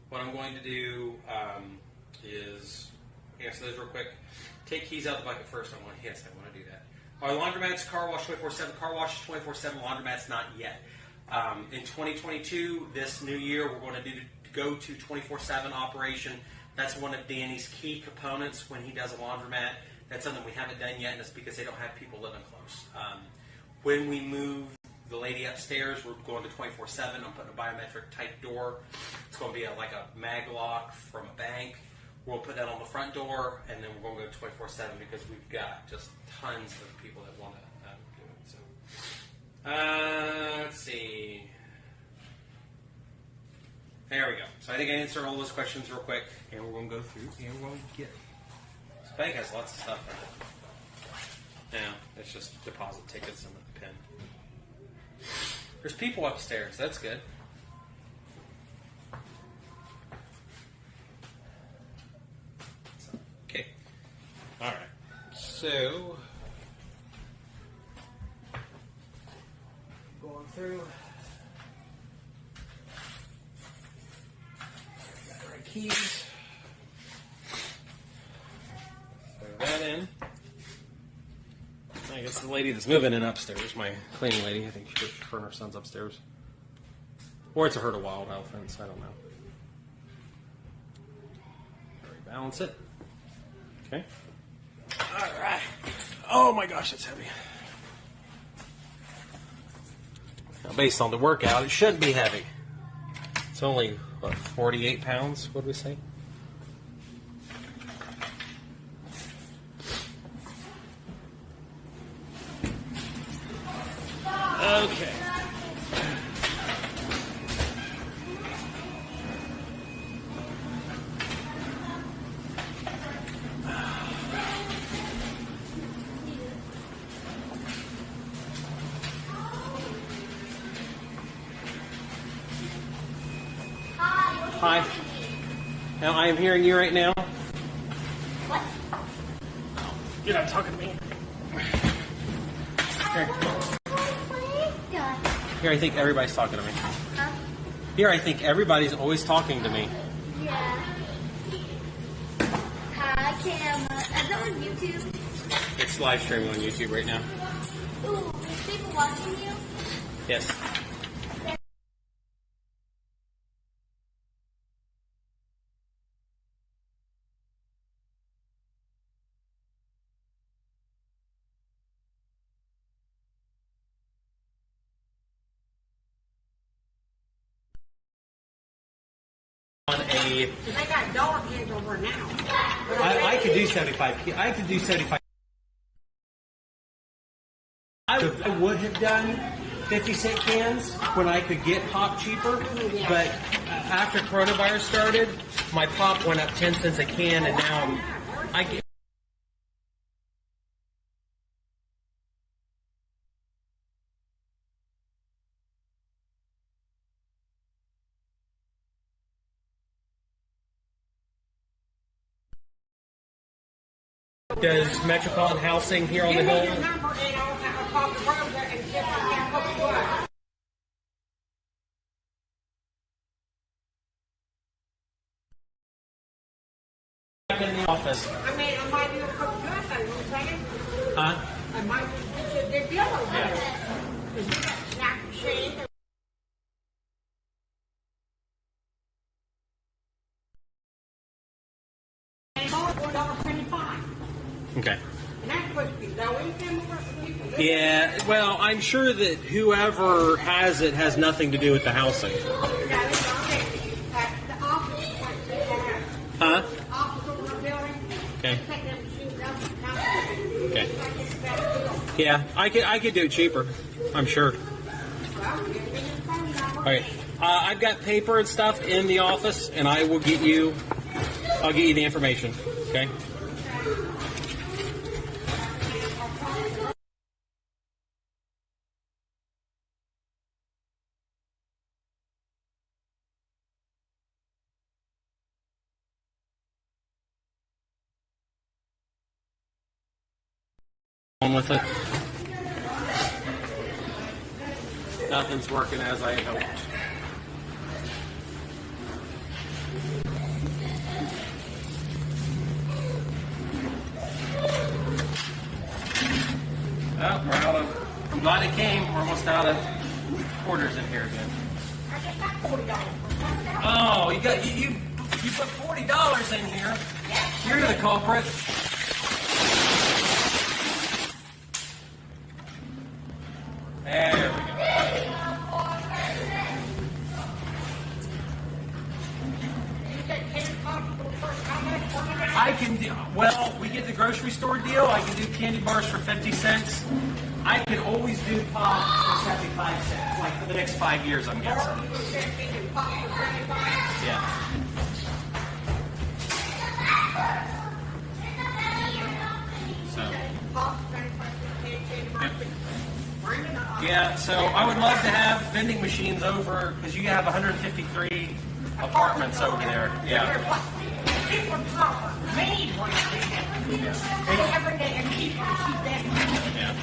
what I'm going to do is answer those real quick. Take keys out of the bucket first. I want to do that. Our laundromat's car wash 24/7. Car wash 24/7. Laundromat's not yet. In 2022, this new year, we're going to go to 24/7 operation. That's one of Danny's key components when he does a laundromat. That's something we haven't done yet, and it's because they don't have people living close. When we move the lady upstairs, we're going to 24/7. I'm putting a biometric type door. It's going to be like a mag lock from a bank. We'll put that on the front door, and then we're going to go to 24/7 because we've got just tons of people that want to do it. So, let's see. There we go. So I think I answered all those questions real quick, and we're going to go through and we're going to get. This bank has lots of stuff in it. Yeah, it's just deposit tickets and a pen. There's people upstairs. That's good. Okay. All right. So, going through. Got the right keys. Throw that in. I guess the lady that's moving in upstairs, my cleaning lady, I think her and her son's upstairs. Or it's a herd of wild elephants, I don't know. Rebalance it. Okay. Alright. Oh my gosh, that's heavy. Now, based on the workout, it shouldn't be heavy. It's only, what, 48 pounds, what did we say? Okay. Hi. Now I am hearing you right now. What? You're not talking to me. Here. Here, I think everybody's talking to me. Huh? Here, I think everybody's always talking to me. Yeah. Hi, camera. Is that on YouTube? It's live streaming on YouTube right now. Ooh, is people watching you? Yes. On a, They got dollar cans over now. I could do 75. I could do 75. I would have done 50-cent cans when I could get pop cheaper, but after coronavirus started, my pop went up 10 cents a can, and now I get. Does Metropolitan Housing here on the Give me hill? your number and I'll call the road there and see if I can hook you up. I'm in the office. I mean, I might do a couple good things, you know what I'm saying? Huh? I might just get you a good deal over there. Because you got snack machines. And $4.75. Okay. And that's supposed to be low income for people. Yeah, well, I'm sure that whoever has it has nothing to do with the housing. Yeah, it's okay. The office, like they have. Huh? Office over the building. Okay. Take them machines up and down. Okay. Like it's a better deal. Yeah, I could do it cheaper. I'm sure. Well, give me your phone number. All right. I've got paper and stuff in the office, and I will get you. I'll get you the information. Okay. On with it. Nothing's working as I had hoped. Oh, we're out of. I'm glad it came. We're almost out of quarters in here again. Oh, you put $40 in here. You're the culprit. There we go. I can do, well, we get the grocery store deal. I can do candy bars for 50 cents. I can always do pop for 75 cents, like for the next 5 years, I'm guessing. Yeah. So. Yeah, so I would love to have vending machines over, because you have 153 apartments over there. Yeah. Yeah.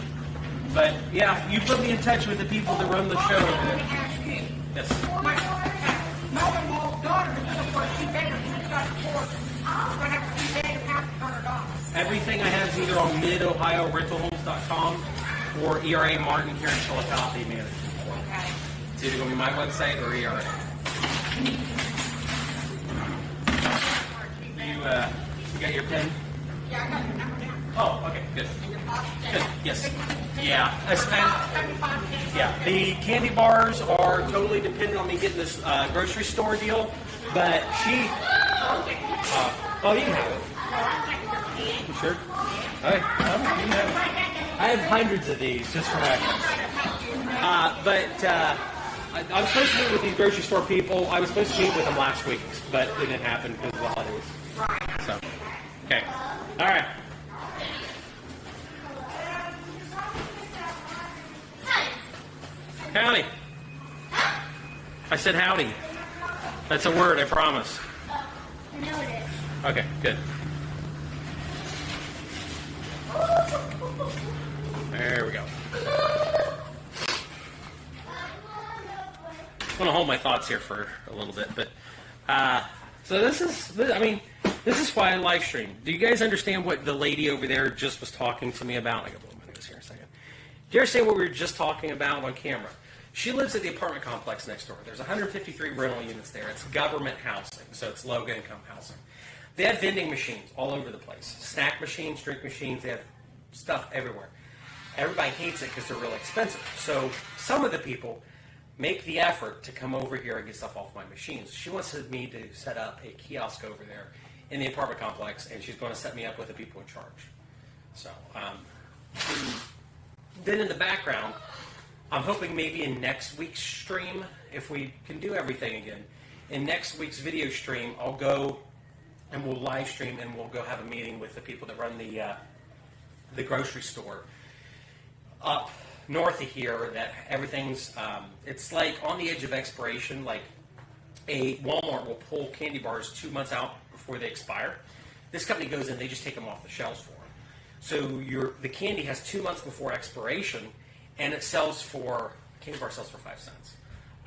But yeah, you put me in touch with the people that run the show over there. Yes. My mother-in-law's daughter is going to work 2 bedrooms. She's got 4. I'm going to have 2 bedrooms, $100. Everything I have is either on midohiorentalhomes.com or ERA Martin here in Chillicothe Management. It's either going to be my website or ERA. You got your pen? Yeah, I got your number down. Oh, okay, good. Good. Yes. Yeah. Yeah. The candy bars are totally dependent on me getting this grocery store deal, but she. Oh, you can have it. You sure? All right. You can have it. I have hundreds of these just for reference. I was supposed to meet with these grocery store people. I was supposed to meet with them last week, but it didn't happen because of the holidays. So, okay. All right. Howdy. I said howdy. That's a word, I promise. I know it is. Okay, good. There we go. I'm going to hold my thoughts here for a little bit, but so this is why I live stream. Do you guys understand what the lady over there just was talking to me about? I got to blow my nose here a second. Do you understand what we were just talking about on camera? She lives at the apartment complex next door. There's 153 rental units there. It's government housing, so it's low-income housing. They have vending machines all over the place. Snack machines, drink machines, they have stuff everywhere. Everybody hates it because they're really expensive. So some of the people make the effort to come over here and get stuff off my machines. She wants me to set up a kiosk over there in the apartment complex, and she's going to set me up with the people in charge. So then in the background, I'm hoping maybe in next week's stream, if we can do everything again, in next week's video stream, I'll go and we'll live stream and we'll go have a meeting with the people that run the grocery store up north of here. That everything's it's like on the edge of expiration. Like a Walmart will pull candy bars 2 months out before they expire. This company goes in, they just take them off the shelves for them. So the candy has 2 months before expiration, and it sells for candy bar sells for 5 cents.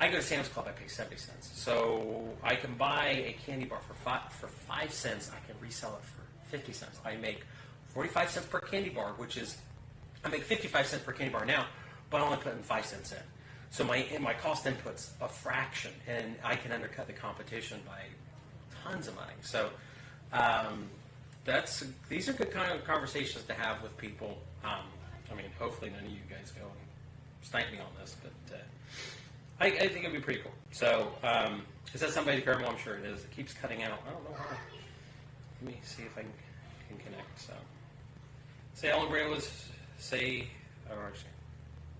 I go to Sam's Club, I pay 70 cents. So I can buy a candy bar for 5 cents. I can resell it for 50 cents. I make 45 cents per candy bar, which is, I make 55 cents per candy bar now, but I'm only putting 5 cents in. So my cost input's a fraction, and I can undercut the competition by tons of money. So these are good kind of conversations to have with people. Hopefully none of you guys go and snipe me on this, but I think it'd be pretty cool. So, is that somebody terrible? I'm sure it is. It keeps cutting out. I don't know why. Let me see if I can connect. So, say all Grant was say. Oh, actually,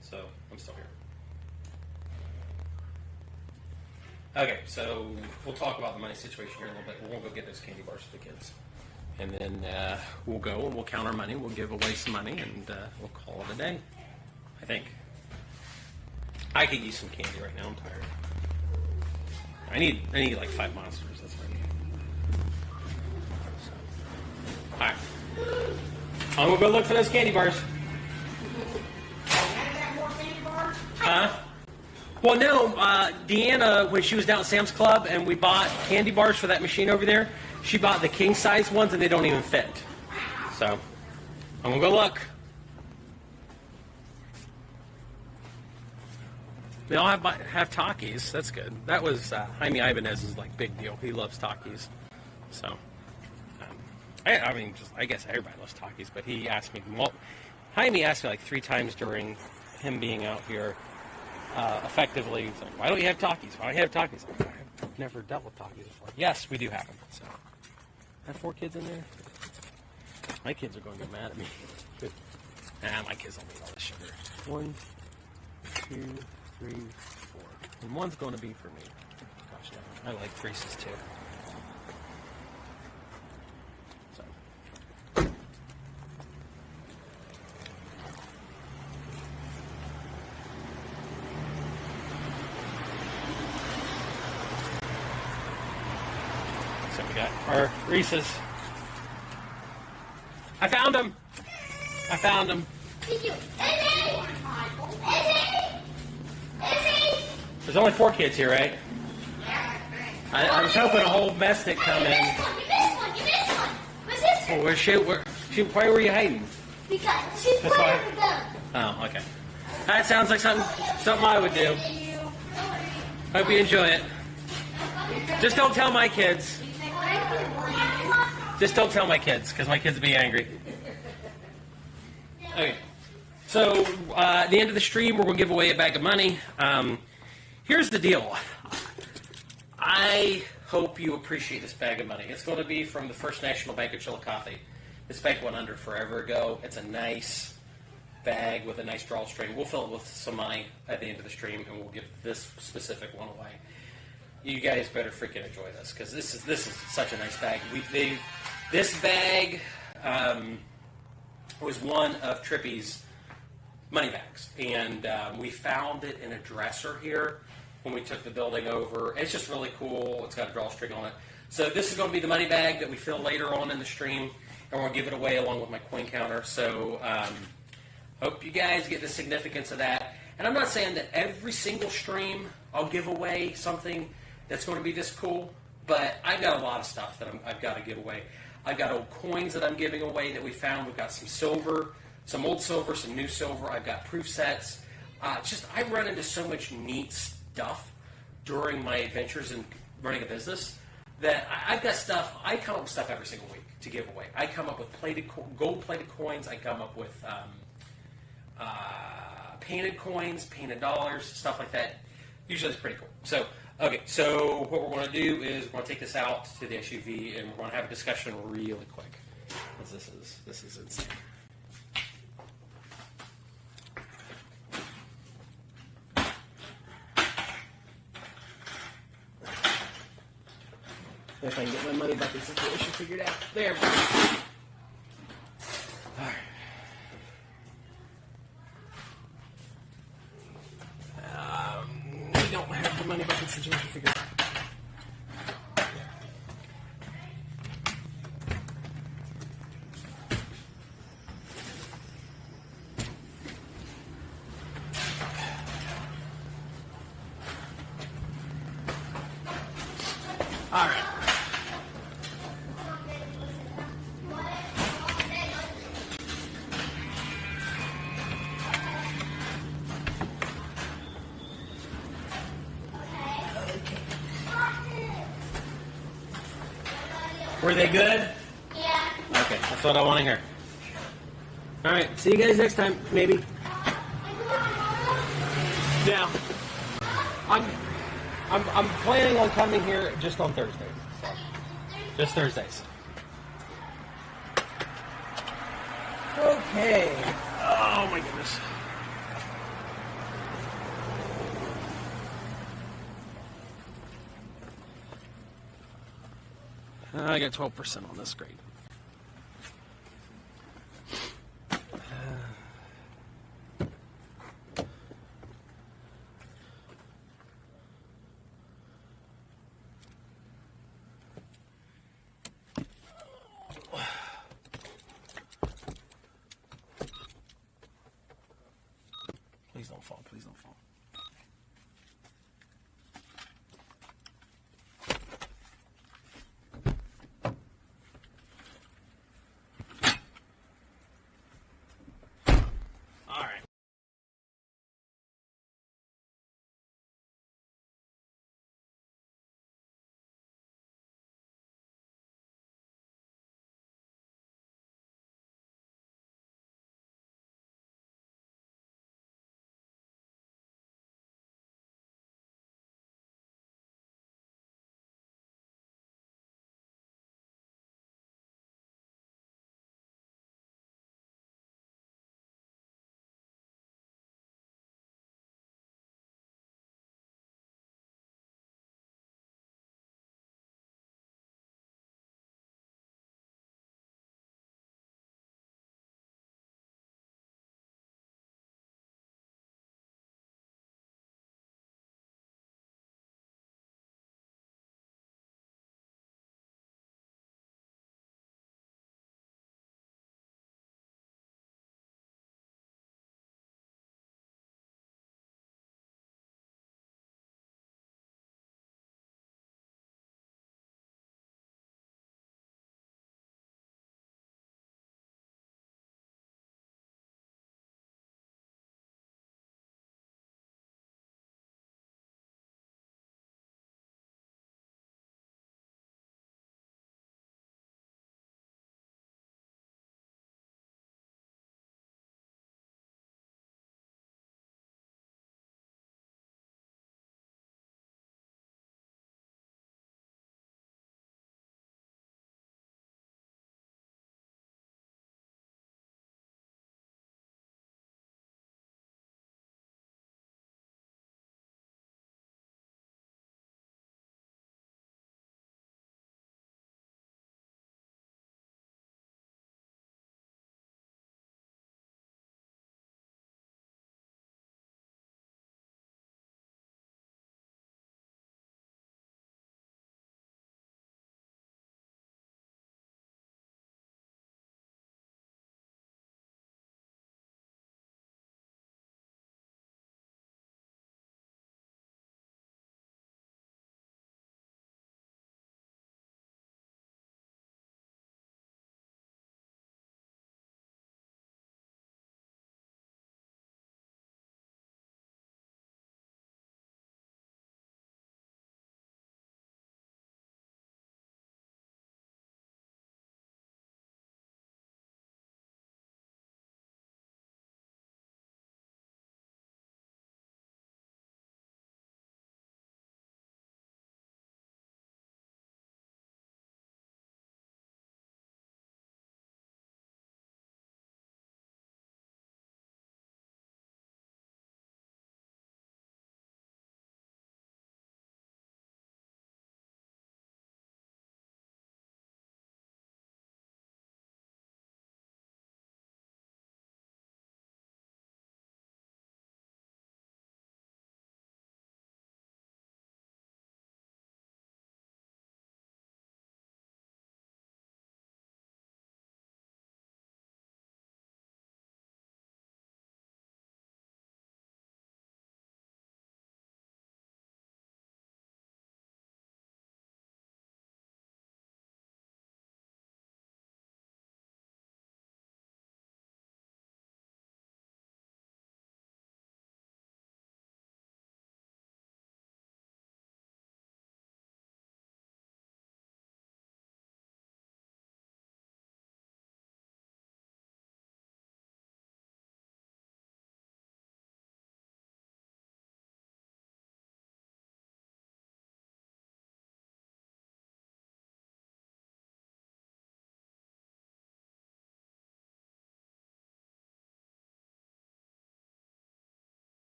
so I'm still here. Okay, so we'll talk about the money situation here in a little bit. We'll go get those candy bars for the kids, and then we'll go and we'll count our money. We'll give away some money, and we'll call it a day. I think. I could use some candy right now. I'm tired. I need like 5 monsters. That's what I need. So, all right. I'm gonna go look for those candy bars. Huh? Well, no. Deanna, when she was down at Sam's Club and we bought candy bars for that machine over there, she bought the king size ones and they don't even fit. So, I'm gonna go look. They all have Takis. That's good. That was Jaime Ibanez's big deal. He loves Takis. So, I guess everybody loves Takis. But he asked me. Well, Jaime asked me 3 times during him being out here. Effectively, he's like, "Why don't you have Takis? Why don't you have Takis?" I've never dealt with Takis before. Yes, we do have them. So, I have 4 kids in there. My kids are going to get mad at me. My kids don't need all this sugar. 1, 2, 3, 4. And 1's going to be for me. Gosh, I like Reese's too. So. So we got our Reese's. I found them. Did you? There's only 4 kids here, right? I was hoping a whole mess didn't come in. You missed one. What's this? Why were you hiding? Because she's That's playing why. with them. Oh, okay. That sounds like something I would do. Hope you enjoy it. Just don't tell my kids. Just don't tell my kids, because my kids will be angry. Okay. So, at the end of the stream, we're going to give away a bag of money. Here's the deal. I hope you appreciate this bag of money. It's going to be from the First National Bank of Chillicothe. This bank went under forever ago. It's a nice bag with a nice drawstring. We'll fill it with some money at the end of the stream, and we'll give this specific one away. You guys better freaking enjoy this, because this is such a nice bag. This bag was one of Trippy's money bags, and we found it in a dresser here when we took the building over. It's just really cool. It's got a drawstring on it. So this is going to be the money bag that we fill later on in the stream, and we'll give it away along with my coin counter. So hope you guys get the significance of that. And I'm not saying that every single stream I'll give away something that's going to be this cool, but I've got a lot of stuff that I've got to give away. I've got old coins that I'm giving away that we found. We've got some silver, some old silver, some new silver. I've got proof sets. I've run into so much neat stuff during my adventures in running a business that I've got stuff. I come up with stuff every single week to give away. I come up with gold-plated coins. I come up with painted coins, painted dollars, stuff like that. Usually it's pretty cool. So, okay, so what we're going to do is we're going to take this out to the SUV and we're going to have a discussion really quick. Because this is insane. If I can get my money bucket situation figured out. There. All right. We don't have the money bucket situation figured out. All right. Were they good? Yeah. Okay, that's what I want to hear. All right, see you guys next time, maybe. Yeah. I'm planning on coming here just on Thursdays. Just Thursdays. Okay. Oh my goodness. I got 12% on this grade. Please don't fall. Please don't fall.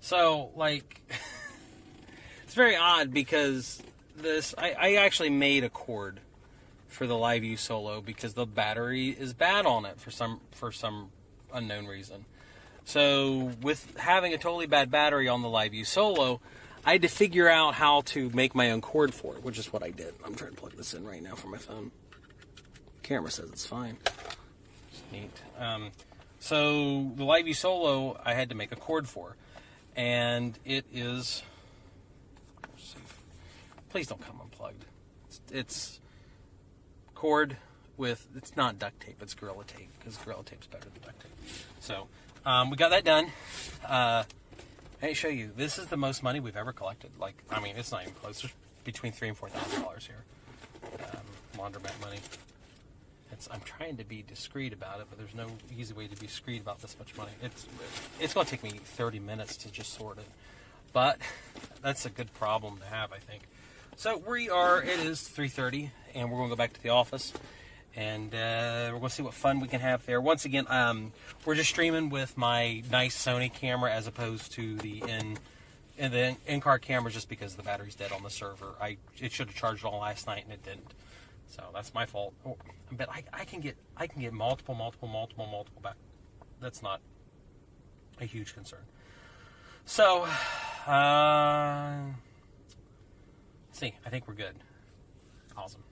So, like, it's very odd because I actually made a cord for the LiveU Solo because the battery is bad on it for some unknown reason. So with having a totally bad battery on the LiveU Solo, I had to figure out how to make my own cord for it, which is what I did. I'm trying to plug this in right now for my phone. The camera says it's fine. It's neat. So the LiveU Solo, I had to make a cord for, and it is. Let's see. Please don't come unplugged. It's cord with, it's not duct tape, it's Gorilla Tape, because Gorilla Tape's better than duct tape. So, we got that done. I didn't show you, this is the most money we've ever collected. Like, I mean, it's not even close. There's between $3,000 and $4,000 here. Laundromat money. I'm trying to be discreet about it, but there's no easy way to be discreet about this much money. It's going to take me 30 minutes to just sort it. But that's a good problem to have, I think. So we are, it is 3:30, and we're going to go back to the office, and we're going to see what fun we can have there. Once again, we're just streaming with my nice Sony camera as opposed to the in-car camera, just because the battery's dead on the server. It should have charged all last night, and it didn't. So that's my fault. But I can get multiple back. That's not a huge concern. So, see, I think we're good. Awesome.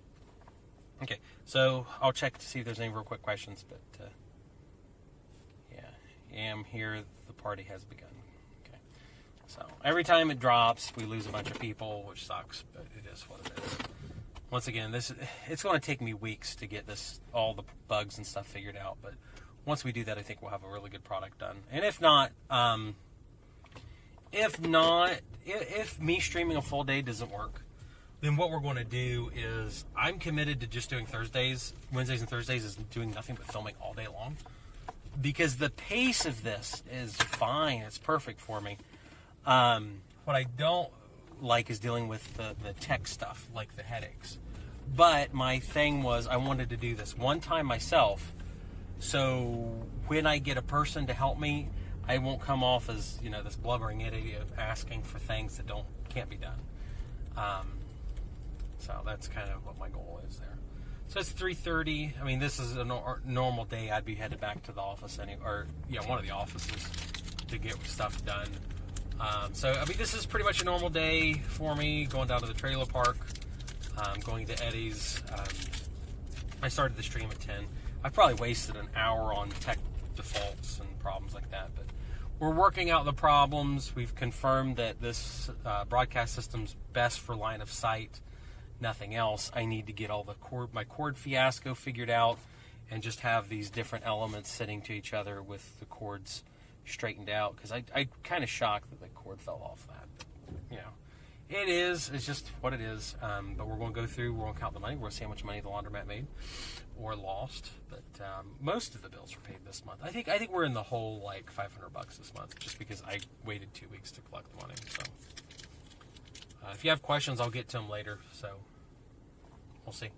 Okay, so I'll check to see if there's any real quick questions, but yeah, I am here. The party has begun. Okay, so every time it drops, we lose a bunch of people, which sucks, but it is what it is. Once again, it's going to take me weeks to get all the bugs and stuff figured out, but once we do that, I think we'll have a really good product done. And if me streaming a full day doesn't work, then what we're going to do is I'm committed to just doing Wednesdays and Thursdays is doing nothing but filming all day long, because the pace of this is fine. It's perfect for me. What I don't like is dealing with the tech stuff, like the headaches. But my thing was I wanted to do this one time myself, so when I get a person to help me, I won't come off as, this blubbering idiot asking for things that can't be done. So that's kind of what my goal is there. So it's 3:30. I mean, this is a normal day. I'd be headed back to the office one of the offices to get stuff done. So I mean, this is pretty much a normal day for me. Going down to the trailer park, going to Eddie's. I started the stream at 10. I probably wasted an hour on tech defaults and problems like that, but we're working out the problems. We've confirmed that this broadcast system's best for line of sight, nothing else. I need to get all my cord fiasco figured out and just have these different elements sitting to each other with the cords straightened out, because I kind of shocked that the cord fell off that. But, it's just what it is. But we're going to go through, we're going to count the money, we're going to see how much money the laundromat made or lost. But most of the bills were paid this month. I think we're in the hole like $500 this month, just because I waited 2 weeks to collect the money. So if you have questions, I'll get to them later. So we'll see.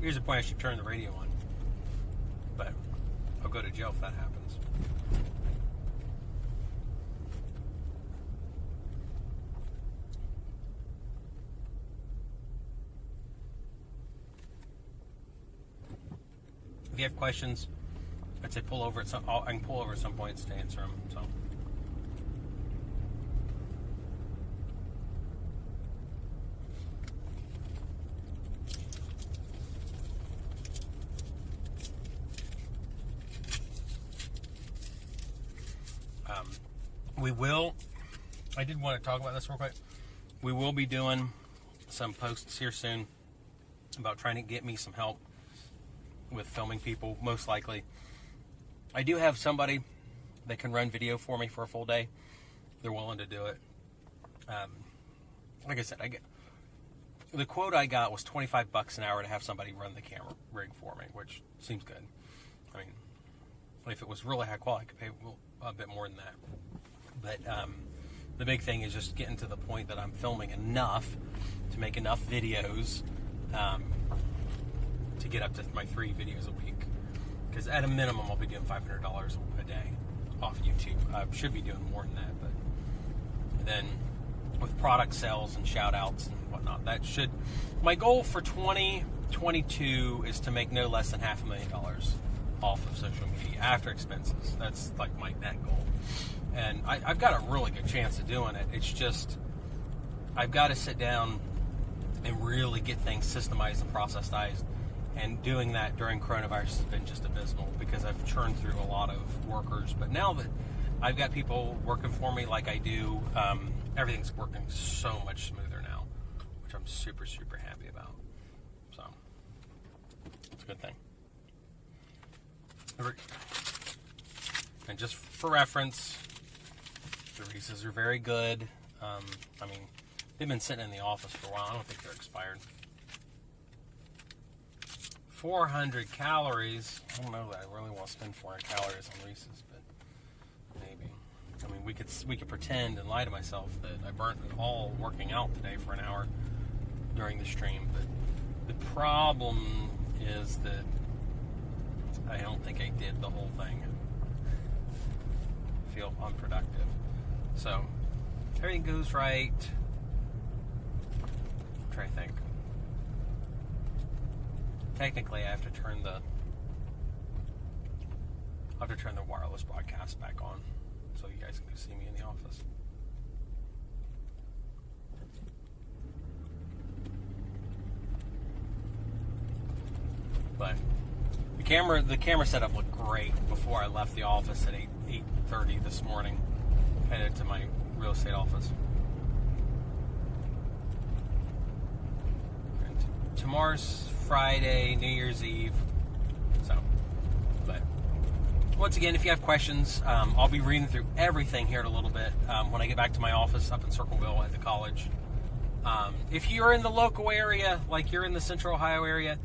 Here's the point: I should turn the radio on, but I'll go to jail if that happens. If you have questions, I'd say pull over I can pull over at some points to answer them. So. I did want to talk about this real quick. We will be doing some posts here soon about trying to get me some help with filming people, most likely. I do have somebody that can run video for me for a full day. They're willing to do it. like I said, the quote I got was $25 an hour to have somebody run the camera rig for me, which seems good. I mean, if it was really high quality, I could pay a bit more than that. But the big thing is just getting to the point that I'm filming enough to make enough videos to get up to my 3 videos a week. Because at a minimum, I'll be doing $500 a day off YouTube. I should be doing more than that, but then with product sales and shout outs and whatnot, my goal for 2022 is to make no less than $500,000 off of social media after expenses. That's like my net goal. And I've got a really good chance of doing it. It's just, I've got to sit down and really get things systemized and processized. And doing that during coronavirus has been just abysmal because I've churned through a lot of workers. But now that I've got people working for me like I do, everything's working so much smoother now, which I'm super, super happy about. So, it's a good thing. And just for reference, the Reese's are very good. I mean, they've been sitting in the office for a while. I don't think they're expired. 400 calories. I don't know that I really want to spend 400 calories on Reese's, but maybe. I mean, we could pretend and lie to myself that I burnt it all working out today for an hour during the stream, but the problem is that I don't think I did the whole thing. I feel unproductive. So, everything goes right. I'm trying to think. Technically, I have to turn the wireless broadcast back on so you guys can see me in the office. But the camera setup looked great before I left the office at 8:30 this morning, headed to my real estate office. And tomorrow's Friday, New Year's Eve. So, but once again, if you have questions, I'll be reading through everything here in a little bit when I get back to my office up in Circleville at the college. If you're in the local area, like you're in the Central Ohio area,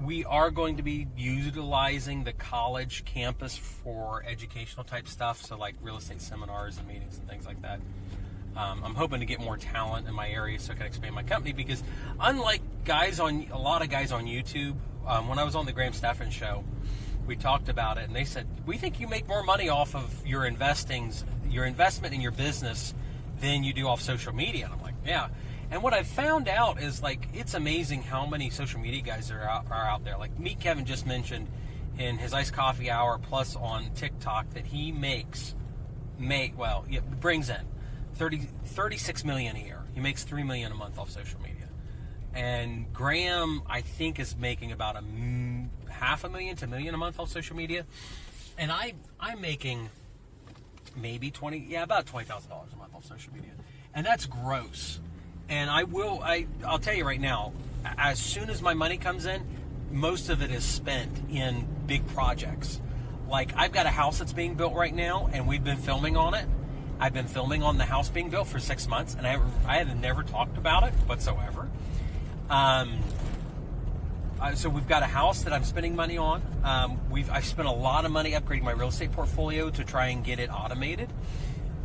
we are going to be utilizing the college campus for educational type stuff, so like real estate seminars and meetings and things like that. I'm hoping to get more talent in my area so I can expand my company, because unlike a lot of guys on YouTube, when I was on the Graham Stephan show, we talked about it, and they said, we think you make more money off of your investment in your business than you do off social media. And I'm like, yeah. And what I've found out is, like, it's amazing how many social media guys are out there. Like, Meet Kevin just mentioned in his Iced Coffee Hour plus on TikTok that he brings in $36 million a year. He makes $3 million a month off social media. And Graham, I think, is making about $500,000 to $1 million a month off social media. And I'm making maybe about $20,000 a month off social media. And that's gross. And I'll tell you right now, as soon as my money comes in, most of it is spent in big projects. Like, I've got a house that's being built right now, and we've been filming on it. I've been filming on the house being built for 6 months, and I have never talked about it whatsoever. So we've got a house that I'm spending money on. I've spent a lot of money upgrading my real estate portfolio to try and get it automated.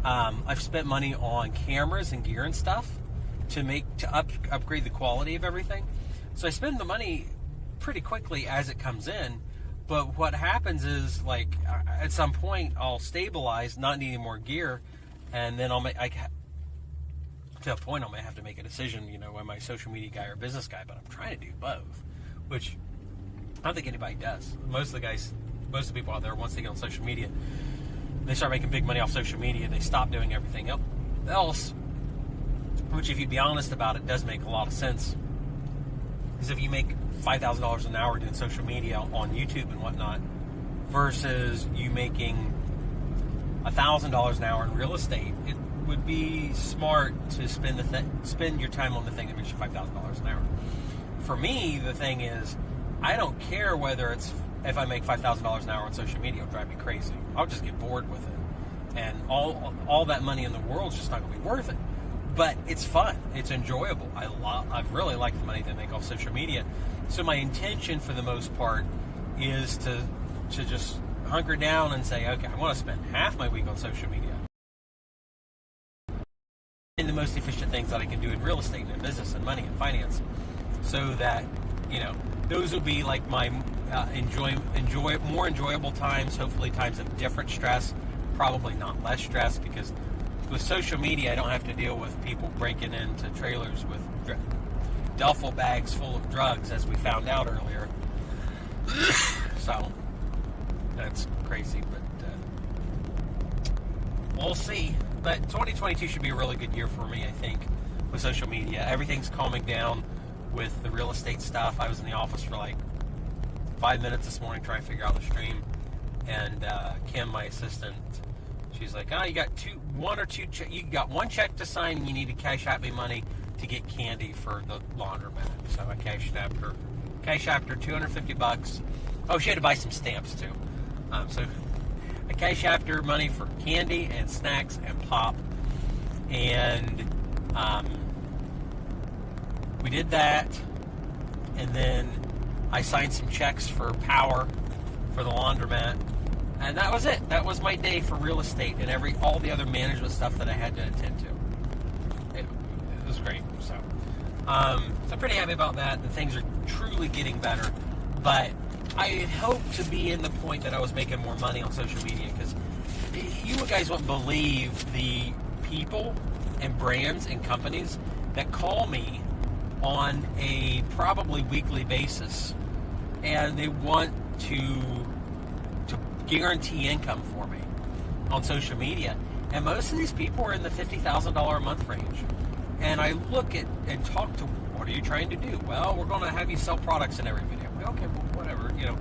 I've spent money on cameras and gear and stuff to upgrade the quality of everything. So I spend the money pretty quickly as it comes in. But what happens is, like, at some point I'll stabilize, not needing more gear, and then to a point I may have to make a decision, am I a social media guy or business guy? But I'm trying to do both, which I don't think anybody does. Most of the people out there, once they get on social media, they start making big money off social media, they stop doing everything else, which, if you'd be honest about it, does make a lot of sense. Because if you make $5,000 an hour doing social media on YouTube and whatnot, versus you making $1,000 an hour in real estate, it would be smart to spend your time on the thing that makes you $5,000 an hour. For me, the thing is, I don't care if I make $5,000 an hour on social media, it'll drive me crazy. I'll just get bored with it. And all that money in the world is just not going to be worth it. but it's fun. It's enjoyable. I really like the money they make off social media. So my intention, for the most part, is to just hunker down and say, okay, I want to spend half my week on social media. And the most efficient things that I can do in real estate and in business and money and finance, so that, you know, those will be like my more enjoyable times, hopefully times of different stress, probably not less stress, because with social media I don't have to deal with people breaking into trailers with duffel bags full of drugs, as we found out earlier. So that's crazy, but we'll see. But 2022 should be a really good year for me, I think, with social media. Everything's calming down with the real estate stuff. I was in the office for like 5 minutes this morning trying to figure out the stream, and Kim, my assistant, she's like, "Oh, you got you got one check to sign, and you need to cash out me money to get candy for the laundromat." So I cashed out her $250. Oh, she had to buy some stamps too. So I cash after money for candy and snacks and pop, and we did that, and then I signed some checks for power for the laundromat, and that was it. That was my day for real estate and all the other management stuff that I had to attend to. It was great. So I'm pretty happy about that. The things are truly getting better, but I had hoped to be in the point that I was making more money on social media, because you guys wouldn't believe the people and brands and companies that call me on a probably weekly basis, and they want to guarantee income for me on social media. And most of these people are in the $50,000 a month range. And I look at and talk to, what are you trying to do? Well, we're going to have you sell products in every video. Okay, well, whatever. You know,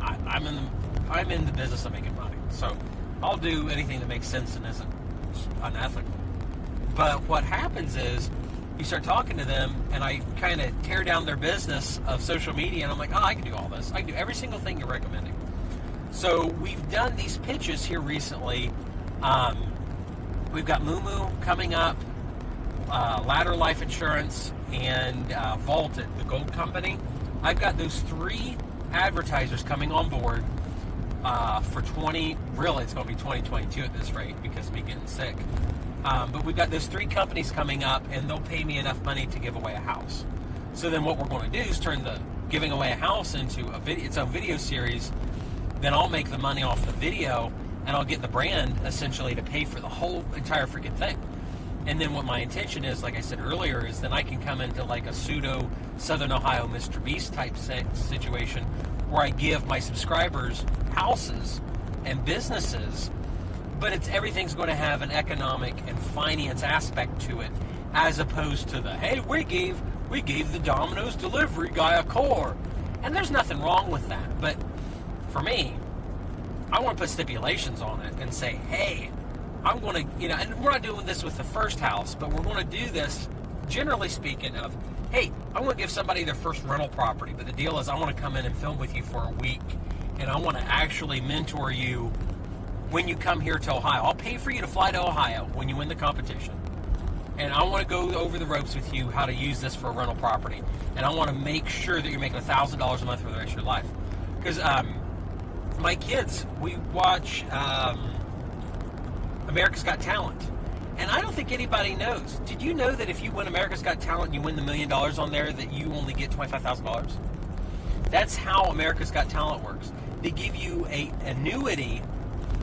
I'm in the business of making money, so I'll do anything that makes sense and isn't unethical. But what happens is, you start talking to them, and I kind of tear down their business of social media, and I'm like, oh, I can do all this. I can do every single thing you're recommending. So we've done these pitches here recently. We've got Moo coming up, Ladder Life Insurance, and Vaulted, the gold company. I've got those 3 advertisers coming on board for really it's going to be 2022 at this rate because of me getting sick. But we've got those 3 companies coming up, and they'll pay me enough money to give away a house. So then what we're going to do is turn the giving away a house into its own video series. Then I'll make the money off the video, and I'll get the brand essentially to pay for the whole entire freaking thing. And then what my intention is, like I said earlier, is then I can come into like a pseudo Southern Ohio Mr. Beast type situation where I give my subscribers houses and businesses, but everything's going to have an economic and finance aspect to it, as opposed to the, hey, we gave the Domino's delivery guy a core. And there's nothing wrong with that. But for me, I want to put stipulations on it and say, hey, I'm going to, and we're not doing this with the first house, but we're going to do this, generally speaking, of, hey, I want to give somebody their first rental property, but the deal is I want to come in and film with you for a week, and I want to actually mentor you when you come here to Ohio. I'll pay for you to fly to Ohio when you win the competition, and I want to go over the ropes with you how to use this for a rental property, and I want to make sure that you're making $1,000 a month for the rest of your life. Because my kids, we watch America's Got Talent. And I don't think anybody knows. Did you know that if you win America's Got Talent and you win the $1 million on there, that you only get $25,000? That's how America's Got Talent works. They give you an annuity,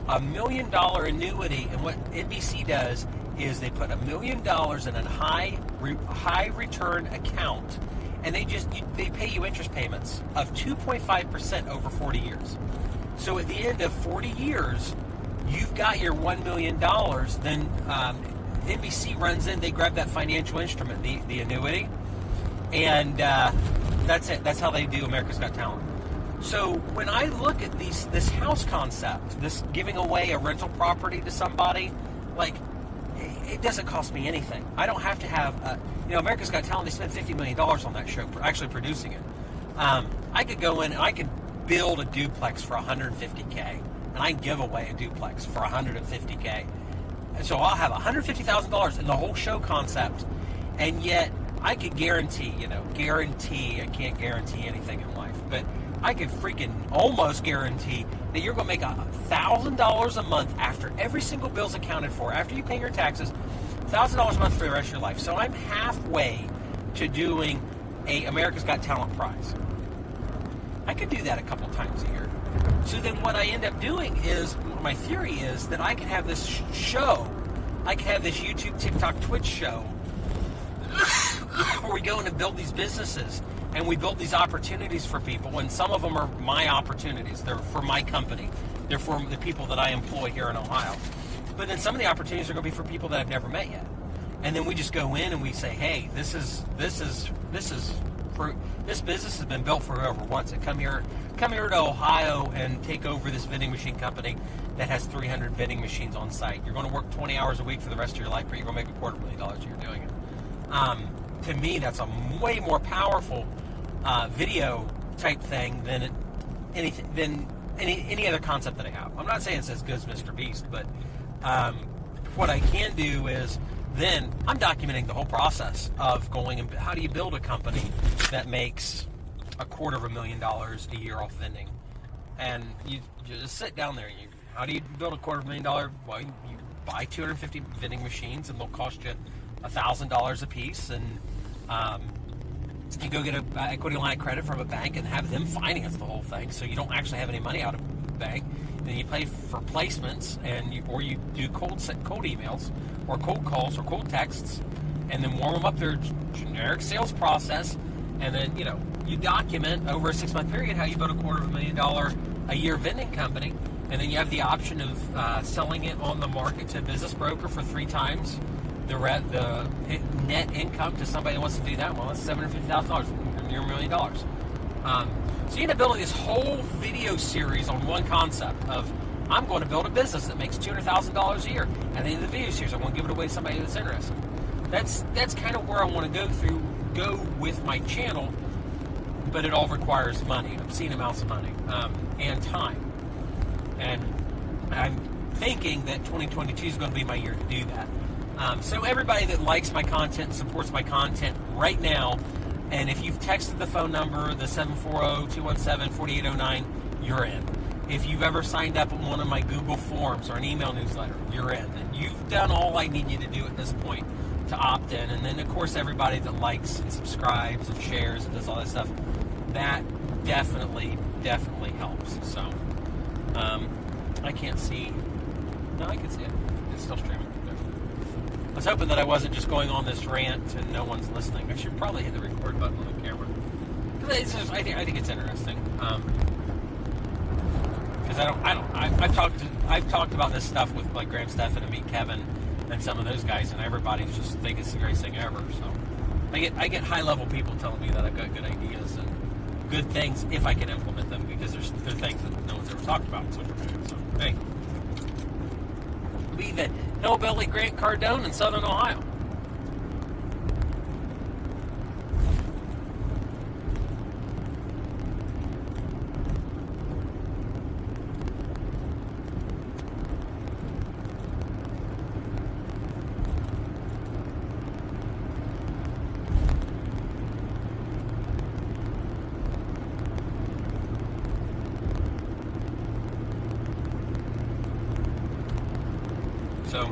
$1 million annuity, and what NBC does is they put $1 million in a high return account, and they pay you interest payments of 2.5% over 40 years. So at the end of 40 years, you've got your $1 million, then NBC runs in, they grab that financial instrument, the annuity, and that's it. That's how they do America's Got Talent. So when I look at this house concept, this giving away a rental property to somebody, like, it doesn't cost me anything. I don't have to have, America's Got Talent, they spent $50 million on that show, actually producing it. I could go in and I could build a duplex for $150K. And I can give away a duplex for $150K. So I'll have $150,000 in the whole show concept, and yet I could guarantee, I can't guarantee anything in life, but I could freaking almost guarantee that you're going to make $1,000 a month after every single bill's accounted for, after you pay your taxes, $1,000 a month for the rest of your life. So I'm halfway to doing a America's Got Talent prize. I could do that a couple times a year. So then what I end up doing is, my theory is that I can have this show, I can have this YouTube, TikTok, Twitch show where we go in and build these businesses and we build these opportunities for people, and some of them are my opportunities. They're for my company. They're for the people that I employ here in Ohio. But then some of the opportunities are going to be for people that I've never met yet. And then we just go in and we say, hey, this business has been built for whoever wants it. Come here to Ohio and take over this vending machine company that has 300 vending machines on site. You're going to work 20 hours a week for the rest of your life, but you're going to make $250,000 a year doing it. To me, that's a way more powerful video type thing than any other concept that I have. I'm not saying it's as good as Mr. Beast, but what I can do is then I'm documenting the whole process of going and how do you build a company that makes $250,000 a year off vending, and you just sit down there. How do you build $250,000? Well, you buy 250 vending machines, and they'll cost you $1,000 a piece, and you go get an equity line of credit from a bank and have them finance the whole thing, so you don't actually have any money out of the bank. Then you pay for placements, or you do cold emails, or cold calls, or cold texts, and then warm them up their generic sales process, and then you document over a 6-month period how you build a $250,000 a year vending company, and then you have the option of selling it on the market to a business broker for 3 times the net income to somebody that wants to do that. Well, that's $750,000, near $1 million. So you end up building this whole video series on one concept of, I'm going to build a business that makes $200,000 a year. At the end of the video series, I want to give it away to somebody that's interested. That's kind of where I want to go with my channel, but it all requires money, obscene amounts of money, and time. And I'm thinking that 2022 is going to be my year to do that. So everybody that likes my content and supports my content right now, and if you've texted the phone number, the 740-217-4809, you're in. If you've ever signed up on one of my Google Forms or an email newsletter, you're in. And you've done all I need you to do at this point to opt in. And then, of course, everybody that likes and subscribes and shares and does all that stuff, that definitely helps. So, I can't see. No, I can see it. It's still streaming. I was hoping that I wasn't just going on this rant and no one's listening. I should probably hit the record button on the camera. I think it's interesting. Because I've talked about this stuff with like Graham Stephan and me, Kevin, and some of those guys, and everybody's just think it's the greatest thing ever. So I get high level people telling me that I've got good ideas and good things if I can implement them, because they're things that no one's ever talked about in social media. So hey, be the hillbilly Grant Cardone in Southern Ohio. So,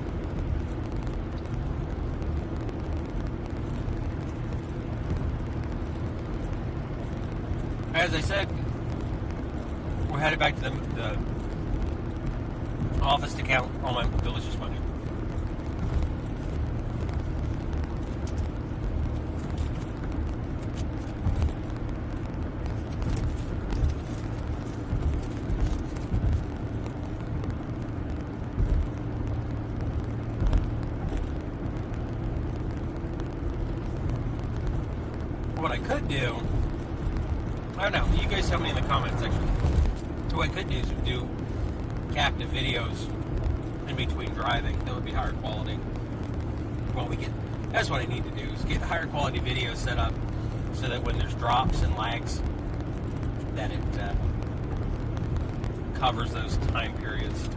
as I said, we're headed back to the office to count all my delicious money. What I could do, I don't know, you guys tell me in the comments section. What I could do is do captive videos in between driving. That would be higher quality. Well, that's what I need to do, is get higher quality videos set up so that when there's drops and lags, that it covers those time periods.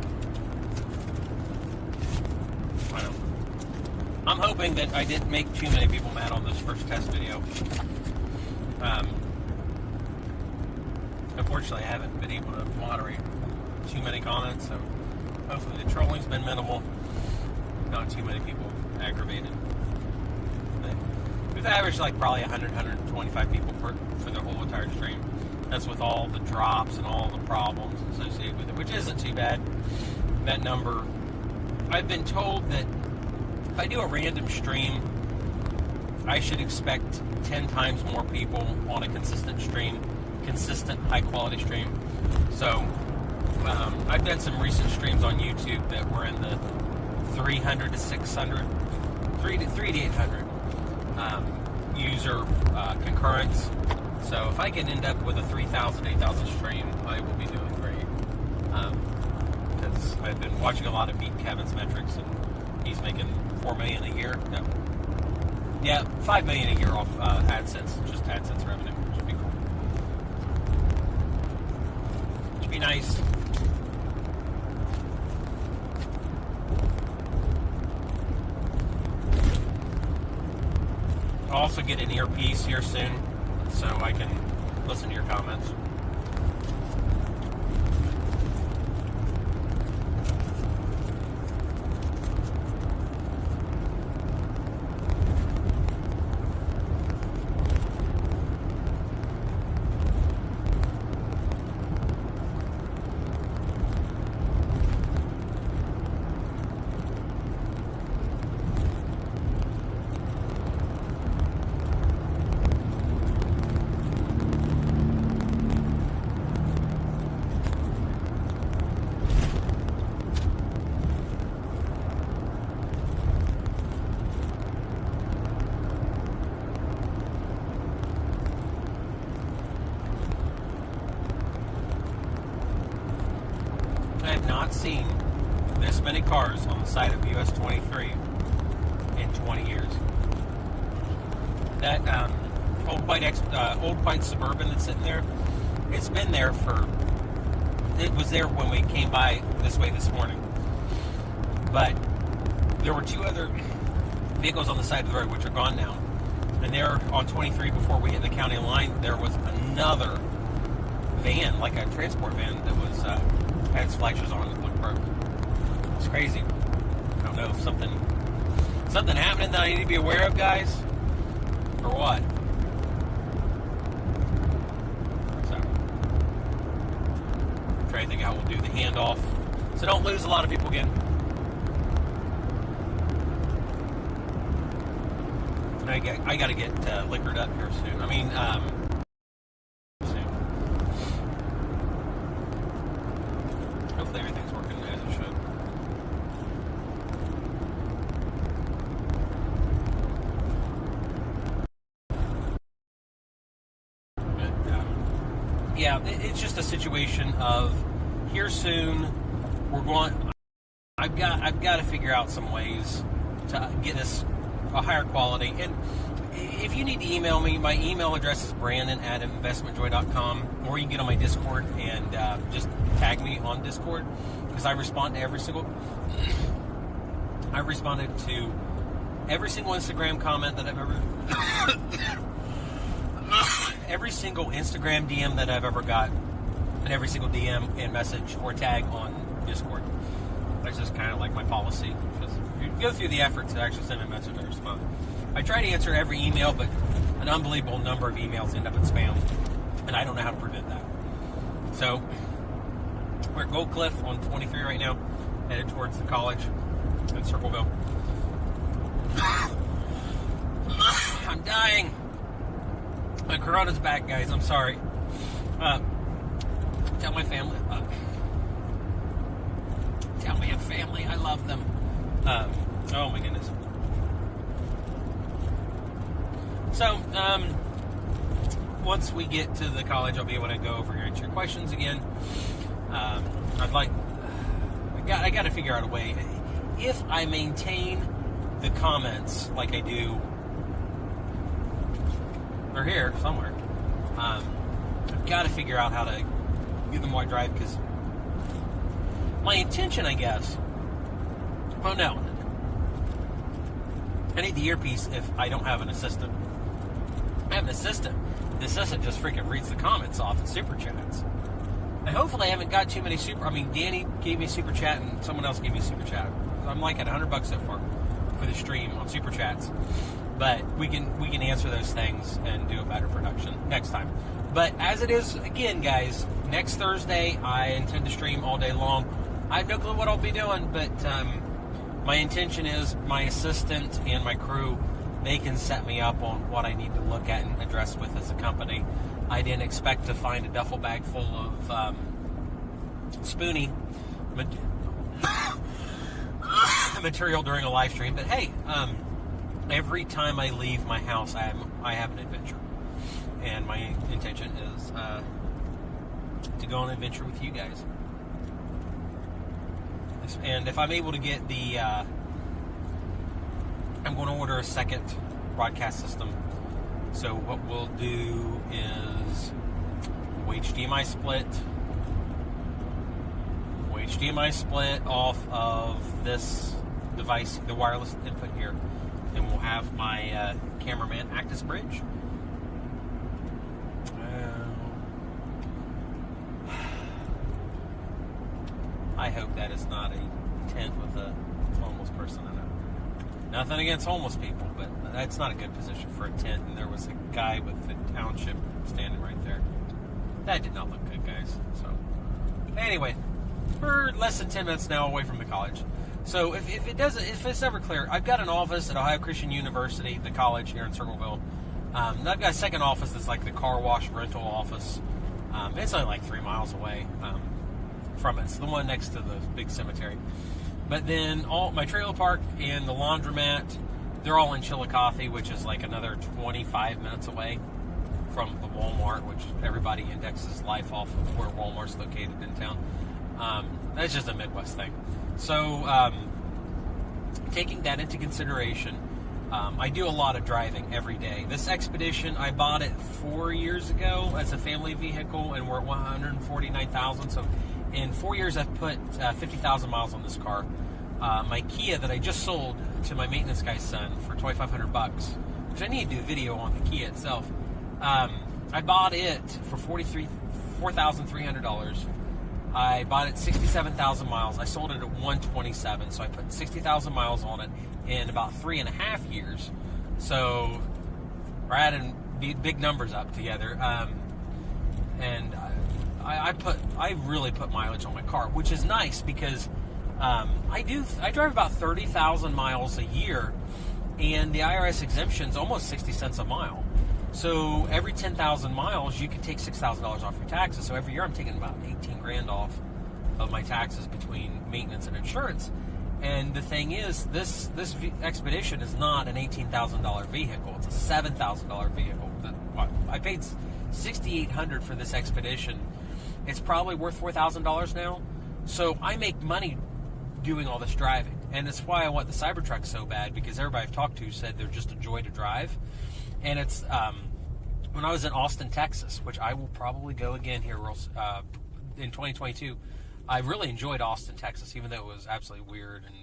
I know. I'm hoping that I didn't make too many people mad on this first test video. Unfortunately, I haven't been able to moderate too many comments, so hopefully the trolling's been minimal. Not too many people aggravated. We've averaged like probably 100, 125 people for the whole entire stream. That's with all the drops and all the problems associated with it, which isn't too bad. That number, I've been told that if I do a random stream, I should expect 10 times more people on a consistent stream, consistent high quality stream. So I've done some recent streams on YouTube that were in the 300 to 600, 3 to 800 user concurrence. So if I can end up with a 3,000, 8,000 stream, I will be doing great. Because I've been watching a lot of Meet Kevin's metrics, and he's making $4 million a year. No. Yeah, $5 million a year off AdSense, just AdSense revenue, which would be cool. Should be nice. I'll also get an earpiece here soon, so I can listen to your comments. Seen this many cars on the side of US 23 in 20 years. That old white Suburban that's sitting there, it's been there it was there when we came by this way this morning. But there were two other vehicles on the side of the road which are gone now. And there on 23 before we hit the county line, there was another van, like a transport van that was had its flashers on it, looked broke. It's crazy. I don't know if something happening that I need to be aware of, guys, or what. So, try to think how we'll do the handoff, so don't lose a lot of people again. I got to get liquored up here soon. I mean, everything's working as it should. But, yeah, it's just a situation of here soon. We're going. I've got to figure out some ways to get us a higher quality. And if you need to email me, my email address is brandon@investmentjoy.com, or you can get on my Discord and just tag me on Discord, because I respond to every single. I've responded to every single Instagram comment that I've ever. Every single Instagram DM that I've ever got, and every single DM and message or tag on Discord. That's just kind of like my policy, because if you go through the effort to actually send a message, I respond. I try to answer every email, but an unbelievable number of emails end up in spam, and I don't know how to prevent that. So, we're at Gold Cliff on 23 right now, headed towards the college in Circleville. I'm dying. My corona's back, guys. I'm sorry. Tell my family. Tell me and family I love them. Oh my goodness. So, once we get to the college, I'll be able to go over here and answer your questions again. I got to figure out a way. If I maintain the comments like I do, they're here somewhere. I've got to figure out how to give them more drive, because my intention, I guess. Oh no, I need the earpiece if I don't have an assistant. I have an assistant. The assistant just freaking reads the comments off in super chats. And hopefully I haven't got too many Danny gave me a super chat and someone else gave me a super chat. I'm like at $100 so far for the stream on super chats. But we can answer those things and do a better production next time. But as it is, again, guys, next Thursday I intend to stream all day long. I have no clue what I'll be doing, but my intention is my assistant and my crew, they can set me up on what I need to look at and address with as a company. I didn't expect to find a duffel bag full of spoonie material during a live stream, but hey, every time I leave my house, I have an adventure, and my intention is to go on an adventure with you guys. And if I'm able to get the, I'm going to order a second broadcast system. So what we'll do is HDMI split off of this device, the wireless input here, and we'll have my cameraman act as bridge. I hope that is not a tent with a homeless person in it. Nothing against homeless people, but that's not a good position for a tent. And there was a guy with the township standing right there. That did not look good, guys. So, anyway, we're less than 10 minutes now away from the college. So, if it's ever clear, I've got an office at Ohio Christian University, the college here in Circleville. And I've got a second office that's like the car wash rental office. It's only like 3 miles away from it. It's the one next to the big cemetery. But then all my trailer park and the laundromat, they're all in Chillicothe, which is like another 25 minutes away from the Walmart, which everybody indexes life off of where Walmart's located in town. That's just a Midwest thing. So taking that into consideration, I do a lot of driving every day. This Expedition, I bought it 4 years ago as a family vehicle, and we're at 149,000. So in 4 years, I've put 50,000 miles on this car. My Kia that I just sold to my maintenance guy's son for $2,500, which I need to do a video on the Kia itself. I bought it for $4,300. I bought it 67,000 miles. I sold it at 127, so I put 60,000 miles on it in about 3.5 years. So we're adding big numbers up together. And I really put mileage on my car, which is nice because I drive about 30,000 miles a year, and the IRS exemption is almost 60 cents a mile. So every 10,000 miles, you can take $6,000 off your taxes. So every year, I'm taking about 18 grand off of my taxes between maintenance and insurance. And the thing is, this Expedition is not an $18,000 vehicle; it's a $7,000 vehicle. I paid $6,800 for this Expedition. It's probably worth $4,000 now. So I make money doing all this driving, and that's why I want the Cybertruck so bad, because everybody I've talked to said they're just a joy to drive. And it's when I was in Austin, Texas, which I will probably go again here in 2022. I really enjoyed Austin, Texas, even though it was absolutely weird and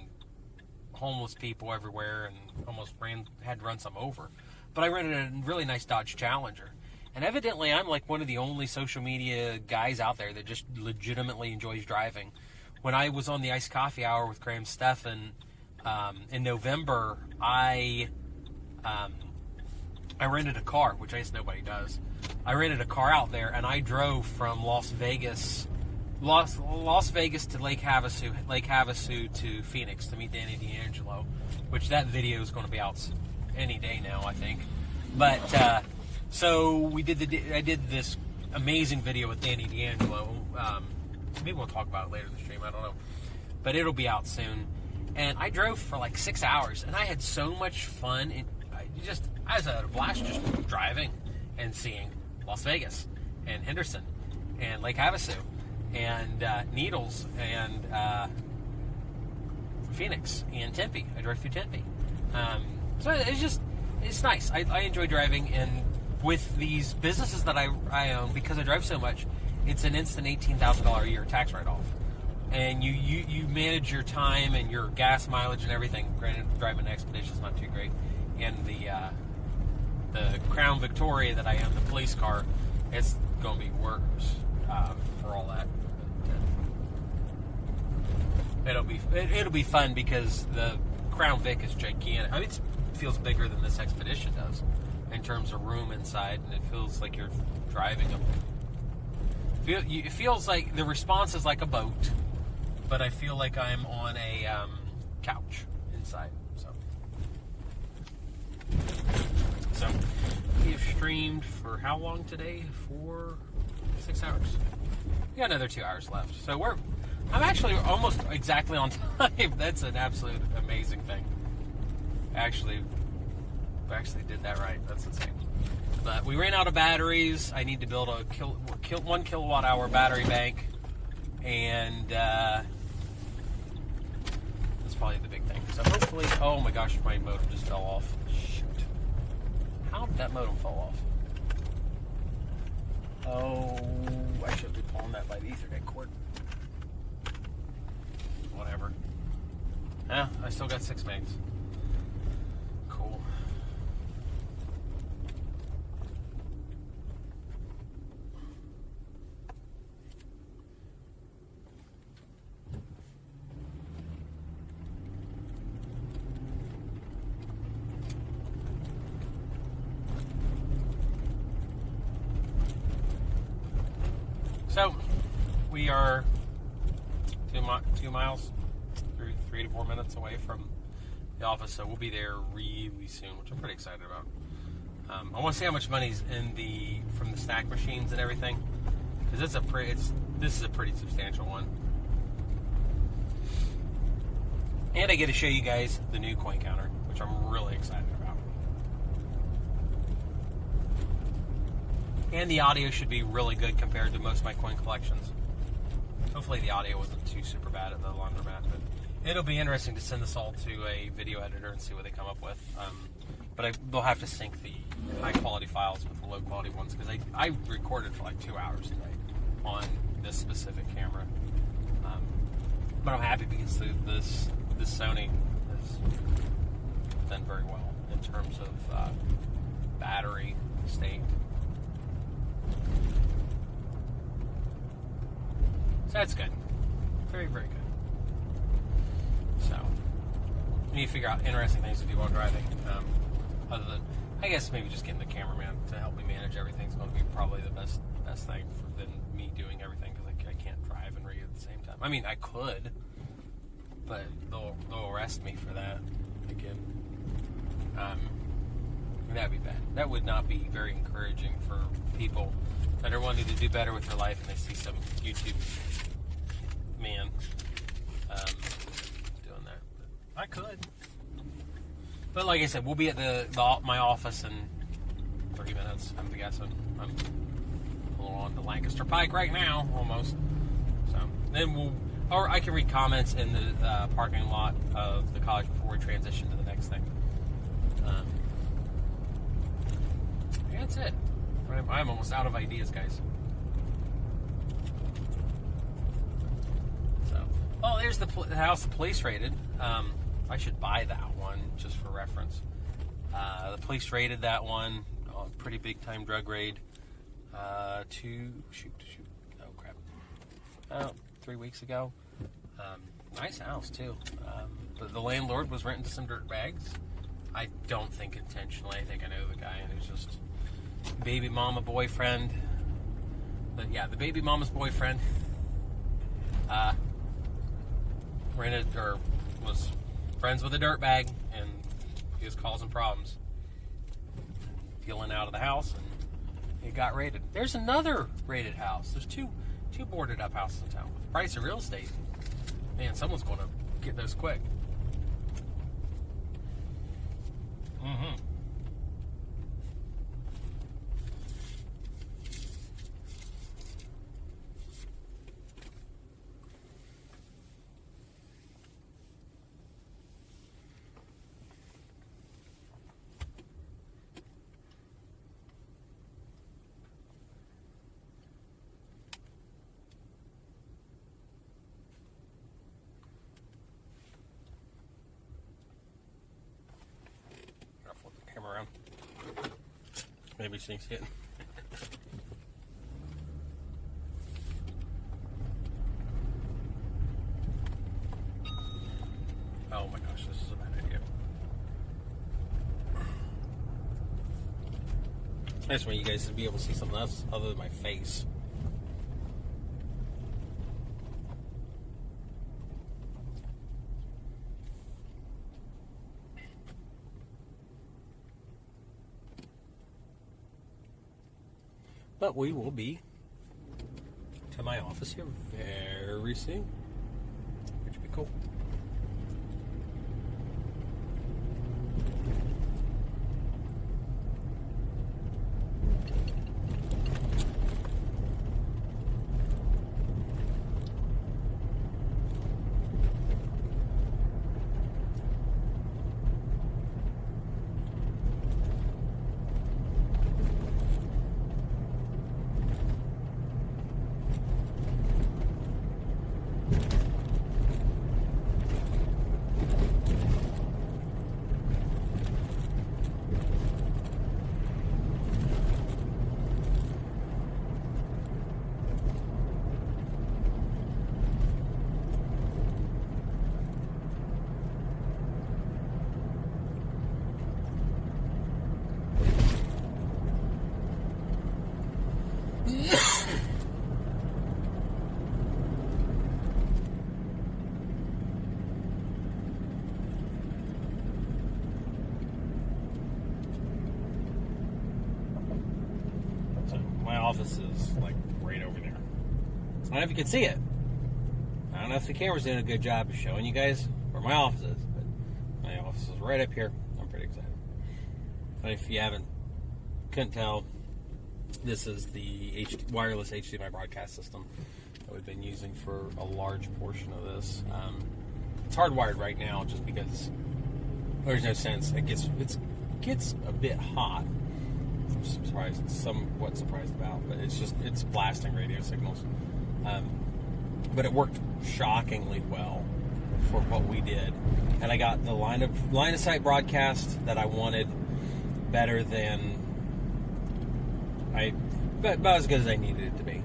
homeless people everywhere, and almost had to run some over. But I rented a really nice Dodge Challenger. And evidently, I'm like one of the only social media guys out there that just legitimately enjoys driving. When I was on the Iced Coffee Hour with Graham Stephan in November, I rented a car, which I guess nobody does. I rented a car out there, and I drove from Las Vegas to Lake Havasu to Phoenix to meet Danny D'Angelo, which that video is going to be out any day now, I think. But so I did this amazing video with Danny D'Angelo. Maybe we'll talk about it later in the stream. I don't know, but it'll be out soon. And I drove for like 6 hours, and I had so much fun. I was at a blast just driving and seeing Las Vegas and Henderson and Lake Havasu and Needles and Phoenix and Tempe. I drove through Tempe. So it's nice. I enjoy driving, and with these businesses that I own, because I drive so much, it's an instant $18,000 a year tax write-off. and you manage your time and your gas mileage and everything. Granted, driving an Expedition is not too great, and the Crown Victoria that I have, the police car, it's going to be worse for all that. It'll be fun because the Crown Vic is gigantic. I mean, it feels bigger than this Expedition does in terms of room inside, and it feels like you're driving a. It feels like the response is like a boat, but I feel like I'm on a couch inside. So we have streamed for how long today? 6 hours. We got another 2 hours left. So I'm actually almost exactly on time. That's an absolute amazing thing. Actually did that right. That's insane. But we ran out of batteries. I need to build a 1 kilowatt hour battery bank, and that's probably the big thing. So hopefully, oh my gosh, my modem just fell off. Shoot. How did that modem fall off? Oh, I should be pulling that by the Ethernet cord. Whatever. Yeah, I still got 6 megs. Cool. So, we are 2 miles, 3 to 4 minutes away from the office, so we'll be there really soon, which I'm pretty excited about. I want to see how much money's from the snack machines and everything, because this is a pretty substantial one. And I get to show you guys the new coin counter, which I'm really excited about. And the audio should be really good compared to most of my coin collections. Hopefully the audio wasn't too super bad at the Laundromat, but it'll be interesting to send this all to a video editor and see what they come up with. But they'll have to sync the high quality files with the low quality ones, because I recorded for like 2 hours today on this specific camera. But I'm happy because this Sony has done very well in terms of battery state. So that's good. Very, very good. So, we need to figure out interesting things to do while driving. Other than, I guess maybe just getting the cameraman to help me manage everything is going to be probably the best thing than me doing everything, because I can't drive and read at the same time. I mean, I could, but they'll arrest me for that again. That'd be bad. That would not be very encouraging for people that are wanting to do better with their life, and they see some YouTube man doing that. But I could. But like I said, we'll be at my office in 30 minutes. I'm guessing. I'm a little on the Lancaster Pike right now, almost. So then I can read comments in the parking lot of the college before we transition to the next thing. That's it. I'm almost out of ideas, guys. So, there's the house the police raided. I should buy that one just for reference. The police raided that one. Pretty big time drug raid. 3 weeks ago. Nice house too. But the landlord was renting to some dirt bags. I don't think intentionally. I think I know the guy, and it was just baby mama boyfriend. But yeah, the baby mama's boyfriend rented or was friends with a dirtbag, and he was causing problems, peeling out of the house, and it got raided. There's another raided house. There's two boarded up houses in town. With the price of real estate, man, someone's going to get those quick. Nobody seems to. Oh my gosh, this is a bad idea. I just want you guys to be able to see something else other than my face. But we will be to my office here very soon, which will be cool. Office is like right over there. I don't know if you can see it. I don't know if the camera's doing a good job of showing you guys where my office is, but my office is right up here. I'm pretty excited. But if you couldn't tell, this is the wireless HDMI broadcast system that we've been using for a large portion of this. It's hardwired right now just because there's no sense. It gets a bit hot. I'm somewhat surprised about, but it's blasting radio signals. But it worked shockingly well for what we did, and I got the line of sight broadcast that I wanted better than but about as good as I needed it to be,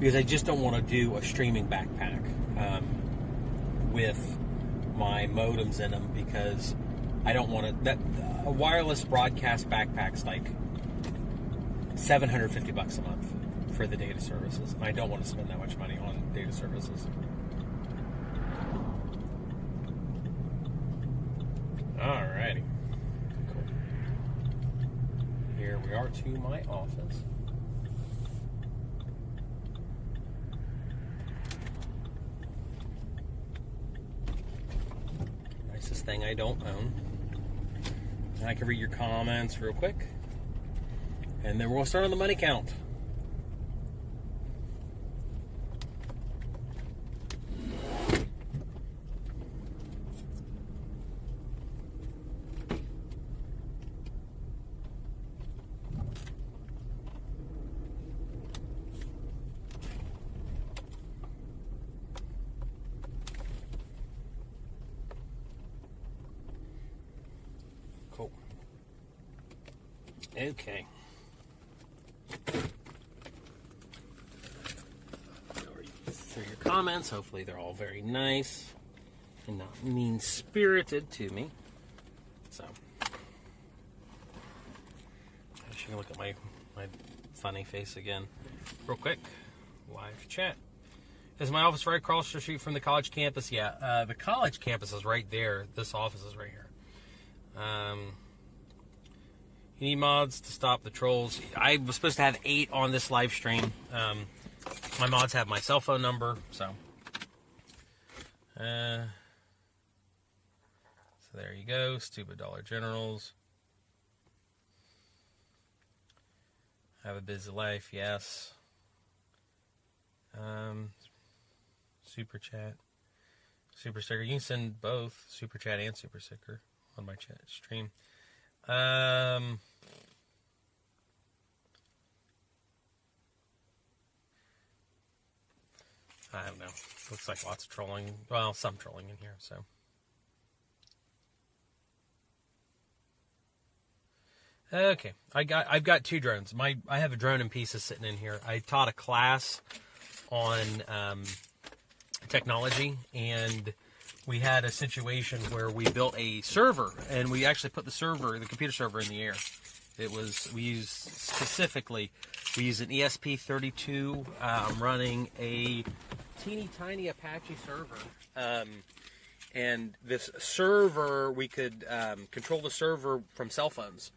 because I just don't want to do a streaming backpack with my modems in them, because I don't want to. A wireless broadcast backpack's like $750 a month for the data services. I don't want to spend that much money on data services. Alrighty. Cool. Here we are to my office. Nicest thing I don't own. And I can read your comments real quick. And then we'll start on the money count. Cool. Okay. Through your comments, hopefully they're all very nice and not mean-spirited to me. So, I should look at my funny face again real quick. Live chat. Is my office right across the street from the college campus? Yeah, the college campus is right there. This office is right here. You need mods to stop the trolls. I was supposed to have 8 on this live stream. My mods have my cell phone number, so there you go. Stupid Dollar Generals. Have a busy life, yes. Super chat, super sticker. You can send both super chat and super sticker on my chat stream. I don't know. Looks like lots of trolling. Well, some trolling in here, so. Okay, I've got 2 drones. I have a drone in pieces sitting in here. I taught a class on technology, and we had a situation where we built a server, and we actually put the computer server in the air. We used an ESP32 running a teeny tiny Apache server. And this server, we could control the server from cell phones.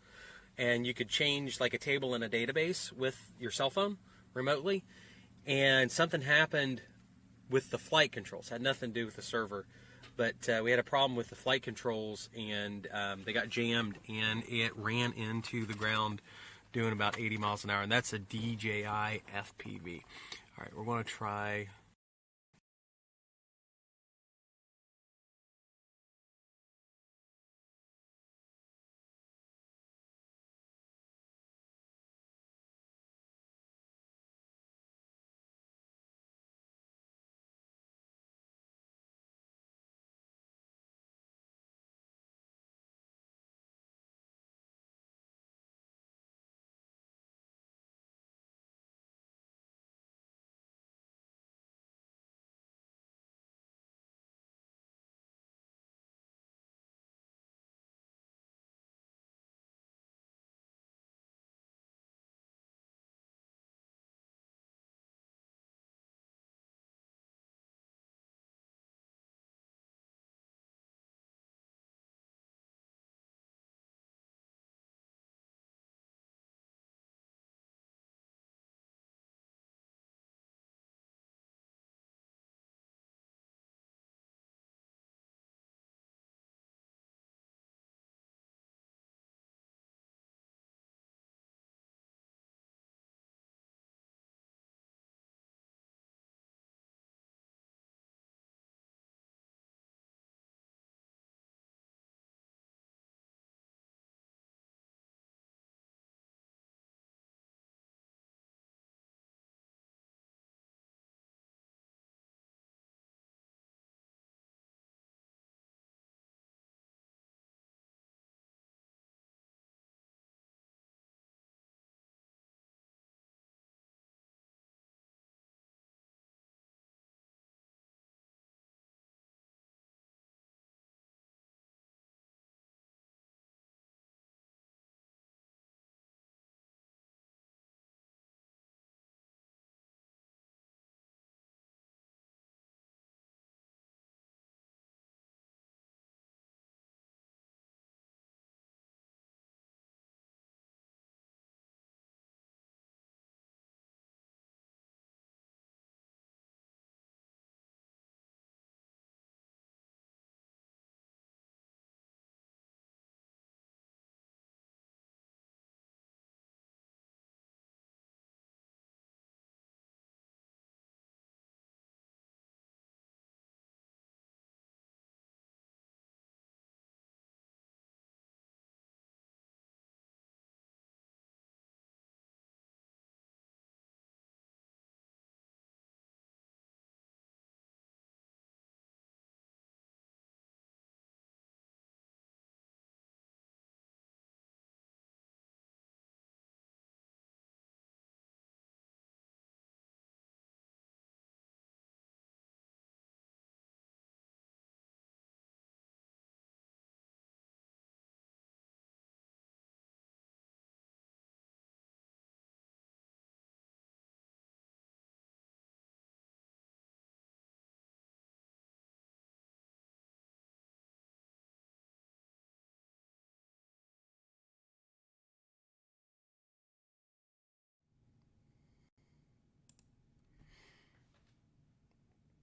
And you could change like a table in a database with your cell phone remotely. And something happened with the flight controls. It had nothing to do with the server. But we had a problem with the flight controls, and they got jammed, and it ran into the ground doing about 80 miles an hour. And that's a DJI FPV. All right, we're going to try...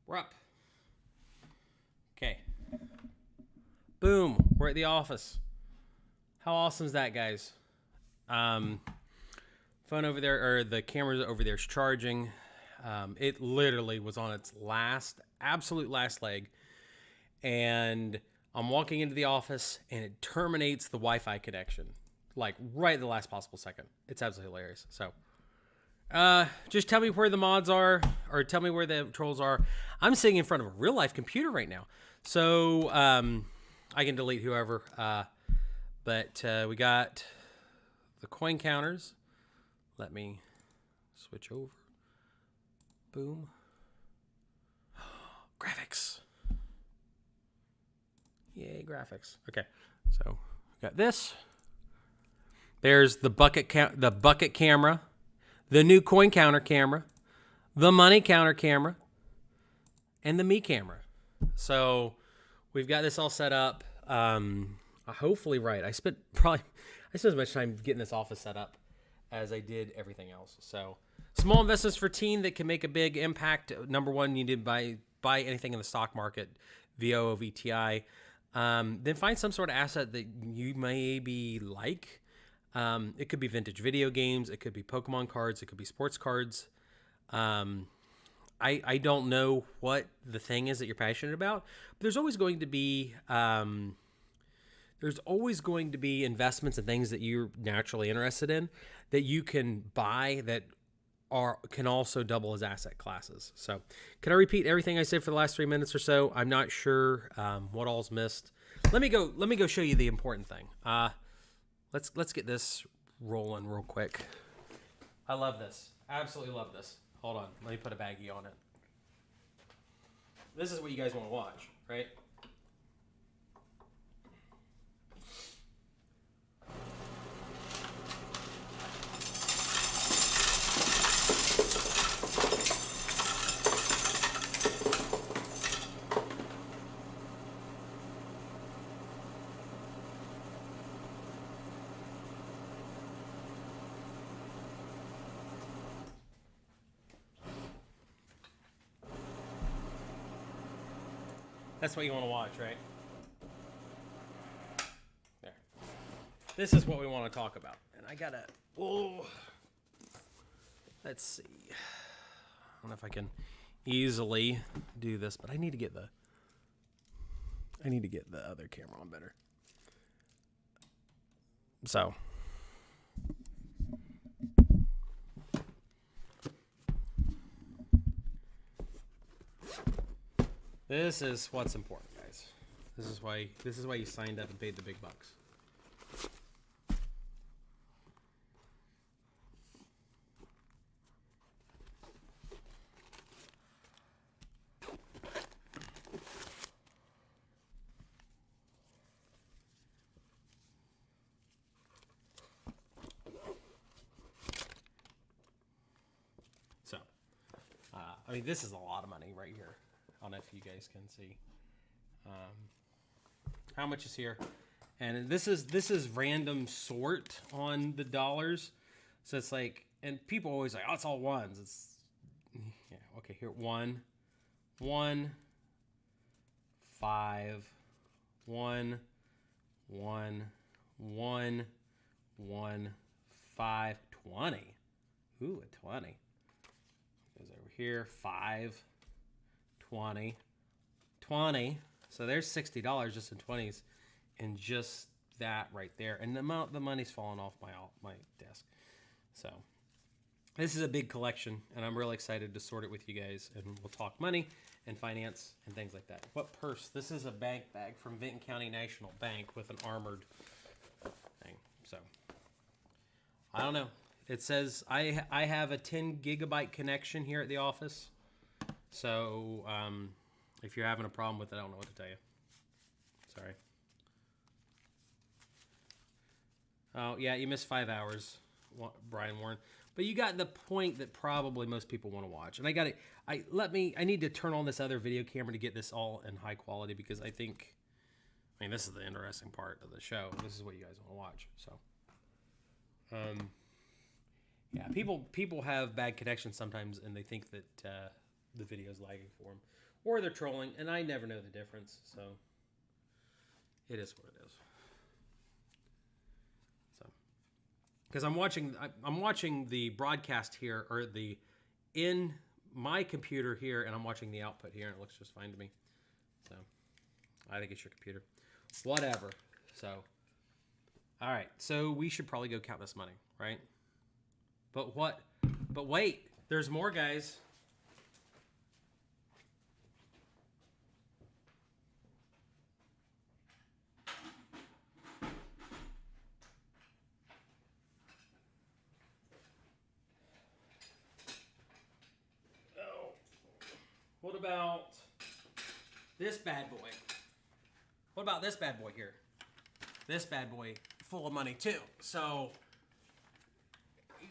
We're up. Okay. Boom. We're at the office. How awesome is that, guys? Phone over there, or the camera over there is charging. It literally was on its absolute last leg. And I'm walking into the office, and it terminates the Wi-Fi connection. Like, right at the last possible second. It's absolutely hilarious. So, just tell me where the mods are, or tell me where the trolls are. I'm sitting in front of a real life computer right now, so I can delete whoever. But we got the coin counters. Let me switch over. Boom. Graphics. Yay, graphics. Okay, so we got this. There's the bucket camera, the new coin counter camera, the money counter camera, and the me camera. So we've got this all set up. Hopefully right. I spent as much time getting this office set up as I did everything else. So small investments for teen that can make a big impact. Number one, you need to buy anything in the stock market, VO, VTI. Then find some sort of asset that you maybe like. It could be vintage video games. It could be Pokemon cards. It could be sports cards. I don't know what the thing is that you're passionate about, but there's always going to be investments and things that you're naturally interested in that you can buy that can also double as asset classes. So can I repeat everything I said for the last 3 minutes or so? I'm not sure what all's missed. Let me go show you the important thing. Let's get this rolling real quick. I love this. Absolutely love this. Hold on. Let me put a baggie on it. This is what you guys want to watch, right? That's what you want to watch, right? There. This is what we want to talk about. And I gotta, let's see. I don't know if I can easily do this, but I need to get the other camera on better. So. This is what's important, guys. This is why you signed up and paid the big bucks. So, I mean, this is a lot of money right here. I don't know if you guys can see how much is here, and this is random sort on the dollars, so it's like, and people always like, oh, it's all ones. It's okay, here 1 1 5 1 1 1 1 5 20. Ooh, a 20 goes over here. 5 20 20. So there's $60 just in 20s, and just that right there. And the money's falling off my desk. So this is a big collection, and I'm really excited to sort it with you guys, and we'll talk money and finance and things like that. What purse? This is a bank bag from Vinton County National Bank with an armored thing. So I don't know. It says I have a 10 gigabyte connection here at the office. So if you're having a problem with it, I don't know what to tell you. Sorry. Oh, yeah, you missed 5 hours, Brian Warren. But you got the point that probably most people want to watch. And I need to turn on this other video camera to get this all in high quality, because I mean, this is the interesting part of the show. This is what you guys want to watch. So, yeah, people have bad connections sometimes, and they think that the video's lagging for them, or they're trolling, and I never know the difference. So it is what it is. So, because I'm watching the broadcast here, or in my computer here, and I'm watching the output here, and it looks just fine to me. So I think it's your computer. Whatever. So, all right. So we should probably go count this money, right? But what? But wait, there's more, guys. What about this bad boy? What about this bad boy here? This bad boy full of money too. So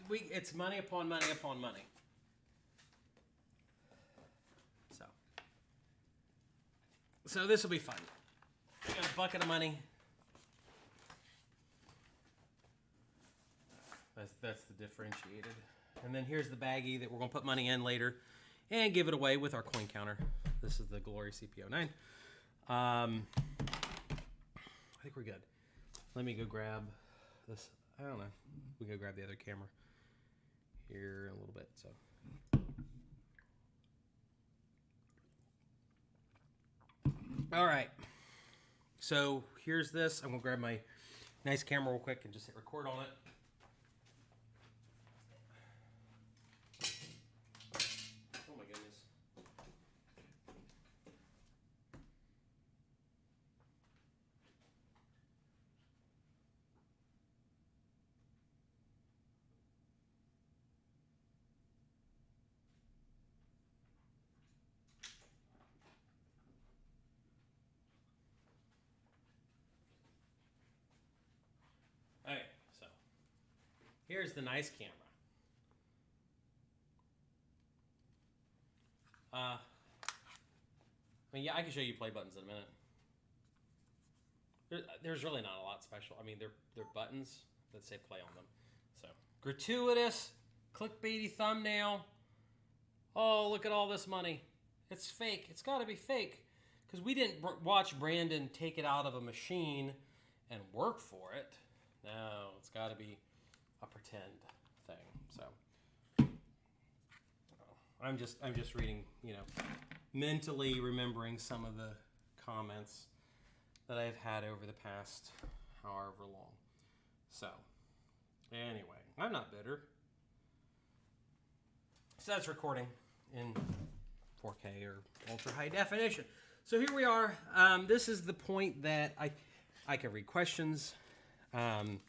it's money upon money upon money. So this will be fun. We got a bucket of money. That's the differentiated. And then here's the baggie that we're going to put money in later and give it away with our coin counter. This is the Glory CP09. I think we're good. Let me go grab this. I don't know. We go grab the other camera here in a little bit. So. All right. So here's this. I'm going to grab my nice camera real quick and just hit record on it. Oh my goodness. Alright, so here's the nice camera. I mean, yeah, I can show you play buttons in a minute. There's really not a lot special. I mean, they're buttons that say play on them. So, gratuitous, clickbaity thumbnail. Oh, look at all this money. It's fake. It's got to be fake. Because we didn't watch Brandon take it out of a machine and work for it. No, it's got to be a pretend thing. So I'm just reading, mentally remembering some of the comments that I've had over the past however long. So anyway, I'm not bitter. So that's recording in 4K or ultra high definition. So here we are. This is the point that I can read questions. And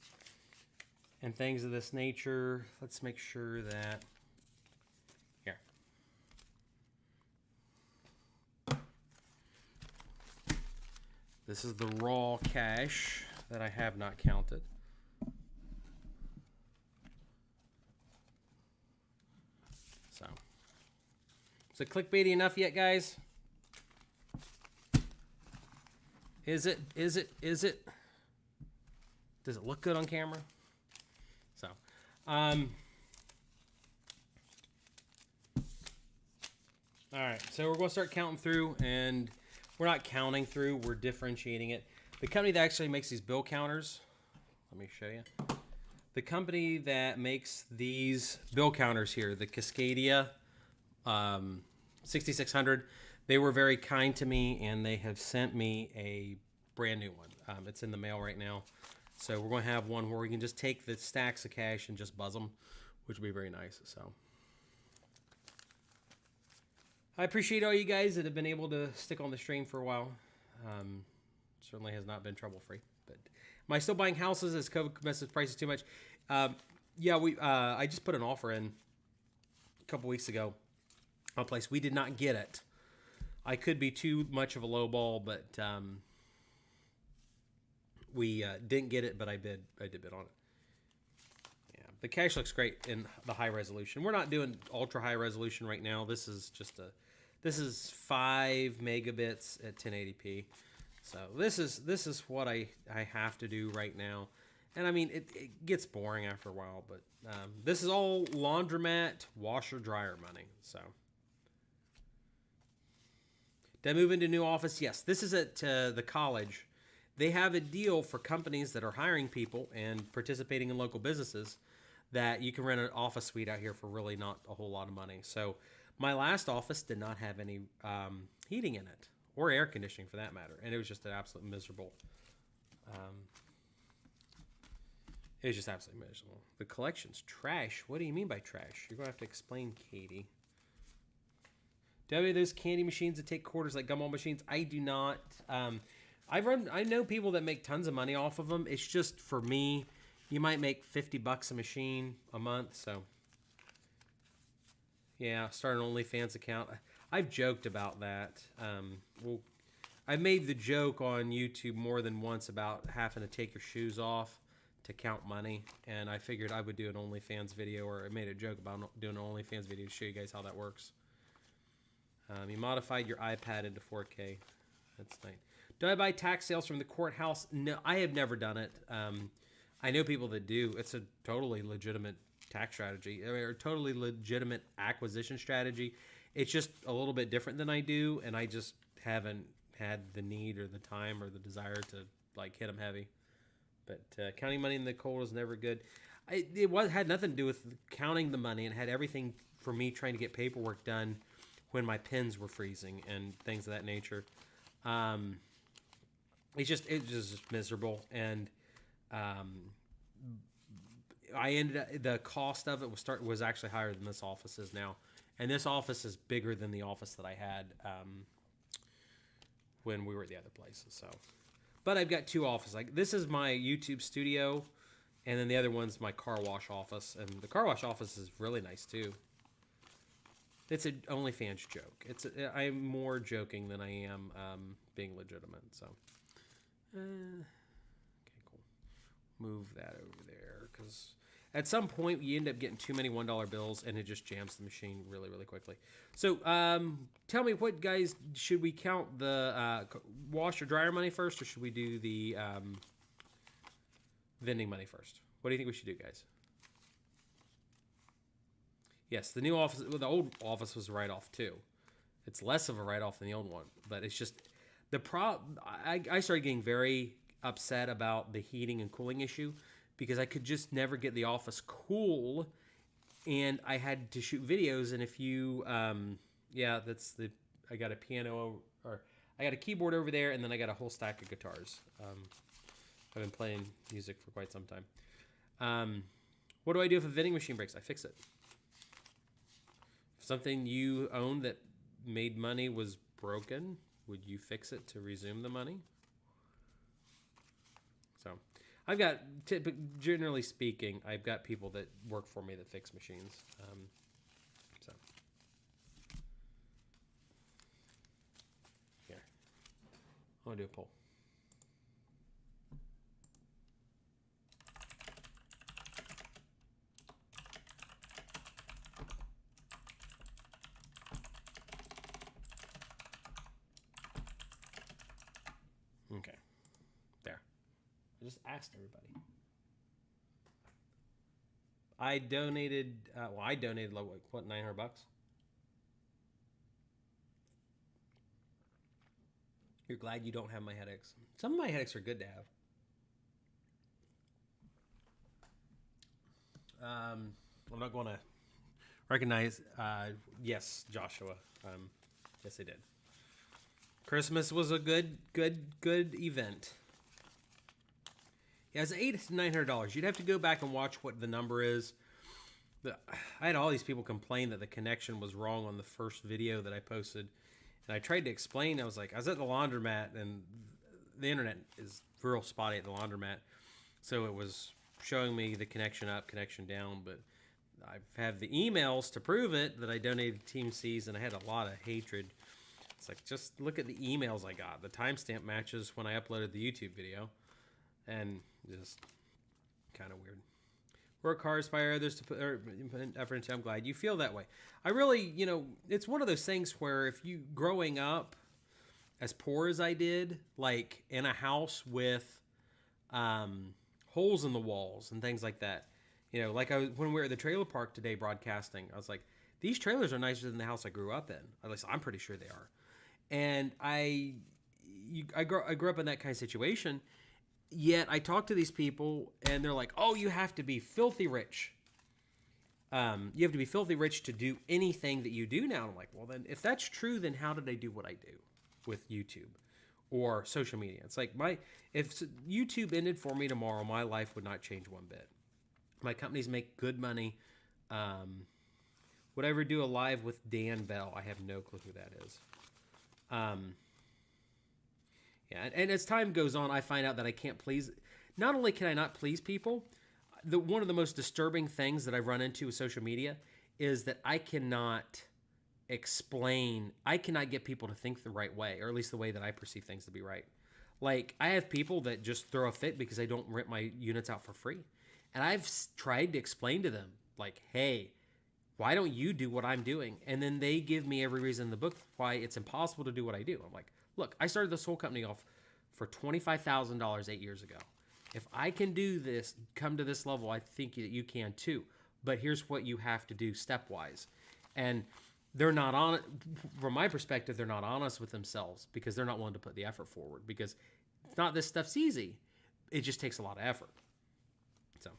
things of this nature. Let's make sure that here. This is the raw cash that I have not counted. So, is it clickbaity enough yet, guys? Is it? Does it look good on camera? So, all right. So we're going to start counting through, and we're not counting through. We're differentiating it. The company that actually makes these bill counters, let me show you. The company that makes these bill counters here, the Cascadia 6600, they were very kind to me, and they have sent me a brand new one. It's in the mail right now. So we're going to have one where we can just take the stacks of cash and just buzz them, which would be very nice. So I appreciate all you guys that have been able to stick on the stream for a while. Certainly has not been trouble-free. But am I still buying houses as COVID messes prices too much? Yeah, I just put an offer in a couple weeks ago on a place. We did not get it. I could be too much of a low ball, but we didn't get it, but I did bid on it. Yeah, the cash looks great in the high resolution. We're not doing ultra high resolution right now. This is just this is 5 megabits at 1080p. So this is what I have to do right now. And I mean, it gets boring after a while, but this is all laundromat, washer, dryer money. So did I move into a new office? Yes, this is at the college. They have a deal for companies that are hiring people and participating in local businesses that you can rent an office suite out here for really not a whole lot of money. So my last office did not have any heating in it or air conditioning for that matter. And it was just an absolute miserable. It was just absolutely miserable. The collection's trash. What do you mean by trash? You're going to have to explain, Katie. Do you have those candy machines that take quarters like gumball machines? I do not. I know people that make tons of money off of them. It's just for me, you might make $50 a machine a month. So yeah, start an OnlyFans account. I've joked about that. Well, I made the joke on YouTube more than once about having to take your shoes off to count money, and I figured I would do an OnlyFans video, or I made a joke about doing an OnlyFans video to show you guys how that works. You modified your iPad into 4K. That's nice. Do I buy tax sales from the courthouse? No, I have never done it. I know people that do. It's a totally legitimate tax strategy, or totally legitimate acquisition strategy. It's just a little bit different than I do, and I just haven't had the need or the time or the desire to like hit them heavy. But counting money in the cold is never good. It had nothing to do with counting the money, and had everything for me trying to get paperwork done when my pens were freezing and things of that nature. It's just miserable, and I ended up, the cost of it was actually higher than this office is now, and this office is bigger than the office that I had when we were at the other places. So, but I've got two offices. Like, this is my YouTube studio, and then the other one's my car wash office, and the car wash office is really nice too. It's an OnlyFans joke. I'm more joking than I am being legitimate. So, okay, cool. Move that over there, because at some point you end up getting too many $1 bills, and it just jams the machine really, really quickly. So, tell me, what, guys, should we count the wash or dryer money first, or should we do the vending money first? What do you think we should do, guys? Yes, the new office, the old office was a write-off too. It's less of a write-off than the old one, but it's just the problem. I started getting very upset about the heating and cooling issue, because I could just never get the office cool, and I had to shoot videos. And if you, I got a piano, or I got a keyboard over there, and then I got a whole stack of guitars. I've been playing music for quite some time. What do I do if a vending machine breaks? I fix it. If something you owned that made money was broken, would you fix it to resume the money? So, I've got, generally speaking, I've got people that work for me that fix machines. So, here, I'm gonna do a poll. Okay, there. I just asked everybody. I donated, like, what, $900? You're glad you don't have my headaches. Some of my headaches are good to have. I'm not going to recognize, yes, Joshua. Yes, I did. Christmas was a good event. Yeah, it's $800 to $900. You'd have to go back and watch what the number is. I had all these people complain that the connection was wrong on the first video that I posted, and I tried to explain. I was at the laundromat, and the internet is real spotty at the laundromat, so it was showing me the connection up, connection down. But I have the emails to prove it that I donated to Team C's, and I had a lot of hatred. It's like, just look at the emails I got. The timestamp matches when I uploaded the YouTube video. And just kind of weird. Work hard, inspire others to put effort into. I'm glad you feel that way. I really, it's one of those things where if you, growing up as poor as I did, like in a house with holes in the walls and things like that, like when we were at the trailer park today broadcasting, I was like, these trailers are nicer than the house I grew up in. At least I'm pretty sure they are. And I grew up in that kind of situation. Yet I talk to these people, and they're like, "Oh, you have to be filthy rich. You have to be filthy rich to do anything that you do now." And I'm like, well, then if that's true, then how did I do what I do with YouTube or social media? It's like, if YouTube ended for me tomorrow, my life would not change one bit. My companies make good money. Would I ever do a live with Dan Bell? I have no clue who that is. Yeah, and as time goes on, I find out that I can't please. Not only can I not please people, one of the most disturbing things that I've run into with social media is that I cannot explain. I cannot get people to think the right way, or at least the way that I perceive things to be right. Like, I have people that just throw a fit because I don't rent my units out for free. And I've tried to explain to them, like, hey, why don't you do what I'm doing? And then they give me every reason in the book why it's impossible to do what I do. I'm like, look, I started this whole company off for $25,000 8 years ago. If I can do this, come to this level, I think that you can too. But here's what you have to do stepwise. And they're not on, from my perspective, they're not honest with themselves because they're not willing to put the effort forward, because it's not this stuff's easy. It just takes a lot of effort. So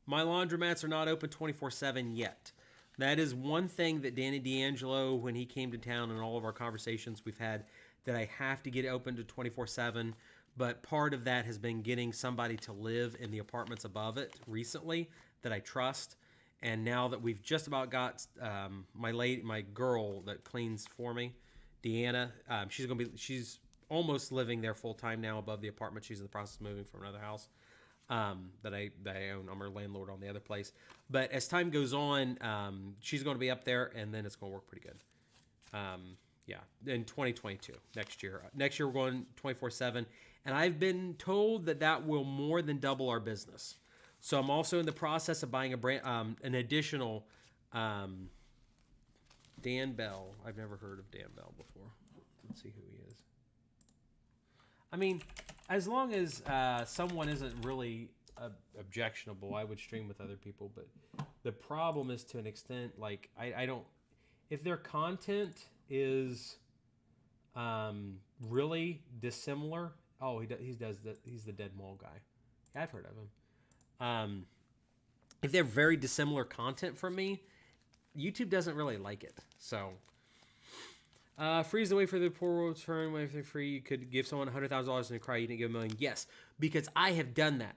my laundromats are not open 24/7 yet. That is one thing that Danny D'Angelo, when he came to town and all of our conversations we've had, that I have to get open to 24/7. But part of that has been getting somebody to live in the apartments above it recently that I trust. And now that we've just about got my girl that cleans for me, Deanna, she's almost living there full time now above the apartment. She's in the process of moving from another house that I own. I'm her landlord on the other place. But as time goes on, she's going to be up there, and then it's going to work pretty good. Yeah, in 2022, next year. Next year we're going 24/7, and I've been told that will more than double our business. So I'm also in the process of buying an additional Dan Bell. I've never heard of Dan Bell before. Let's see who he is. I mean, as long as someone isn't really objectionable, I would stream with other people. But the problem is, to an extent, like I don't. If their content is really dissimilar, he does that. He's the Dead Mole guy. Yeah, I've heard of him. If they're very dissimilar content from me, YouTube doesn't really like it. So, freeze the way for the poor world turn. When they're free, you could give someone $100,000 and cry. You didn't give $1 million. Yes, because I have done that.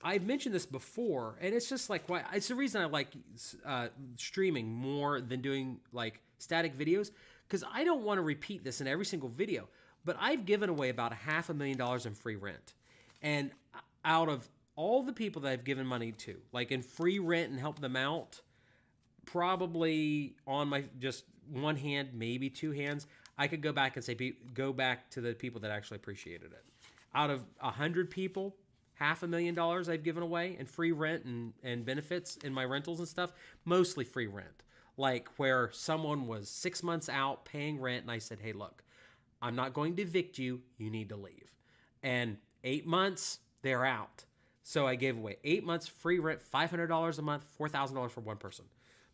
I've mentioned this before, and it's just like why. It's the reason I like streaming more than doing like static videos, because I don't want to repeat this in every single video. But I've given away about $500,000 in free rent, and out of all the people that I've given money to, like in free rent and help them out, probably on my just one hand, maybe two hands, I could go back and say, go back to the people that actually appreciated it. Out of 100 people, $500,000 I've given away in free rent and benefits in my rentals and stuff, mostly free rent. Like where someone was 6 months out paying rent and I said, hey, look, I'm not going to evict you. You need to leave. And 8 months, they're out. So I gave away 8 months free rent, $500 a month, $4,000 for one person.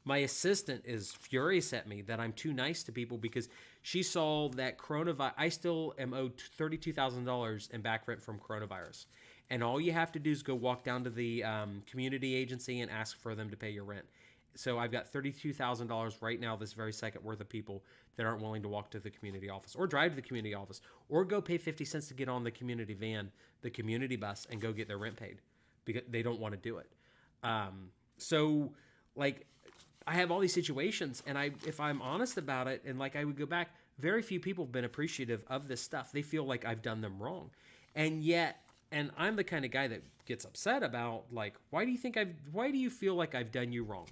My assistant is furious at me that I'm too nice to people because she saw that coronavirus. I still am owed $32,000 in back rent from coronavirus. And all you have to do is go walk down to the community agency and ask for them to pay your rent. So I've got $32,000 right now, this very second, worth of people that aren't willing to walk to the community office or drive to the community office or go pay 50 cents to get on the community van, the community bus, and go get their rent paid because they don't want to do it. So, like, I have all these situations, and if I'm honest about it, and like I would go back, very few people have been appreciative of this stuff. They feel like I've done them wrong. And yet, and I'm the kind of guy that gets upset about, like, why do you feel like I've done you wrong?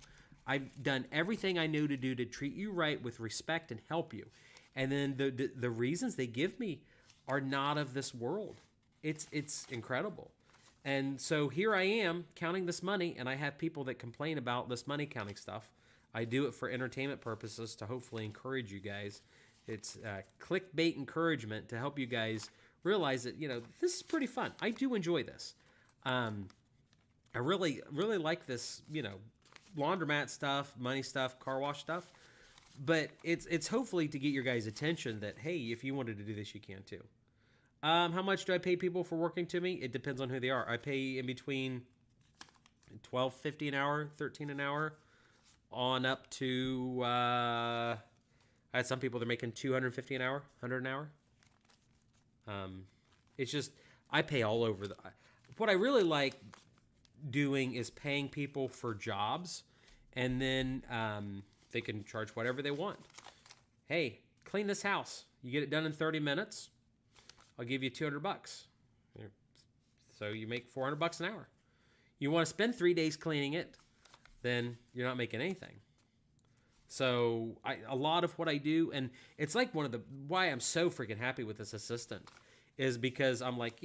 I've done everything I knew to do to treat you right with respect and help you. And then the reasons they give me are not of this world. It's incredible. And so here I am counting this money, and I have people that complain about this money counting stuff. I do it for entertainment purposes to hopefully encourage you guys. It's clickbait encouragement to help you guys realize that, this is pretty fun. I do enjoy this. I really, really like this, laundromat stuff, money stuff, car wash stuff. But it's hopefully to get your guys' attention that, hey, if you wanted to do this, you can too. How much do I pay people for working to me? It depends on who they are. I pay in between $12.50 an hour, $13 an hour, on up to I had some people that are making $250 an hour, $100 an hour. It's just I pay all over what I really like doing is paying people for jobs, and then they can charge whatever they want. Hey, clean this house. You get it done in 30 minutes. I'll give you $200. So you make $400 an hour. You want to spend 3 days cleaning it, then you're not making anything. So a lot of what I do, and it's like one of the why I'm so freaking happy with this assistant is because I'm like,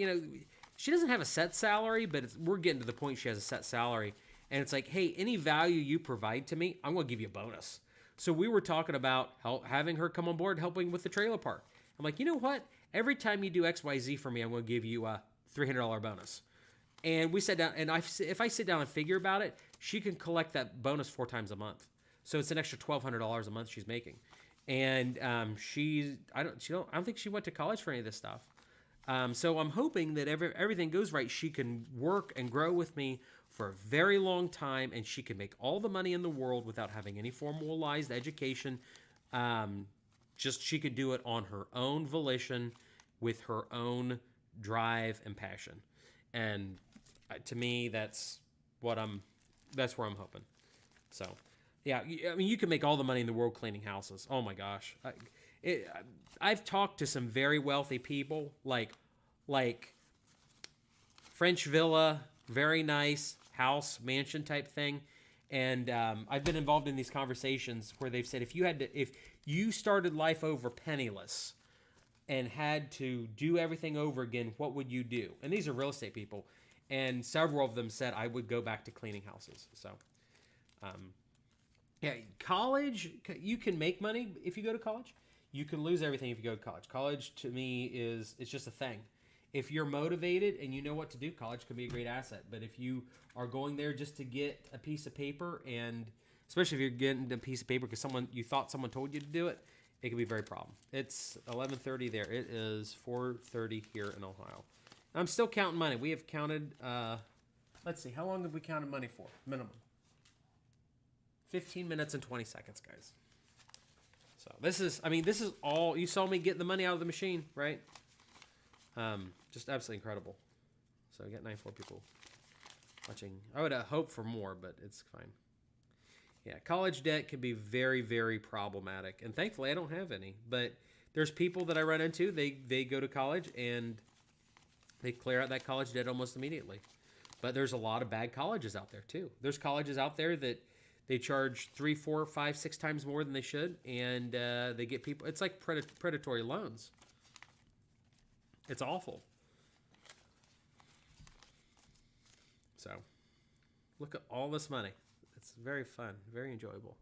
she doesn't have a set salary, but we're getting to the point she has a set salary. And it's like, hey, any value you provide to me, I'm going to give you a bonus. So we were talking about having her come on board, helping with the trailer park. I'm like, you know what? Every time you do XYZ for me, I'm going to give you a $300 bonus. And we sat down, and if I sit down and figure about it, she can collect that bonus 4 times a month. So it's an extra $1,200 a month she's making. And I don't think she went to college for any of this stuff. So I'm hoping that everything goes right. She can work and grow with me for a very long time, and she can make all the money in the world without having any formalized education. Just she could do it on her own volition, with her own drive and passion. And to me, that's where I'm hoping. So, yeah, I mean, you can make all the money in the world cleaning houses. Oh my gosh. I've talked to some very wealthy people, like French villa, very nice house, mansion type thing. And I've been involved in these conversations where they've said, if you started life over penniless and had to do everything over again, what would you do? And these are real estate people. And several of them said, I would go back to cleaning houses. So, yeah, college, you can make money if you go to college. You can lose everything if you go to college. College, to me, it's just a thing. If you're motivated and you know what to do, college can be a great asset. But if you are going there just to get a piece of paper, and especially if you're getting a piece of paper because you thought someone told you to do it, it can be very problem. It's 11:30 there. It is 4:30 here in Ohio. I'm still counting money. We have counted, let's see, how long have we counted money for? Minimum. 15 minutes and 20 seconds, guys. So this is all, you saw me get the money out of the machine, right? Just absolutely incredible. So we got 94 people watching. I would hope for more, but it's fine. Yeah, college debt can be very, very problematic. And thankfully, I don't have any. But there's people that I run into, they go to college and they clear out that college debt almost immediately. But there's a lot of bad colleges out there, too. There's colleges out there that they charge 3, 4, 5, 6 times more than they should, and they get people. It's like predatory loans. It's awful. So, look at all this money. It's very fun, very enjoyable.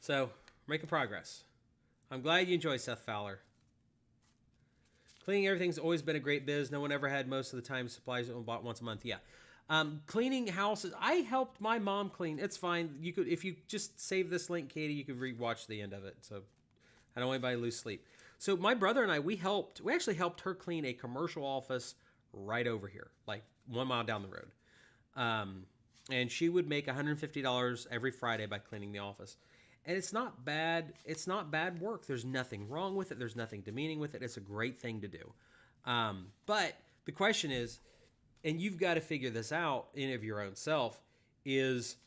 So, we're making progress. I'm glad you enjoy Seth Fowler. Cleaning everything's always been a great biz. No one ever had most of the time supplies bought once a month. Yeah. Cleaning houses. I helped my mom clean. It's fine. You could, if you just save this link, Katie, you could rewatch the end of it. So I don't want anybody to lose sleep. So my brother and I, we actually helped her clean a commercial office right over here, like 1 mile down the road. And she would make $150 every Friday by cleaning the office. And it's not bad. It's not bad work. There's nothing wrong with it. There's nothing demeaning with it. It's a great thing to do. But the question is, and you've got to figure this out in of your own self, is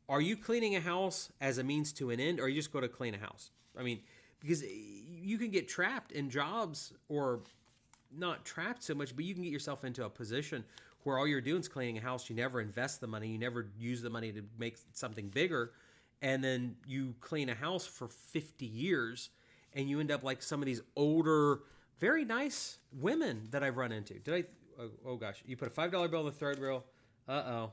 are you cleaning a house as a means to an end, or are you just going to clean a house? I mean, because you can get trapped in jobs, or not trapped so much, but you can get yourself into a position where all you're doing is cleaning a house. You never invest the money. You never use the money to make something bigger. And then you clean a house for 50 years and you end up like some of these older, very nice women that I've run into. Oh gosh, you put a $5 bill in the third row. Uh-oh.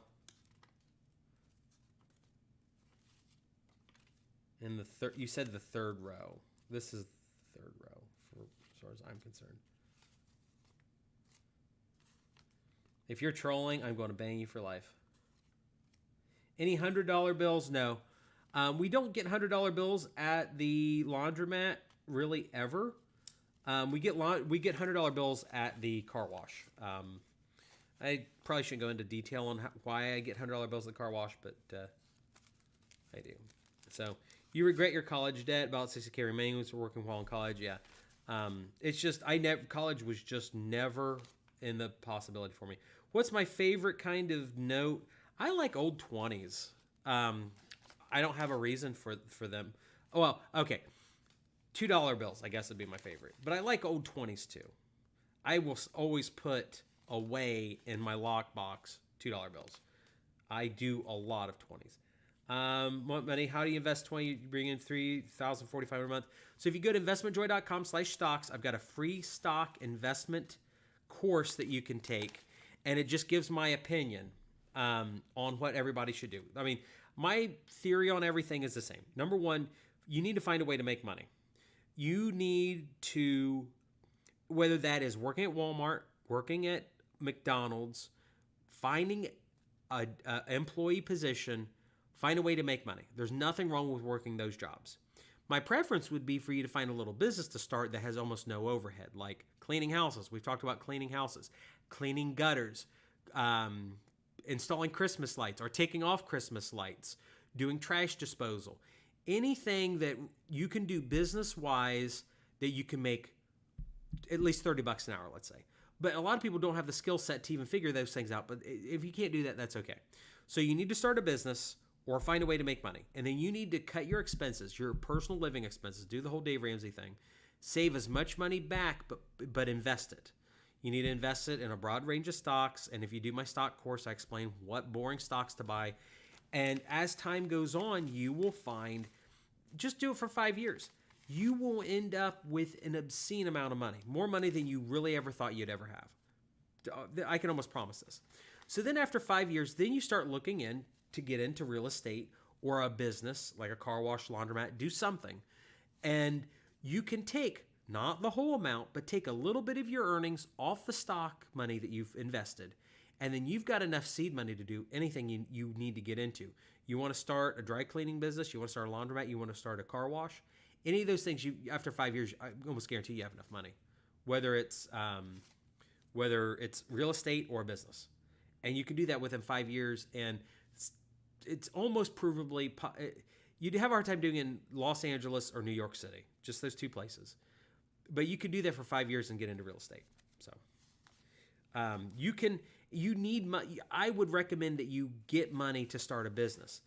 In the you said the third row. This is the third row as far as I'm concerned. If you're trolling, I'm going to bang you for life. Any $100 bills? No. We don't get $100 bills at the laundromat really ever. We get $100 bills at the car wash. I probably shouldn't go into detail on why I get $100 bills at the car wash, but I do. So you regret your college debt? About 60K remaining was working while in college. Yeah. It's just college was just never in the possibility for me. What's my favorite kind of note? I like old 20s. I don't have a reason for them. Oh, well, okay. $2 bills, I guess, would be my favorite. But I like old 20s too. I will always put away in my lockbox $2 bills. I do a lot of 20s. Want money? How do you invest 20? You bring in $3,045 a month. So if you go to investmentjoy.com/stocks, I've got a free stock investment course that you can take, and it just gives my opinion on what everybody should do. I mean, my theory on everything is the same. Number one, you need to find a way to make money. You need to, whether that is working at Walmart, working at McDonald's, finding an employee position, find a way to make money. There's nothing wrong with working those jobs. My preference would be for you to find a little business to start that has almost no overhead, like cleaning houses. We've talked about cleaning houses, cleaning gutters, installing Christmas lights or taking off Christmas lights, doing trash disposal. Anything that you can do business-wise that you can make at least $30 an hour, let's say. But a lot of people don't have the skill set to even figure those things out. But if you can't do that, that's okay. So you need to start a business or find a way to make money. And then you need to cut your expenses, your personal living expenses, do the whole Dave Ramsey thing. Save as much money back, but invest it. You need to invest it in a broad range of stocks. And if you do my stock course, I explain what boring stocks to buy. And as time goes on, you will find, just do it for 5 years. You will end up with an obscene amount of money, more money than you really ever thought you'd ever have. I can almost promise this. So then after 5 years, then you start looking in to get into real estate or a business like a car wash, laundromat, do something. And you can take not the whole amount, but take a little bit of your earnings off the stock money that you've invested. And then you've got enough seed money to do anything you need to get into. You want to start a dry cleaning business, you want to start a laundromat, you want to start a car wash. Any of those things, after 5 years, I almost guarantee you have enough money, whether it's real estate or a business. And you can do that within 5 years, and it's almost provably, you'd have a hard time doing it in Los Angeles or New York City, just those two places. But you could do that for 5 years and get into real estate. So you need money. I would recommend that you get money to start a business.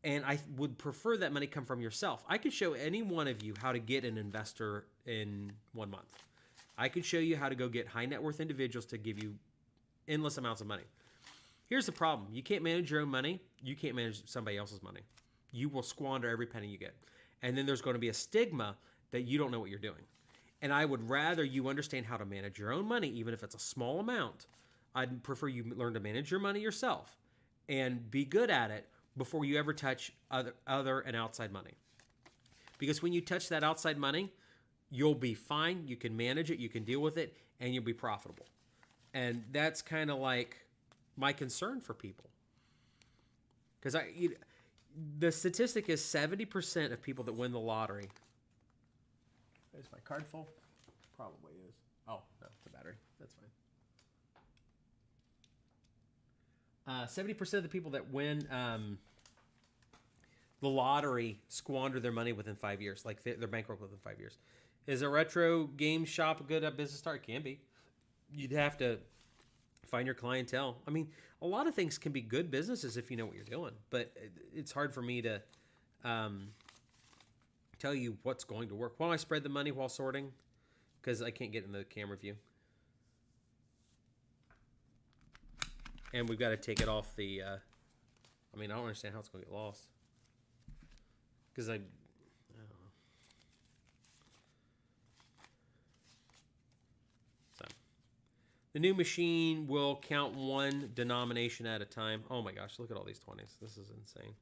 And I would prefer that money come from yourself. I could show any one of you how to get an investor in 1 month. I could show you how to go get high net worth individuals to give you endless amounts of money. Here's the problem. You can't manage your own money. You can't manage somebody else's money. You will squander every penny you get. And then there's going to be a stigma that you don't know what you're doing. And I would rather you understand how to manage your own money, even if it's a small amount. I'd prefer you learn to manage your money yourself and be good at it before you ever touch other and outside money. Because when you touch that outside money, you'll be fine, you can manage it, you can deal with it, and you'll be profitable. And that's kind of like my concern for people. Because the statistic is 70% of people that win the lottery. Is my card full? Probably is. Oh, no, it's a battery. That's fine. 70% of the people that win the lottery squander their money within 5 years. Like they're bankrupt within 5 years. Is a retro game shop a good business start? It can be. You'd have to find your clientele. I mean, a lot of things can be good businesses if you know what you're doing. But it's hard for me to tell you what's going to work. Why don't I spread the money while sorting? Because I can't get in the camera view. And we've got to take it off the, I don't understand how it's going to get lost. Because I don't know. So, the new machine will count one denomination at a time. Oh my gosh, look at all these 20s. This is insane.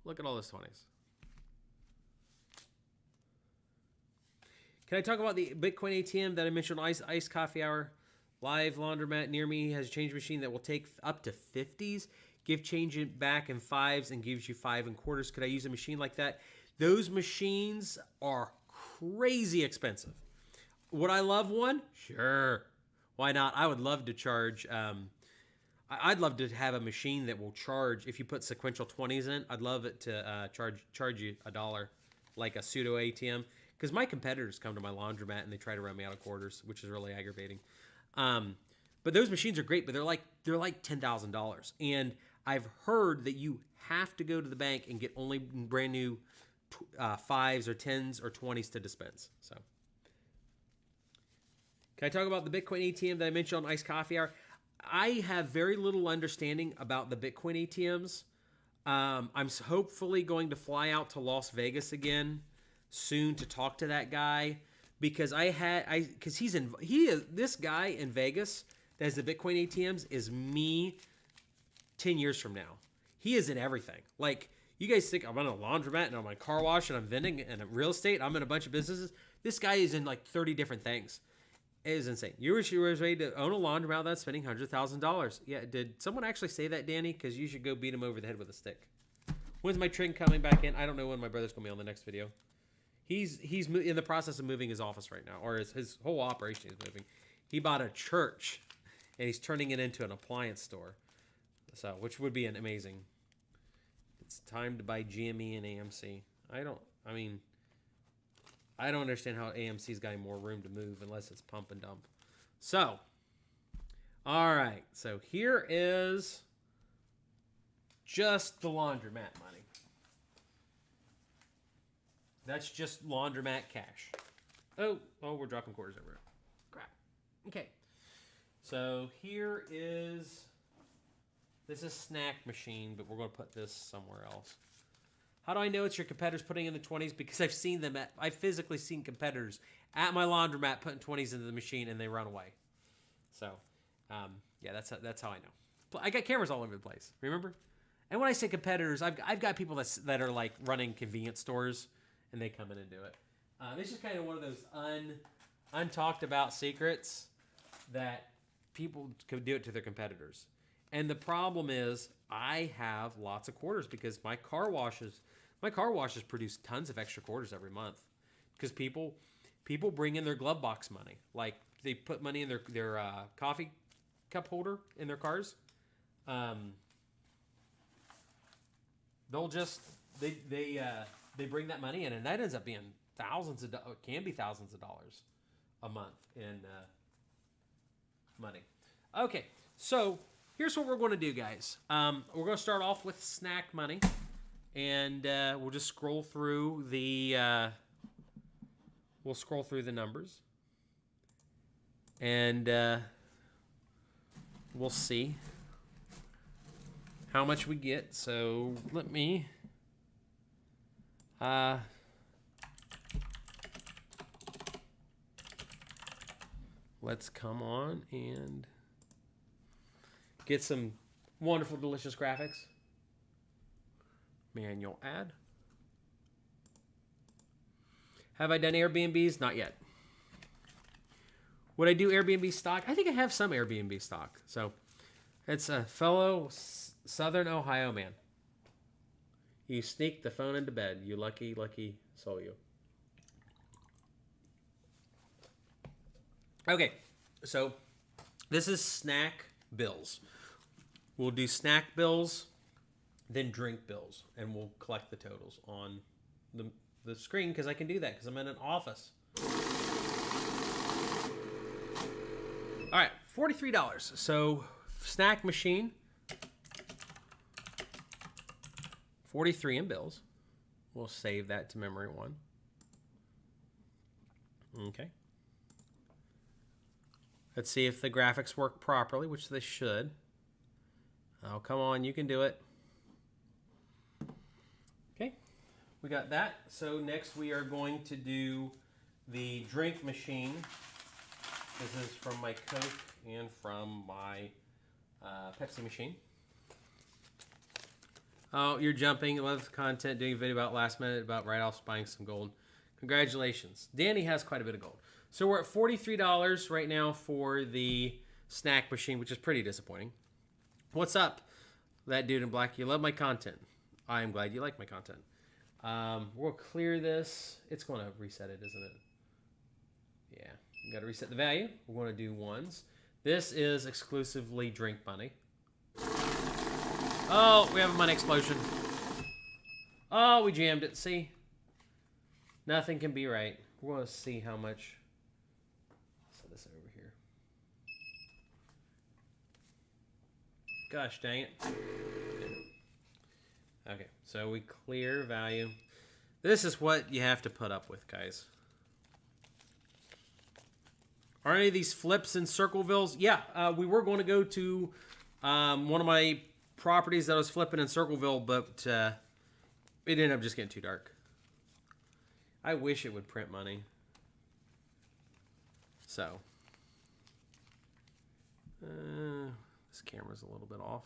Look at all those 20s. Can I talk about the Bitcoin ATM that I mentioned, Ice Coffee Hour? Live Laundromat near me has a change machine that will take up to 50s, give change it back in 5s, and gives you 5 and quarters. Could I use a machine like that? Those machines are crazy expensive. Would I love one? Sure. Why not? I would love to charge. I'd love to have a machine that will charge. If you put sequential 20s in, I'd love it to charge you $1, like a pseudo ATM. Because my competitors come to my laundromat and they try to run me out of quarters, which is really aggravating. But those machines are great, but they're like $10,000. And I've heard that you have to go to the bank and get only brand new 5s or 10s or 20s to dispense. So, can I talk about the Bitcoin ATM that I mentioned on Iced Coffee Hour? I have very little understanding about the Bitcoin ATMs. I'm hopefully going to fly out to Las Vegas again soon to talk to that guy, because this guy in Vegas that has the Bitcoin ATMs is me 10 years from now. He is in everything. Like, you guys think I'm on a laundromat and I'm on a car wash and I'm vending and I'm real estate. I'm in a bunch of businesses. This guy is in like 30 different things. It is insane. You were ready to own a laundromat without spending $100,000. Yeah, did someone actually say that, Danny? Because you should go beat him over the head with a stick. When's my train coming back in? I don't know when my brother's going to be on the next video. He's in the process of moving his office right now, or his whole operation is moving. He bought a church, and he's turning it into an appliance store. So, which would be an amazing. It's time to buy GME and AMC. I don't understand how AMC's got more room to move unless it's pump and dump. So, all right. So here is just the laundromat money. That's just laundromat cash. Oh, we're dropping quarters everywhere. Crap. Okay. So here is, this is snack machine, but we're going to put this somewhere else. How do I know it's your competitors putting in the 20s? Because I've seen them I've physically seen competitors at my laundromat putting 20s into the machine and they run away. So, yeah, that's how I know. I got cameras all over the place. Remember? And when I say competitors, I've got people that are like running convenience stores and they come in and do it. This is kind of one of those untalked about secrets that people could do it to their competitors. And the problem is, I have lots of quarters because my car washes produce tons of extra quarters every month. Because people bring in their glove box money, like they put money in their coffee cup holder in their cars. They'll just they bring that money in, and that ends up being thousands of dollars a month in money. Okay, so. Here's what we're going to do, guys. We're going to start off with snack money, and we'll just scroll through the numbers, and we'll see how much we get. So let me let's come on and get some wonderful, delicious graphics. Manual add. Have I done Airbnbs? Not yet. Would I do Airbnb stock? I think I have some Airbnb stock. So it's a fellow Southern Ohio man. You sneak the phone into bed. You lucky, lucky soul you. Okay, so this is snack bills. We'll do snack bills, then drink bills, and we'll collect the totals on the screen because I can do that because I'm in an office. All right, $43. So snack machine, 43 in bills. We'll save that to memory one. Okay. Let's see if the graphics work properly, which they should. Oh, come on, you can do it. Okay, we got that. So next we are going to do the drink machine. This is from my Coke and from my Pepsi machine. Oh, you're jumping. Love content, doing a video about last minute, about write-offs, buying some gold. Congratulations. Danny has quite a bit of gold. So we're at $43 right now for the snack machine, which is pretty disappointing. What's up, that dude in black? You love my content. I am glad you like my content. We'll clear this. It's going to reset it, isn't it? Yeah. Got to reset the value. We're going to do ones. This is exclusively drink money. Oh, we have a money explosion. Oh, we jammed it. See? Nothing can be right. We're going to see how much. Set this over here. Gosh dang it. Okay, so we clear value. This is what you have to put up with, guys. Are any of these flips in Circlevilles? Yeah, we were going to go to one of my properties that I was flipping in Circleville, but it ended up just getting too dark. I wish it would print money. So, this camera's a little bit off.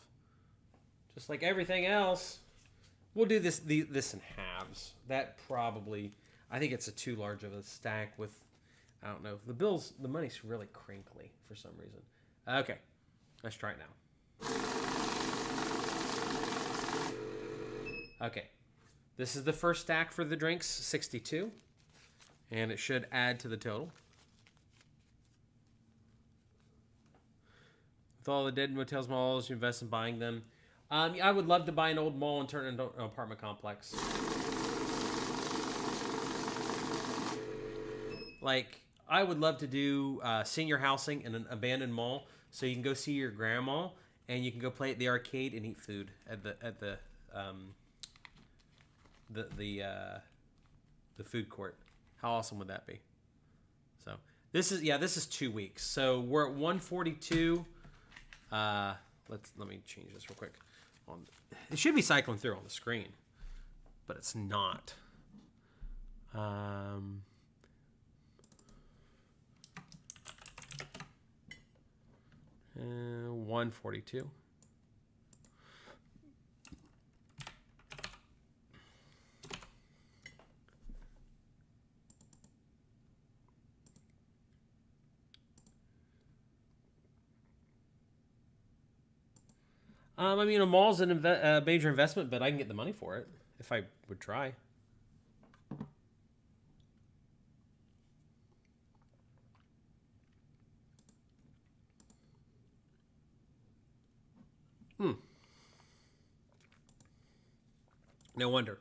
Just like everything else. We'll do this in halves. That probably, I think it's a too large of a stack with, I don't know. The money's really crinkly for some reason. Okay, let's try it now. Okay, this is the first stack for the drinks, 62. And it should add to the total. With all the dead motels, malls, you invest in buying them. I would love to buy an old mall and turn it into an apartment complex. Like, I would love to do senior housing in an abandoned mall, so you can go see your grandma and you can go play at the arcade and eat food at the food court. How awesome would that be? So this is 2 weeks. So we're at 142. Let me change this real quick. It should be cycling through on the screen, but it's not. 142. I mean, a mall's a major investment, but I can get the money for it if I would try. No wonder.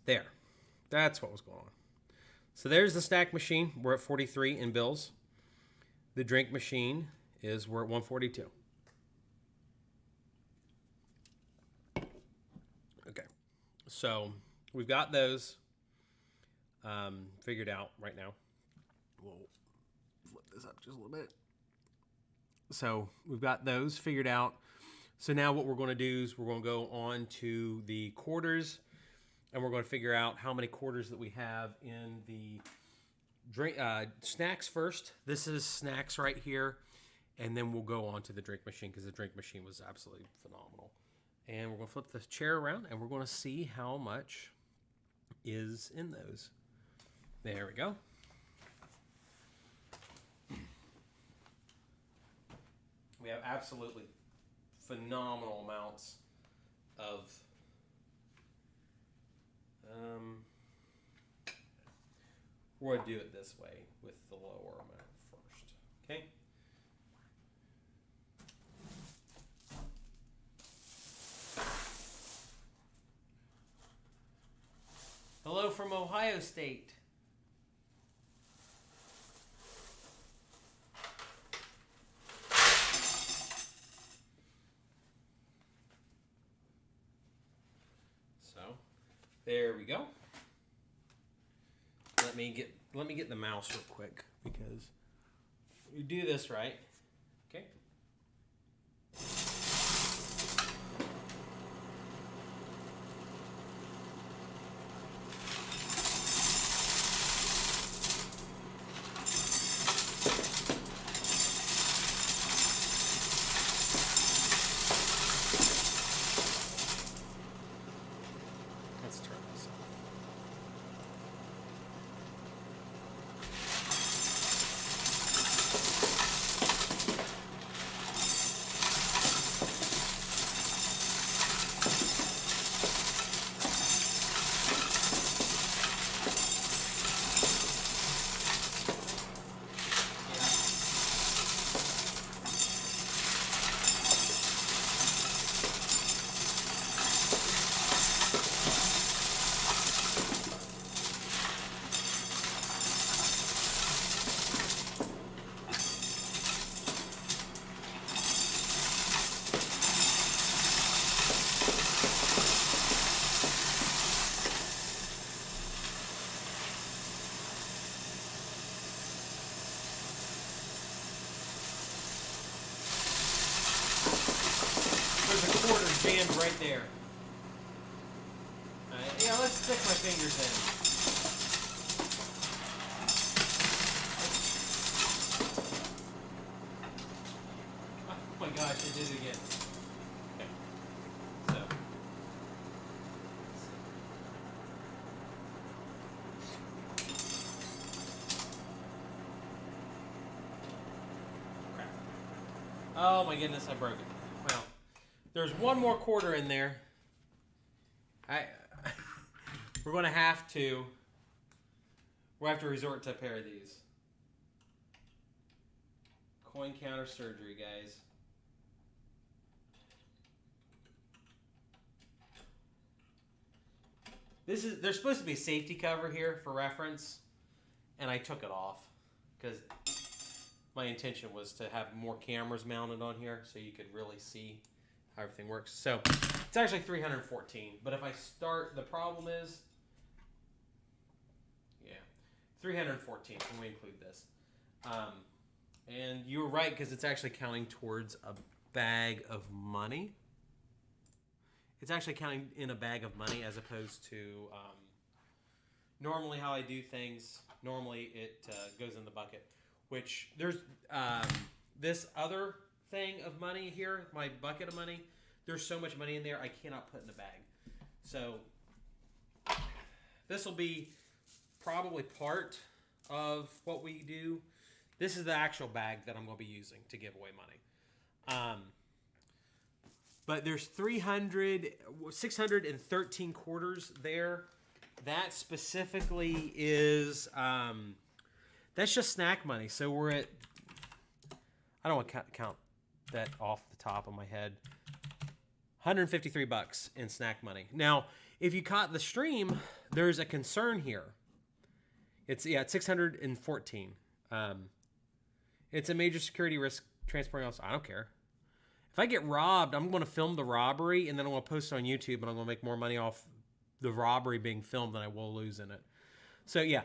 There. That's what was going on. So there's the snack machine. We're at 43 in bills. The drink machine we're at 142. Okay. So we've got those figured out right now. We'll flip this up just a little bit. So we've got those figured out. So now what we're going to do is we're going to go on to the quarters. And we're going to figure out how many quarters that we have in the drink snacks first. This is snacks right here. And then we'll go on to the drink machine because the drink machine was absolutely phenomenal. And we're going to flip the chair around and we're going to see how much is in those. There we go. We have absolutely phenomenal amounts of we're going to do it this way with the lower amount first. Okay? Hello from Ohio State. So, there we go. Let me get the mouse real quick because you do this right. Okay. Let's turn this off. right there. Yeah, let's stick my fingers in. Oh my gosh, it did it again. Okay. So. Crap. Oh my goodness, I broke it. Well, there's one more quarter in there. We're going to have to. We'll have to resort to a pair of these. Coin counter surgery, guys. There's supposed to be a safety cover here for reference, and I took it off because my intention was to have more cameras mounted on here so you could really see how everything works. So it's actually 314, but if I start, the problem is, yeah, 314 when we include this. And you were right because it's actually counting towards a bag of money. It's actually counting in a bag of money as opposed to normally how I do things. Normally it goes in the bucket, which there's this other thing of money here, my bucket of money. There's so much money in there I cannot put in a bag. So this will be probably part of what we do. This is the actual bag that I'm going to be using to give away money. But there's 613 quarters there. That specifically is, that's just snack money. So we're at, I don't want to count that off the top of my head. $153 in snack money. Now, if you caught the stream, there's a concern here. It's 614. It's a major security risk transporting also. I don't care. If I get robbed, I'm going to film the robbery and then I'm going to post it on YouTube and I'm going to make more money off the robbery being filmed than I will lose in it. So yeah,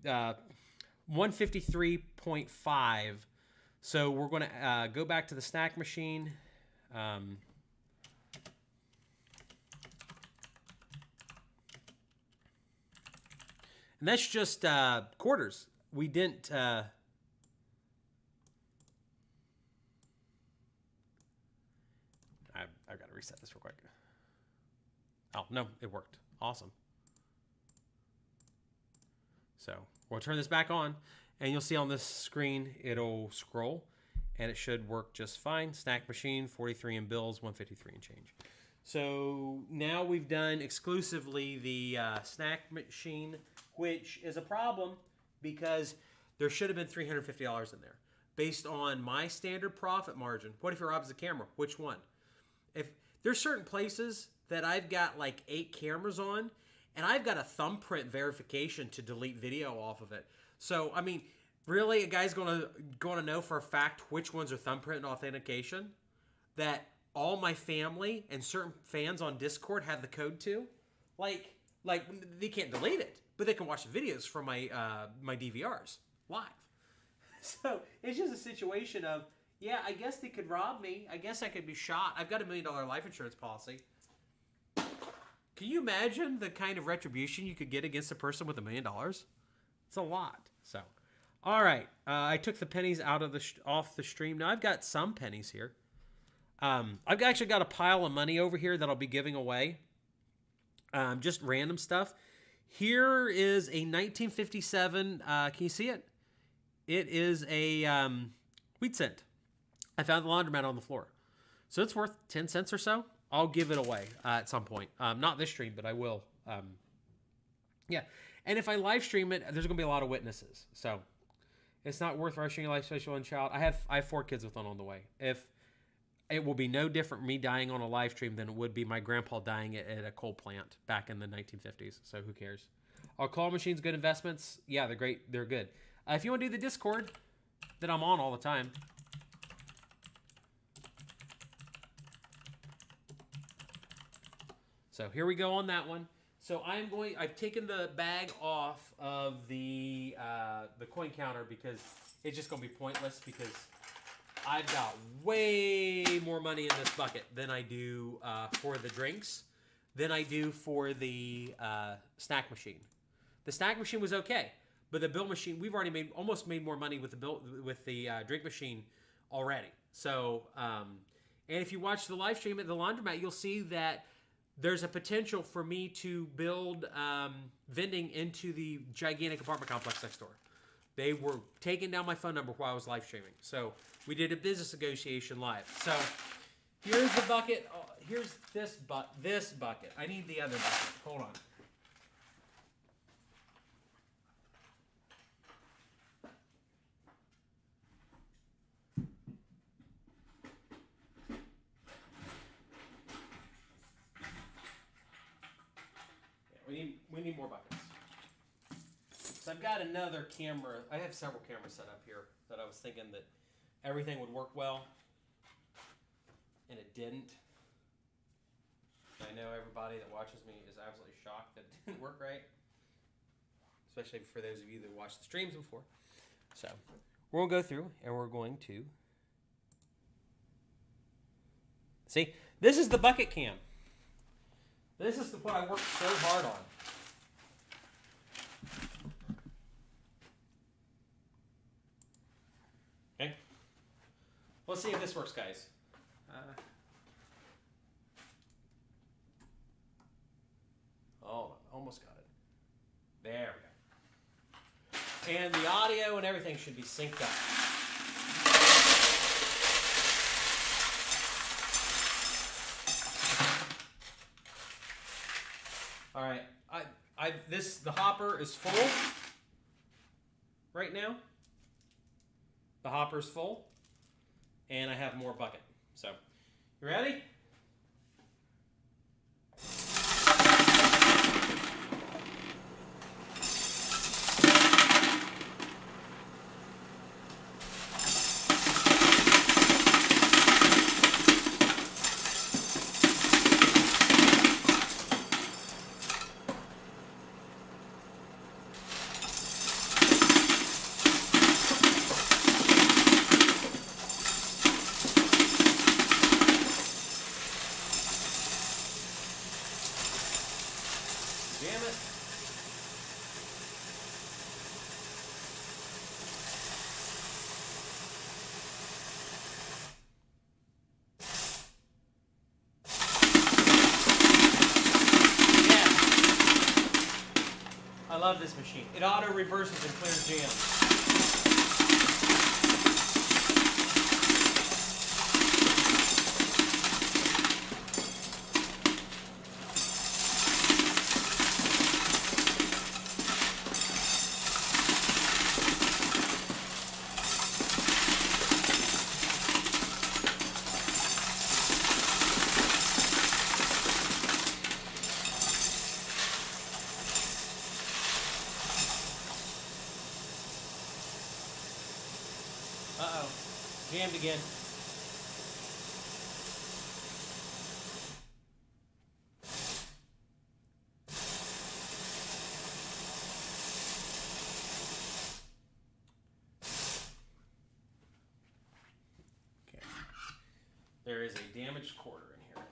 153.5. So we're going to go back to the snack machine. And that's just quarters. We didn't... I've got to reset this real quick. Oh, no, it worked. Awesome. So we'll turn this back on, and you'll see on this screen, it'll scroll, and it should work just fine. Snack machine, 43 in bills, 153 in change. So now we've done exclusively the snack machine, which is a problem because there should have been $350 in there. Based on my standard profit margin, what if it robs the camera? Which one? If there's certain places that I've got like 8 cameras on, and I've got a thumbprint verification to delete video off of it. So I mean, really, a guy's gonna know for a fact which ones are thumbprint authentication that all my family and certain fans on Discord have the code to. Like they can't delete it, but they can watch the videos from my my DVRs live. So it's just a situation of, yeah, I guess they could rob me. I guess I could be shot. I've got $1 million life insurance policy. Can you imagine the kind of retribution you could get against a person with $1 million? It's a lot. So, all right. I took the pennies out of off the stream. Now I've got some pennies here. I've actually got a pile of money over here that I'll be giving away. Just random stuff. Here is a 1957. Can you see it? It is a wheat cent. I found the laundromat on the floor. So it's worth 10 cents or so. I'll give it away at some point. Not this stream, but I will. Yeah. And if I live stream it, there's going to be a lot of witnesses. So it's not worth rushing a life special and child. I have 4 kids with one on the way. If it will be no different me dying on a live stream than it would be my grandpa dying at a coal plant back in the 1950s. So who cares? Are claw machines good investments? Yeah, they're great. They're good. If you want to do the Discord that I'm on all the time, so here we go on that one. So I've taken the bag off of the coin counter because it's just going to be pointless because I've got way more money in this bucket than I do for the drinks, than I do for the snack machine. The snack machine was okay, but the bill machine, we've already almost made more money with the drink machine already. So, and if you watch the live stream at the Laundromat, you'll see that there's a potential for me to build vending into the gigantic apartment complex next door. They were taking down my phone number while I was live streaming. So we did a business negotiation live. So here's the bucket. Oh, here's this bucket. I need the other bucket. Hold on. Yeah, we need more buckets. So I've got another camera. I have several cameras set up here that I was thinking that everything would work well, and it didn't. I know everybody that watches me is absolutely shocked that it didn't work right, especially for those of you that watched the streams before. So we're going to go through and we're going to see. This is the bucket cam. This is what I worked so hard on. Okay. Let's see if this works, guys. Oh, almost got it. There we go. And the audio and everything should be synced up. All right. The hopper is full right now. The hopper's full, and I have more bucket. So, you ready? Jam it. Yeah. I love this machine. It auto reverses and clears jams. Uh-oh. Jammed again. Okay. There is a damaged quarter in here.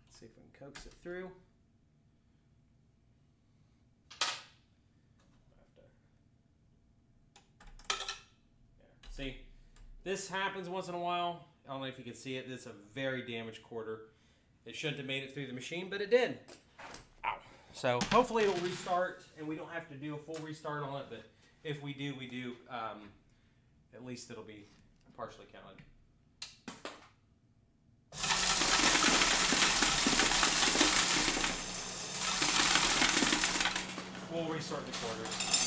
Let's see if we can coax it through. See, this happens once in a while. I don't know if you can see it. This is a very damaged quarter. It shouldn't have made it through the machine, but it did. Ow. So hopefully it'll restart, and we don't have to do a full restart on it, but if we do, at least it'll be partially counted. We'll restart the quarters.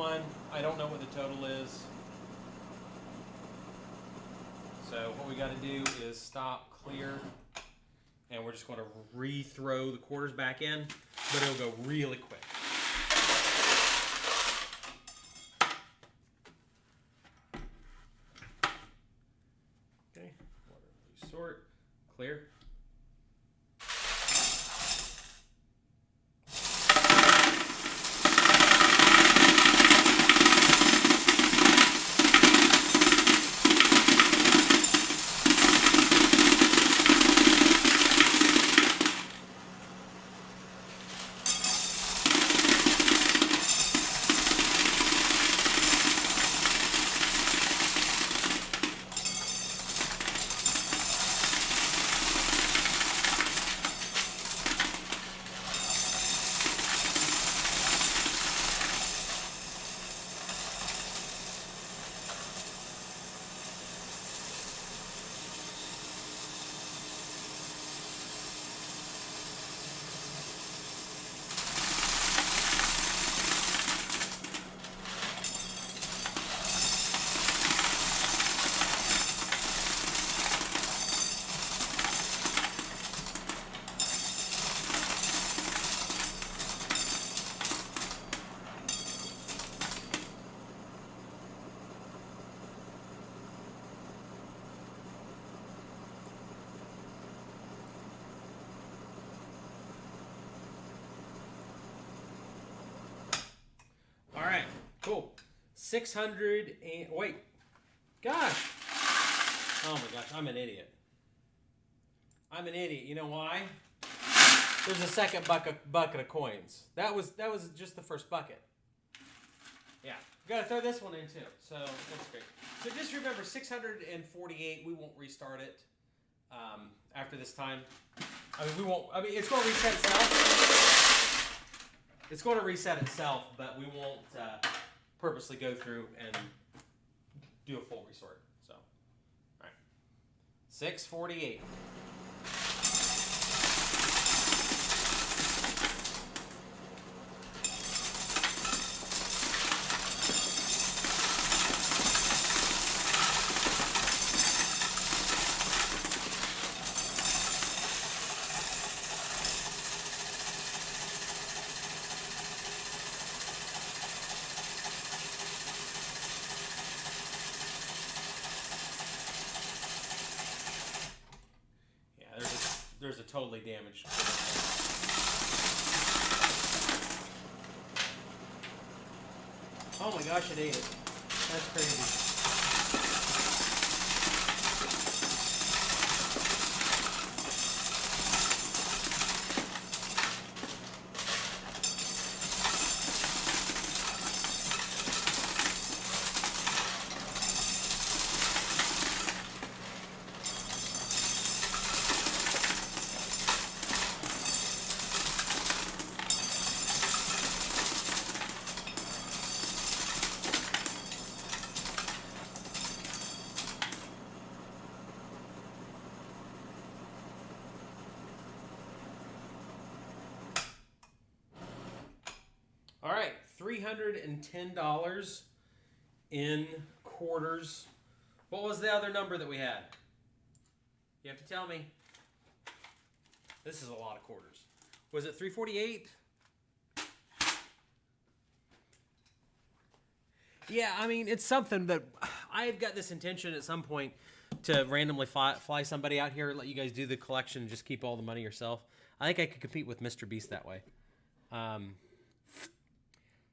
one. I don't know what the total is. So what we got to do is stop, clear, and we're just going to re-throw the quarters back in, but it'll go really quick. Okay, water sort, clear. All right, cool. 600 and wait, gosh. Oh my gosh, I'm an idiot. I'm an idiot. You know why? There's a second bucket of coins. That was just the first bucket. Yeah, gotta throw this one in too. So that's great. So just remember, 648. We won't restart it after this time. I mean, we won't. I mean, it's going to reset itself. It's going to reset itself, but we won't purposely go through and do a full resort. So, all right, 648. There's a totally damaged. Oh my gosh, it ate it. That's crazy. All right, $310 in quarters. What was the other number that we had? You have to tell me. This is a lot of quarters. Was it 348? Yeah, I mean, it's something that I've got this intention at some point to randomly fly somebody out here, let you guys do the collection, and just keep all the money yourself. I think I could compete with Mr. Beast that way.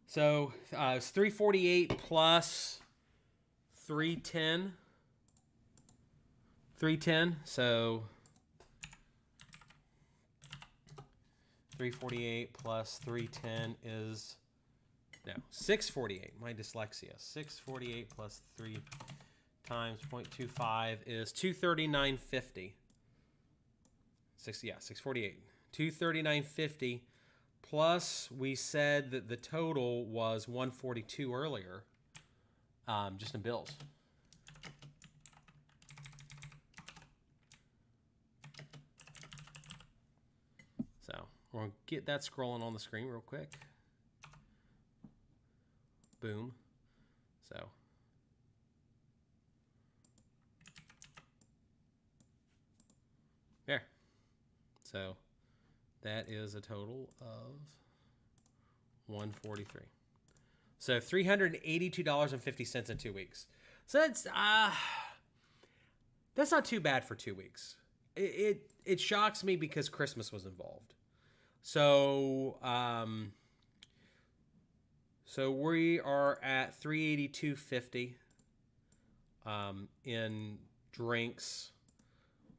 So it's 348 plus 310. 310. So 348 plus 310 is no 648. My dyslexia. 648 plus 3 times 0.25 is 239.50. 648. 239.50. Plus, we said that the total was 142 earlier, just in bills. So we're gonna get that scrolling on the screen real quick. Boom. So. There. So that is a total of $143. So $382.50 in 2 weeks. So that's not too bad for 2 weeks. It shocks me because Christmas was involved. So so we are at $382.50 in drinks.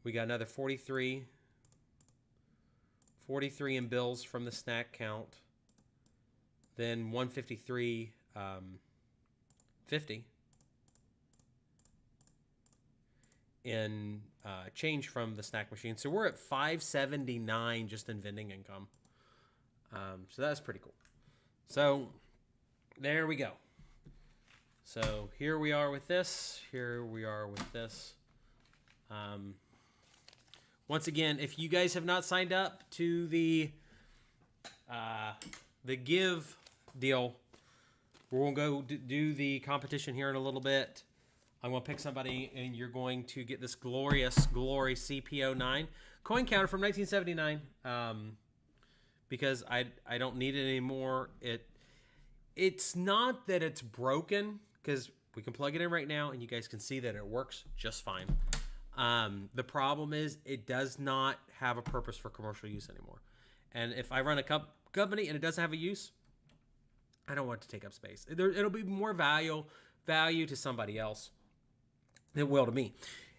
We got another 43 in bills from the snack count. Then 153.50 in change from the snack machine. So we're at $579 just in vending income. So that's pretty cool. So there we go. So here we are with this. Here we are with this. Once again, if you guys have not signed up to the Give deal, we're going to go do the competition here in a little bit. I'm going to pick somebody, and you're going to get this glorious Glory CP09 coin counter from 1979 because I don't need it anymore. It's not that it's broken, because we can plug it in right now, and you guys can see that it works just fine. The problem is it does not have a purpose for commercial use anymore. And if I run a company and it doesn't have a use, I don't want it to take up space. It'll be more value to somebody else than it will to me.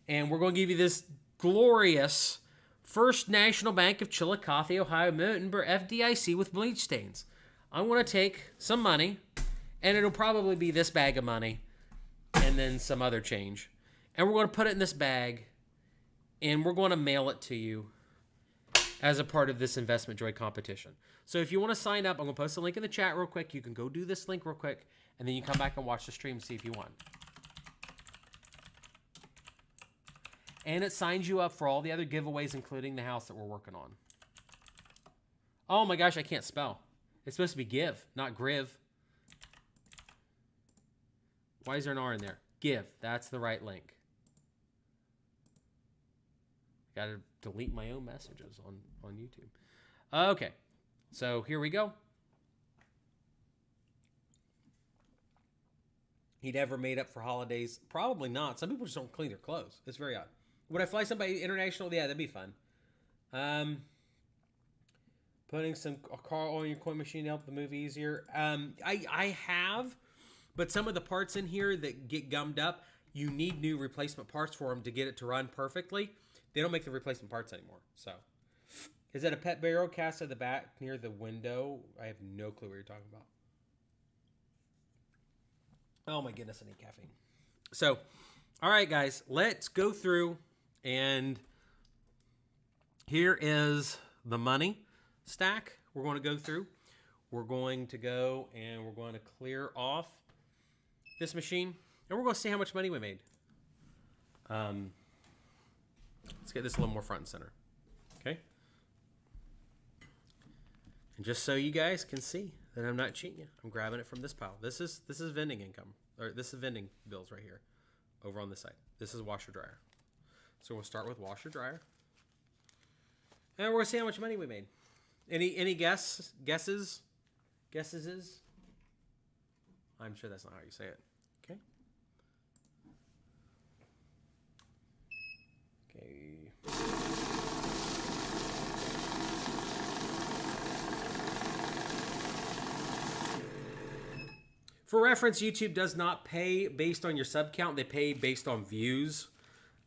And we're going to give you this glorious First National Bank of Chillicothe, Ohio Mint number FDIC with bleach stains. I want to take some money, and it'll probably be this bag of money and then some other change. And we're going to put it in this bag, and we're going to mail it to you as a part of this Investment Joy competition. So if you want to sign up, I'm going to post a link in the chat real quick. You can go do this link real quick, and then you come back and watch the stream and see if you won. And it signs you up for all the other giveaways, including the house that we're working on. Oh my gosh, I can't spell. It's supposed to be give, not griv. Why is there an R in there? Give. That's the right link. Got to delete my own messages on YouTube. Okay. So here we go. He'd ever made up for holidays? Probably not. Some people just don't clean their clothes. It's very odd. Would I fly somebody international? Yeah, that'd be fun. Putting some car oil in your coin machine to help the move easier. I have, but some of the parts in here that get gummed up, you need new replacement parts for them to get it to run perfectly. They don't make the replacement parts anymore. So, is that a pet barrel cast at the back near the window? I have no clue what you're talking about. Oh my goodness, I need caffeine. So, all right, guys, let's go through, and here is the money stack we're going to go through. We're going to go and we're going to clear off this machine, and we're going to see how much money we made. Let's get this a little more front and center. Okay. And just so you guys can see that I'm not cheating you, I'm grabbing it from this pile. This is vending income, or this is vending bills right here over on this side. This is washer dryer. So we'll start with washer dryer. And we're going to see how much money we made. Any guesses? Guesses? I'm sure that's not how you say it. Okay. For reference, YouTube does not pay based on your sub count. They pay based on views.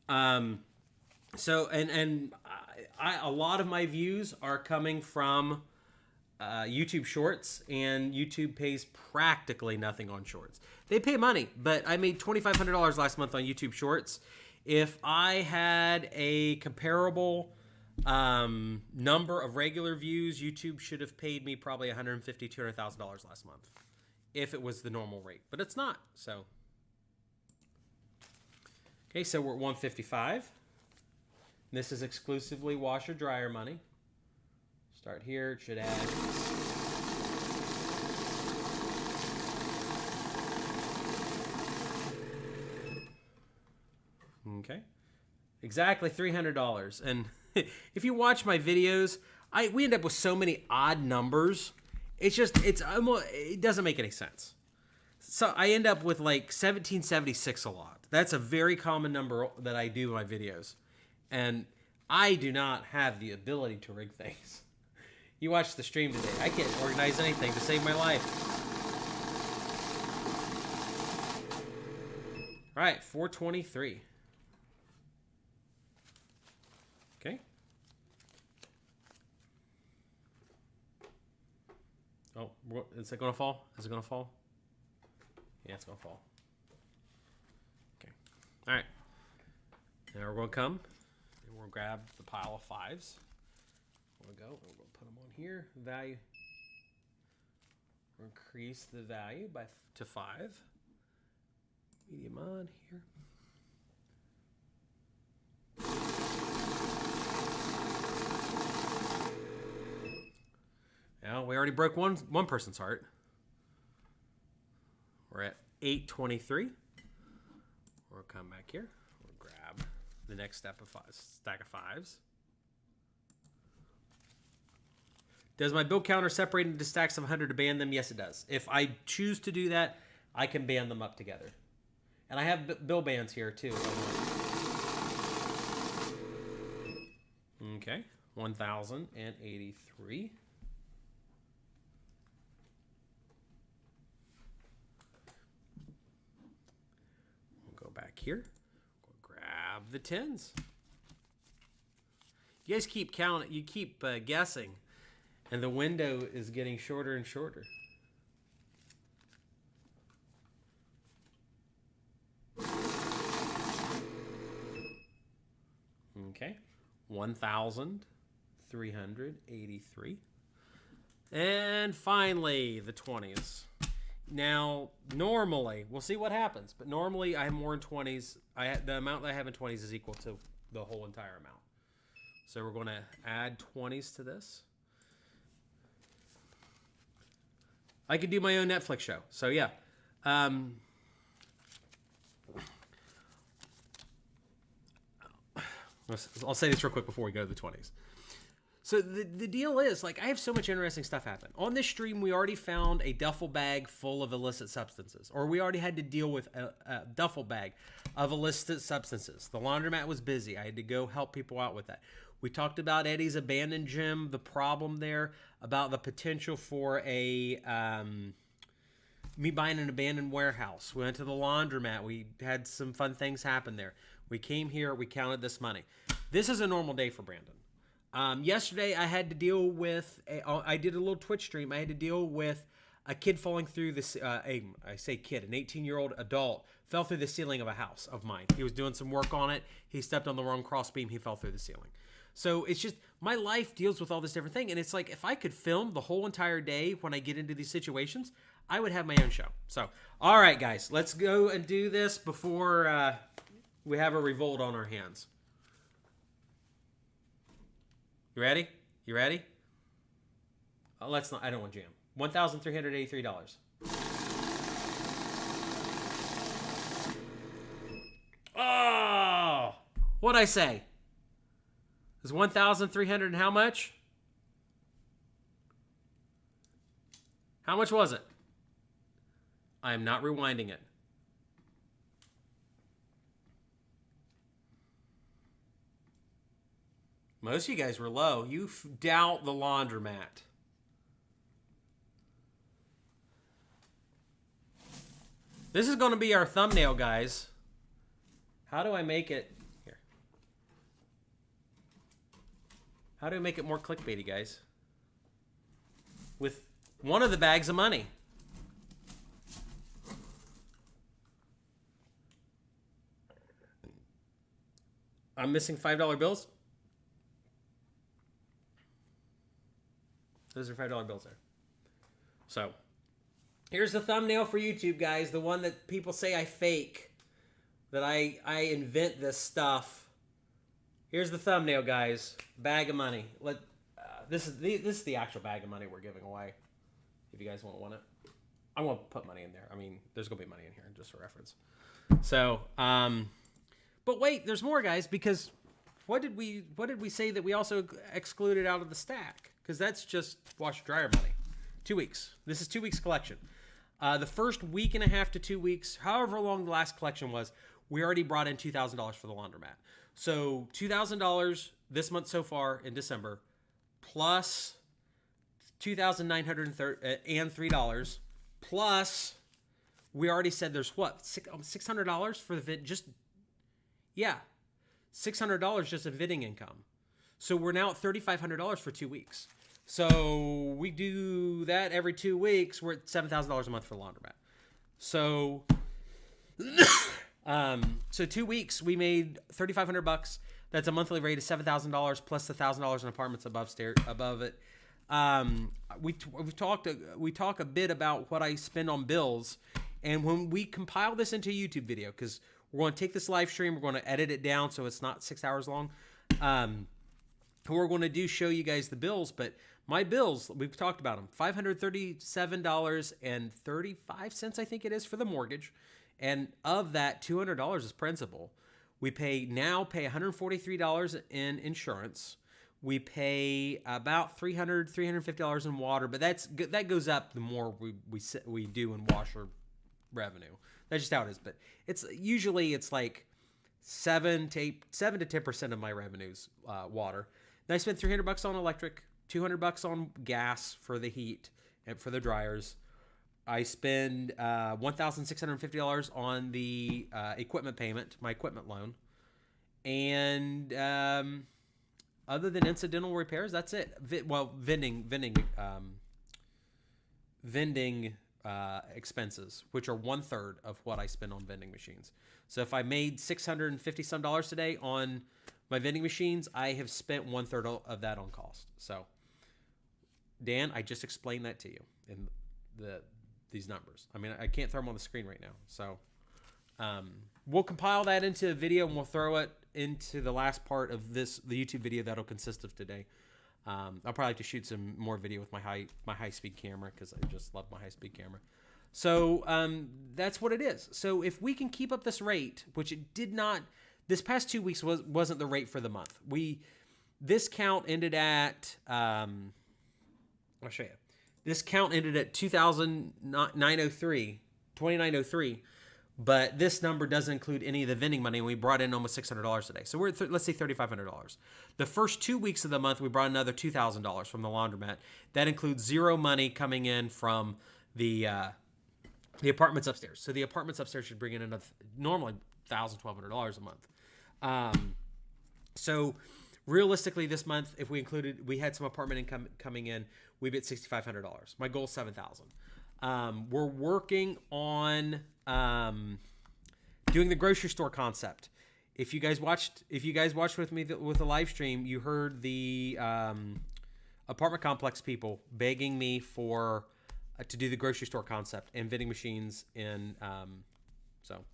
So a lot of my views are coming from YouTube Shorts, and YouTube pays practically nothing on Shorts. They pay money, but I made $2,500 last month on YouTube Shorts. If I had a comparable number of regular views, YouTube should have paid me probably $150,000, $200,000 last month, if it was the normal rate, but it's not. So, okay, so we're at 155. This is exclusively washer dryer money. Start here. It should add Okay. Exactly $300. And if you watch my videos, we end up with so many odd numbers. It doesn't make any sense. So I end up with like 1776 a lot. That's a very common number that I do in my videos. And I do not have the ability to rig things. You watched the stream today. I can't organize anything to save my life. All right, 423. Okay. Oh, is it going to fall? Is it going to fall? Yeah, it's going to fall. Okay. All right. Now we're going to come and we'll grab the pile of fives. We'll go. We're going to put them on here. Value. We'll increase the value to 5. Medium on here. Now we already broke one person's heart. We're at 823. We'll come back here. We'll grab the next stack of fives. Does my bill counter separate into stacks of 100 to band them? Yes, it does. If I choose to do that, I can band them up together. And I have bill bands here too. Okay, 1,083. We'll go back here. We'll grab the tens. You guys keep counting. You keep guessing, and the window is getting shorter and shorter. Okay, 1,383. And finally, the 20s. Now, normally, we'll see what happens, but normally I have more in 20s. The amount that I have in 20s is equal to the whole entire amount. So we're going to add 20s to this. I could do my own Netflix show. So, yeah. I'll say this real quick before we go to the 20s. So the deal is, like, I have so much interesting stuff happen. On this stream, we already found a duffel bag full of illicit substances. Or we already had to deal with a duffel bag of illicit substances. The laundromat was busy. I had to go help people out with that. We talked about Eddie's abandoned gym, the problem there, about the potential for me buying an abandoned warehouse. We went to the laundromat. We had some fun things happen there. We came here. We counted this money. This is a normal day for Brandon. Yesterday, I had to deal with, I did a little Twitch stream. I had to deal with a kid falling through this, I say kid, an 18-year-old adult fell through the ceiling of a house of mine. He was doing some work on it. He stepped on the wrong cross beam. He fell through the ceiling. So it's just, my life deals with all this different thing. And it's like, if I could film the whole entire day when I get into these situations, I would have my own show. So, all right, guys, let's go and do this before we have a revolt on our hands. You ready? You ready? Let's not. I don't want jam. $1,383. Oh, what'd I say? Is 1,300 and how much? How much was it? I am not rewinding it. Most of you guys were low. You doubt the laundromat. This is going to be our thumbnail, guys. How do I make it? Here. How do I make it more clickbaity, guys? With one of the bags of money. I'm missing $5 bills. Those are $5 bills there. So, here's the thumbnail for YouTube, guys. The one that people say I fake. That I invent this stuff. Here's the thumbnail, guys. Bag of money. This is the actual bag of money we're giving away. If you guys want it. I won't put money in there. I mean, there's going to be money in here, just for reference. So, But wait, there's more, guys, because what did we say that we also excluded out of the stack? Because that's just washer dryer money. 2 weeks. This is 2 weeks collection. The first week and a half to 2 weeks, however long the last collection was, we already brought in $2,000 for the laundromat. So $2,000 this month so far in December, plus $2,903, plus we already said there's what, $600 for the vid, just, yeah, $600 just in bidding income. So we're now at $3,500 for 2 weeks. So we do that every 2 weeks. We're at $7,000 a month for the laundromat. So, so 2 weeks we made $3,500. That's a monthly rate of $7,000 plus the $1,000 in apartments above it. We talk a bit about what I spend on bills, and when we compile this into a YouTube video, because we're going to take this live stream, we're going to edit it down so it's not 6 hours long. We're going to show you guys the bills, but my bills, we've talked about them, $537.35, I think it is, for the mortgage. And of that, $200 is principal. We pay $143 in insurance. We pay about $350 in water, but that goes up the more we do in washer revenue. That's just how it is. But it's usually like 7 to 10% of my revenues water. Then I spend $300 on electric, $200 on gas for the heat and for the dryers. I spend $1,650 on the equipment payment, my equipment loan, and other than incidental repairs, that's it. Vending expenses, which are 1/3 of what I spend on vending machines. So if I made $650 some today on my vending machines, I have spent 1/3 of that on cost. So, Dan, I just explained that to you in these numbers. I mean, I can't throw them on the screen right now. So, we'll compile that into a video and we'll throw it into the last part of the YouTube video that'll consist of today. I'll probably have to shoot some more video with my high speed camera because I just love my high speed camera. So that's what it is. So if we can keep up this rate, which it did not, this past 2 weeks wasn't the rate for the month. This count ended at I'll show you. This count ended at 2903, but this number doesn't include any of the vending money. We brought in almost $600 today. So we're at, let's say, $3,500. The first 2 weeks of the month, we brought another $2,000 from the laundromat. That includes zero money coming in from the apartments upstairs. So the apartments upstairs should bring in normally $1,000, $1,200 a month. So realistically, this month, if we had some apartment income coming in, we'd be at $6,500. My goal is $7,000. We're working on doing the grocery store concept. If you guys watched with me with the live stream, you heard the apartment complex people begging me to do the grocery store concept and vending machines in. So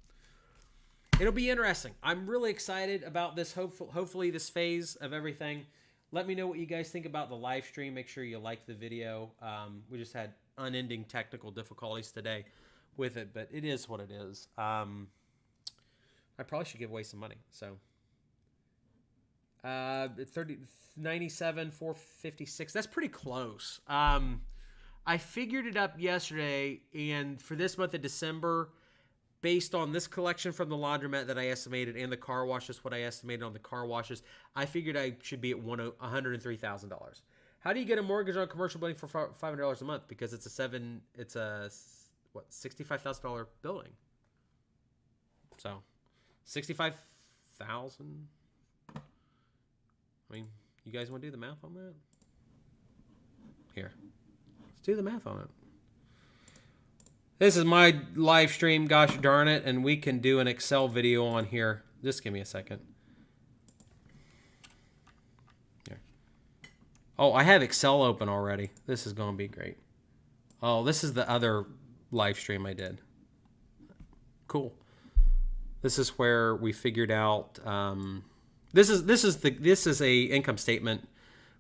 it'll be interesting. I'm really excited about this. Hopefully this phase of everything. Let me know what you guys think about the live stream. Make sure you like the video. We just had unending technical difficulties today with it, but it is what it is. I probably should give away some money. So 97 456. That's pretty close. I figured it up yesterday, and for this month of December, based on this collection from the laundromat that I estimated and the car washes, what I estimated on the car washes, I figured I should be at $103,000. How do you get a mortgage on a commercial building for $500 a month? Because it's a $65,000 building. So, $65,000. I mean, you guys want to do the math on that? Here, let's do the math on it. This is my live stream, gosh darn it, and we can do an Excel video on here. Just give me a second. Here. Oh, I have Excel open already. This is going to be great. Oh, this is the other live stream I did. Cool. This is where we figured out. This is a income statement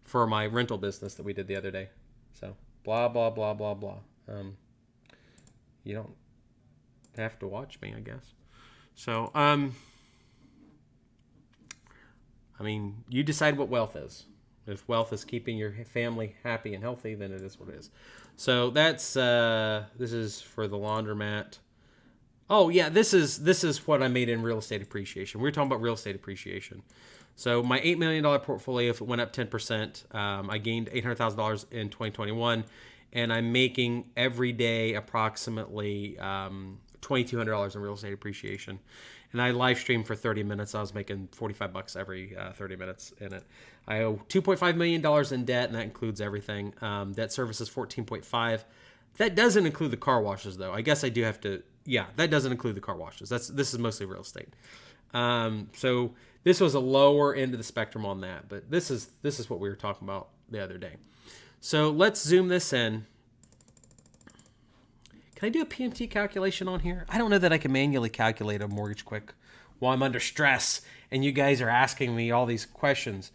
for my rental business that we did the other day. So blah blah blah blah blah. You don't have to watch me, I guess. So I mean, you decide what wealth is. If wealth is keeping your family happy and healthy, then it is what it is. So that's this is for the laundromat. Oh yeah, this is what I made in real estate appreciation. We were talking about real estate appreciation. So my $8 million portfolio, if it went up 10%, I gained $800,000 in 2021, and I'm making every day approximately $2,200 in real estate appreciation. And I live streamed for 30 minutes. I was making $45 every 30 minutes in it. I owe $2.5 million in debt, and that includes everything. Debt service is 14.5. That doesn't include the car washes, though. I guess I do have to. Yeah, that doesn't include the car washes. This is mostly real estate. So this was a lower end of the spectrum on that, but this is what we were talking about the other day. So let's zoom this in. Can I do a PMT calculation on here? I don't know that I can manually calculate a mortgage quick while I'm under stress and you guys are asking me all these questions.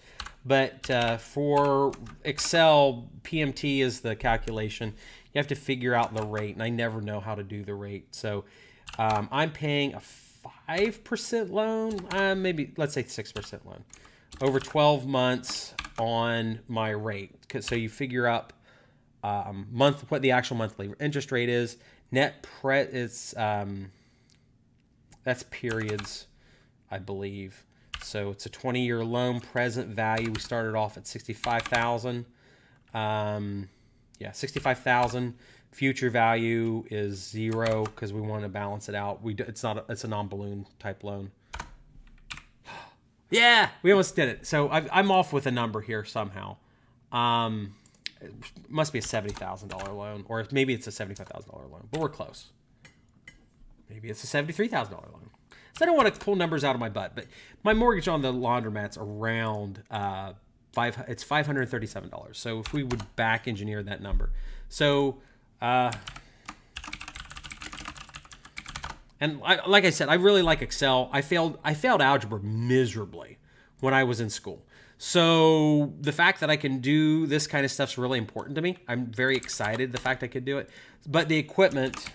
But for Excel, PMT is the calculation. You have to figure out the rate, and I never know how to do the rate. So I'm paying a 5% loan, maybe let's say 6% loan, over 12 months on my rate. So you figure up what the actual monthly interest rate is. That's periods, I believe. So it's a 20-year loan. Present value, we started off at $65,000. Yeah, $65,000. Future value is 0 because we want to balance it out. It's a non-balloon type loan. Yeah, we almost did it. So I'm off with a number here somehow. It must be a $70,000 loan, or maybe it's a $75,000 loan, but we're close. Maybe it's a $73,000 loan. So I don't want to pull numbers out of my butt, but my mortgage on the laundromat's around it's $537. So if we would back engineer that number, so and like I said, I really like Excel. I failed algebra miserably when I was in school. So the fact that I can do this kind of stuff is really important to me. I'm very excited the fact I could do it. But the equipment,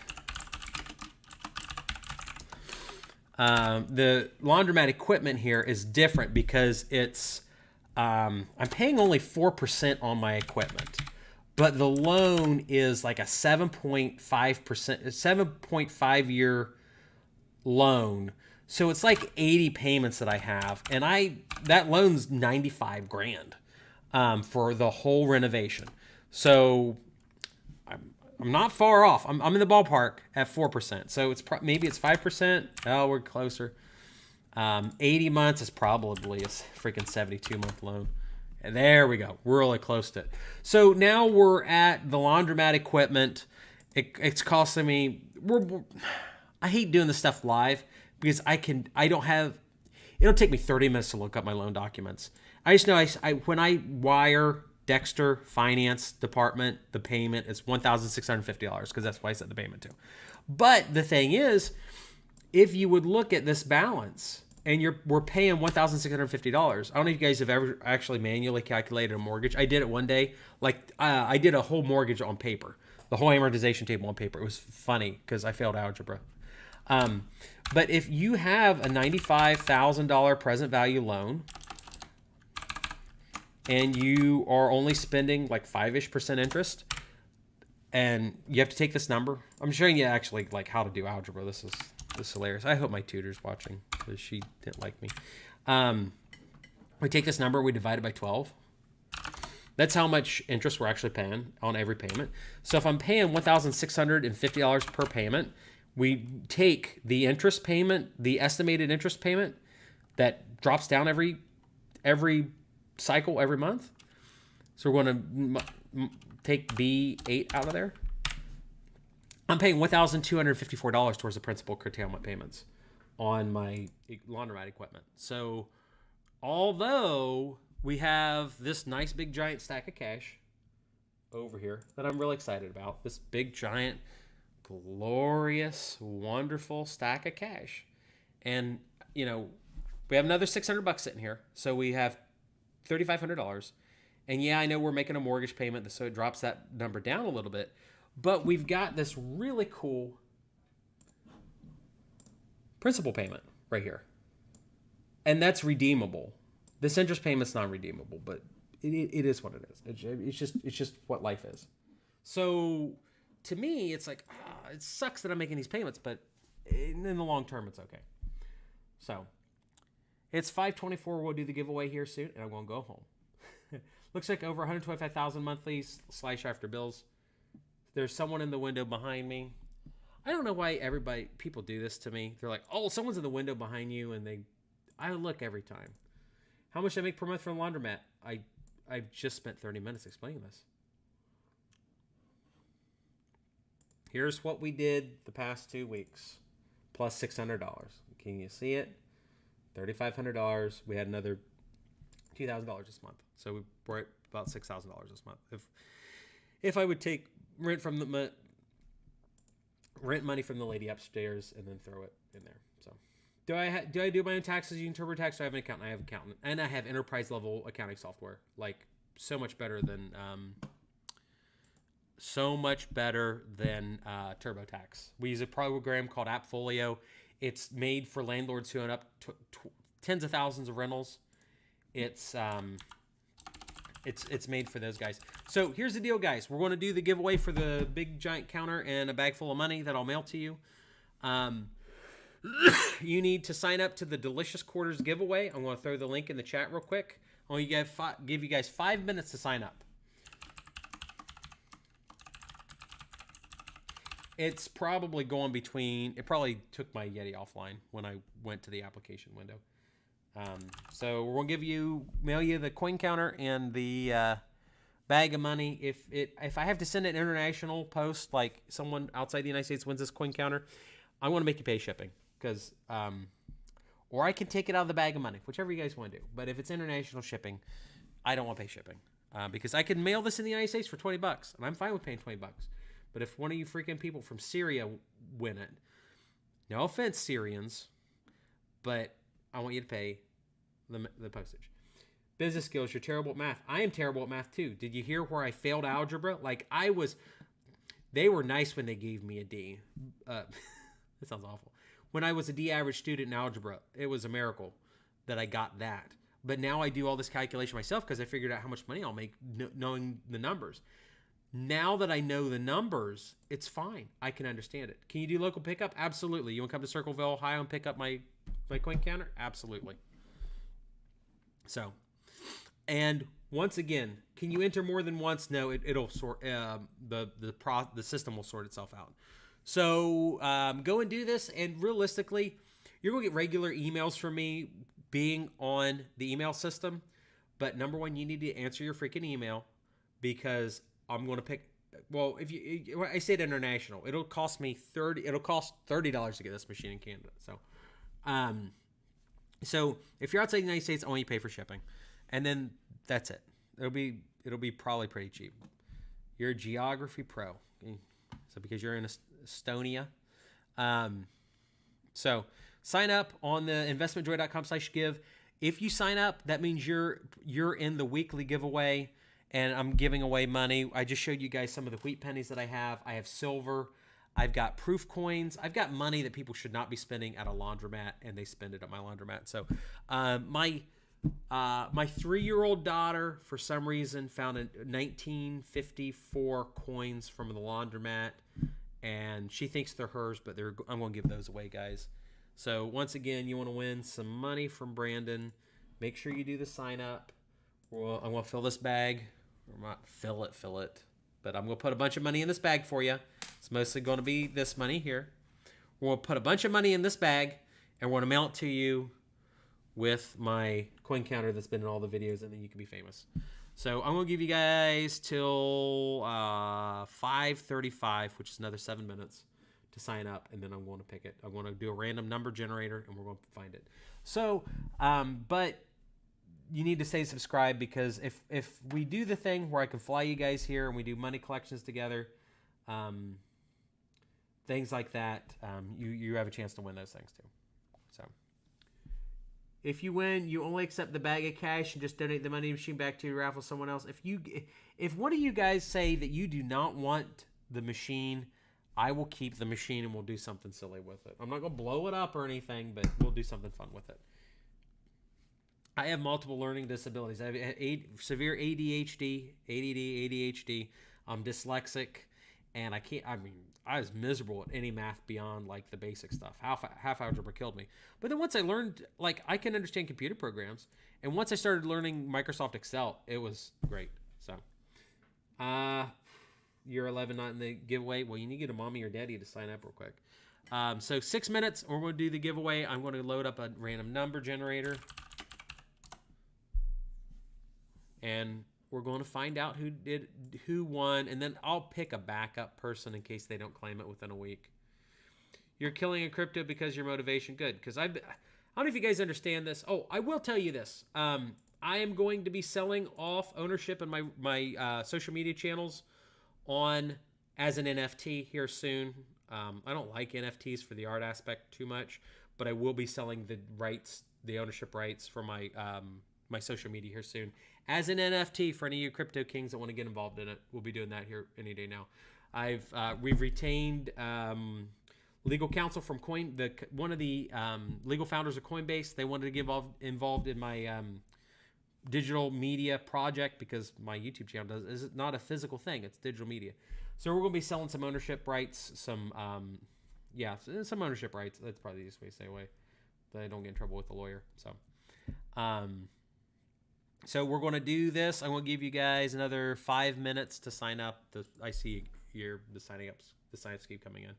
the laundromat equipment here is different because it's I'm paying only 4% on my equipment, but the loan is like a 7.5%, 7.5 year loan. So it's like 80 payments that I have, and that loan's $95,000 for the whole renovation. So I'm not far off. I'm in the ballpark at 4%. So maybe it's 5%. Oh, we're closer. 80 months is probably a freaking 72-month loan. And there we go. We're really close to it. So now we're at the laundromat equipment. It's costing me. I hate doing this stuff live because it'll take me 30 minutes to look up my loan documents. I just know when I wire Dexter Finance Department the payment, it's $1,650 because that's what I set the payment to. But the thing is, if you would look at this balance and we're paying $1,650, I don't know if you guys have ever actually manually calculated a mortgage. I did it one day. I did a whole mortgage on paper, the whole amortization table on paper. It was funny because I failed algebra. But if you have a $95,000 present value loan and you are only spending like 5-ish% interest, and you have to take this number. I'm showing you actually like how to do algebra. This is hilarious. I hope my tutor's watching because she didn't like me. We take this number, we divide it by 12. That's how much interest we're actually paying on every payment. So if I'm paying $1,650 per payment, we take the interest payment, the estimated interest payment that drops down every cycle, every month. So we're going to take B8 out of there. I'm paying $1,254 towards the principal curtailment payments on my laundromat equipment. So although we have this nice big giant stack of cash over here that I'm really excited about, this big giant glorious, wonderful stack of cash. And, we have another $600 sitting here. So we have $3,500. And yeah, I know we're making a mortgage payment, so it drops that number down a little bit. But we've got this really cool principal payment right here. And that's redeemable. This interest payment's non-redeemable, but it is what it is. It's just what life is. So to me, it's like it sucks that I'm making these payments, but in the long term, it's okay. So it's 5/24. We'll do the giveaway here soon, and I'm going to go home. Looks like over 125,000 monthly / after bills. There's someone in the window behind me. I don't know why people do this to me. They're like, oh, someone's in the window behind you, and I look every time. How much do I make per month from a laundromat? I've just spent 30 minutes explaining this. Here's what we did the past 2 weeks, plus $600. Can you see it? $3,500. We had another $2,000 this month, so we're at about $6,000 this month. If I would take rent money from the lady upstairs and then throw it in there. So, do I do my own taxes using TurboTax? I have an accountant. I have an accountant, and I have enterprise level accounting software. Like so much better than TurboTax. We use a program called AppFolio. It's made for landlords who own up tens of thousands of rentals. It's made for those guys. So here's the deal, guys. We're going to do the giveaway for the big giant counter and a bag full of money that I'll mail to you. You need to sign up to the Delicious Quarters giveaway. I'm going to throw the link in the chat real quick. I'm going to give you guys 5 minutes to sign up. It's probably going between... It probably took my Yeti offline when I went to the application window. So we're going to mail you the coin counter and the bag of money. If I have to send an international post, like someone outside the United States wins this coin counter, I want to make you pay shipping. Because, or I can take it out of the bag of money, whichever you guys want to do. But if it's international shipping, I don't want to pay shipping. Because I can mail this in the United States for $20, and I'm fine with paying $20. But if one of you freaking people from Syria win it, no offense, Syrians, but I want you to pay the postage. Business skills, you're terrible at math. I am terrible at math too. Did you hear where I failed algebra? Like they were nice when they gave me a D. That sounds awful. When I was a D average student in algebra, it was a miracle that I got that. But now I do all this calculation myself because I figured out how much money I'll make knowing the numbers. Now that I know the numbers, it's fine. I can understand it. Can you do local pickup? Absolutely. You want to come to Circleville, Ohio and pick up my coin counter? Absolutely. So, and once again, can you enter more than once? No, it'll sort. The system will sort itself out. So go and do this. And realistically, you're gonna get regular emails from me being on the email system. But number one, you need to answer your freaking email because I'm going to pick. Well, when I say it international, it'll cost me $30. It'll cost $30 to get this machine in Canada. So if you're outside the United States, I want you to pay for shipping, and then that's it. It'll be probably pretty cheap. You're a geography pro, okay? So because you're in Estonia, so sign up on the investmentjoy.com/give. If you sign up, that means you're in the weekly giveaway, and I'm giving away money. I just showed you guys some of the wheat pennies that I have. I have silver. I've got proof coins. I've got money that people should not be spending at a laundromat, and they spend it at my laundromat. So my 3-year-old daughter, for some reason, found a 1954 coins from the laundromat, and she thinks they're hers, but I'm going to give those away, guys. So once again, you want to win some money from Brandon. Make sure you do the sign up. Well, I'm going to fill this bag. Or not fill it. But I'm going to put a bunch of money in this bag for you. It's mostly going to be this money here. We're going to put a bunch of money in this bag, and we're going to mail it to you with my coin counter that's been in all the videos, and then you can be famous. So I'm going to give you guys till 5:35, which is another 7 minutes, to sign up, and then I'm going to pick it. I'm going to do a random number generator, and we're going to find it. So, but you need to stay subscribed, because if we do the thing where I can fly you guys here and we do money collections together, things like that, you have a chance to win those things too. So if you win, you only accept the bag of cash and just donate the money machine back to your raffle someone else. If one of you guys say that you do not want the machine, I will keep the machine and we'll do something silly with it. I'm not going to blow it up or anything, but we'll do something fun with it. I have multiple learning disabilities. I have severe ADHD, ADD, ADHD. I'm dyslexic, and I can't. I mean, I was miserable at any math beyond like the basic stuff. Half algebra killed me. But then once I learned, like, I can understand computer programs, and once I started learning Microsoft Excel, it was great. So, you're 11, not in the giveaway. Well, you need to get a mommy or daddy to sign up real quick. So 6 minutes, we're going to do the giveaway. I'm going to load up a random number generator. And we're going to find out who won, and then I'll pick a backup person in case they don't claim it within a week. You're killing in crypto because your motivation. Good, because I don't know if you guys understand this. Oh, I will tell you this. I am going to be selling off ownership in my social media channels as an NFT here soon. I don't like NFTs for the art aspect too much, but I will be selling the ownership rights for my my social media here soon as an NFT for any of you crypto kings that want to get involved in it. We'll be doing that here any day now. We've retained legal counsel from one of the legal founders of Coinbase. They wanted to get involved in my digital media project because my YouTube channel is not a physical thing; it's digital media. So we're going to be selling some ownership rights, some ownership rights. That's probably the easiest way to say it, that I don't get in trouble with the lawyer. So we're going to do this. I'm going to give you guys another 5 minutes to sign up. I see the sign-ups keep coming in.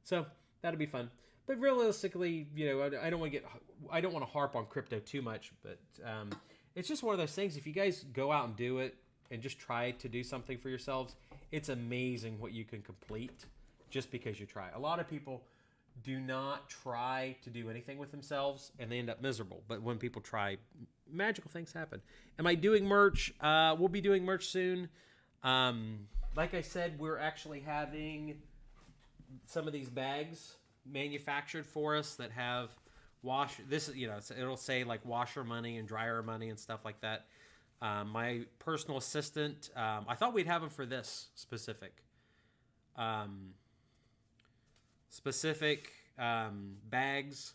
So that'll be fun. But realistically, I don't want to harp on crypto too much, but it's just one of those things. If you guys go out and do it and just try to do something for yourselves, it's amazing what you can complete just because you try. A lot of people do not try to do anything with themselves and they end up miserable. But when people try, magical things happen. Am I doing merch? We'll be doing merch soon. Like I said, we're actually having some of these bags manufactured for us that have it'll say like washer money and dryer money and stuff like that. My personal assistant, I thought we'd have them for this specific bags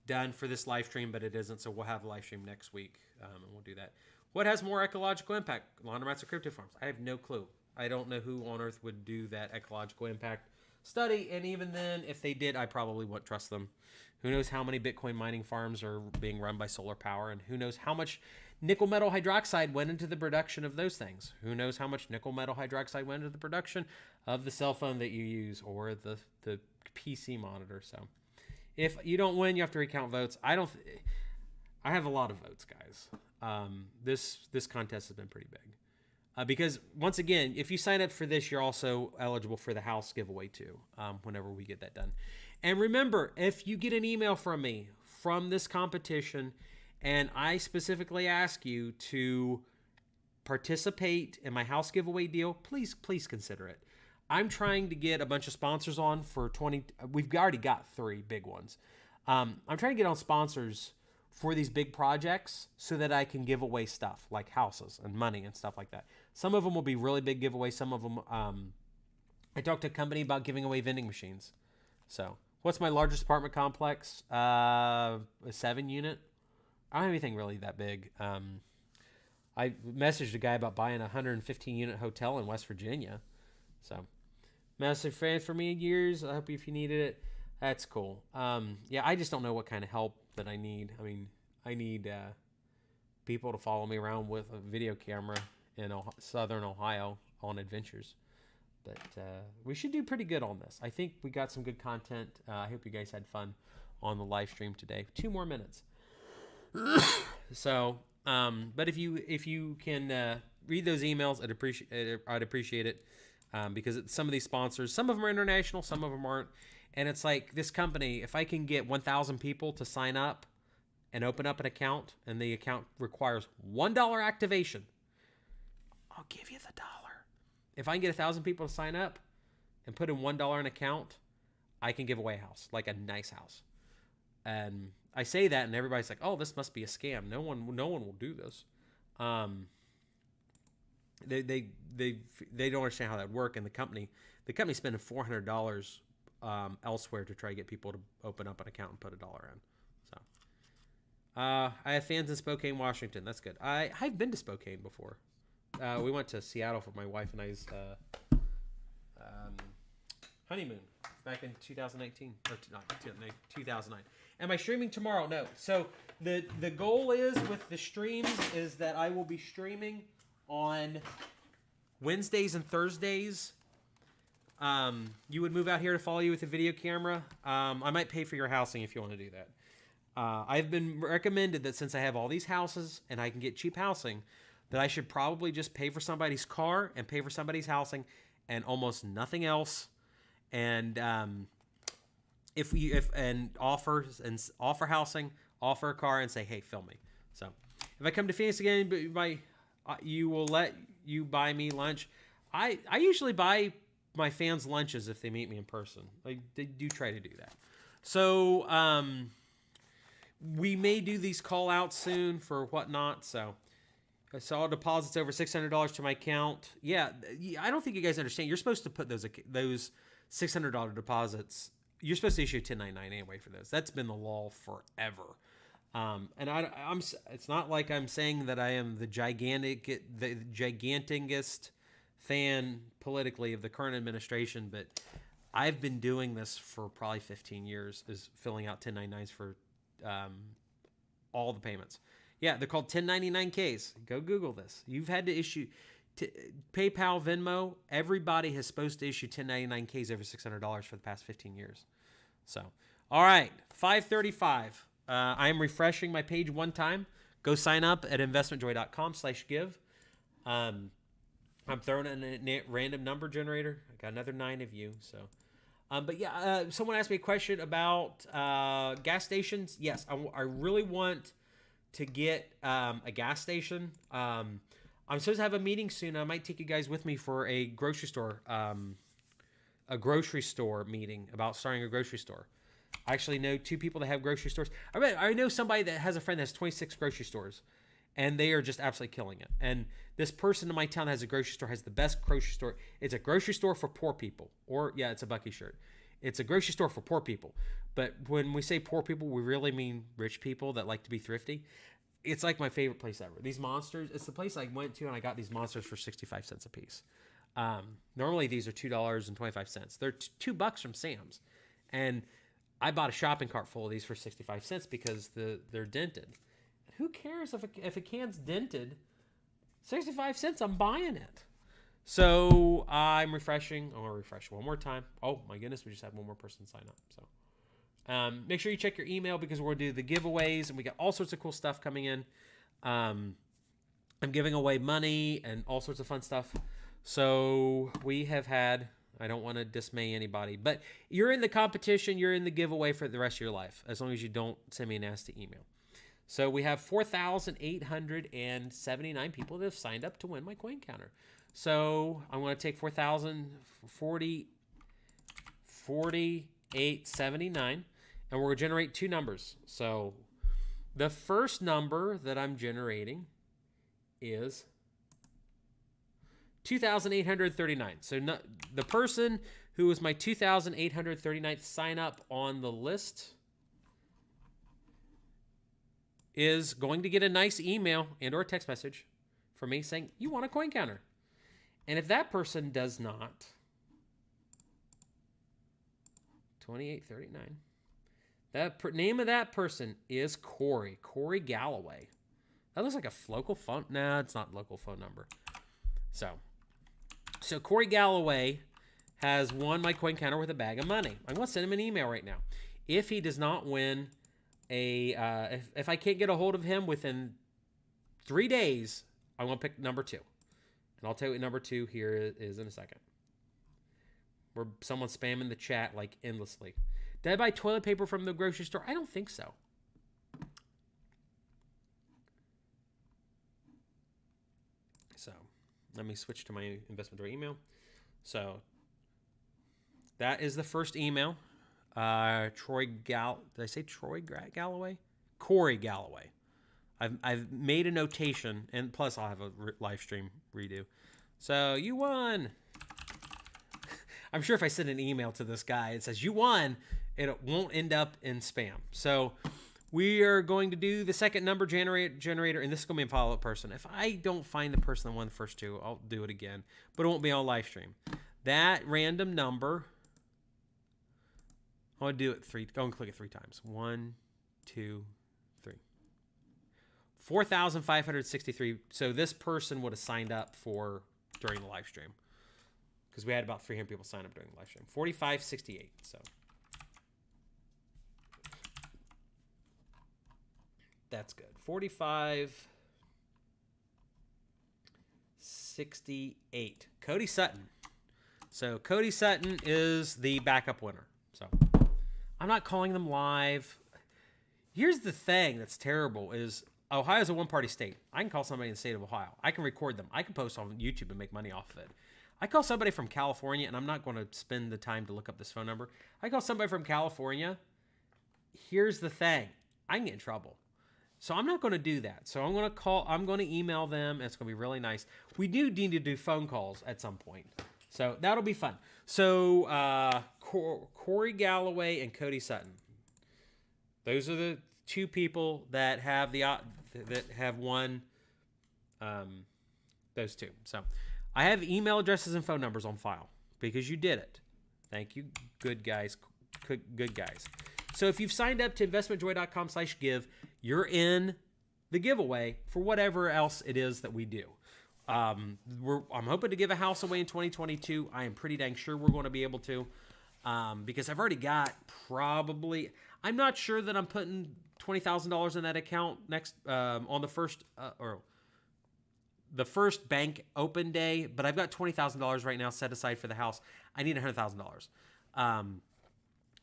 done for this live stream, but it isn't, so we'll have a live stream next week, and we'll do that. What has more ecological impact, laundromats or crypto farms? I have no clue. I don't know who on earth would do that ecological impact study, and even then, if they did, I probably wouldn't trust them. Who knows how many Bitcoin mining farms are being run by solar power, and who knows how much nickel metal hydroxide went into the production of those things? Who knows how much nickel metal hydroxide went into the production of the cell phone that you use or the PC monitor? So if you don't win, you have to recount votes. I have a lot of votes, guys. This contest has been pretty big. Because once again, if you sign up for this, you're also eligible for the house giveaway too, whenever we get that done. And remember, if you get an email from me from this competition and I specifically ask you to participate in my house giveaway deal, please consider it. I'm trying to get a bunch of sponsors on for 20. We've already got 3 big ones. I'm trying to get on sponsors for these big projects so that I can give away stuff like houses and money and stuff like that. Some of them will be really big giveaways. Some of them, I talked to a company about giving away vending machines. So what's my largest apartment complex? A 7-unit. I don't have anything really that big. I messaged a guy about buying a 115-unit hotel in West Virginia. So massive fan for me in years. I hope if you needed it, that's cool. Yeah, I just don't know what kind of help that I need. I mean, I need people to follow me around with a video camera in southern Ohio on adventures. But we should do pretty good on this. I think we got some good content. I hope you guys had fun on the live stream today. 2 more minutes. So, but if you can read those emails, I'd appreciate it. Because some of these sponsors, some of them are international, some of them aren't. And it's like this company, if I can get 1,000 people to sign up and open up an account, and the account requires $1 activation, I'll give you the $1. If I can get 1,000 people to sign up and put in $1 in an account, I can give away a house, like a nice house. And I say that, and everybody's like, "Oh, this must be a scam. No one will do this." They don't understand how that would work, and the company's spending $400 elsewhere to try to get people to open up an account and put $1 in. So I have fans in Spokane, Washington. That's good. I've been to Spokane before. We went to Seattle for my wife and I's honeymoon back in 2019 or not 2009. Am I streaming tomorrow? No. So the goal is with the streams is that I will be streaming on Wednesdays and Thursdays. You would move out here to follow you with a video camera. I might pay for your housing if you want to do that. I've been recommended that since I have all these houses and I can get cheap housing, that I should probably just pay for somebody's car and pay for somebody's housing and almost nothing else. And offer housing, offer a car, and say, hey, film me. So if I come to Phoenix again, you will let you buy me lunch. I usually buy my fans lunches if they meet me in person. They do try to do that. So we may do these call outs soon for whatnot. So I saw deposits over $600 to my account. Yeah, I don't think you guys understand. You're supposed to put those $600 deposits. You're supposed to issue a 1099 anyway for those. That's been the law forever. And I'm. It's not like I'm saying that I am the giganticest fan politically of the current administration, but I've been doing this for probably 15 years, is filling out 1099s for all the payments. Yeah, they're called 1099Ks. Go Google this. You've had to issue PayPal, Venmo. Everybody has supposed to issue 1099Ks over $600 for the past 15 years. So, all right, 535. I am refreshing my page one time. Go sign up at investmentjoy.com/give. I'm throwing in a random number generator. I got another 9 of you. So, but yeah, someone asked me a question about gas stations. Yes, I really want to get a gas station. I'm supposed to have a meeting soon. I might take you guys with me for a grocery store meeting about starting a grocery store. I actually know 2 people that have grocery stores. I know somebody that has a friend that has 26 grocery stores, and they are just absolutely killing it. And this person in my town that has a grocery store has the best grocery store. It's a grocery store for poor people. Or, yeah, it's a Bucky shirt. It's a grocery store for poor people. But when we say poor people, we really mean rich people that like to be thrifty. It's like my favorite place ever. These monsters, it's the place I went to, and I got these monsters for 65 cents a piece. Normally, these are $2.25. They're $2 from Sam's. And I bought a shopping cart full of these for 65 cents because they're dented. Who cares if a can's dented? 65 cents, I'm buying it. So I'm refreshing. I'm going to refresh one more time. Oh, my goodness, we just had one more person sign up. So make sure you check your email because we're going to do the giveaways, and we got all sorts of cool stuff coming in. I'm giving away money and all sorts of fun stuff. So we have had, I don't want to dismay anybody, but you're in the competition. You're in the giveaway for the rest of your life, as long as you don't send me a nasty email. So we have 4,879 people that have signed up to win my coin counter. So I'm going to take 4,879, and we're going to generate 2 numbers. So the first number that I'm generating is 2,839. So the person who was my 2,839th sign up on the list is going to get a nice email and or text message from me saying, you want a coin counter. And if that person does not, 2839, name of that person is Corey Galloway. That looks like a local phone. No, it's not a local phone number. So Corey Galloway has won my coin counter with a bag of money. I'm going to send him an email right now. If he does not win if I can't get a hold of him within 3 days, I'm going to pick number 2. And I'll tell you what number 2 here is in a second. Where someone's spamming the chat like endlessly. Did I buy toilet paper from the grocery store? I don't think so. So let me switch to my investment door email. So that is the first email. Did I say Troy Galloway? Corey Galloway. I've made a notation, and plus I'll have a live stream redo. So you won. I'm sure if I send an email to this guy, it says you won, it won't end up in spam. So We are going to do the second number generator, and this is going to be a follow-up person. If I don't find the person that won the first two, I'll do it again, but it won't be on live stream. That random number, I want to do it go and click it 3 times. 1, 2, 3. 4,563. So this person would have signed up during the live stream, because we had about 300 people sign up during the live stream. 4568. So that's good. 4568. Cody Sutton. So Cody Sutton is the backup winner. So I'm not calling them live. Here's the thing that's terrible is Ohio's a one-party state. I can call somebody in the state of Ohio. I can record them. I can post on YouTube and make money off of it. I call somebody from California, and I'm not going to spend the time to look up this phone number. I call somebody from California. Here's the thing. I can get in trouble. So I'm not going to do that. So I'm going to email them, and it's going to be really nice. We do need to do phone calls at some point. So that'll be fun. So Corey Galloway and Cody Sutton. Those are the 2 people that have won those 2. So I have email addresses and phone numbers on file because you did it. Thank you, good guys. Good guys. So if you've signed up to investmentjoy.com/give, you're in the giveaway for whatever else it is that we do. I'm hoping to give a house away in 2022. I am pretty dang sure we're going to be able to, because I've already got I'm not sure that I'm putting $20,000 in that account next on the first or the first bank open day, but I've got $20,000 right now set aside for the house. I need $100,000.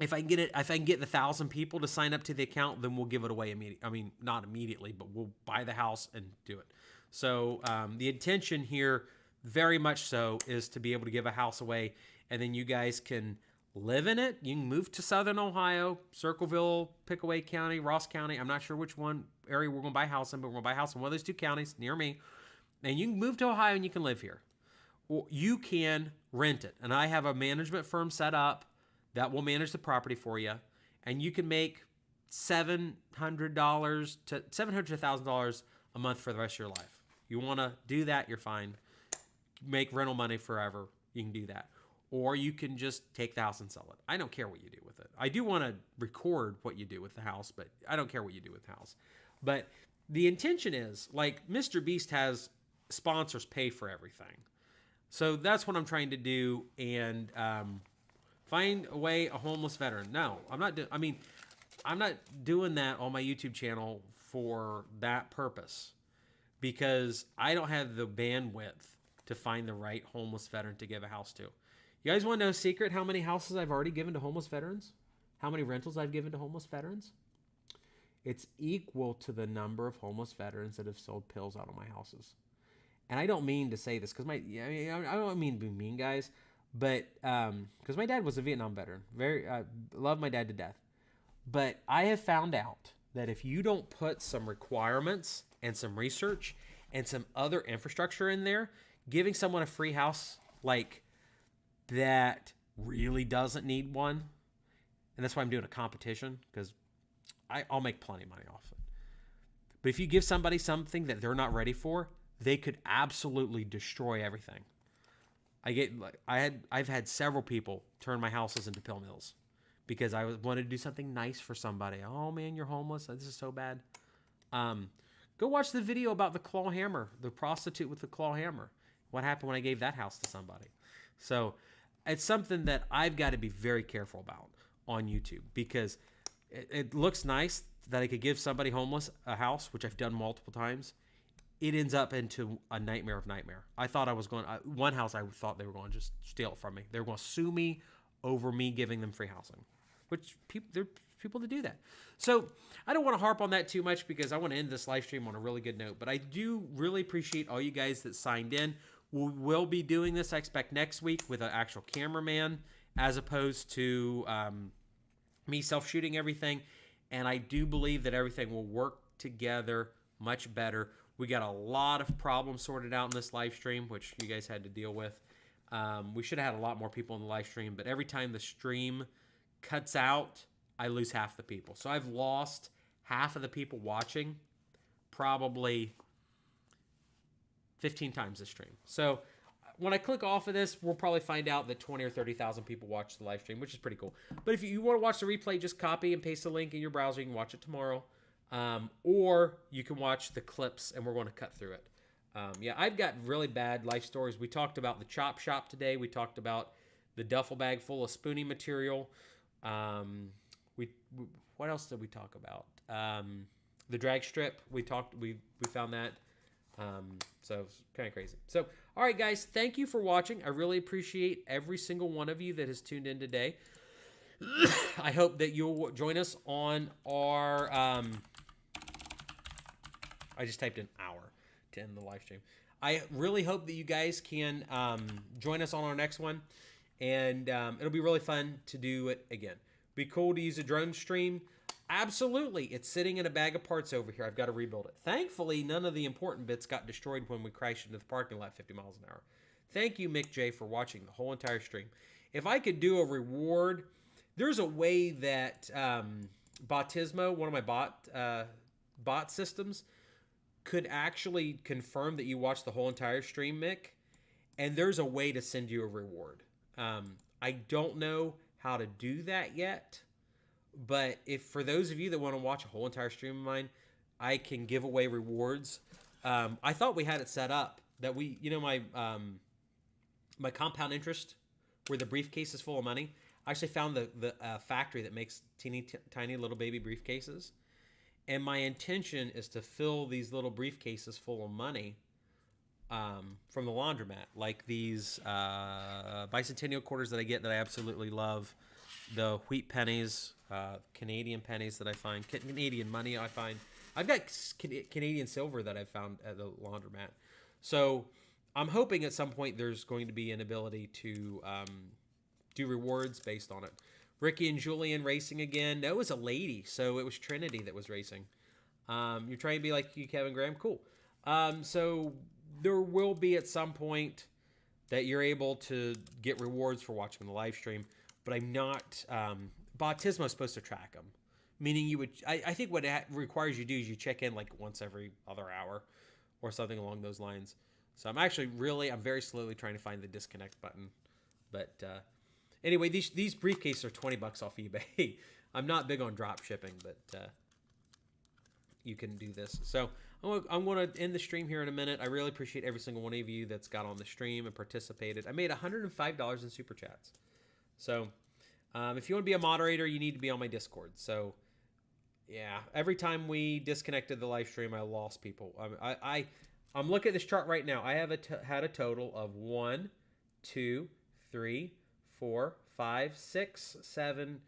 If I can get 1,000 people to sign up to the account, then we'll give it away immediately. I mean, not immediately, but we'll buy the house and do it. So the intention here, very much so, is to be able to give a house away, and then you guys can live in it. You can move to Southern Ohio, Circleville, Pickaway County, Ross County. I'm not sure which area we're going to buy a house in, but we're going to buy a house in one of those 2 counties near me. And you can move to Ohio and you can live here. Or you can rent it. And I have a management firm set up that will manage the property for you. And you can make $700 to $1,000 a month for the rest of your life. You want to do that, you're fine. Make rental money forever. You can do that. Or you can just take the house and sell it. I don't care what you do with it. I do want to record what you do with the house, but I don't care what you do with the house. But the intention is, like, Mr. Beast has sponsors pay for everything. So that's what I'm trying to do, and find a homeless veteran. No, I'm not doing that on my YouTube channel for that purpose, because I don't have the bandwidth to find the right homeless veteran to give a house to. You guys want to know a secret? How many houses I've already given to homeless veterans? How many rentals I've given to homeless veterans? It's equal to the number of homeless veterans that have sold pills out of my houses. And I don't mean to say this because I don't mean to be mean, guys, but because my dad was a Vietnam veteran. Love my dad to death. But I have found out that if you don't put some requirements and some research and some other infrastructure in there, giving someone a free house like that really doesn't need one, and that's why I'm doing a competition, because I'll make plenty of money off it. But if you give somebody something that they're not ready for, they could absolutely destroy everything. I've had several people turn my houses into pill mills because I wanted to do something nice for somebody. Oh man, you're homeless. This is so bad. Go watch the video about the claw hammer, the prostitute with the claw hammer. What happened when I gave that house to somebody? So it's something that I've got to be very careful about on YouTube, because it looks nice that I could give somebody homeless a house, which I've done multiple times. It ends up into a nightmare of nightmare. I thought I was going, one house I thought they were going to just steal it from me. They were going to sue me over me giving them free housing, which there are people that do that. So I don't want to harp on that too much, because I want to end this live stream on a really good note. But I do really appreciate all you guys that signed in. We'll be doing this, I expect, next week with an actual cameraman, as opposed to me self-shooting everything. And I do believe that everything will work together much better. We got a lot of problems sorted out in this live stream, which you guys had to deal with. We should have had a lot more people in the live stream, but every time the stream cuts out, I lose half the people. So I've lost half of the people watching probably 15 times the stream. So when I click off of this, we'll probably find out that 20 or 30,000 people watch the live stream, which is pretty cool. But if you want to watch the replay, just copy and paste the link in your browser. You can watch it tomorrow. Or you can watch the clips, and we're going to cut through it. Yeah, I've got really bad life stories. We talked about the chop shop today. We talked about the duffel bag full of spoonie material. What else did we talk about? The drag strip. We found that. So it's kind of crazy. So, all right, guys, thank you for watching. I really appreciate every single one of you that has tuned in today. I hope that you'll join us on our, I just typed an hour to end the live stream. I really hope that you guys can join us on our next one, and it'll be really fun to do it again. Be cool to use a drone stream. Absolutely. It's sitting in a bag of parts over here. I've got to rebuild it. Thankfully, none of the important bits got destroyed when we crashed into the parking lot 50 miles an hour. Thank you, Mick J, for watching the whole entire stream. If I could do a reward, there's a way that Botismo, one of my bot systems, could actually confirm that you watched the whole entire stream, Mick, and there's a way to send you a reward. I don't know how to do that yet. But if for those of you that want to watch a whole entire stream of mine, I can give away rewards. I thought we had it set up that we, my compound interest, where the briefcase is full of money. I actually found the factory that makes tiny little baby briefcases, and my intention is to fill these little briefcases full of money from the laundromat, like these bicentennial quarters that I get that I absolutely love. The wheat pennies, Canadian pennies that I find, Canadian money I find. I've got Canadian silver that I found at the laundromat. So I'm hoping at some point there's going to be an ability to do rewards based on it. Ricky and Julian racing again. No, it was a lady, so it was Trinity that was racing. You're trying to be like you, Kevin Graham? Cool. So there will be at some point that you're able to get rewards for watching the live stream. But I'm not. Botismo is supposed to track them, meaning you would. I think what it requires you to do is you check in like once every other hour, or something along those lines. So I'm very slowly trying to find the disconnect button. But anyway, these briefcases are $20 off eBay. I'm not big on drop shipping, but you can do this. So I'm going to end the stream here in a minute. I really appreciate every single one of you that's got on the stream and participated. I made $105 in super chats. So if you want to be a moderator, you need to be on my Discord. So yeah, every time we disconnected the live stream, I lost people. I'm looking at this chart right now. I have had a total of 1, 2, 3, 4, 5, 6, 7,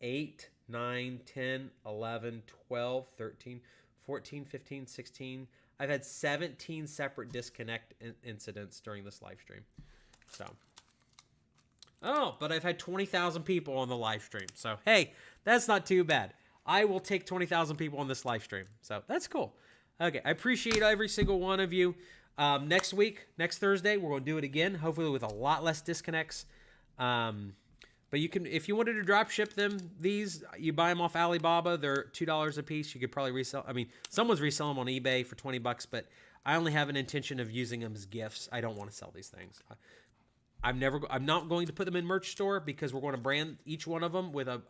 8, 9, 10, 11, 12, 13, 14, 15, 16. I've had 17 separate disconnect incidents during this live stream. So... Oh, but I've had 20,000 people on the live stream. So, hey, that's not too bad. I will take 20,000 people on this live stream. So, that's cool. Okay, I appreciate every single one of you. Next week, next Thursday, we're going to do it again, hopefully with a lot less disconnects. But you can, if you wanted to drop ship them, you buy them off Alibaba. They're $2 a piece. You could probably resell. I mean, someone's reselling them on eBay for $20, but I only have an intention of using them as gifts. I don't want to sell these things. I'm not going to put them in merch store because we're going to brand each one of them with a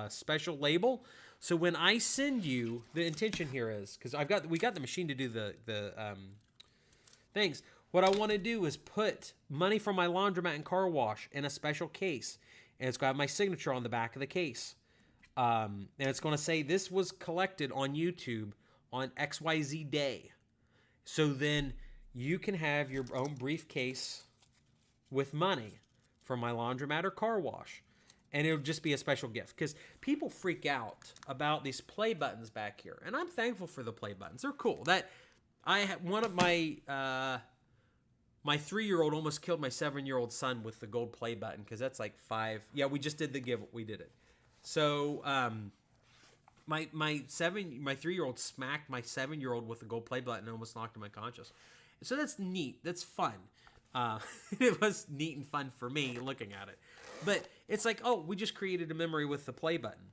special label. So when I send you, the intention here is, because we got the machine to do the things. What I want to do is put money from my laundromat and car wash in a special case, and it's going to have my signature on the back of the case, and it's going to say this was collected on YouTube on XYZ day. So then you can have your own briefcase with money from my laundromat or car wash. And it'll just be a special gift. Because people freak out about these play buttons back here. And I'm thankful for the play buttons. They're cool. One of my 3-year-old almost killed my 7-year-old son with the gold play button. Because that's like 5. Yeah, we just did the give. We did it. So my 3-year-old smacked my 7-year-old with the gold play button and almost knocked him unconscious. So that's neat. That's fun. It was neat and fun for me looking at it. But it's like, oh, we just created a memory with the play button.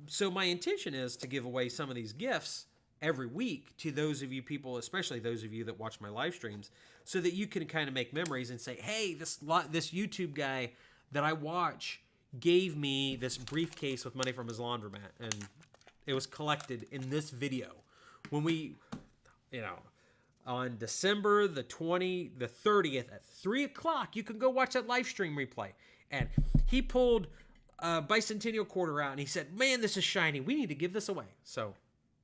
So my intention is to give away some of these gifts every week to those of you people, especially those of you that watch my live streams, so that you can kind of make memories and say, hey, this YouTube guy that I watch gave me this briefcase with money from his laundromat, and it was collected in this video. When we, on December the 30th at 3 o'clock, you can go watch that live stream replay. And he pulled a bicentennial quarter out and he said, man, this is shiny. We need to give this away. So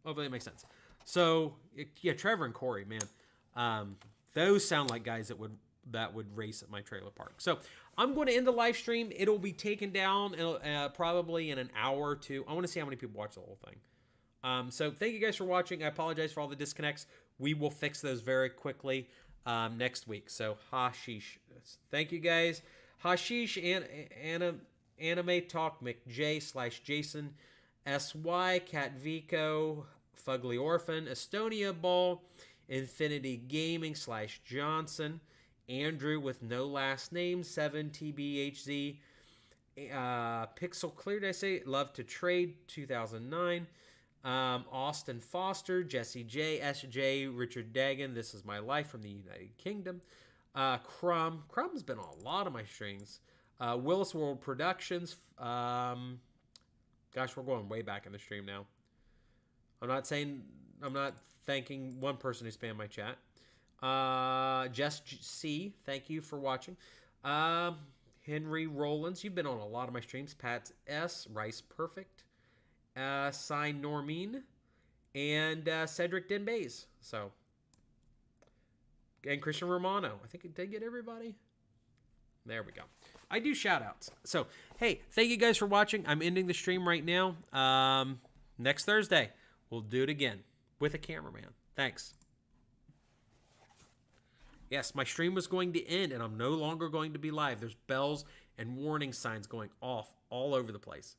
hopefully it makes sense. So yeah, Trevor and Corey, man, those sound like guys that would race at my trailer park. So I'm going to end the live stream. It'll be taken down probably in an hour or two. I want to see how many people watch the whole thing. So thank you guys for watching. I apologize for all the disconnects. We will fix those very quickly next week. So hashish. Thank you guys. Hashish and Anime Talk McJ / Jason SY Cat Vico Fugly Orphan Estonia Ball Infinity Gaming / Johnson Andrew with no last name 7TBHZ Pixel Clear, did I say? Love to Trade 2009 Austin Foster, Jesse J, SJ, Richard Dagan, This Is My Life from the United Kingdom, Crumb's been on a lot of my streams, Willis World Productions, gosh, we're going way back in the stream now. I'm not thanking one person who spammed my chat. Jess C, thank you for watching. Henry Rollins, you've been on a lot of my streams. Pat S, Rice Perfect, Sign Normine, and Cedric Denbays. So, and Christian Romano. I think it did get everybody. There we go. I do shout outs. So, hey, thank you guys for watching. I'm ending the stream right now. Next Thursday, we'll do it again with a cameraman. Thanks. Yes, my stream was going to end, and I'm no longer going to be live. There's bells and warning signs going off all over the place.